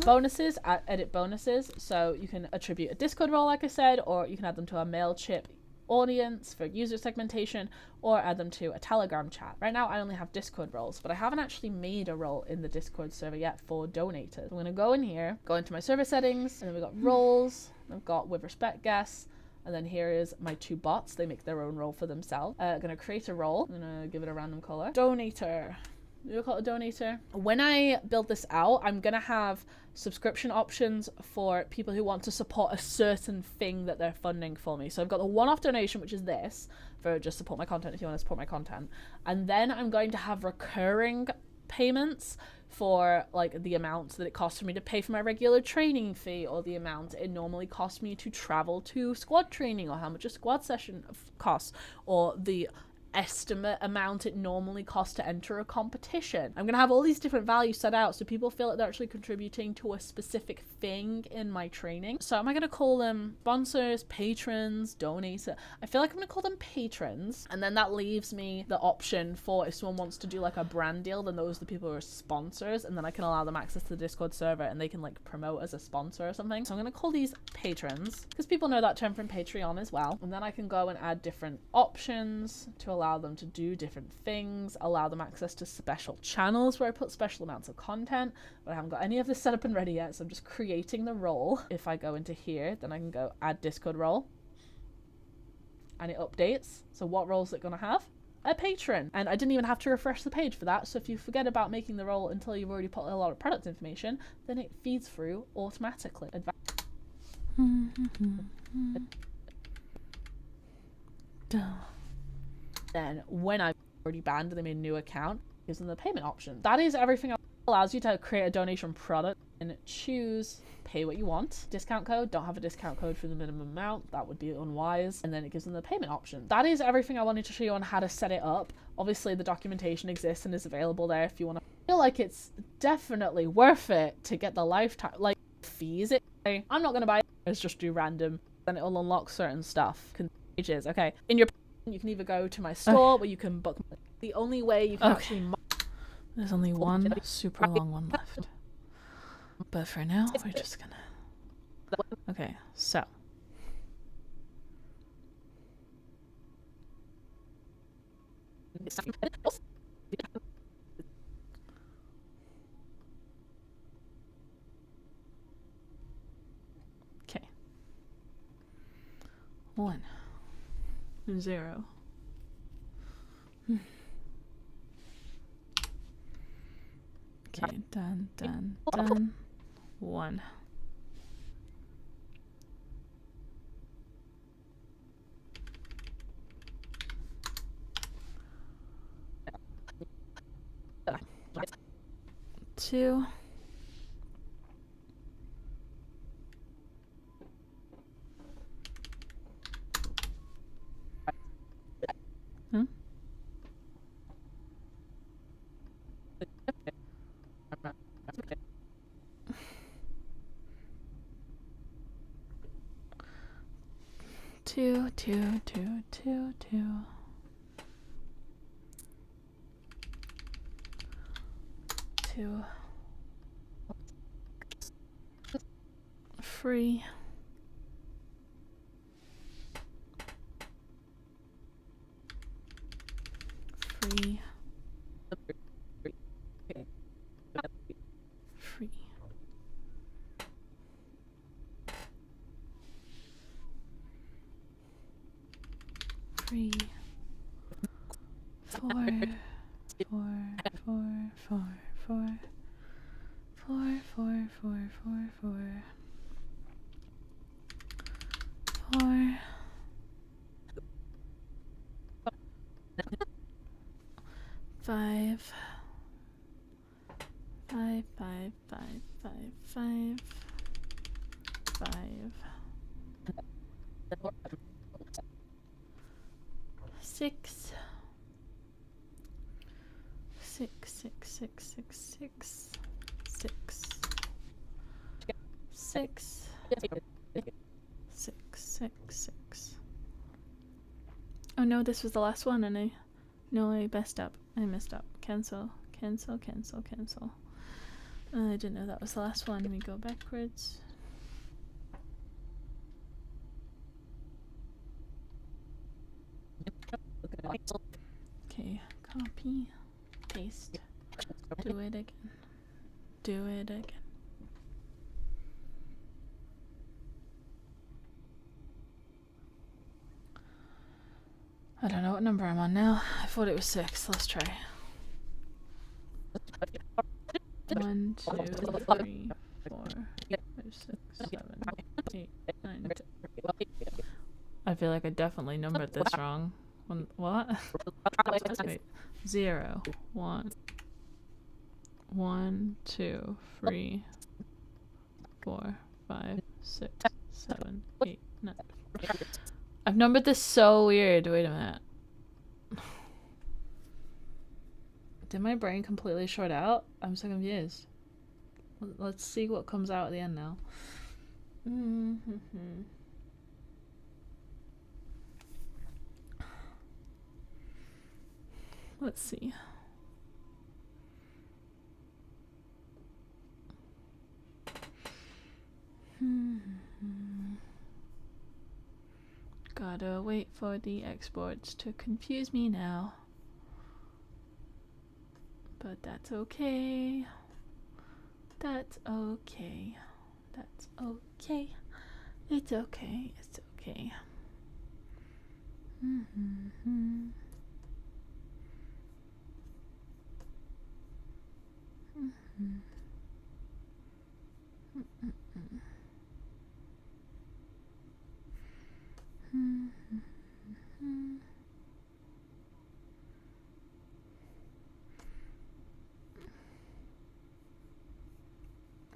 S2: bonuses, edit bonuses, so you can attribute a Discord role like I said, or you can add them to a MailChimp audience for user segmentation, or add them to a Telegram chat. Right now I only have Discord roles, but I haven't actually made a role in the Discord server yet for donators. I'm going to go in here, go into my server settings, and then we've got roles, I've got with respect guests, and then here is my 2 bots. They make their own role for themselves. I'm going to create a role, I'm going to give it a random color. Donator. You'll call it a donator. When I build this out, I'm going to have subscription options for people who want to support a certain thing that they're funding for me. So I've got the one-off donation, which is this, for just support my content if you want to support my content. And then I'm going to have recurring payments for like the amount that it costs for me to pay for my regular training fee, or the amount it normally costs me to travel to squad training, or how much a squad session costs, or the estimate amount it normally costs to enter a competition. I'm going to have all these different values set out so people feel like they're actually contributing to a specific thing in my training. So am I going to call them sponsors, patrons, donators? I feel like I'm going to call them patrons, and then that leaves me the option for if someone wants to do like a brand deal, then those are the people who are sponsors, and then I can allow them access to the Discord server and they can like promote as a sponsor or something. So I'm going to call these patrons because people know that term from Patreon as well. And then I can go and add different options to allow them to do different things, allow them access to special channels where I put special amounts of content, but I haven't got any of this set up and ready yet, so I'm just creating the role. If I go into here, then I can go add Discord role, and it updates. So what role is it going to have? A patron. And I didn't even have to refresh the page for that, so if you forget about making the role until you've already put a lot of product information, then it feeds through automatically. Then when I've already banned and they made a new account, it gives them the payment option. That is everything. It allows you to create a donation product and choose pay what you want. Discount code, don't have a discount code for the minimum amount, that would be unwise. And then it gives them the payment option. That is everything I wanted to show you on how to set it up. Obviously the documentation exists and is available there if you want to feel like it's definitely worth it to get the lifetime like fees. I'm not going to buy it, let's just do random, then it'll unlock certain stuff. Pages, okay. In your you can either go to my store where you can book the only way you can actually.
S1: There's only one super long one left. But for now, we're just gonna. Okay, so. Okay. 1, 0. Okay, done. 1. Two. Hmm? Two. 2. Free. 3. Free. 3. 4. 5. 6. 6. Oh no, this was the last one and I messed up. I messed up. Cancel. I didn't know that was the last one. Let me go backwards. Okay, copy, paste, do it again. I don't know what number I'm on now. I thought it was 6. Let's try. 1, 2, 3, 4, 5, 6, 7, 8, 9, 10. I feel like I definitely numbered this wrong. What? Wait. 0, 1, 2, 3, 4, 5, 6, 7, 8, 9. I've numbered this so weird. Wait a minute. Did my brain completely short out? I'm so confused. Let's see what comes out at the end now. Let's see. Gotta wait for the exports to confuse me now. But that's okay. That's okay. It's okay.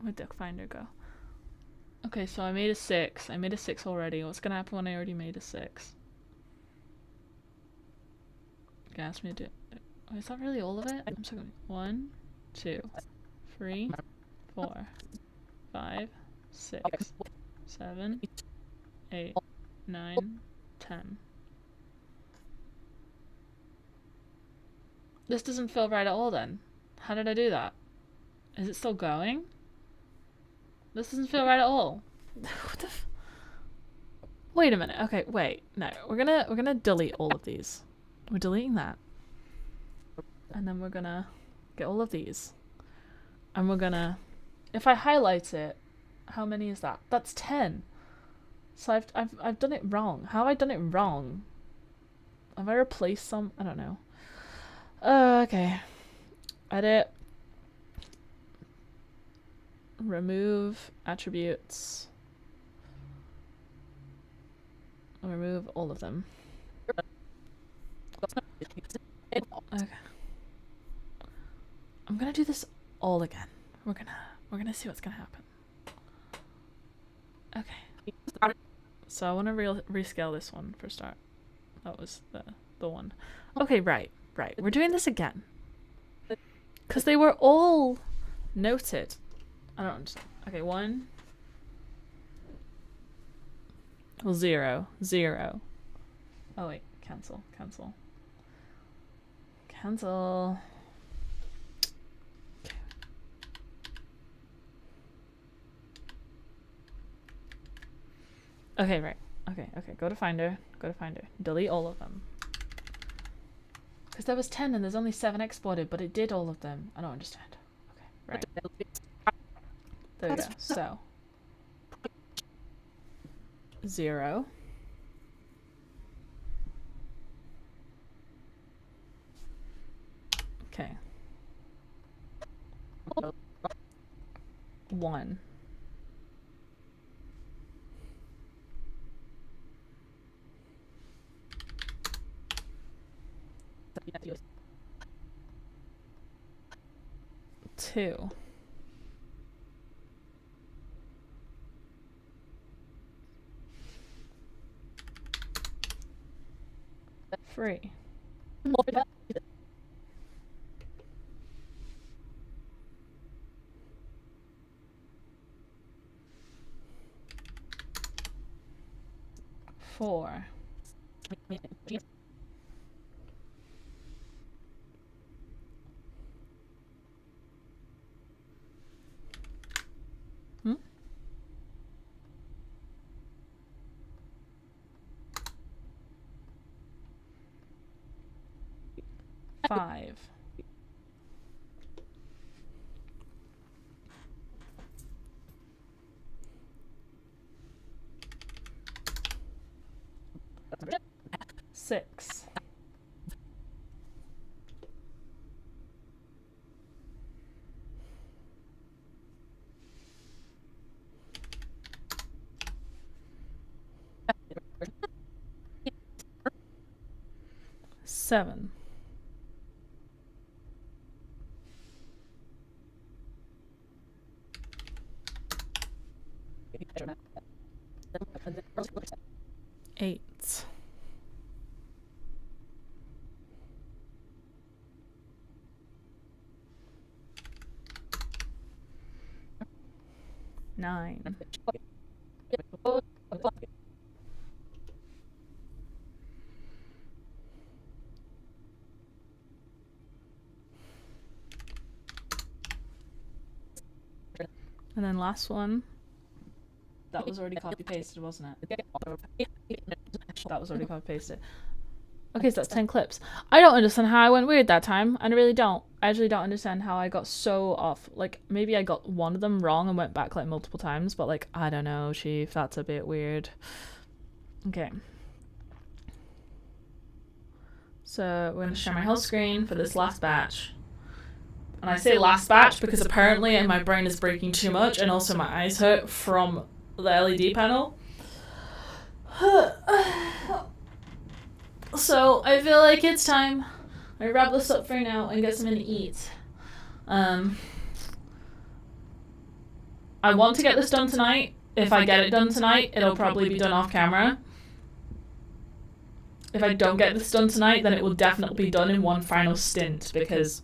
S1: Where'd Duck Finder go? Okay, so I made a 6. I made a 6 already. What's gonna happen when I already made a 6? You asked me to do it. Oh, is that really all of it? I'm so confused. 1, 2, 3, 4, 5, 6, 7, 8, 9, 10. This doesn't feel right at all then. How did I do that? Is it still going? This doesn't feel right at all. What the Wait a minute. Okay, wait. No, we're gonna delete all of these. We're deleting that. And then we're gonna get all of these. And we're gonna, if I highlight it, how many is that? That's 10. So I've done it wrong. How have I done it wrong? Have I replaced some? I don't know. Okay. Edit. Remove attributes. Remove all of them. Okay. I'm gonna do this all again. We're gonna see what's gonna happen. Okay. So I want to rescale this one for start. That was the one. Okay, right. We're doing this again. Because they were all noted. I don't understand. Okay, 1. Well, 0. Oh wait, cancel. Okay, right. Okay, go to Finder. Delete all of them. Because there was 10 and there's only 7 exported, but it did all of them. I don't understand. Okay, right. There we go. So 0. Okay. 1. Two. 3. 4. 5. 6. 7. 8. 9. 'And then last one. That was already copy pasted, wasn't it? That was already copy pasted. Okay, so that's 10 clips. I don't understand how I went weird that time. I really don't. I actually don't understand how I got so off. Like, maybe I got one of them wrong and went back like multiple times, but like, I don't know, Chief. That's a bit weird. Okay. So we're going to share my whole screen for this last batch. And I say last batch because apparently my brain is breaking too much and also my eyes hurt from the LED panel. So I feel like it's time I wrap this up for now and get something to eat. I want to get this done tonight. If I get it done tonight, it'll probably be done off camera. If I don't get this done tonight, then it will definitely be done in one final stint because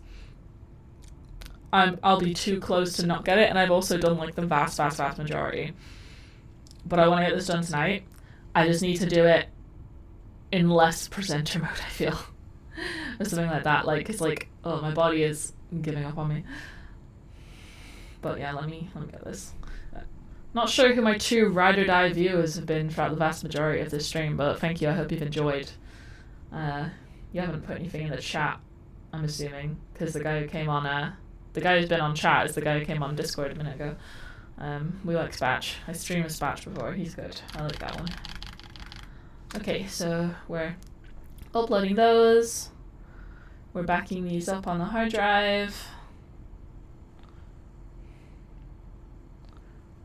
S1: I'll be too close to not get it, and I've also done like the vast majority. But I want to get this done tonight. I just need to do it in less presenter mode, I feel. or something like that. Like, it's like, oh, my body is giving up on me. But yeah, let me get this. Not sure who my 2 ride or die viewers have been throughout the vast majority of this stream, but thank you. I hope you've enjoyed. You haven't put anything in the chat, I'm assuming, because the guy who came on, the guy who's been on chat is the guy who came on Discord a minute ago. We like Spatch. I streamed with Spatch before. He's good. I like that one. Okay, so we're uploading those. We're backing these up on the hard drive.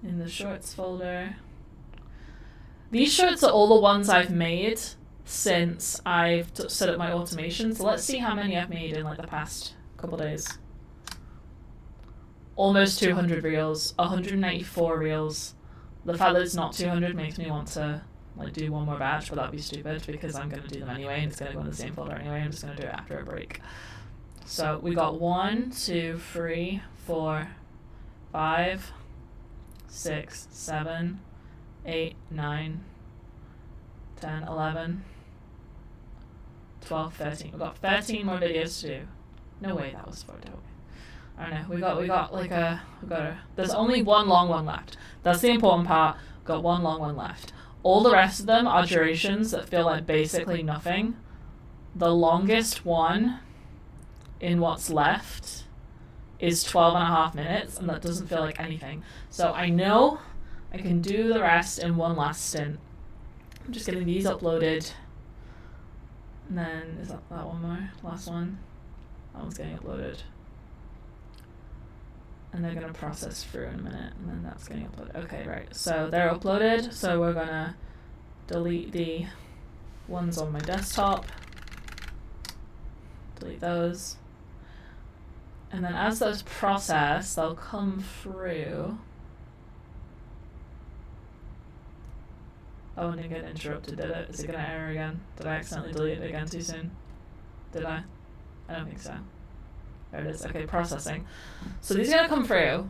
S1: In the shorts folder. These shorts are all the ones I've made since I've set up my automation. So let's see how many I've made in like the past couple days. Almost 200 reels, 194 reels. The fact that it's not 200 makes me want to like do one more batch, but that'd be stupid because I'm going to do them anyway and it's going to go in the same folder anyway. I'm just going to do it after a break. So we got 1, 2, 3, 4, 5, 6, 7, 8, 9, 10, 11, 12, 13. We've got 13 more videos to do. No way that was 4 total. I don't know. We got like a, there's only one long one left. That's the important part. We've got one long one left. All the rest of them are durations that feel like basically nothing. The longest one in what's left is 12.5 minutes, and that doesn't feel like anything. So I know I can do the rest in one last stint. I'm just getting these uploaded. And then, is that one more? Last one? That one's getting uploaded. And they're going to process through in a minute, and then that's getting uploaded. Okay, right. So they're uploaded, so we're going to delete the ones on my desktop. Delete those. And then as those process, they'll come through. Oh, and it get interrupted, did it? Is it going to error again? Did I accidentally delete it again too soon? Did I? I don't think so. There it is. Okay, processing. So these are going to come through.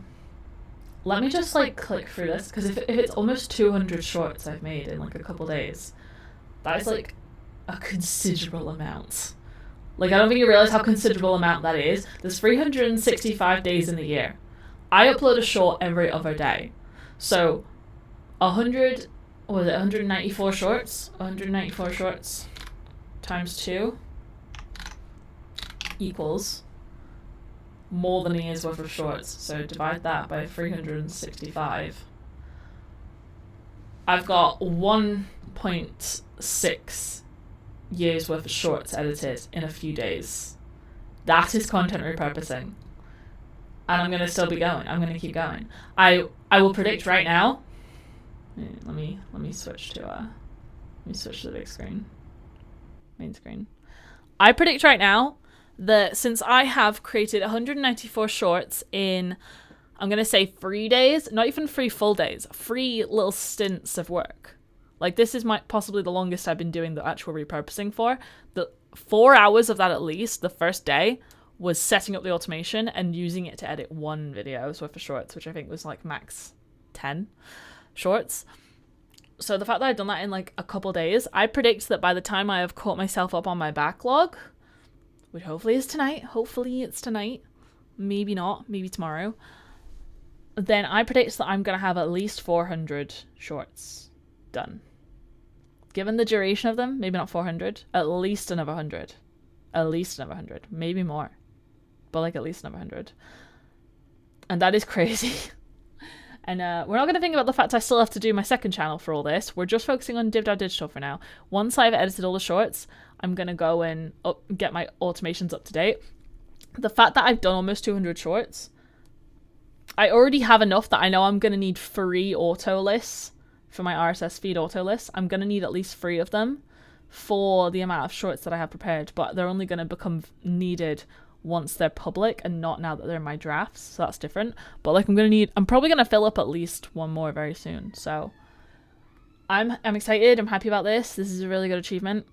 S1: Let me just like click through this, because if it's almost 200 shorts I've made in like a couple days, that is like a considerable amount. Like, I don't think you realize how considerable amount that is. There's 365 days in the year. I upload a short every other day. So 194 shorts? 194 shorts times 2 equals more than a year's worth of shorts. So divide that by 365. I've got 1.6 years worth of shorts edited in a few days. That is content repurposing. And I'm going to still be going. I'm going to keep going. I will predict right now. Let me switch to the big screen. Main screen. I predict right now that since I have created 194 shorts in, I'm going to say 3 days, not even 3 full days, 3 little stints of work. Like, this is possibly the longest I've been doing the actual repurposing for. The 4 hours of that at least, the first day, was setting up the automation and using it to edit 1 video's worth of shorts, which I think was like max 10 shorts. So the fact that I've done that in like a couple days, I predict that by the time I have caught myself up on my backlog, which hopefully is tonight, hopefully it's tonight, maybe not, maybe tomorrow, then I predict that I'm going to have at least 400 shorts done. Given the duration of them, maybe not 400, at least another 100. At least another 100, maybe more, but like at least another 100. And that is crazy. And we're not going to think about the fact I still have to do my second channel for all this. We're just focusing on Digital for now. Once I've edited all the shorts, I'm going to go and get my automations up to date. The fact that I've done almost 200 shorts, I already have enough that I know I'm going to need 3 auto lists for my RSS feed auto lists. I'm going to need at least 3 of them for the amount of shorts that I have prepared, but they're only going to become needed once they're public and not now that they're in my drafts, so that's different. But like I'm probably going to fill up at least 1 more very soon. So I'm excited. I'm happy about this. This is a really good achievement.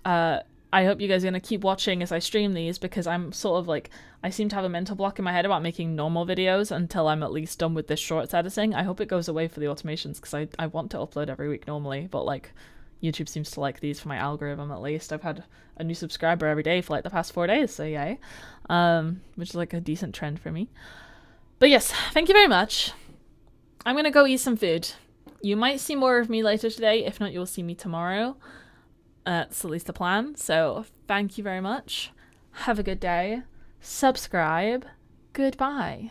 S1: I hope you guys are going to keep watching as I stream these, because I'm sort of like, I seem to have a mental block in my head about making normal videos until I'm at least done with this shorts editing. I hope it goes away for the automations, because I want to upload every week normally, but like, YouTube seems to like these for my algorithm, at least. I've had a new subscriber every day for like the past 4 days, so yay. Which is like a decent trend for me. But yes, thank you very much. I'm gonna go eat some food. You might see more of me later today. If not, you'll see me tomorrow. That's at least the plan. So thank you very much. Have a good day. Subscribe. Goodbye.